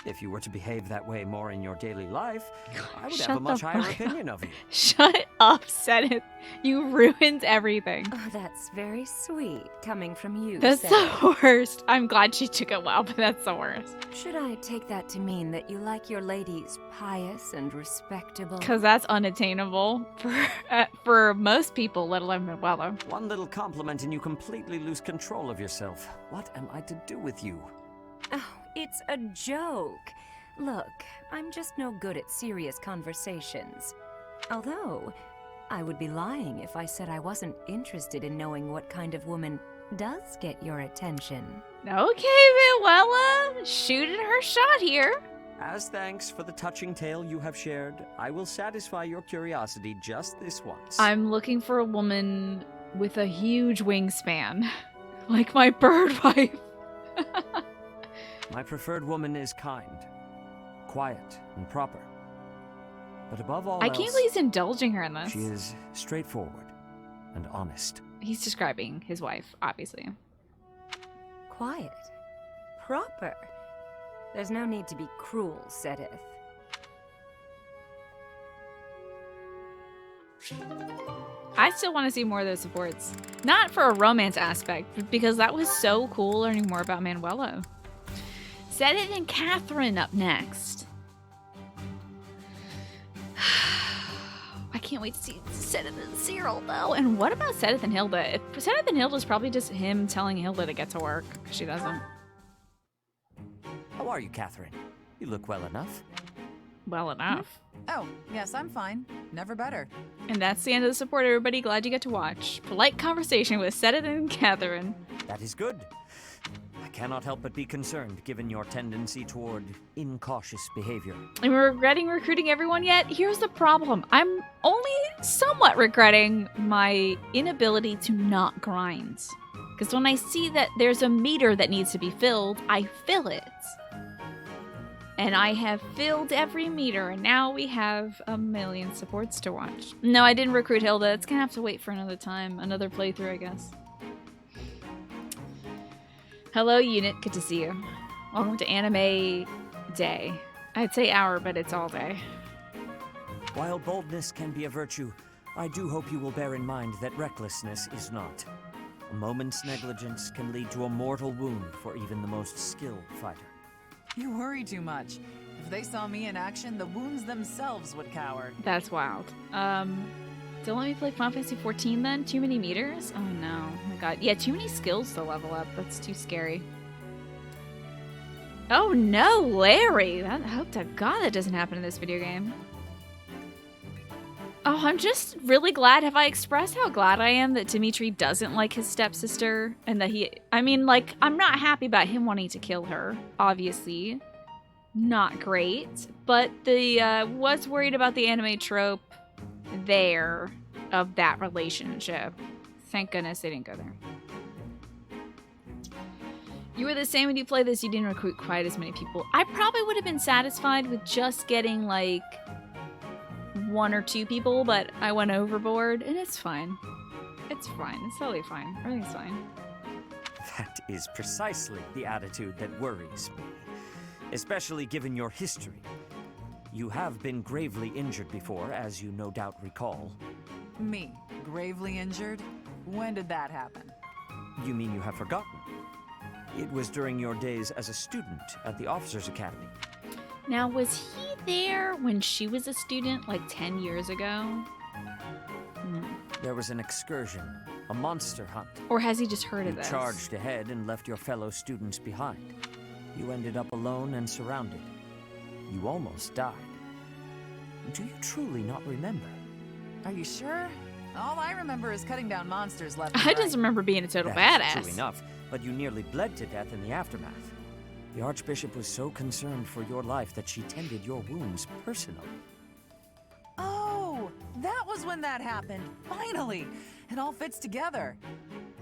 If you were to behave that way more in your daily life, I would have a much higher opinion of you. Shut up, Seneth. You ruined everything. Oh, that's very sweet, coming from you, That's Seneth. the worst. I'm glad she took it well, but that's the worst. Should I take that to mean that you like your ladies pious and respectable? Because that's unattainable for most people, let alone Manuela. One little compliment and you completely lose control of yourself. What am I to do with you? Oh, it's a joke. Look, I'm just no good at serious conversations. Although, I would be lying if I said I wasn't interested in knowing what kind of woman does get your attention. Okay, Manuela. Shooting her shot here. As thanks for the touching tale you have shared, I will satisfy your curiosity just this once. I'm looking for a woman with a huge wingspan. Like my bird wife. My preferred woman is kind, quiet, and proper. But above all I can't believe he's indulging her in this. she is straightforward and honest. He's describing his wife, obviously. Quiet. Proper. There's no need to be cruel, Sedith. I still want to see more of those supports. Not for a romance aspect, but because that was so cool learning more about Manuela. Sedith and Catherine up next. I can't wait to see Sedith and Cyril, though. And what about Sedith and Hilda? Sedith and Hilda is probably just him telling Hilda to get to work, because she doesn't. How are you, Catherine? You look well enough. Well enough. Oh, yes, I'm fine. Never better. And that's the end of the support, everybody. Glad you got to watch. Polite conversation with Sedith and Catherine. That is good. I cannot help but be concerned, given your tendency toward incautious behavior. And we're regretting recruiting everyone yet? Here's the problem. I'm only somewhat regretting my inability to not grind. Because when I see that there's a meter that needs to be filled, I fill it. And I have filled every meter, and now we have a million supports to watch. No, I didn't recruit Hilda. It's gonna have to wait for another time. Another playthrough, I guess. Hello, Unit. Good to see you. Welcome to Anime Day. I'd say hour, but it's all day. While boldness can be a virtue, I do hope you will bear in mind that recklessness is not. A moment's negligence can lead to a mortal wound for even the most skilled fighter. You worry too much. If they saw me in action, the wounds themselves would cower. That's wild. Don't let me play Final Fantasy 14 then? Too many meters? Oh no. Oh my god. Yeah, too many skills to level up. That's too scary. Oh no, Larry! I hope to God that doesn't happen in this video game. Oh, I'm just really glad. Have I expressed how glad I am that Dimitri doesn't like his stepsister? And that I'm not happy about him wanting to kill her, obviously. Not great. But was worried about the anime trope there of that relationship. Thank goodness they didn't go there. You were the same when you played this, you didn't recruit quite as many people. I probably would have been satisfied with just getting like 1 or 2 people, but I went overboard, and it's fine. It's fine. It's totally fine. Everything's fine. That is precisely the attitude that worries me, especially given your history. You have been gravely injured before, as you no doubt recall. Me? Gravely injured? When did that happen? You mean you have forgotten? It was during your days as a student at the Officers Academy. Now, was he there when she was a student, like 10 years ago? There was an excursion, a monster hunt. Or has he just heard of You this? charged ahead and left your fellow students behind. You ended up alone and surrounded. You almost died. Do you truly not remember? Are you sure? All I remember is cutting down monsters left I just remember being a total That's badass. true enough, but you nearly bled to death in the aftermath. The Archbishop was so concerned for your life that she tended your wounds personally. Oh, that was when that happened. Finally! It all fits together.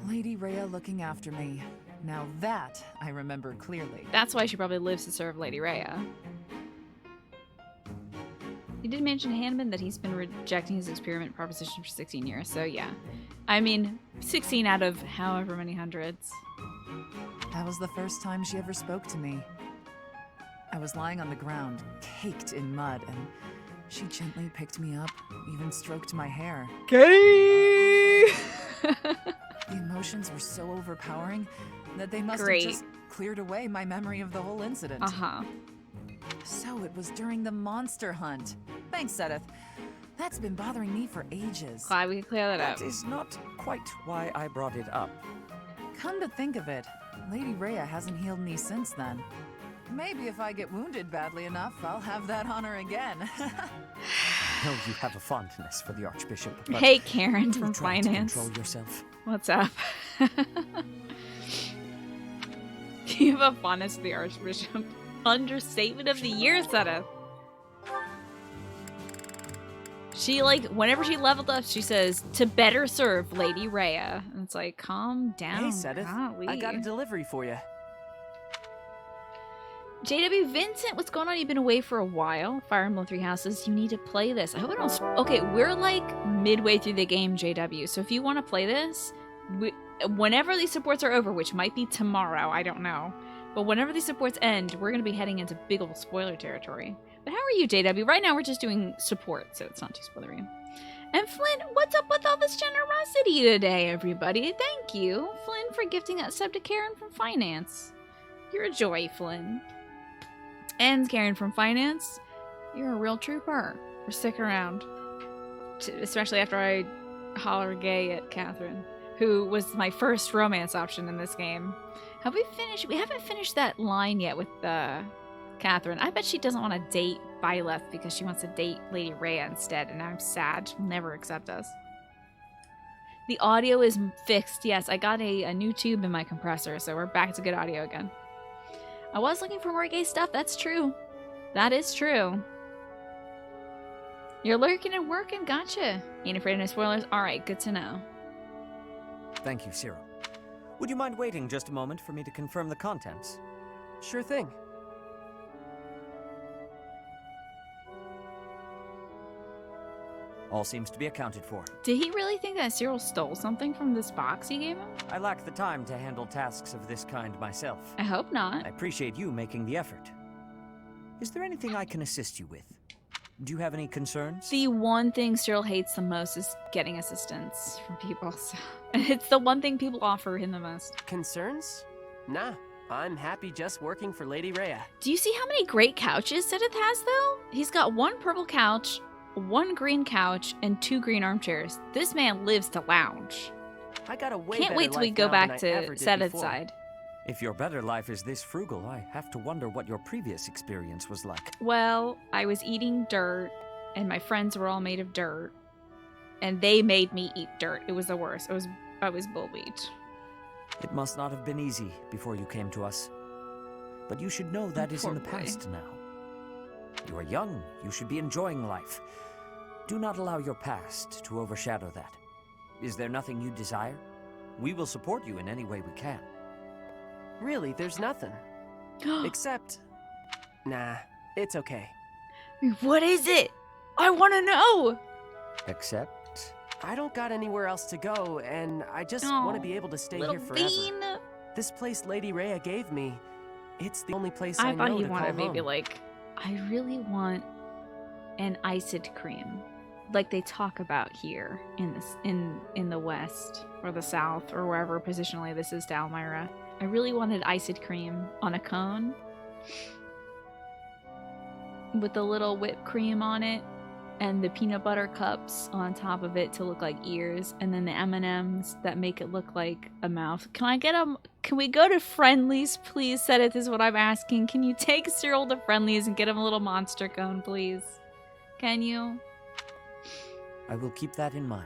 Lady Rhea looking after me. Now that I remember clearly. That's why she probably lives to serve Lady Rhea. He did mention Hanneman that he's been rejecting his experiment proposition for 16 years, so yeah. I mean, 16 out of however many hundreds. That was the first time she ever spoke to me. I was lying on the ground, caked in mud, and she gently picked me up, even stroked my hair. Gay! The emotions were so overpowering that they must have just cleared away my memory of the whole incident. Uh-huh. So it was during the monster hunt. Thanks, Sedith. That's been bothering me for ages. Glad we could clear that up. That is not quite why I brought it up. Come to think of it, Lady Rhea hasn't healed me since then. Maybe if I get wounded badly enough, I'll have that honor again. I know you have a fondness for the Archbishop. But Hey, Karen from try to Finance. control yourself. What's up? You have a fondness for the Archbishop. Understatement of the year, Sedith. She, like, whenever she leveled up, she says, to better serve Lady Rhea. And it's like, calm down. Hey, Sedith. golly. I got a delivery for you. JW Vincent, what's going on? You've been away for a while. Fire Emblem Three Houses, you need to play this. I hope I don't... Okay, we're like midway through the game, JW. So if you want to play this, whenever these supports are over, which might be tomorrow, I don't know. But whenever these supports end, we're going to be heading into big old spoiler territory. But how are you, JW? Right now, we're just doing support, so it's not too spoilery. And Flynn, what's up with all this generosity today, everybody? Thank you, Flynn, for gifting that sub to Karen from Finance. You're a joy, Flynn. And Karen from Finance, you're a real trooper for sticking around. Especially after I holler gay at Catherine, who was my first romance option in this game. Have we finished? We haven't finished that line yet with Catherine. I bet she doesn't want to date Byleth because she wants to date Lady Rhea instead, and I'm sad. She'll never accept us. The audio is fixed. Yes, I got a new tube in my compressor, so we're back to good audio again. I was looking for more gay stuff. That's true. That is true. You're lurking and working. Gotcha. Ain't afraid of no spoilers? Alright, good to know. Thank you, Cyril. Would you mind waiting just a moment for me to confirm the contents? Sure thing. All seems to be accounted for. Did he really think that Cyril stole something from this box he gave him? I lack the time to handle tasks of this kind myself. I hope not. I appreciate you making the effort. Is there anything I can assist you with? Do you have any concerns? The one thing Cyril hates the most is getting assistance from people. So it's the one thing people offer him the most. Concerns? Nah, I'm happy just working for Lady Rhea. Do you see how many great couches Sedith has, though? He's got one purple couch, one green couch, and 2 green armchairs. This man lives to lounge. I got a way Can't better wait till we life go now back than I to ever did Sedith's before. side. If your better life is this frugal, I have to wonder what your previous experience was like. Well, I was eating dirt, and my friends were all made of dirt, and they made me eat dirt. It was the worst. I was bullied. It must not have been easy before you came to us. But you should know that is in the past now. You are young. You should be enjoying life. Do not allow your past to overshadow that. Is there nothing you desire? We will support you in any way we can. Really, there's nothing. Except... Nah, it's okay. What is it? I want to know! Except... I don't got anywhere else to go, and I just want to be able to stay little here forever. bean. This place Lady Rhea gave me, it's the only place I I thought know he to wanted call maybe home. like, I really want an iced cream, like they talk about here in this in the West or the South or wherever positionally this is to Almyra. I really wanted iced cream on a cone with a little whipped cream on it and the peanut butter cups on top of it to look like ears, and then the M&Ms that make it look like a mouth. Can I get them? Can we go to Friendly's, please? Sedith is what I'm asking. Can you take Cyril to Friendly's and get him a little monster cone, please? Can you? I will keep that in mind.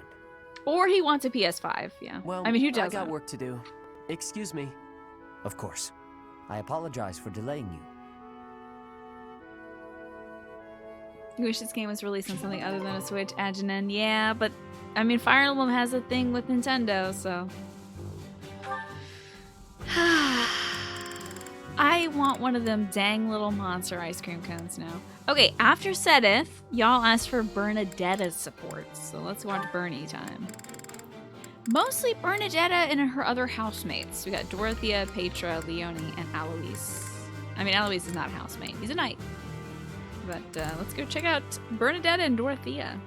Or he wants a PS5, yeah. Well, I mean, who I doesn't? got work to do. Excuse me. Of course. I apologize for delaying you. You wish this game was released on something other than a Switch, Aginen. Yeah, but I mean, Fire Emblem has a thing with Nintendo, so. I want one of them dang little monster ice cream cones now. Okay, after Sedith, y'all asked for Bernadetta's support, so let's watch Bernie time. Mostly Bernadetta and her other housemates. We got Dorothea, Petra, Leonie, and Alois. I mean, Alois is not a housemate. He's a knight. But let's go check out Bernadetta and Dorothea.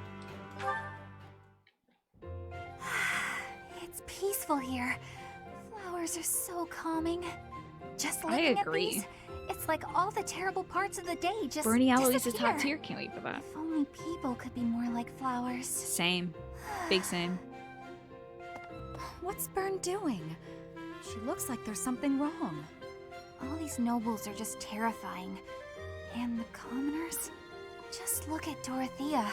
It's peaceful here. Flowers are so calming. Just I looking agree. at these, it's like all the terrible parts of the day just Bernie Alois is disappear. top tier. Can't wait for that. If only people could be more like flowers. Same. Big same. What's Bern doing? She looks like there's something wrong. All these nobles are just terrifying. And the commoners? Just look at Dorothea.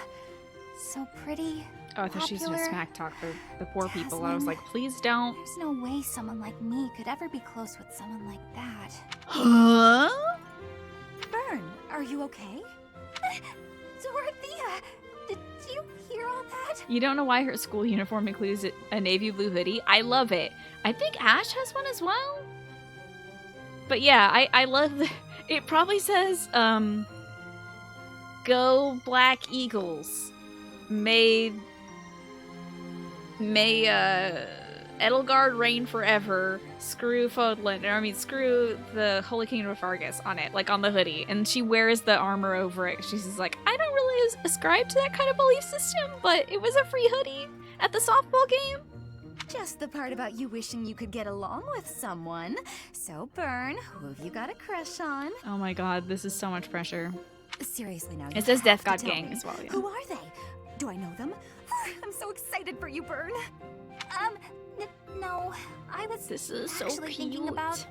So pretty. Oh, I thought she was gonna popular. smack talk the poor people. I was Jasmine. like, please don't. There's no way someone like me could ever be close with someone like that. Huh? Bern, are you okay? Dorothea! Did you hear all that? You don't know why her school uniform includes a navy blue hoodie? I love it. I think Ash has one as well. But yeah, I love the... It probably says, Go Black Eagles. May Edelgard reign forever. Screw Fodlan. I mean, screw the Holy Kingdom of Argus on it, like on the hoodie. And she wears the armor over it. She's just like, I don't really ascribe to that kind of belief system, but it was a free hoodie at the softball game. Just the part about you wishing you could get along with someone. So, Bern, who have you got a crush on? Oh my god, this is so much pressure. Seriously now, you It says have Death to God tell Gang me. as well, yeah. Who are they? Do I know them? I'm so excited for you, Bern. No. I was This is so actually thinking cute. about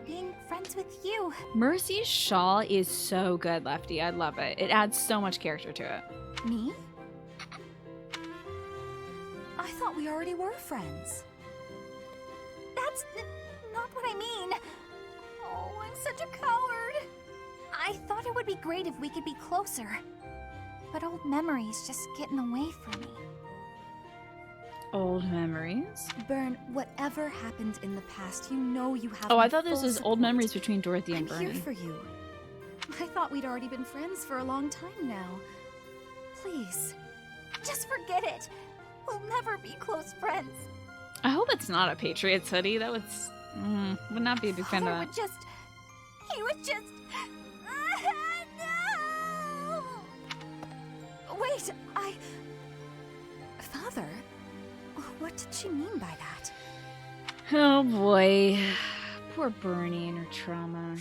being friends with you. Mercy's shawl is so good, Lefty. I love it. It adds so much character to it. Me? I thought we already were friends. That's not what I mean. Oh, I'm such a coward. I thought it would be great if we could be closer. But old memories just get in the way for me. Old memories? Bern, whatever happened in the past, you know you have Oh, my I thought this full was support. old memories between Dorothy and I'm Bernie. here for you. I thought we'd already been friends for a long time now. Please. Just forget it. We'll never be close friends. I hope it's not a Patriots hoodie. That would not be a big fan of Father that. he would just... No! Wait, Father? What did she mean by that? Oh boy. Poor Bernie and her trauma.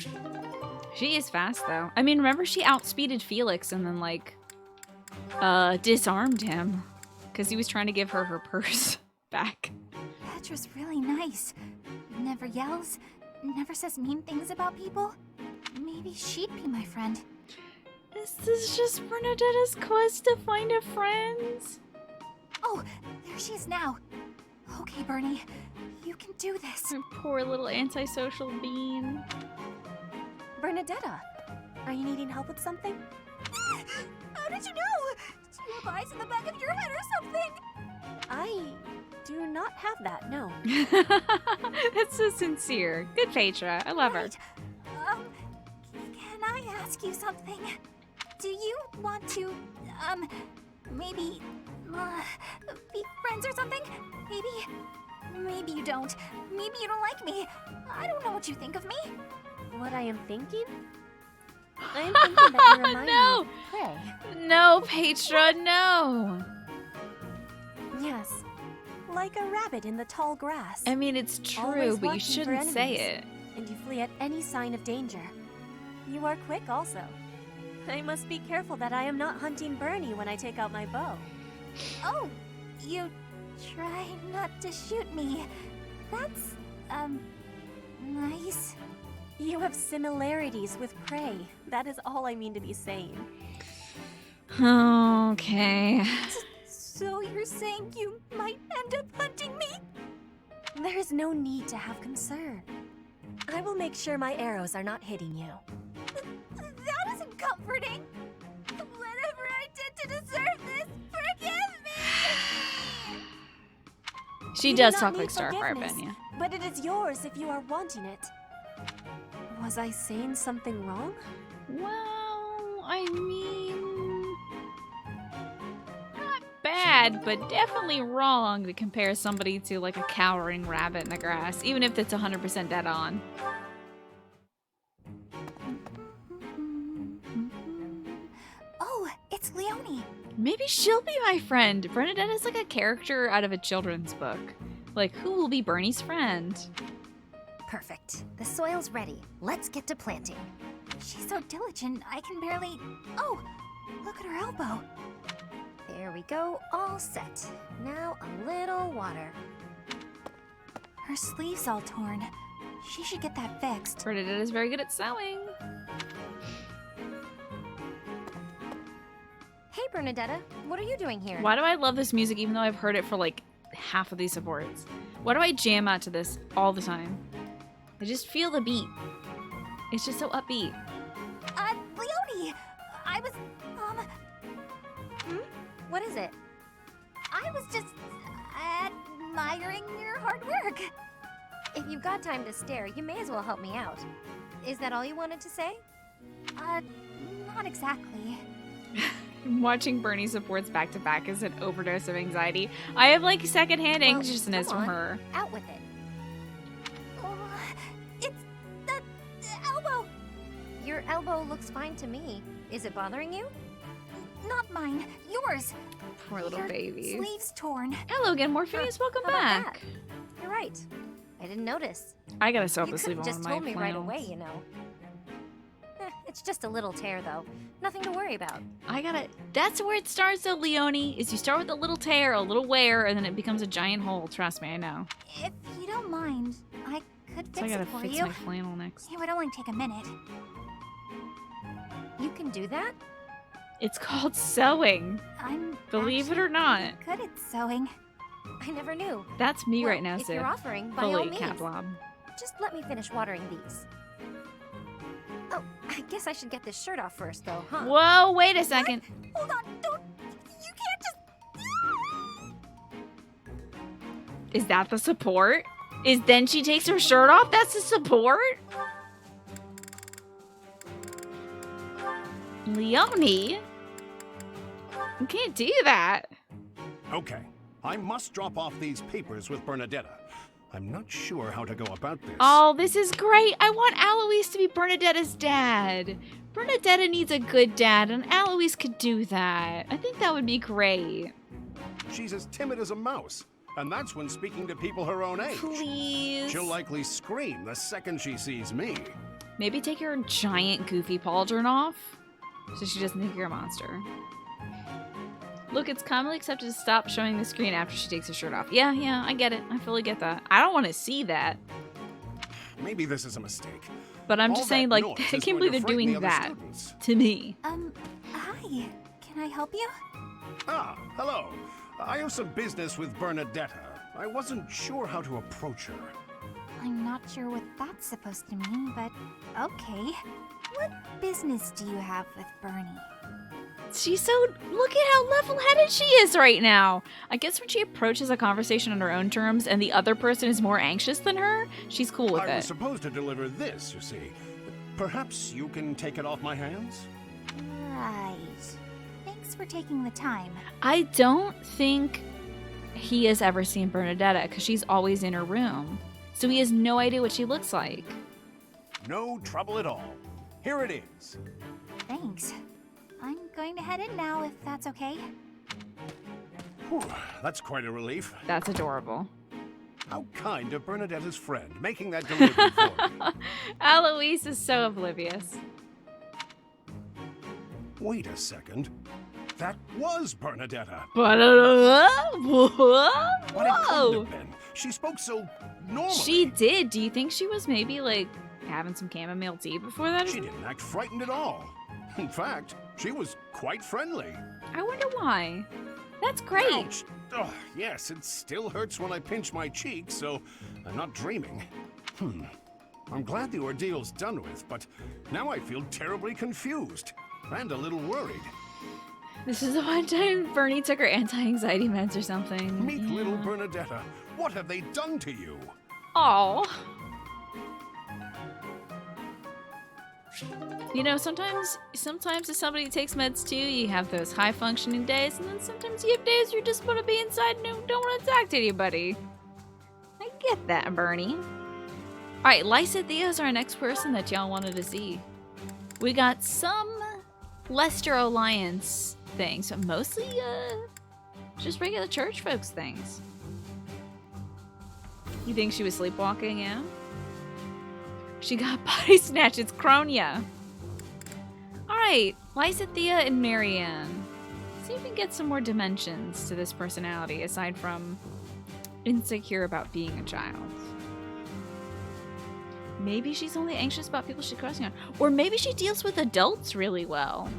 She is fast though. I mean, remember she outspeeded Felix and then like disarmed him because he was trying to give her her purse back. Petra's really nice. Never yells, never says mean things about people. Maybe she'd be my friend. Is this just Bernadetta's quest to find a friend? Oh, there she is now. Okay, Bernie, you can do this. Her poor little antisocial bean. Bernadetta, are you needing help with something? How did you know? Do you have eyes in the back of your head or something? I do not have that, no. That's so sincere. Good Petra. I love her. Right. Can I ask you something? Do you want to, maybe, be friends or something? Maybe you don't. Maybe you don't like me. I don't know what you think of me. What I am thinking? I am thinking that you remind No! me of prey. No, Petra, no! Yes. Like a rabbit in the tall grass. I mean, it's true, Always but you watching for shouldn't say enemies, it. And you flee at any sign of danger. You are quick also. I must be careful that I am not hunting Bernie when I take out my bow. Oh, you try not to shoot me. That's, nice. You have similarities with prey. That is all I mean to be saying. Okay. So you're saying you might end up hunting me? There is no need to have concern. I will make sure my arrows are not hitting you. That isn't comforting. Whatever I did to deserve this, forgive me! She You does do not talk need like Starfire forgiveness, Ben, yeah. But it is yours if you are wanting it. Was I saying something wrong? Well, I mean, not bad, but definitely wrong to compare somebody to like a cowering rabbit in the grass, even if it's 100% dead on. Oh, it's Leonie. Maybe she'll be my friend. Bernadette is like a character out of a children's book. Like, who will be Bernie's friend? Perfect. The soil's ready. Let's get to planting. She's so diligent, I can barely... Oh, look at her elbow. There we go, all set. Now a little water. Her sleeve's all torn. She should get that fixed. Bernadette is very good at sewing. Hey, Bernadetta, what are you doing here? Why do I love this music even though I've heard it for like half of these supports? Why do I jam out to this all the time? I just feel the beat. It's just so upbeat. Leonie! I was, What is it? I was just admiring your hard work. If you've got time to stare, you may as well help me out. Is that all you wanted to say? Not exactly. Watching Bernie supports back to back is an overdose of anxiety. I have like secondhand anxiousness come from on, her. Out with it. It's the elbow. Your elbow looks fine to me. Is it bothering you? Not mine. Yours. Poor little Your baby. sleeve's torn. Hello again, Morpheus. Welcome How about back. that? You're right. I didn't notice. I gotta sew up You the sleeve could've on just my told me right flannels. away, you know. It's just a little tear, though. Nothing to worry about. That's where it starts though, Leonie, is you start with a little tear, a little wear, and then it becomes a giant hole. Trust me, I know. If you don't mind, I could So I fix gotta it for fix you. my flannel next. It would only take a minute. You can do that? It's called sewing. I'm Believe it or not. good at sewing. I never knew. That's me right now, If Sid. you're offering, by all Fully means. cat blob. Just let me finish watering these. Oh, I guess I should get this shirt off first, though, huh? Whoa, wait a second. Hold on, don't. You can't just. Is that the support? Is then she takes her shirt off? That's the support? Leonie? You can't do that. Okay, I must drop off these papers with Bernadetta. I'm not sure how to go about this. Oh, this is great. I want Alois to be Bernadetta's dad. Bernadetta needs a good dad, and Alois could do that. I think that would be great. She's as timid as a mouse, and that's when speaking to people her own age. Please. She'll likely scream the second she sees me. Maybe take her giant goofy pauldron off so she doesn't think you're a monster. Look, it's commonly accepted to stop showing the screen after she takes her shirt off. Yeah, I get it. I fully get that. I don't want to see that. Maybe this is a mistake. But I'm All just saying, that like, noise I is can't going believe they're to frighten the doing other that students. to me. Hi. Can I help you? Ah, hello. I have some business with Bernadetta. I wasn't sure how to approach her. I'm not sure what that's supposed to mean, but okay. What business do you have with Bernie? She's so... Look at how level-headed she is right now. I guess when she approaches a conversation on her own terms and the other person is more anxious than her, she's cool with I was it. supposed to deliver this, you see. Perhaps you can take it off my hands? Right. Thanks for taking the time. I don't think he has ever seen Bernadetta because she's always in her room. So he has no idea what she looks like. No trouble at all. Here it is. Thanks. I'm going to head in now, if that's okay. Whew, that's quite a relief. That's adorable. How kind of Bernadetta's friend, making that delivery for me. Eloise is so oblivious. Wait a second. That was Bernadetta. But But it couldn't have been. She spoke so normally. She did. Do you think she was maybe like having some chamomile tea before that? She didn't act frightened at all. In fact, she was quite friendly. I wonder why. That's great. Ouch. Oh, yes, it still hurts when I pinch my cheek, so I'm not dreaming. I'm glad the ordeal's done with, but now I feel terribly confused and a little worried. This is the one time Bernie took her anti-anxiety meds or something. Meet little Bernadetta. What have they done to you? Oh. You know, sometimes if somebody takes meds too, you have those high-functioning days, and then sometimes you have days you just want to be inside and don't want to talk to anybody. I get that, Bernie. Alright, Lysathea is our next person that y'all wanted to see. We got some Lester Alliance things, but mostly, just regular church folks things. You think she was sleepwalking, yeah? She got body snatched, it's Cronia. Alright, Lysathea and Marianne. See if we can get some more dimensions to this personality, aside from insecure about being a child. Maybe she's only anxious about people she's crossing on. Or maybe she deals with adults really well.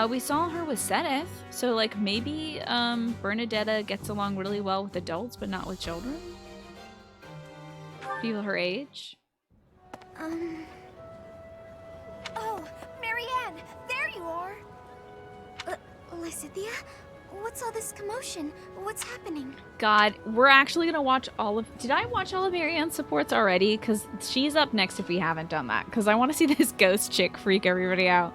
We saw her with Sedith, so like maybe Bernadetta gets along really well with adults, but not with children? People her age? Oh, Marianne! There you are! Lysathea? What's all this commotion? What's happening? God, we're actually gonna watch all of... Did I watch all of Marianne's supports already? Because she's up next if we haven't done that. Because I want to see this ghost chick freak everybody out.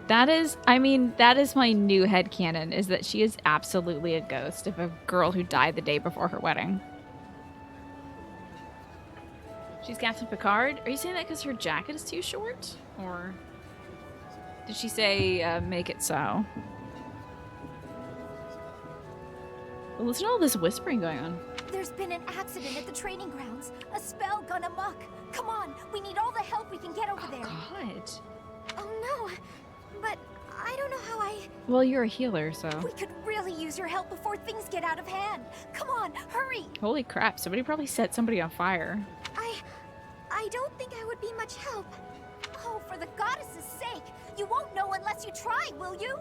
That is, I mean, that is my new headcanon, is that she is absolutely a ghost of a girl who died the day before her wedding. She's Captain Picard? Are you saying that because her jacket is too short? Or did she say, make it so? Well, listen to all this whispering going on. There's been an accident at the training grounds. A spell gone amok. Come on, we need all the help we can get over there. God. Oh no, but I don't know how I... Well, you're a healer, so... We could really use your help before things get out of hand. Come on, hurry! Holy crap, somebody probably set somebody on fire. I don't think I would be much help. Oh, for the goddess's sake! You won't know unless you try, will you?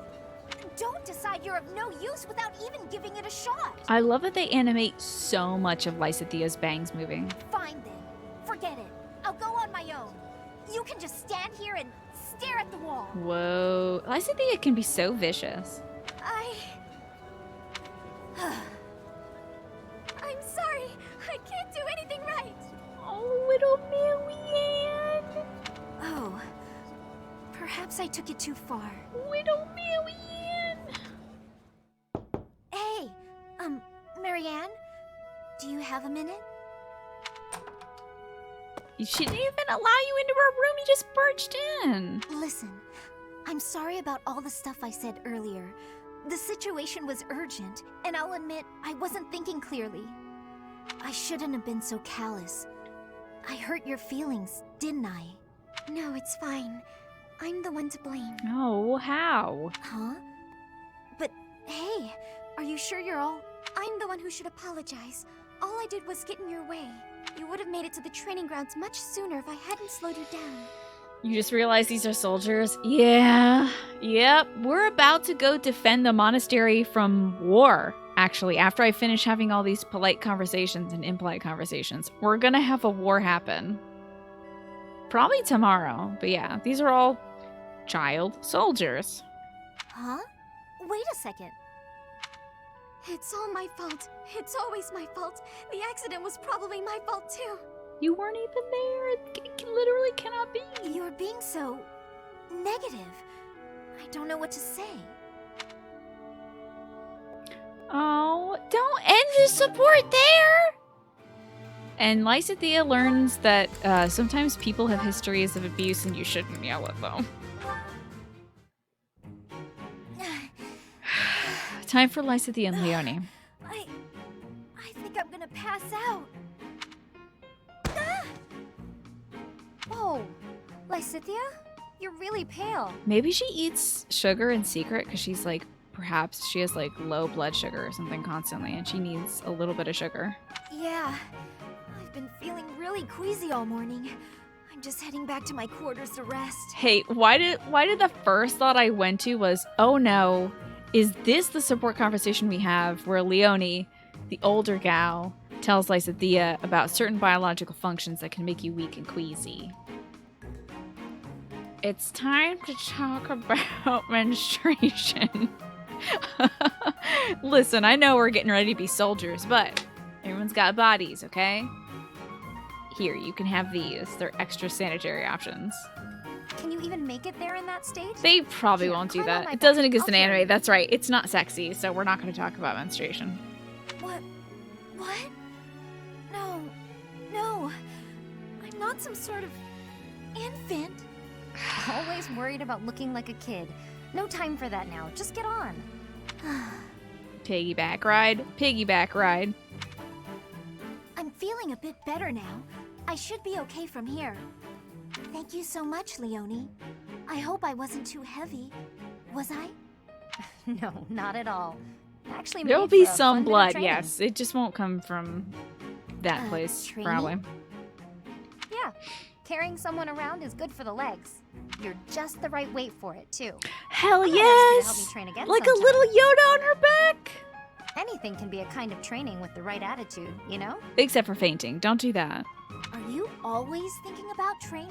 Don't decide you're of no use without even giving it a shot. I love that they animate so much of Lysathea's bangs moving. Fine then. Forget it. I'll go on my own. You can just stand here and stare at the wall. Whoa. Lysathea can be so vicious. I'm sorry. I can't do anything right. Oh, little Marianne. Oh. Perhaps I took it too far. Little Marianne. Hey, Marianne? Do you have a minute? She didn't even allow you into her room, you just barged in. Listen, I'm sorry about all the stuff I said earlier. The situation was urgent, and I'll admit I wasn't thinking clearly. I shouldn't have been so callous. I hurt your feelings, didn't I? No, it's fine. I'm the one to blame. No, how? Huh? But hey, are you sure you're all... I'm the one who should apologize. All I did was get in your way. You would have made it to the training grounds much sooner if I hadn't slowed you down. You just realized these are soldiers? Yeah. Yep. We're about to go defend the monastery from war, actually. After I finish having all these polite conversations and impolite conversations, we're gonna have a war happen. Probably tomorrow. But yeah, these are all child soldiers. Huh? Wait a second. It's all my fault. It's always my fault. The accident was probably my fault too. You weren't even there. It literally cannot be. You're being so... negative. I don't know what to say. Oh, don't end the support there! And Lysathea learns that sometimes people have histories of abuse and you shouldn't yell at them. Time for Lysithea and Leonie. I think I'm gonna pass out. Ah! Whoa, Lysithea? You're really pale. Maybe she eats sugar in secret because she's like, perhaps she has like low blood sugar or something constantly and she needs a little bit of sugar. Yeah, I've been feeling really queasy all morning. I'm just heading back to my quarters to rest. Hey, why did the first thought I went to was, oh no, is this the support conversation we have where Leonie, the older gal, tells Lysithea about certain biological functions that can make you weak and queasy? It's time to talk about menstruation. Listen, I know we're getting ready to be soldiers, but everyone's got bodies, okay? Here, you can have these. They're extra sanitary options. Can you even make it there in that state? They probably won't do that. It doesn't exist in anime. That's right. It's not sexy, so we're not going to talk about menstruation. What? No. I'm not some sort of infant. Always worried about looking like a kid. No time for that now. Just get on. Piggyback ride. Piggyback ride. I'm feeling a bit better now. I should be okay from here. Thank you so much, Leonie. I hope I wasn't too heavy. Was I? No, not at all. Actually, there'll be some blood, yes. It just won't come from that place, training? probably. Yeah, carrying someone around is good for the legs. You're just the right weight for it, too. Hell I'm gonna ask you to yes! help me train again Like sometime. a little Yoda on her back! Anything can be a kind of training with the right attitude, you know? Except for fainting. Don't do that. Are you always thinking about training?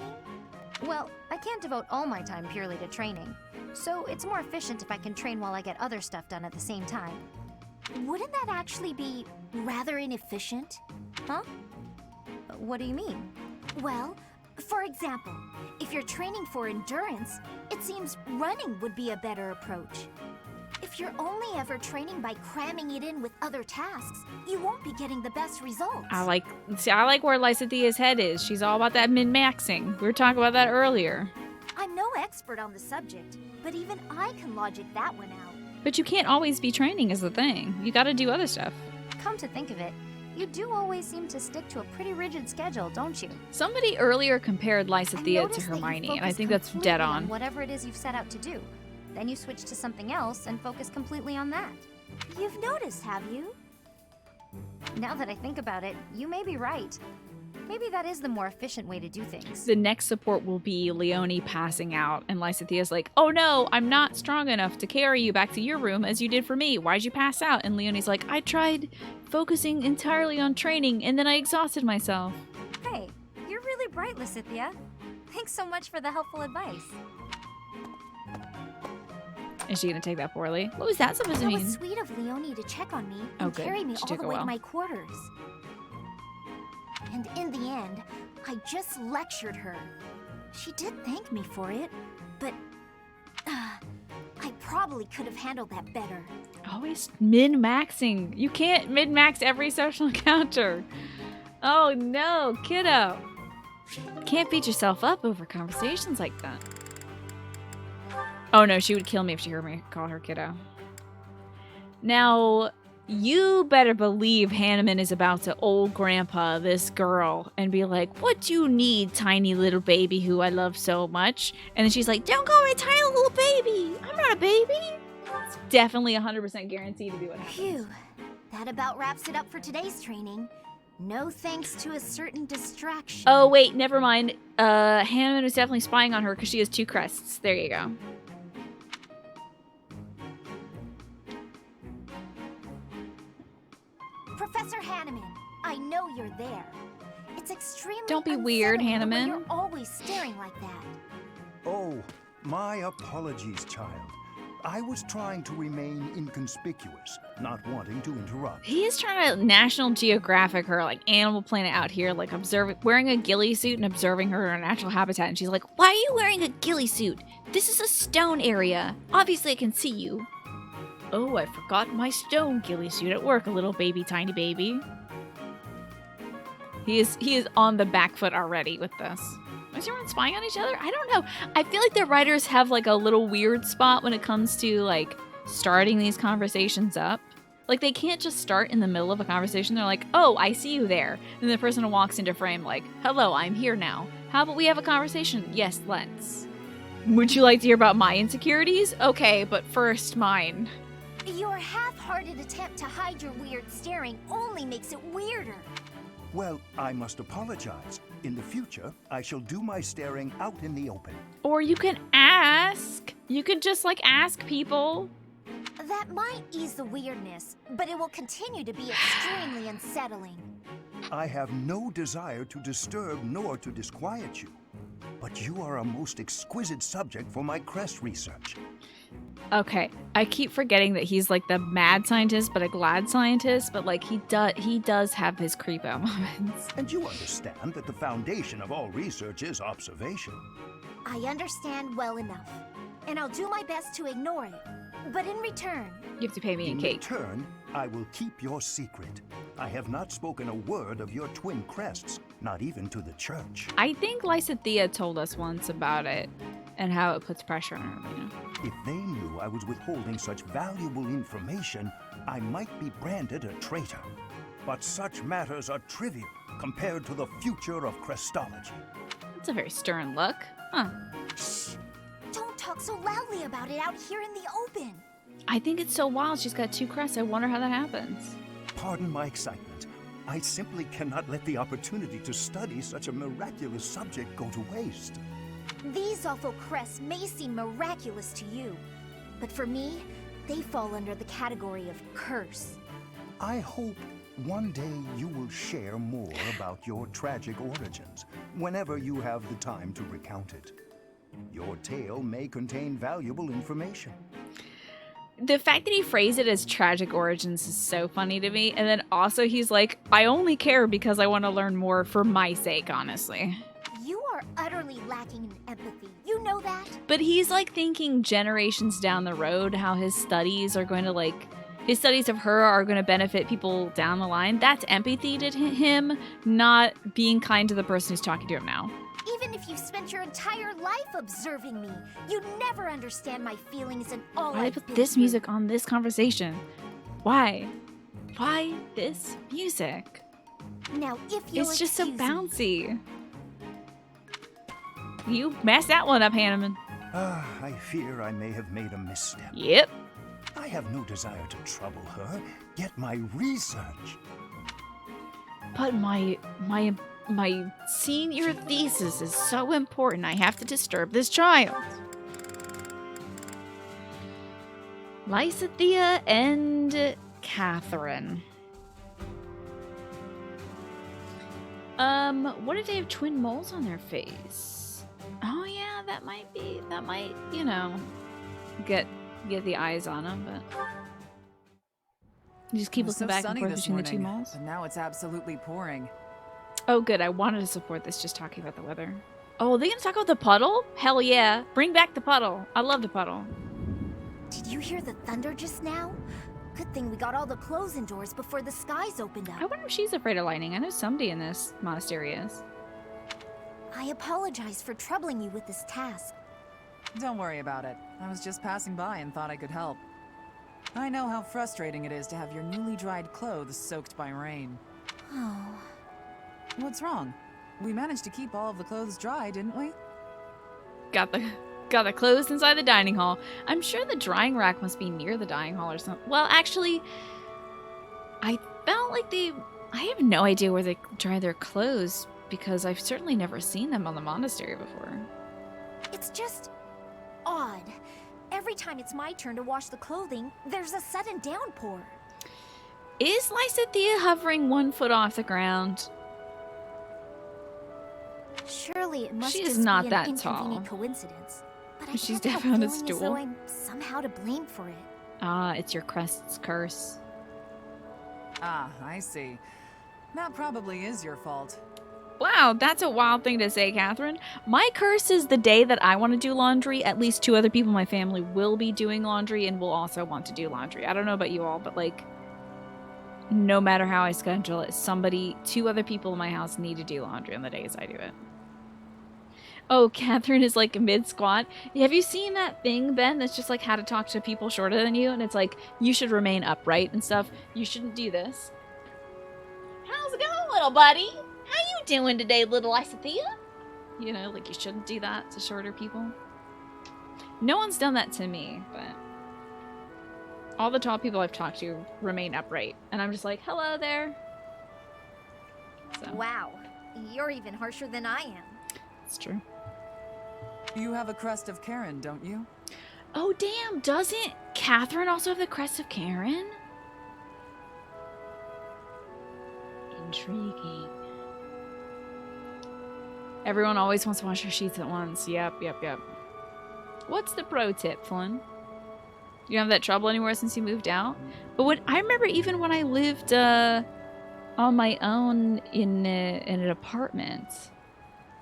Well, I can't devote all my time purely to training. So it's more efficient if I can train while I get other stuff done at the same time. Wouldn't that actually be rather inefficient? Huh? What do you mean? Well, for example, if you're training for endurance, it seems running would be a better approach. If you're only ever training by cramming it in with other tasks, you won't be getting the best results. I like where Lysithea's head is. She's all about that min-maxing. We were talking about that earlier. I'm no expert on the subject, but even I can logic that one out. But you can't always be training is the thing. You gotta do other stuff. Come to think of it, you do always seem to stick to a pretty rigid schedule, don't you? Somebody earlier compared Lysithea to Hermione, and I think that's dead on. Whatever it is you've set out to do. Then you switch to something else and focus completely on that. You've noticed, have you? Now that I think about it, you may be right. Maybe that is the more efficient way to do things. The next support will be Leonie passing out, and Lysithea's like, oh no, I'm not strong enough to carry you back to your room as you did for me. Why'd you pass out? And Leonie's like, I tried focusing entirely on training, and then I exhausted myself. Hey, you're really bright, Lysithea. Thanks so much for the helpful advice. Is she gonna take that poorly? What was that supposed to mean? It was sweet of Leonie to check on me and good. carry me She all took the it way well. to my quarters. And in the end, I just lectured her. She did thank me for it, but I probably could have handled that better. Always min-maxing. You can't min-max every social encounter. Oh no, kiddo. Can't beat yourself up over conversations like that. Oh no, she would kill me if she heard me call her kiddo. Now, you better believe Hanneman is about to old grandpa this girl and be like, what do you need, tiny little baby who I love so much? And then she's like, don't call me tiny little baby. I'm not a baby. It's definitely 100% guaranteed to be what happens. Phew. That about wraps it up for today's training. No thanks to a certain distraction. Oh, wait, never mind. Hanneman was definitely spying on her because she has 2 crests. There you go. Professor Hanneman, I know you're there. It's extremely Don't be weird, unsettling the way Hanneman. You're always staring like that. Oh, my apologies, child. I was trying to remain inconspicuous, not wanting to interrupt. He is trying to National Geographic her, like Animal Planet out here, like wearing a ghillie suit and observing her in her natural habitat. And she's like, why are you wearing a ghillie suit? This is a stone area. Obviously I can see you. Oh, I forgot my stone ghillie suit at work, a little baby, tiny baby. He is on the back foot already with this. Is everyone spying on each other? I don't know. I feel like the writers have like a little weird spot when it comes to like starting these conversations up. Like, they can't just start in the middle of a conversation. They're like, oh, I see you there. And the person walks into frame like, hello, I'm here now. How about we have a conversation? Yes, let's. Would you like to hear about my insecurities? Okay, but first mine. Your half-hearted attempt to hide your weird staring only makes it weirder. Well, I must apologize. In the future, I shall do my staring out in the open. Or you can ask. You could just, like, ask people. That might ease the weirdness, but it will continue to be extremely unsettling. I have no desire to disturb nor to disquiet you. But you are a most exquisite subject for my crest research. Okay, I keep forgetting that he's like the mad scientist, but a glad scientist. But like he does have his creep out moments. And you understand that the foundation of all research is observation. I understand well enough, and I'll do my best to ignore it. But in return, you have to pay me in cake. In return, I will keep your secret. I have not spoken a word of your twin crests, not even to the church. I think Lysathea told us once about it and how it puts pressure on her. You know? If they knew I was withholding such valuable information, I might be branded a traitor. But such matters are trivial compared to the future of crestology. That's a very stern look. Huh. Shh! Don't talk so loudly about it out here in the open. I think it's so wild. She's got 2 crests. I wonder how that happens. Pardon my excitement. I simply cannot let the opportunity to study such a miraculous subject go to waste. These awful crests may seem miraculous to you, but for me, they fall under the category of curse. I hope one day you will share more about your tragic origins, whenever you have the time to recount it. Your tale may contain valuable information. The fact that he phrased it as tragic origins is so funny to me. And then also he's like, I only care because I want to learn more for my sake, honestly. You are utterly lacking in empathy. You know that? But he's like thinking generations down the road how his studies are going to his studies of her are going to benefit people down the line. That's empathy to him, not being kind to the person who's talking to him now. Even if you spent your entire life observing me, you'd never understand my feelings and all Why I've did they put been this through. music on this conversation? Why? Why this music? Now, if you'll It's just so excuse me. bouncy. You messed that one up, Hanneman. I fear I may have made a misstep. Yep. I have no desire to trouble her, yet my research. But my senior thesis is so important. I have to disturb this child. Lysathea and Catherine. What if they have twin moles on their face? Oh yeah, that might, you know, get the eyes on them, but you just keep It was looking so back and sunny forth this between the 2 morning, moles. but now it's absolutely pouring. Oh, good. I wanted to support this just talking about the weather. Oh, are they going to talk about the puddle? Hell yeah. Bring back the puddle. I love the puddle. Did you hear the thunder just now? Good thing we got all the clothes indoors before the skies opened up. I wonder if she's afraid of lightning. I know somebody in this monastery is. I apologize for troubling you with this task. Don't worry about it. I was just passing by and thought I could help. I know how frustrating it is to have your newly dried clothes soaked by rain. Oh. What's wrong? We managed to keep all of the clothes dry, didn't we? Got the clothes inside the dining hall. I'm sure the drying rack must be near the dining hall or something. Well, actually, I felt like I have no idea where they dry their clothes because I've certainly never seen them on the monastery before. It's just odd. Every time it's my turn to wash the clothing, there's a sudden downpour. Is Lysathea hovering 1 foot off the ground? Surely it must She is just not be that an inconvenient tall. coincidence. But I She's can't help definitely on a feeling as though stool. I'm somehow to blame for it. Ah, it's your crest's curse. Ah, I see. That probably is your fault. Wow, that's a wild thing to say, Catherine. My curse is the day that I want to do laundry, at least 2 other people in my family will be doing laundry and will also want to do laundry. I don't know about you all, but like, no matter how I schedule it, 2 other people in my house need to do laundry on the days I do it. Oh, Catherine is like mid squat. Have you seen that thing, Ben? That's just like how to talk to people shorter than you, and it's like you should remain upright and stuff. You shouldn't do this. How's it going, little buddy? How you doing today, little Isethea? You know, like you shouldn't do that to shorter people. No one's done that to me, but all the tall people I've talked to remain upright, and I'm just like, hello there. So. Wow, you're even harsher than I am. It's true. You have a crest of Karen, don't you? Oh, damn. Doesn't Catherine also have the crest of Karen? Intriguing. Everyone always wants to wash their sheets at once. Yep. What's the pro tip, Flynn? You don't have that trouble anymore since you moved out? But what I remember even when I lived on my own in an apartment,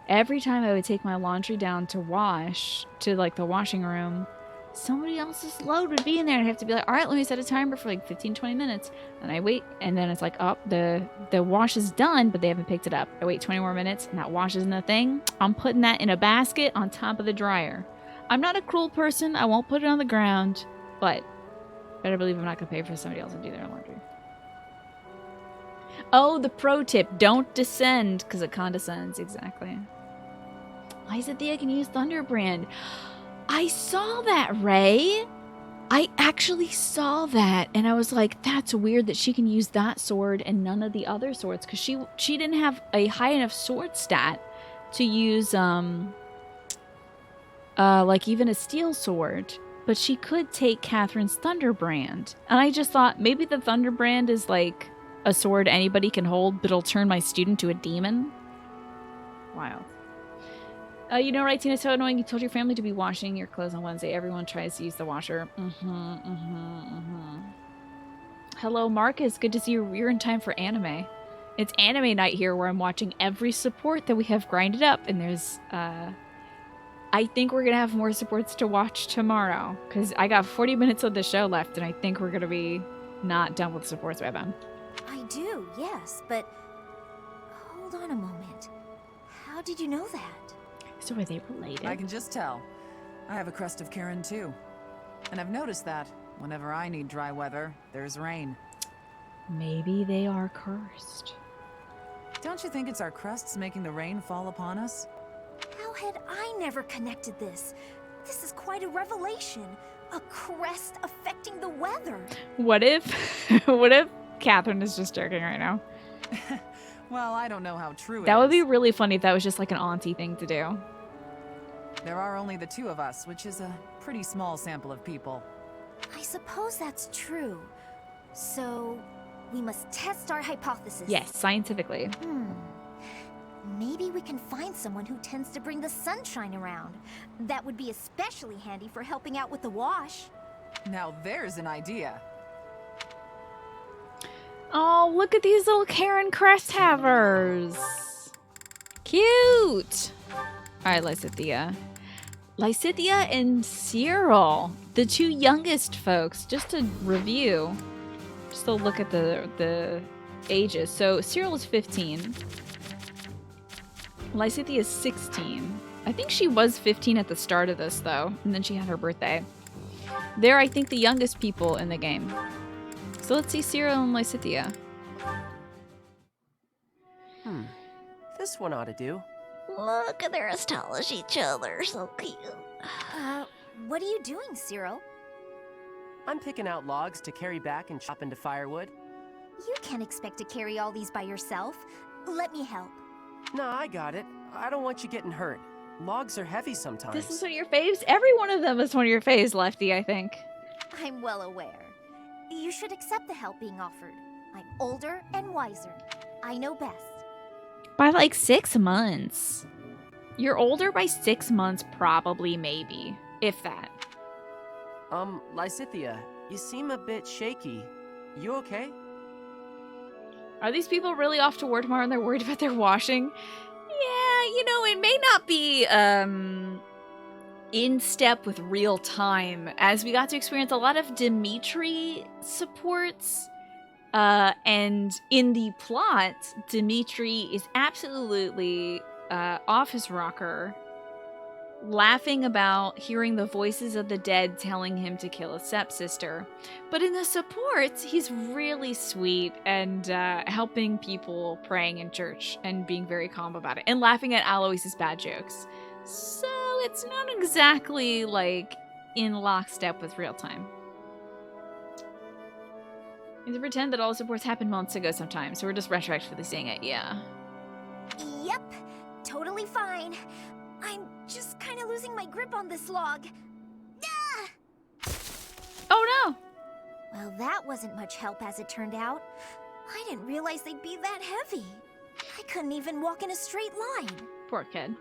every time I would take my laundry down to wash, to like the washing room, somebody else's load would be in there and I'd have to be like, all right, let me set a timer for like 15-20 minutes. And I wait, and then it's like, oh, the wash is done, but they haven't picked it up. I wait 20 more minutes and that wash is in the thing. I'm putting that in a basket on top of the dryer. I'm not a cruel person. I won't put it on the ground, but better believe I'm not going to pay for somebody else to do their laundry. Oh, the pro tip, don't descend, because it condescends, exactly. Isethea can use Thunderbrand. I saw that, Ray. I actually saw that, and I was like, that's weird that she can use that sword and none of the other swords, because she didn't have a high enough sword stat to use, like even a steel sword, but she could take Catherine's Thunderbrand. And I just thought, maybe the Thunderbrand is like a sword anybody can hold, but it'll turn my student to a demon. Wild. You know, right, Tina, so annoying. You told your family to be washing your clothes on Wednesday. Everyone tries to use the washer. Hello, Marcus. Good to see you. You're in time for anime. It's anime night here where I'm watching every support that we have grinded up. And there's, I think we're going to have more supports to watch tomorrow. Because I got 40 minutes of the show left, and I think we're going to be not done with supports by then. I do, yes, but hold on a moment. How did you know that? So are they related? I can just tell. I have a crest of Karen too. And I've noticed that whenever I need dry weather, there's rain. Maybe they are cursed. Don't you think it's our crests making the rain fall upon us? How had I never connected this? This is quite a revelation. A crest affecting the weather. What if Catherine is just joking right now? Well, I don't know how true it is. That would be really funny if that was just like an auntie thing to do. There are only the two of us, which is a pretty small sample of people. I suppose that's true. So, we must test our hypothesis. Yes, scientifically. Maybe we can find someone who tends to bring the sunshine around. That would be especially handy for helping out with the wash. Now there's an idea. Oh, look at these little Karen crest havers. Cute. All right, Lysithea. Lysithea and Cyril, the two youngest folks. Just to review, just to look at the ages. So Cyril is 15. Lysithea is 16. I think she was 15 at the start of this, though, and then she had her birthday. They're, I think, the youngest people in the game. So let's see Cyril and Lysithea. This one ought to do. Look, they're as tall as each other. So cute. What are you doing, Cyril? I'm picking out logs to carry back and chop into firewood. You can't expect to carry all these by yourself. Let me help. No, I got it. I don't want you getting hurt. Logs are heavy sometimes. This is one of your faves? Every one of them is one of your faves, Lefty, I think. I'm well aware. You should accept the help being offered. I'm older and wiser. I know best. By like 6 months. You're older by 6 months, probably, maybe. If that. Lysithea, you seem a bit shaky. You okay? Are these people really off to war tomorrow and they're worried about their washing? Yeah, you know, it may not be in step with real time, as we got to experience a lot of Dimitri supports. And in the plot, Dimitri is absolutely off his rocker laughing about hearing the voices of the dead telling him to kill his stepsister. But in the supports, he's really sweet and helping people praying in church and being very calm about it and laughing at Alois's bad jokes. So it's not exactly like in lockstep with real time. You can pretend that all the supports happened months ago sometimes, so we're just retroactively saying it, yeah. Yep, totally fine. I'm just kind of losing my grip on this log. Ah! Oh no! Well, that wasn't much help as it turned out. I didn't realize they'd be that heavy. I couldn't even walk in a straight line. Poor kid.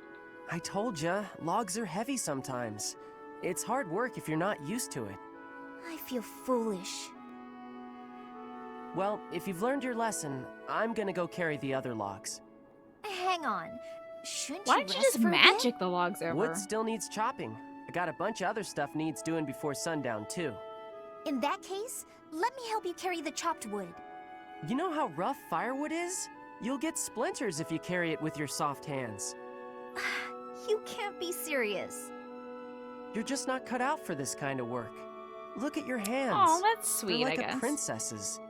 I told ya, logs are heavy sometimes. It's hard work if you're not used to it. I feel foolish. Well, if you've learned your lesson, I'm gonna go carry the other logs. Hang on. Shouldn't Why you don't you rest just for a bit? magic the logs over? Wood still needs chopping. I got a bunch of other stuff needs doing before sundown, too. In that case, let me help you carry the chopped wood. You know how rough firewood is? You'll get splinters if you carry it with your soft hands. You can't be serious. You're just not cut out for this kind of work. Look at your hands. Oh, that's sweet, They're like I guess. a princess's.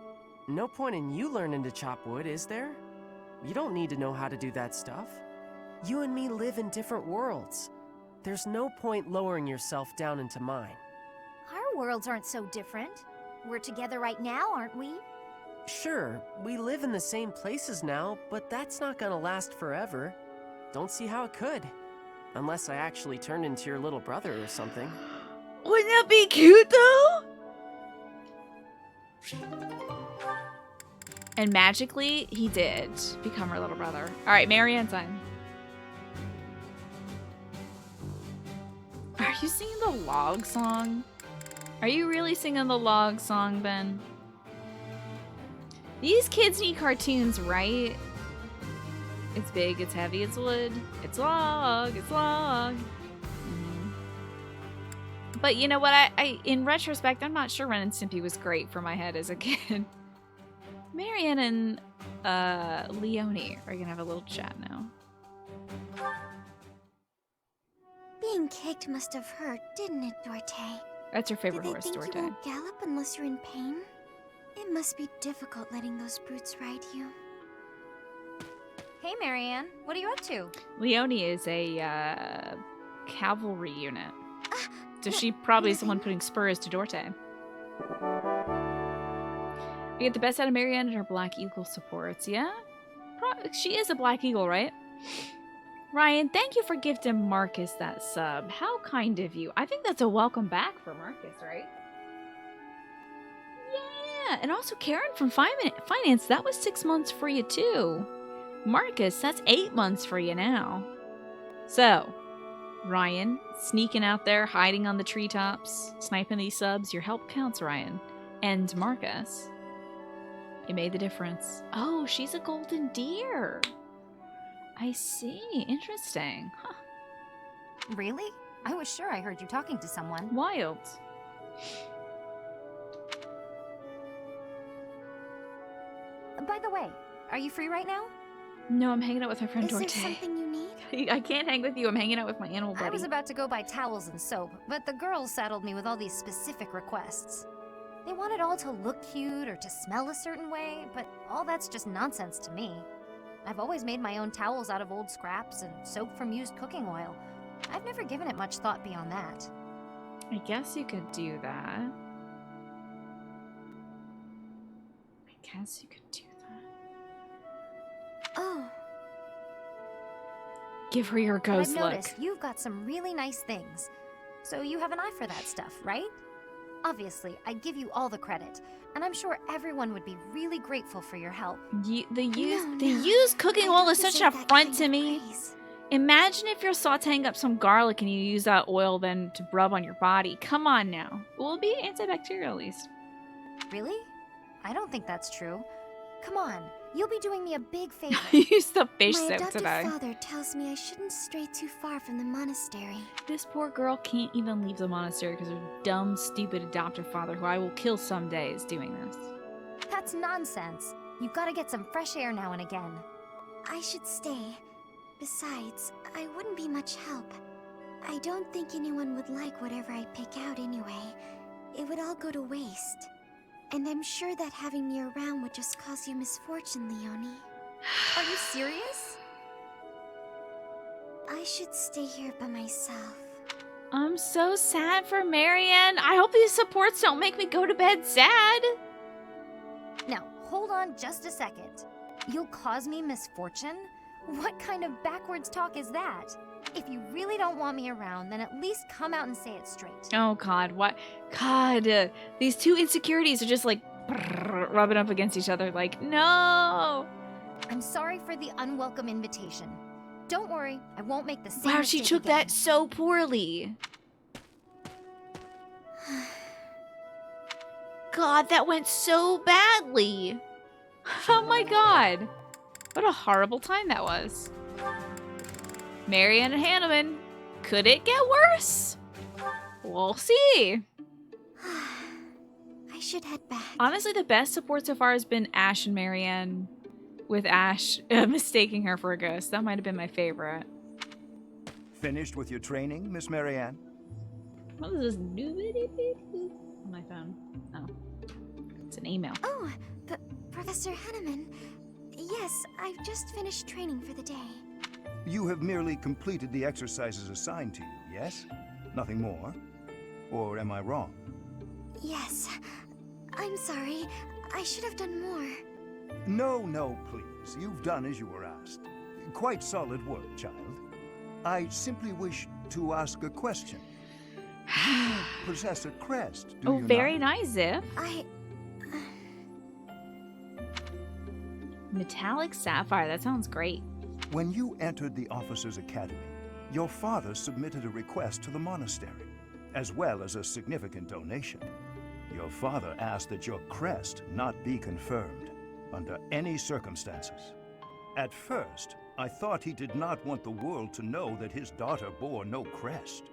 No point in you learning to chop wood, is there? You don't need to know how to do that stuff. You and me live in different worlds. There's no point lowering yourself down into mine. Our worlds aren't so different. We're together right now, aren't we? Sure, we live in the same places now, but that's not gonna last forever. Don't see how it could. Unless I actually turned into your little brother or something. Wouldn't that be cute, though? And magically, he did become her little brother. All right, Marianne's time. Are you singing the log song? Are you really singing the log song, Ben? These kids need cartoons, right? It's big, it's heavy, it's wood. It's log, it's log. But you know what? I in retrospect, I'm not sure Ren and Stimpy was great for my head as a kid. Marianne and Leonie are gonna have a little chat now. Being kicked must have hurt, didn't it, Dorte? That's your favorite Did they horse, think Dorte. you won't gallop unless you're in pain? It must be difficult letting those brutes ride you. Hey, Marianne. What are you up to? Leonie is a cavalry unit. So she probably is the one putting spurs to Dorte. We get the best out of Marianne and her Black Eagle supports, yeah? She is a Black Eagle, right? Ryan, thank you for gifting Marcus that sub. How kind of you. I think that's a welcome back for Marcus, right? Yeah, and also Karen from Finance, that was 6 months for you too. Marcus, that's 8 months for you now. So, Ryan, sneaking out there, hiding on the treetops, sniping these subs, your help counts, Ryan. And Marcus, you made the difference. Oh, she's a golden deer. I see. Interesting. Huh. Really? I was sure I heard you talking to someone. Wild. By the way, are you free right now? No, I'm hanging out with my friend Is there Dorte. something you need? I can't hang with you. I'm hanging out with my animal buddy. I was about to go buy towels and soap, but the girls saddled me with all these specific requests. They want it all to look cute or to smell a certain way, but all that's just nonsense to me. I've always made my own towels out of old scraps and soap from used cooking oil. I've never given it much thought beyond that. I guess you could do that. Oh. Give her your But ghost I've look. noticed you've got some really nice things. So you have an eye for that stuff, right? Obviously, I give you all the credit, and I'm sure everyone would be really grateful for your help. The used cooking oil is such an affront to me. Imagine if you're sauteing up some garlic and you use that oil then to rub on your body. Come on now. It will be antibacterial at least. Really? I don't think that's true. Come on, you'll be doing me a big favor. You used the fish My soap adoptive today. father tells me I shouldn't stray too far from the monastery. This poor girl can't even leave the monastery because her dumb, stupid adoptive father, who I will kill someday, is doing this. That's nonsense. You've got to get some fresh air now and again. I should stay. Besides, I wouldn't be much help. I don't think anyone would like whatever I pick out anyway. It would all go to waste. And I'm sure that having me around would just cause you misfortune, Leonie. Are you serious? I should stay here by myself. I'm so sad for Marianne. I hope these supports don't make me go to bed sad. Now, hold on just a second. You'll cause me misfortune? What kind of backwards talk is that? If you really don't want me around, then at least come out and say it straight. Oh God, what? God, these two insecurities are just like rubbing up against each other like, no. I'm sorry for the unwelcome invitation. Don't worry, I won't make the same Wow, she mistake took again. that so poorly. God, that went so badly. Oh my God. What a horrible time that was. Marianne and Hanneman, could it get worse? We'll see. I should head back. Honestly, the best support so far has been Ash and Marianne, with Ash mistaking her for a ghost. That might have been my favorite. Finished with your training, Miss Marianne? What is this? On my phone. Oh. It's an email. Oh, Professor Hanneman. Yes, I've just finished training for the day. You have merely completed the exercises assigned to you, yes? Nothing more? Or am I wrong? Yes. I'm sorry. I should have done more. No, please. You've done as you were asked. Quite solid work, child. I simply wish to ask a question. You possess a crest, do you very not? nice, Ziff. I... Metallic sapphire, that sounds great. When you entered the Officers' Academy, your father submitted a request to the monastery, as well as a significant donation. Your father asked that your crest not be confirmed, under any circumstances. At first, I thought he did not want the world to know that his daughter bore no crest.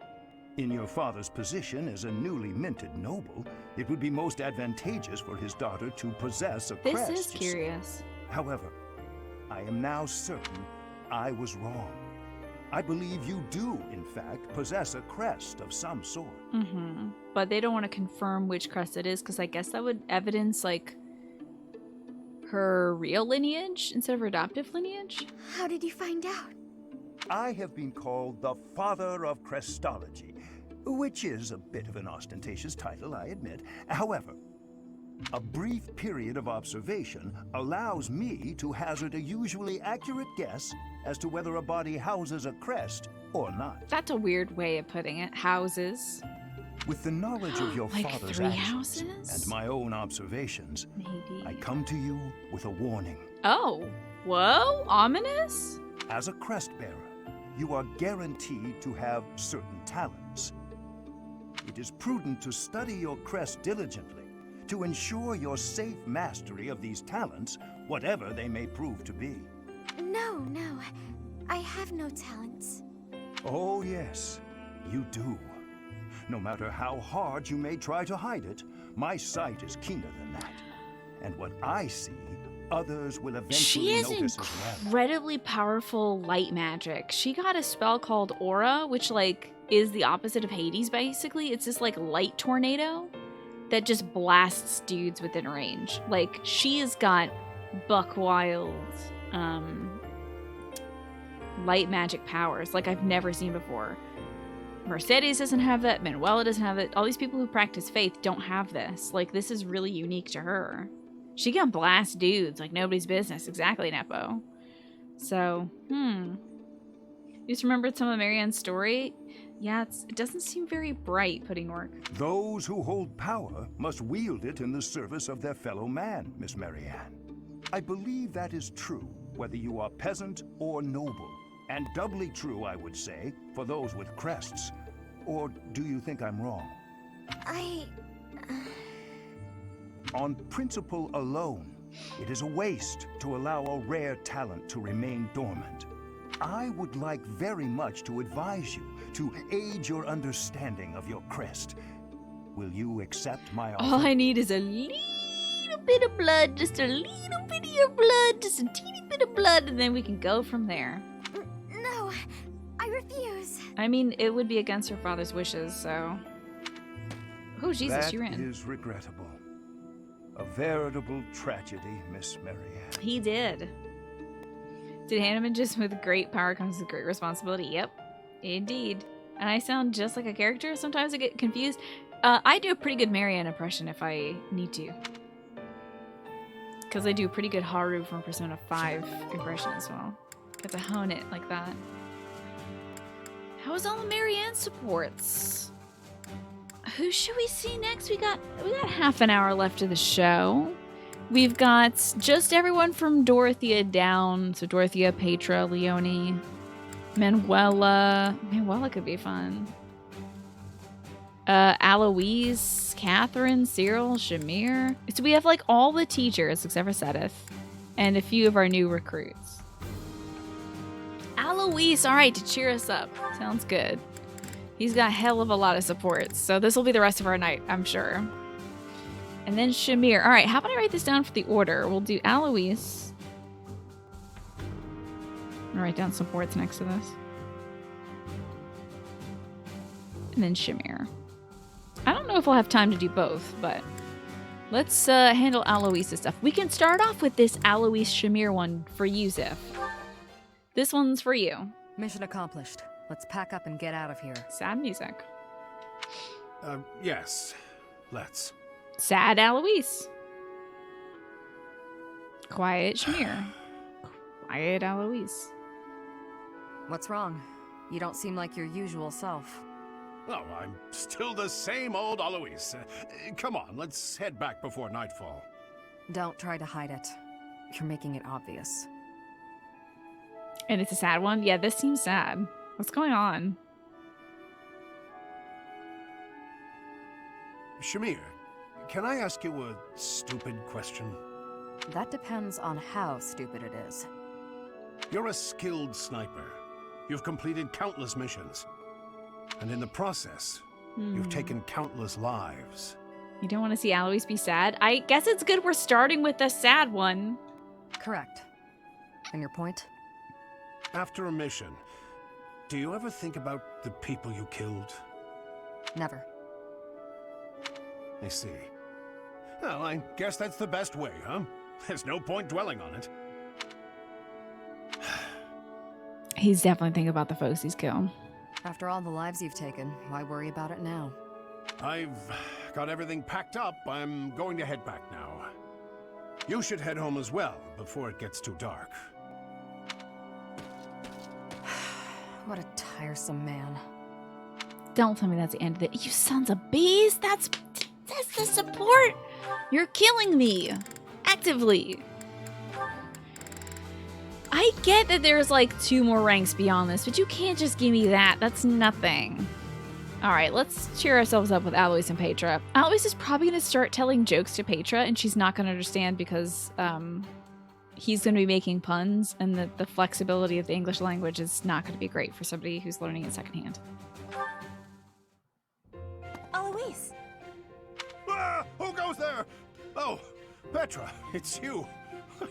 In your father's position as a newly minted noble, it would be most advantageous for his daughter to possess a crest. This is you see. curious. However, I am now certain I was wrong. I believe you do, in fact, possess a crest of some sort. Mm-hmm. But they don't want to confirm which crest it is, because I guess that would evidence, like, her real lineage instead of her adoptive lineage? How did you find out? I have been called the Father of Crestology, which is a bit of an ostentatious title, I admit. However, a brief period of observation allows me to hazard a usually accurate guess as to whether a body houses a crest or not. That's a weird way of putting it. Houses. With the knowledge of your Like father's 3 actions houses? and my own observations, Maybe. I come to you with a warning. Oh. Whoa? Ominous? As a crest bearer, you are guaranteed to have certain talents. It is prudent to study your crest diligently to ensure your safe mastery of these talents, whatever they may prove to be. No. I have no talents. Oh yes, you do. No matter how hard you may try to hide it, my sight is keener than that. And what I see, others will eventually She has notice as well. incredibly powerful light magic. She got a spell called Aura, which, like, is the opposite of Hades, basically. It's this, like, light tornado that just blasts dudes within range. Like, she has got buck wild, light magic powers like I've never seen before. Mercedes doesn't have that. Manuela doesn't have it. All these people who practice faith don't have this. Like, this is really unique to her. She can blast dudes like nobody's business. Exactly, Nepo. So, You just remembered some of Marianne's story? Yeah, it doesn't seem very bright, putting work. Those who hold power must wield it in the service of their fellow man, Miss Marianne. I believe that is true, whether you are peasant or noble. And doubly true, I would say, for those with crests. Or do you think I'm wrong? On principle alone, it is a waste to allow a rare talent to remain dormant. I would like very much to advise you to aid your understanding of your crest. Will you accept my offer? All I need is a little bit of blood, just a little bit of your blood, just a teeny bit of blood, and then we can go from there. No, I I refuse. I mean, it would be against her father's wishes, so... Oh, Jesus, That you ran. is regrettable. A veritable tragedy, Miss Marianne. He did. Did Hanneman just with great power comes with great responsibility? Yep, indeed. And I sound just like a character. Sometimes I get confused. I do a pretty good Marianne impression if I need to. Because I do a pretty good Haru from Persona 5 impression as well. Get to hone it like that. How is all the Marianne supports? Who should we see next? We got half an hour left of the show. We've got just everyone from Dorothea down. So Dorothea, Petra, Leonie, Manuela. Manuela could be fun. Aloise, Catherine, Cyril, Shamir. So we have like all the teachers except for Sedith and a few of our new recruits. Aloise, all right, to cheer us up. Sounds good. He's got hell of a lot of supports, so this will be the rest of our night, I'm sure. And then Shamir. All right, how about I write this down for the order? We'll do Aloise. I'll write down supports next to this. And then Shamir. I don't know if we'll have time to do both, but let's handle Aloise's stuff. We can start off with this Aloise Shamir one for you, Ziff. This one's for you. Mission accomplished. Let's pack up and get out of here. Sad music. Yes. Let's. Sad Aloise. Quiet Shamir. Quiet Aloise. What's wrong? You don't seem like your usual self. Oh, I'm still the same old Alois. Come on, let's head back before nightfall. Don't try to hide it. You're making it obvious. And it's a sad one? Yeah, this seems sad. What's going on? Shamir, can I ask you a stupid question? That depends on how stupid it is. You're a skilled sniper. You've completed countless missions. And in the process, you've taken countless lives. You don't want to see Alois be sad? I guess it's good we're starting with the sad one. Correct. And your point? After a mission, do you ever think about the people you killed? Never. I see. Well, I guess that's the best way, huh? There's no point dwelling on it. He's definitely thinking about the folks he's killed. After all the lives you've taken, why worry about it now? I've got everything packed up. I'm going to head back now. You should head home as well, before it gets too dark. What a tiresome man. Don't tell me that's the end of it. You sons of bees! That's the support! You're killing me! Actively! I get that there's like 2 more ranks beyond this, but you can't just give me that. That's nothing. Alright, let's cheer ourselves up with Alois and Petra. Alois is probably going to start telling jokes to Petra, and she's not going to understand because he's going to be making puns, and the flexibility of the English language is not going to be great for somebody who's learning it secondhand. Alois! Ah, who goes there? Oh, Petra, it's you.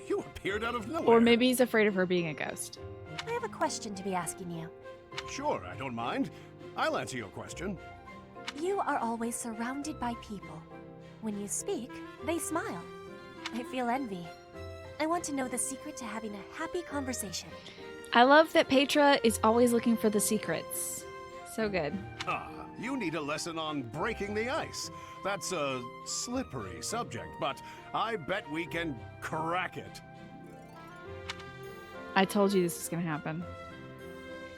You appeared out of nowhere. Or maybe he's afraid of her being a ghost. I have a question to be asking you. Sure, I don't mind. I'll answer your question. You are always surrounded by people. When you speak, they smile. I feel envy. I want to know the secret to having a happy conversation. I love that Petra is always looking for the secrets. So good. Ah, you need a lesson on breaking the ice. That's a slippery subject, but I bet we can crack it. I told you this was going to happen.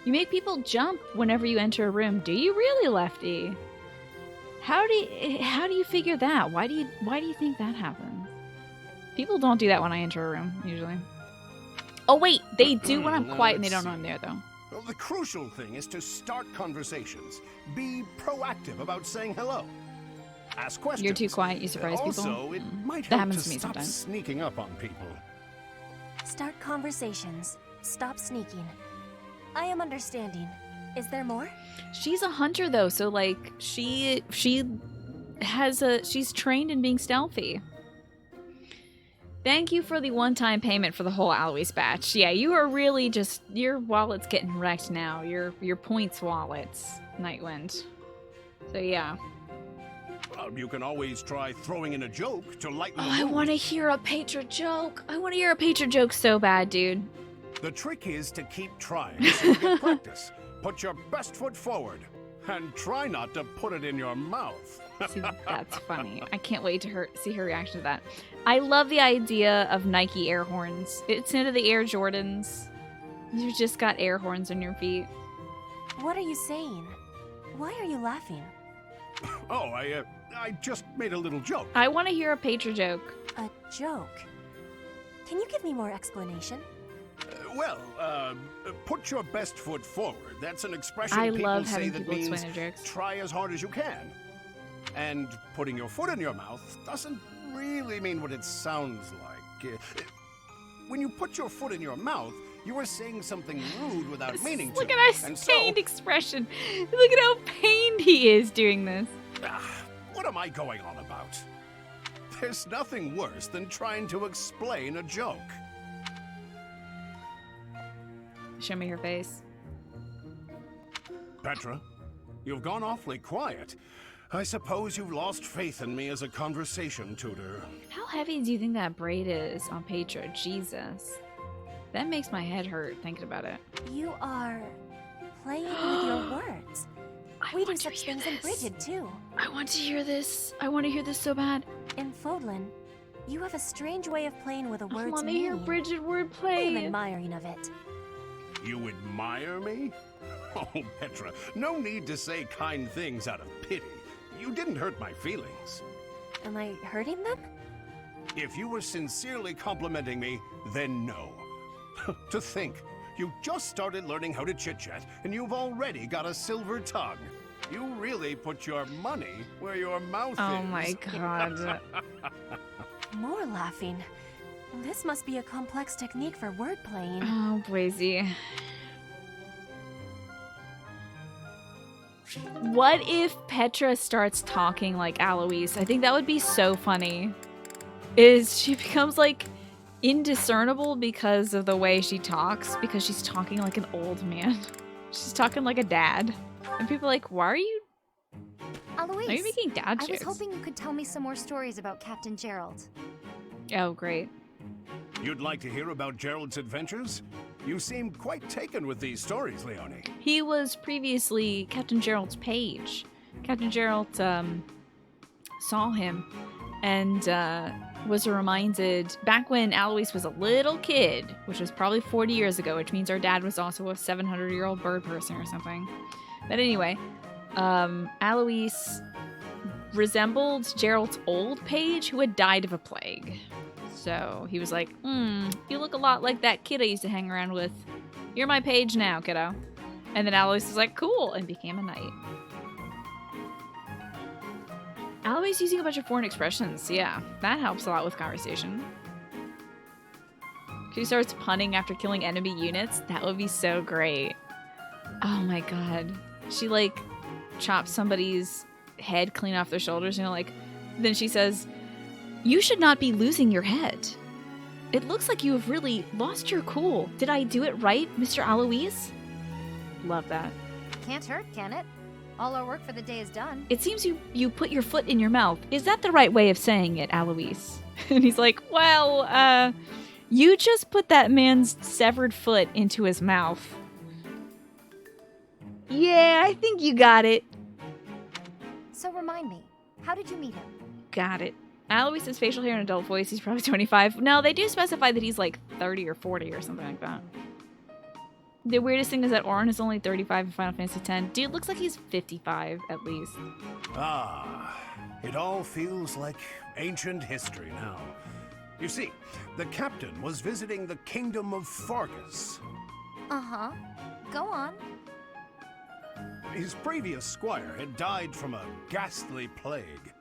You make people jump whenever you enter a room. Do you really, Lefty? How do you figure that? Why do you think that happens? People don't do that when I enter a room, usually. Oh wait, they do when I'm quiet and they don't know I'm there though. Well, the crucial thing is to start conversations. Be proactive about saying hello. Ask questions. You're too quiet, you surprise people. Also, it might That help happens to to me stop sometimes. sneaking up on people. Start conversations. Stop sneaking. I am understanding. Is there more? She's a hunter though, so like she's trained in being stealthy. Thank you for the one-time payment for the whole Alois batch. Yeah, you are really just... Your wallet's getting wrecked now. Your points wallets, Nightwind. So yeah. You can always try throwing in a joke to lighten the I mood. want to hear a patron joke. I want to hear a patron joke so bad, dude. The trick is to keep trying so you get practice. Put your best foot forward. And try not to put it in your mouth. See, that's funny. I can't wait to see her reaction to that. I love the idea of Nike air horns. It's into the Air Jordans. You just got air horns on your feet. What are you saying? Why are you laughing? Oh, I just made a little joke. I want to hear a patron joke. A joke? Can you give me more explanation? Put your best foot forward. That's an expression I people love say having that people means explain their jokes. try as hard as you can. And putting your foot in your mouth doesn't really mean what it sounds like. When you put your foot in your mouth, you are saying something rude without meaning to. Look at our And pained expression. Look at how pained he is doing this. What am I going on about? There's nothing worse than trying to explain a joke. Show me her face. Petra, you've gone awfully quiet. I suppose you've lost faith in me as a conversation tutor. How heavy do you think that braid is on Petra? Jesus. That makes my head hurt thinking about it. You are playing with your words. We do such things in Brigid, too. I want to hear this. I want to hear this so bad. In Fodlan, you have a strange way of playing with a word's I want to hear meaning. Brigid wordplay. I am admiring of it. You admire me? Oh, Petra, no need to say kind things out of pity. You didn't hurt my feelings. Am I hurting them? If you were sincerely complimenting me, then no. To think, you just started learning how to chit-chat, and you've already got a silver tongue. You really put your money where your mouth is. Oh my god. More laughing. This must be a complex technique for word playing. Oh, Blazy. What if Petra starts talking like Alois? I think that would be so funny. She becomes like indiscernible because of the way she talks, because she's talking like an old man. She's talking like a dad. And people are like, why are you Alois, Are you making dad I jokes? was hoping you could tell me some more stories about Captain Gerald. Oh, great. You'd like to hear about Gerald's adventures? You seem quite taken with these stories, Leonie. He was previously Captain Gerald's page. Captain Gerald saw him and was reminded back when Alois was a little kid, which was probably 40 years ago, which means our dad was also a 700-year-old bird person or something. But anyway, Alois resembled Gerald's old page who had died of a plague. So he was like, you look a lot like that kid I used to hang around with. You're my page now, kiddo. And then Alois was like, cool, and became a knight. Alois using a bunch of foreign expressions. Yeah, that helps a lot with conversation. She starts punning after killing enemy units. That would be so great. Oh my god. She, like, chops somebody's head clean off their shoulders, you know, like, then she says, you should not be losing your head. It looks like you have really lost your cool. Did I do it right, Mr. Alois? Love that. Can't hurt, can it? All our work for the day is done. It seems you put your foot in your mouth. Is that the right way of saying it, Alois? And he's like, well, you just put that man's severed foot into his mouth. Yeah, I think you got it. So remind me, how did you meet him? Got it. Alois' facial hair and adult voice, he's probably 25. No, they do specify that he's like 30 or 40 or something like that. The weirdest thing is that Auron is only 35 in Final Fantasy X. Dude looks like he's 55 at least. Ah, it all feels like ancient history now. You see, the captain was visiting the kingdom of Fargus. Uh-huh. Go on. His previous squire had died from a ghastly plague.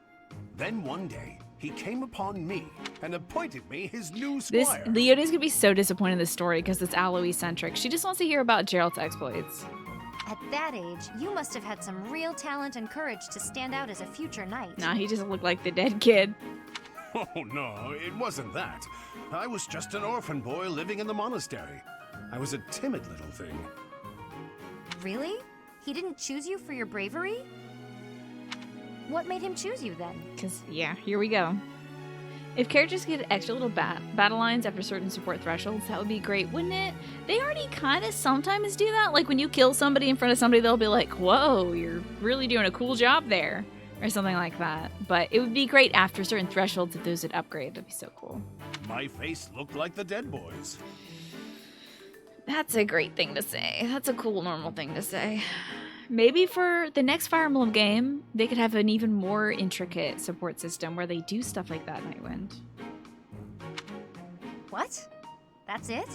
Then one day, he came upon me and appointed me his new squire. Leonie's gonna be so disappointed in this story because it's Alois-centric. She just wants to hear about Gerald's exploits. At that age, you must have had some real talent and courage to stand out as a future knight. Nah, he just looked like the dead kid. Oh, no, it wasn't that. I was just an orphan boy living in the monastery. I was a timid little thing. Really? He didn't choose you for your bravery? What made him choose you then? Because, yeah, here we go. If characters get extra little battle lines after certain support thresholds, that would be great, wouldn't it? They already kind of sometimes do that. Like when you kill somebody in front of somebody, they'll be like, whoa, you're really doing a cool job there. Or something like that. But it would be great after certain thresholds if those would upgrade. That'd be so cool. My face looked like the dead boys. That's a great thing to say. That's a cool, normal thing to say. Maybe for the next Fire Emblem game, they could have an even more intricate support system where they do stuff like that, Nightwind. What? That's it?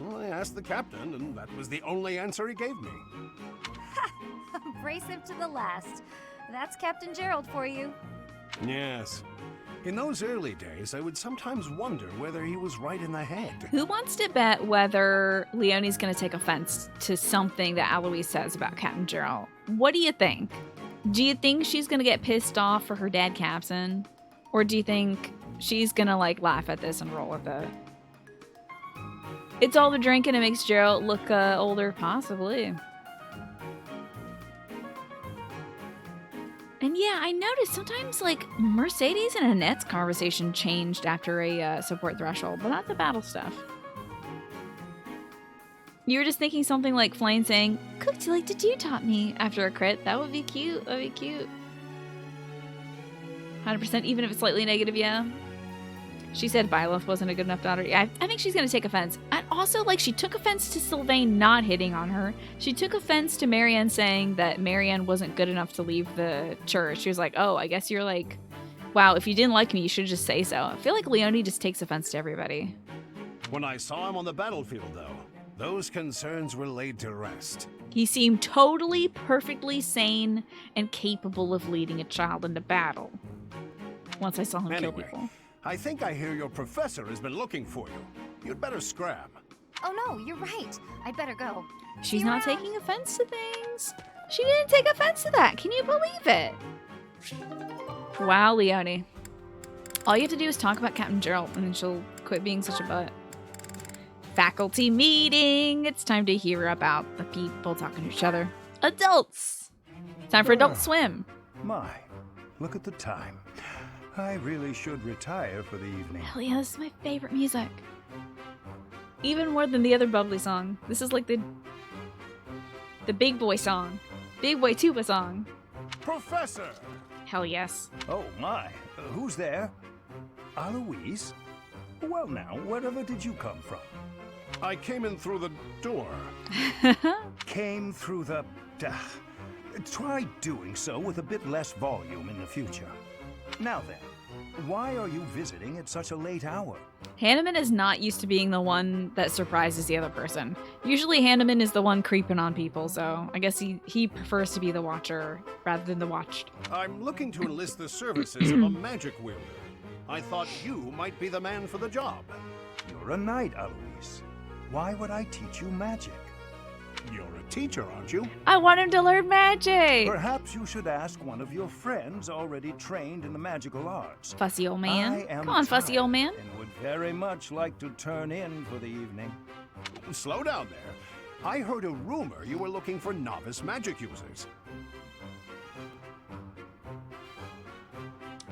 Well, I asked the captain, and that was the only answer he gave me. Abrasive to the last. That's Captain Gerald for you. Yes. In those early days, I would sometimes wonder whether he was right in the head. Who wants to bet whether Leonie's going to take offense to something that Alois says about Captain Gerald? What do you think? Do you think she's going to get pissed off for her dad captain? Or do you think she's going to, like, laugh at this and roll with it? It's all the drinking. It makes Gerald look older, possibly. And yeah, I noticed sometimes, like, Mercedes and Annette's conversation changed after a support threshold, but not the battle stuff. You were just thinking something like Flame saying, "Cooked like did you taught me," after a crit. That would be cute. That would be cute. 100%, even if it's slightly negative, yeah. She said Byleth wasn't a good enough daughter. Yeah, I think she's going to take offense. And also, like, she took offense to Sylvain not hitting on her. She took offense to Marianne saying that Marianne wasn't good enough to leave the church. She was like, oh, I guess you're like, wow, if you didn't like me, you should just say so. I feel like Leonie just takes offense to everybody. When I saw him on the battlefield, though, those concerns were laid to rest. He seemed totally, perfectly sane and capable of leading a child into battle. Once I saw him kill people. I think I hear your professor has been looking for you. You'd better scram. Oh no, you're right. I'd better go. She's not taking offense to things. She didn't take offense to that. Can you believe it? Wow, Leonie. All you have to do is talk about Captain Gerald and then she'll quit being such a butt. Faculty meeting. It's time to hear about the people talking to each other. Adults. Time for Adult Swim. My, look at the time. I really should retire for the evening. Hell yeah, this is my favorite music. Even more than the other bubbly song. This is like the big boy song. Big boy tuba song. Professor! Hell yes. Oh my, who's there? Alois? Well now, wherever did you come from? I came in through the door. Came through the... try doing so with a bit less volume in the future. Now then, why are you visiting at such a late hour? Hanneman is not used to being the one that surprises the other person. Usually Hanneman is the one creeping on people, so I guess he prefers to be the watcher rather than the watched. I'm looking to enlist the services of a magic wielder. I thought you might be the man for the job. You're a knight, Alois. Why would I teach you magic? You're a teacher, aren't you? I want him to learn magic! Perhaps you should ask one of your friends already trained in the magical arts. Fussy old man. Come on, tired fussy old man. And would very much like to turn in for the evening. Slow down there. I heard a rumor you were looking for novice magic users.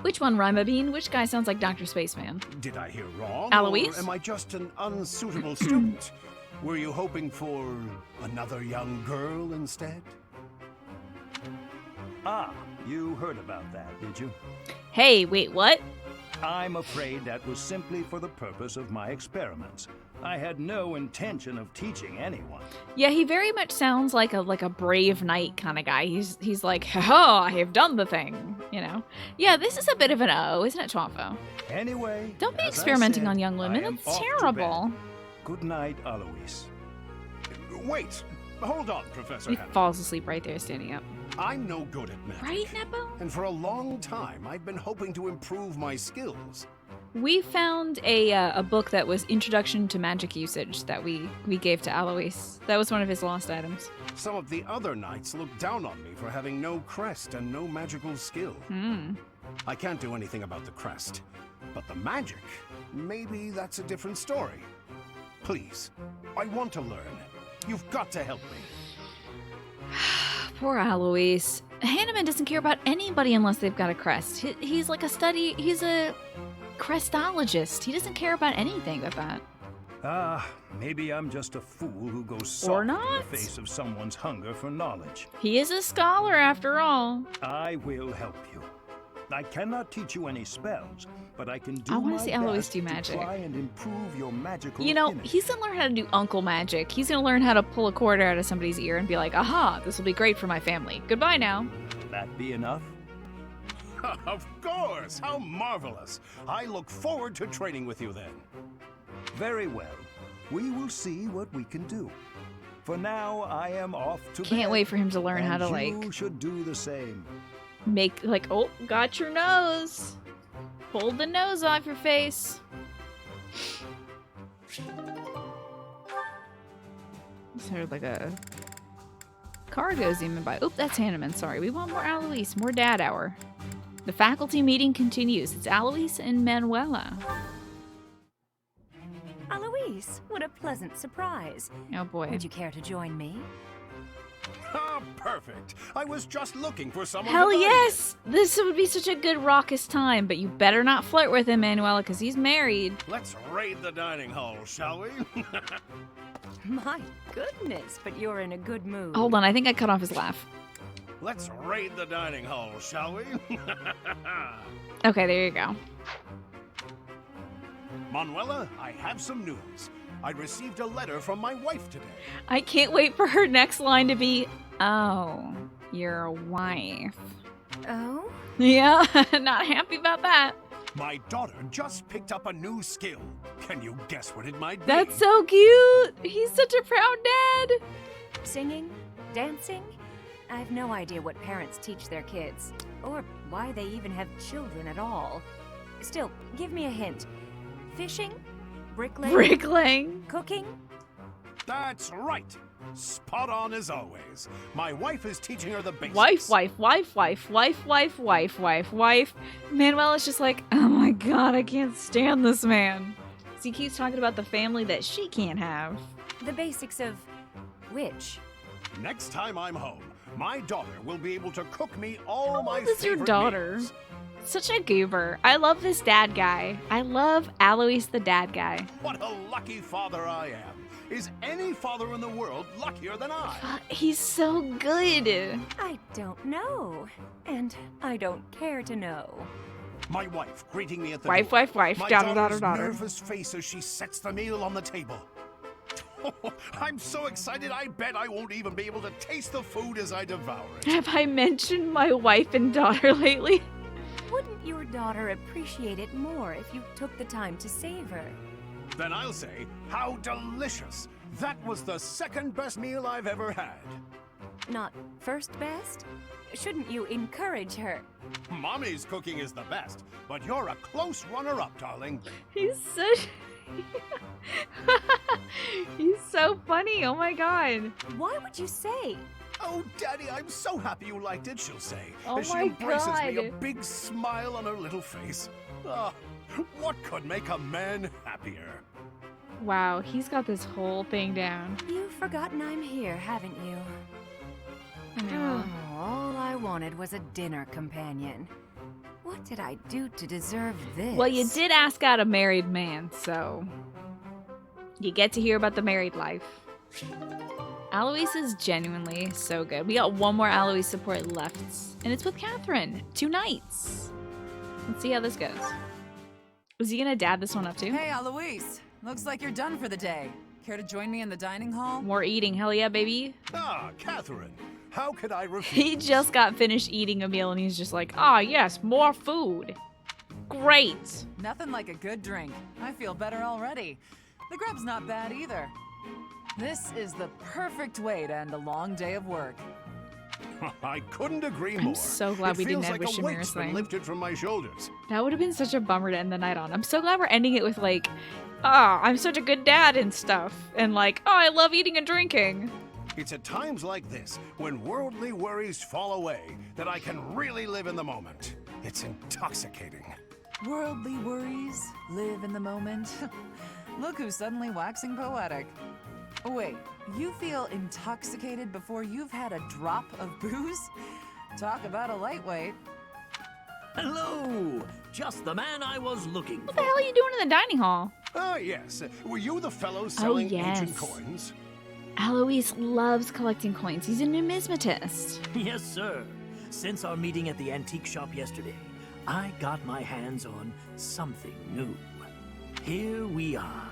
Which one, Rima Bean? Which guy sounds like Dr. Spaceman? Did I hear wrong? Alois? Or am I just an unsuitable student? Were you hoping for another young girl instead? Ah, you heard about that, did you? Hey, wait, what? I'm afraid that was simply for the purpose of my experiments. I had no intention of teaching anyone. Yeah, he very much sounds like a brave knight kind of guy. He's like, ha, I have done the thing, you know? Yeah, this is a bit of an O, isn't it, Twampo? Anyway, don't be experimenting on young women. It's terrible. Good night, Alois. Wait, hold on, Professor He Hanneman. falls asleep right there, standing up. I'm no good at magic. Right, Nepo? And for a long time, I've been hoping to improve my skills. We found a book that was Introduction to Magic Usage that we gave to Alois. That was one of his lost items. Some of the other knights look down on me for having no crest and no magical skill. I can't do anything about the crest, but the magic, maybe that's a different story. Please, I want to learn. You've got to help me. Poor Alois. Hanneman doesn't care about anybody unless they've got a crest. He's like he's a crestologist. He doesn't care about anything but that. Maybe I'm just a fool who goes Or soft in not. the face of someone's hunger for knowledge. He is a scholar after all. I will help you. I cannot teach you any spells, but I can do I wanna my see Alois best do to magic. try and improve your magical You know, image. he's gonna learn how to do uncle magic. He's gonna learn how to pull a cord out of somebody's ear and be like, aha, this will be great for my family. Goodbye now. That be enough? Of course! How marvelous! I look forward to training with you then. Very well. We will see what we can do. For now, I am off to bed. Can't wait for him to learn how to, and like, you should do the same. make, like, oh, got your nose. Pull the nose off your face. Just heard like a cargo zooming by. Oop, that's Hanneman. Sorry. We want more Alois, more dad hour. The faculty meeting continues. It's Alois and Manuela. Alois, what a pleasant surprise. Oh boy. Would you care to join me? Ah, perfect. I was just looking for someone Hell to yes! This would be such a good raucous time, but you better not flirt with him, Manuela, because he's married. Let's raid the dining hall, shall we? My goodness, but you're in a good mood. Hold on, I think I cut off his laugh. Let's raid the dining hall, shall we? Okay, there you go. Manuela, I have some news. I received a letter from my wife today. I can't wait for her next line to be, oh, your wife. Oh? Yeah, not happy about that. My daughter just picked up a new skill. Can you guess what it might be? That's so cute. He's such a proud dad. Singing? Dancing? I have no idea what parents teach their kids, or why they even have children at all. Still, give me a hint. Fishing? Bricklaying? Bricklaying. Cooking? That's right. Spot on as always. My wife is teaching her the basics. Wife. Manuela's just like, oh my god, I can't stand this man. So he keeps talking about the family that she can't have. The basics of which? Next time I'm home, my daughter will be able to cook me all my How old is your favorite daughter? meals. Such a goober. I love this dad guy. I love Alois the dad guy. What a lucky father I am. Is any father in the world luckier than I? He's so good. I don't know. And I don't care to know. My wife greeting me at the Wife, door. wife, wife, My daughter, daughter's daughter. nervous face as she sets the meal on the table. I'm so excited I bet I won't even be able to taste the food as I devour it. Have I mentioned my wife and daughter lately? Wouldn't your daughter appreciate it more if you took the time to savor? Then I'll say, how delicious! That was the second best meal I've ever had. Not first best? Shouldn't you encourage her? Mommy's cooking is the best, but you're a close runner-up, darling. He's such... He's so funny. Oh my god. Why would you say? Oh, Daddy, I'm so happy you liked it, she'll say, Oh as she my embraces me, a God. big smile on her little face. Ah, what could make a man happier? Wow, he's got this whole thing down. You've forgotten I'm here, haven't you? I know. Oh, all I wanted was a dinner companion. What did I do to deserve this? Well, you did ask out a married man, so you get to hear about the married life. Alois is genuinely so good. We got one more Alois support left, and it's with Catherine. 2 nights. Let's see how this goes. Was he gonna dab this one up too? Hey, Alois. Looks like you're done for the day. Care to join me in the dining hall? More eating, hell yeah, baby. Ah, Catherine, how could I refuse? He just got finished eating a meal, and he's just like, ah, yes, more food. Great. Nothing like a good drink. I feel better already. The grub's not bad either. This is the perfect way to end a long day of work. I couldn't agree I'm more. so glad we didn't It end with feels like a weight's Shamira's been thing. lifted from my shoulders. That would have been such a bummer to end the night on. I'm so glad we're ending it with like, oh, I'm such a good dad and stuff. And like, oh, I love eating and drinking. It's at times like this, when worldly worries fall away, that I can really live in the moment. It's intoxicating. Worldly worries, live in the moment. Look who's suddenly waxing poetic. Wait, you feel intoxicated before you've had a drop of booze? Talk about a lightweight. Hello! Just the man I was looking for. What the hell are you doing in the dining hall? Ah, yes. Were you the fellow selling yes. ancient coins? Alois loves collecting coins. He's a numismatist. Yes, sir. Since our meeting at the antique shop yesterday, I got my hands on something new. Here we are.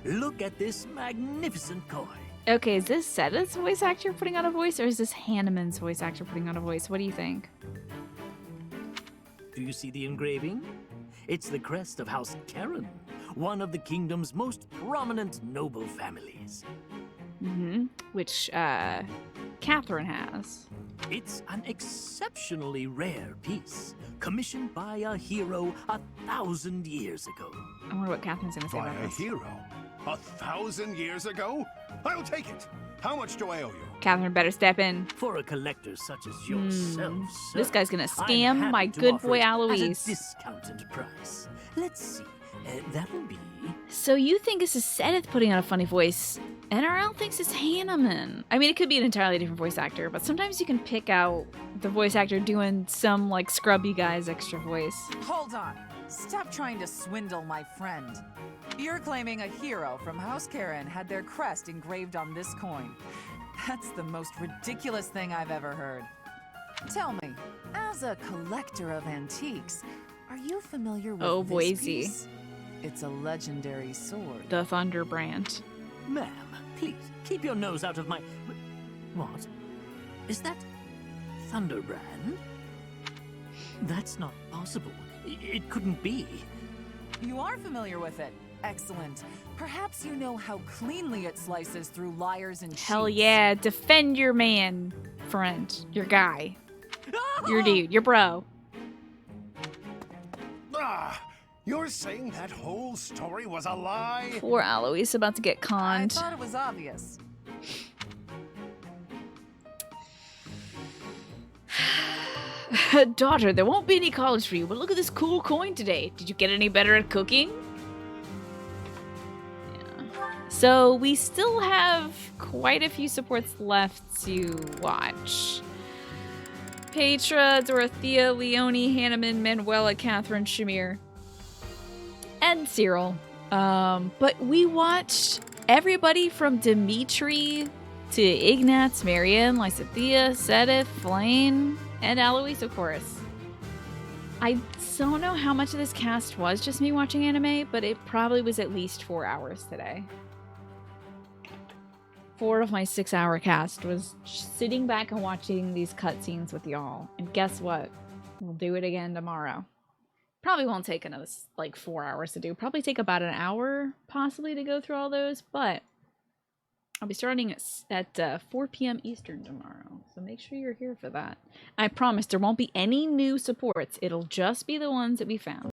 Look at this magnificent coin. Okay, is this Seda's voice actor putting on a voice, or is this Hanneman's voice actor putting on a voice? What do you think? Do you see the engraving? It's the crest of House Karen, one of the kingdom's most prominent noble families. Mm-hmm. Which, Catherine has. It's an exceptionally rare piece, commissioned by a hero 1,000 years ago. I wonder what Catherine's gonna say By about a this. hero? 1,000 years ago? I'll take it. How much do I owe you? Catherine better step in. For a collector such as yourself, sir, This guy's gonna I'm scam happy my to good offer boy it Alois. at a discounted price. Let's see. That'll be... So you think this is Sedith putting on a funny voice, NRL thinks it's Hanneman. I mean, it could be an entirely different voice actor, but sometimes you can pick out the voice actor doing some, like, scrubby guy's extra voice. Hold on. Stop trying to swindle my friend. You're claiming a hero from House Karen had their crest engraved on this coin. That's the most ridiculous thing I've ever heard. Tell me, as a collector of antiques, are you familiar with Oh, this Boise. piece? It's a legendary sword. The Thunderbrand. Ma'am, please, keep your nose out of my... What? Is that... Thunderbrand? That's not possible. It couldn't be. You are familiar with it. Excellent. Perhaps you know how cleanly it slices through liars and Hell cheats. yeah, defend your man, friend, your guy, your dude, your bro. Ah, you're saying that whole story was a lie? Poor Alois about to get I conned. thought it was obvious. Daughter, there won't be any college for you, but look at this cool coin today. Did you get any better at cooking? Yeah. So we still have quite a few supports left to watch. Petra, Dorothea, Leonie, Hanneman, Manuela, Catherine, Shamir, and Cyril. But we watched everybody from Dimitri to Ignatz, Marianne, Lysithea, Sedith, Flame, and Alois, of course. I don't know how much of this cast was just me watching anime, but it probably was at least 4 hours today. 4 of my 6-hour cast was sitting back and watching these cutscenes with y'all. And guess what? We'll do it again tomorrow. Probably won't take another, like, 4 hours to do. Probably take about an hour, possibly, to go through all those, but I'll be starting at 4 p.m. Eastern tomorrow, so make sure you're here for that. I promise there won't be any new supports. It'll just be the ones that we found.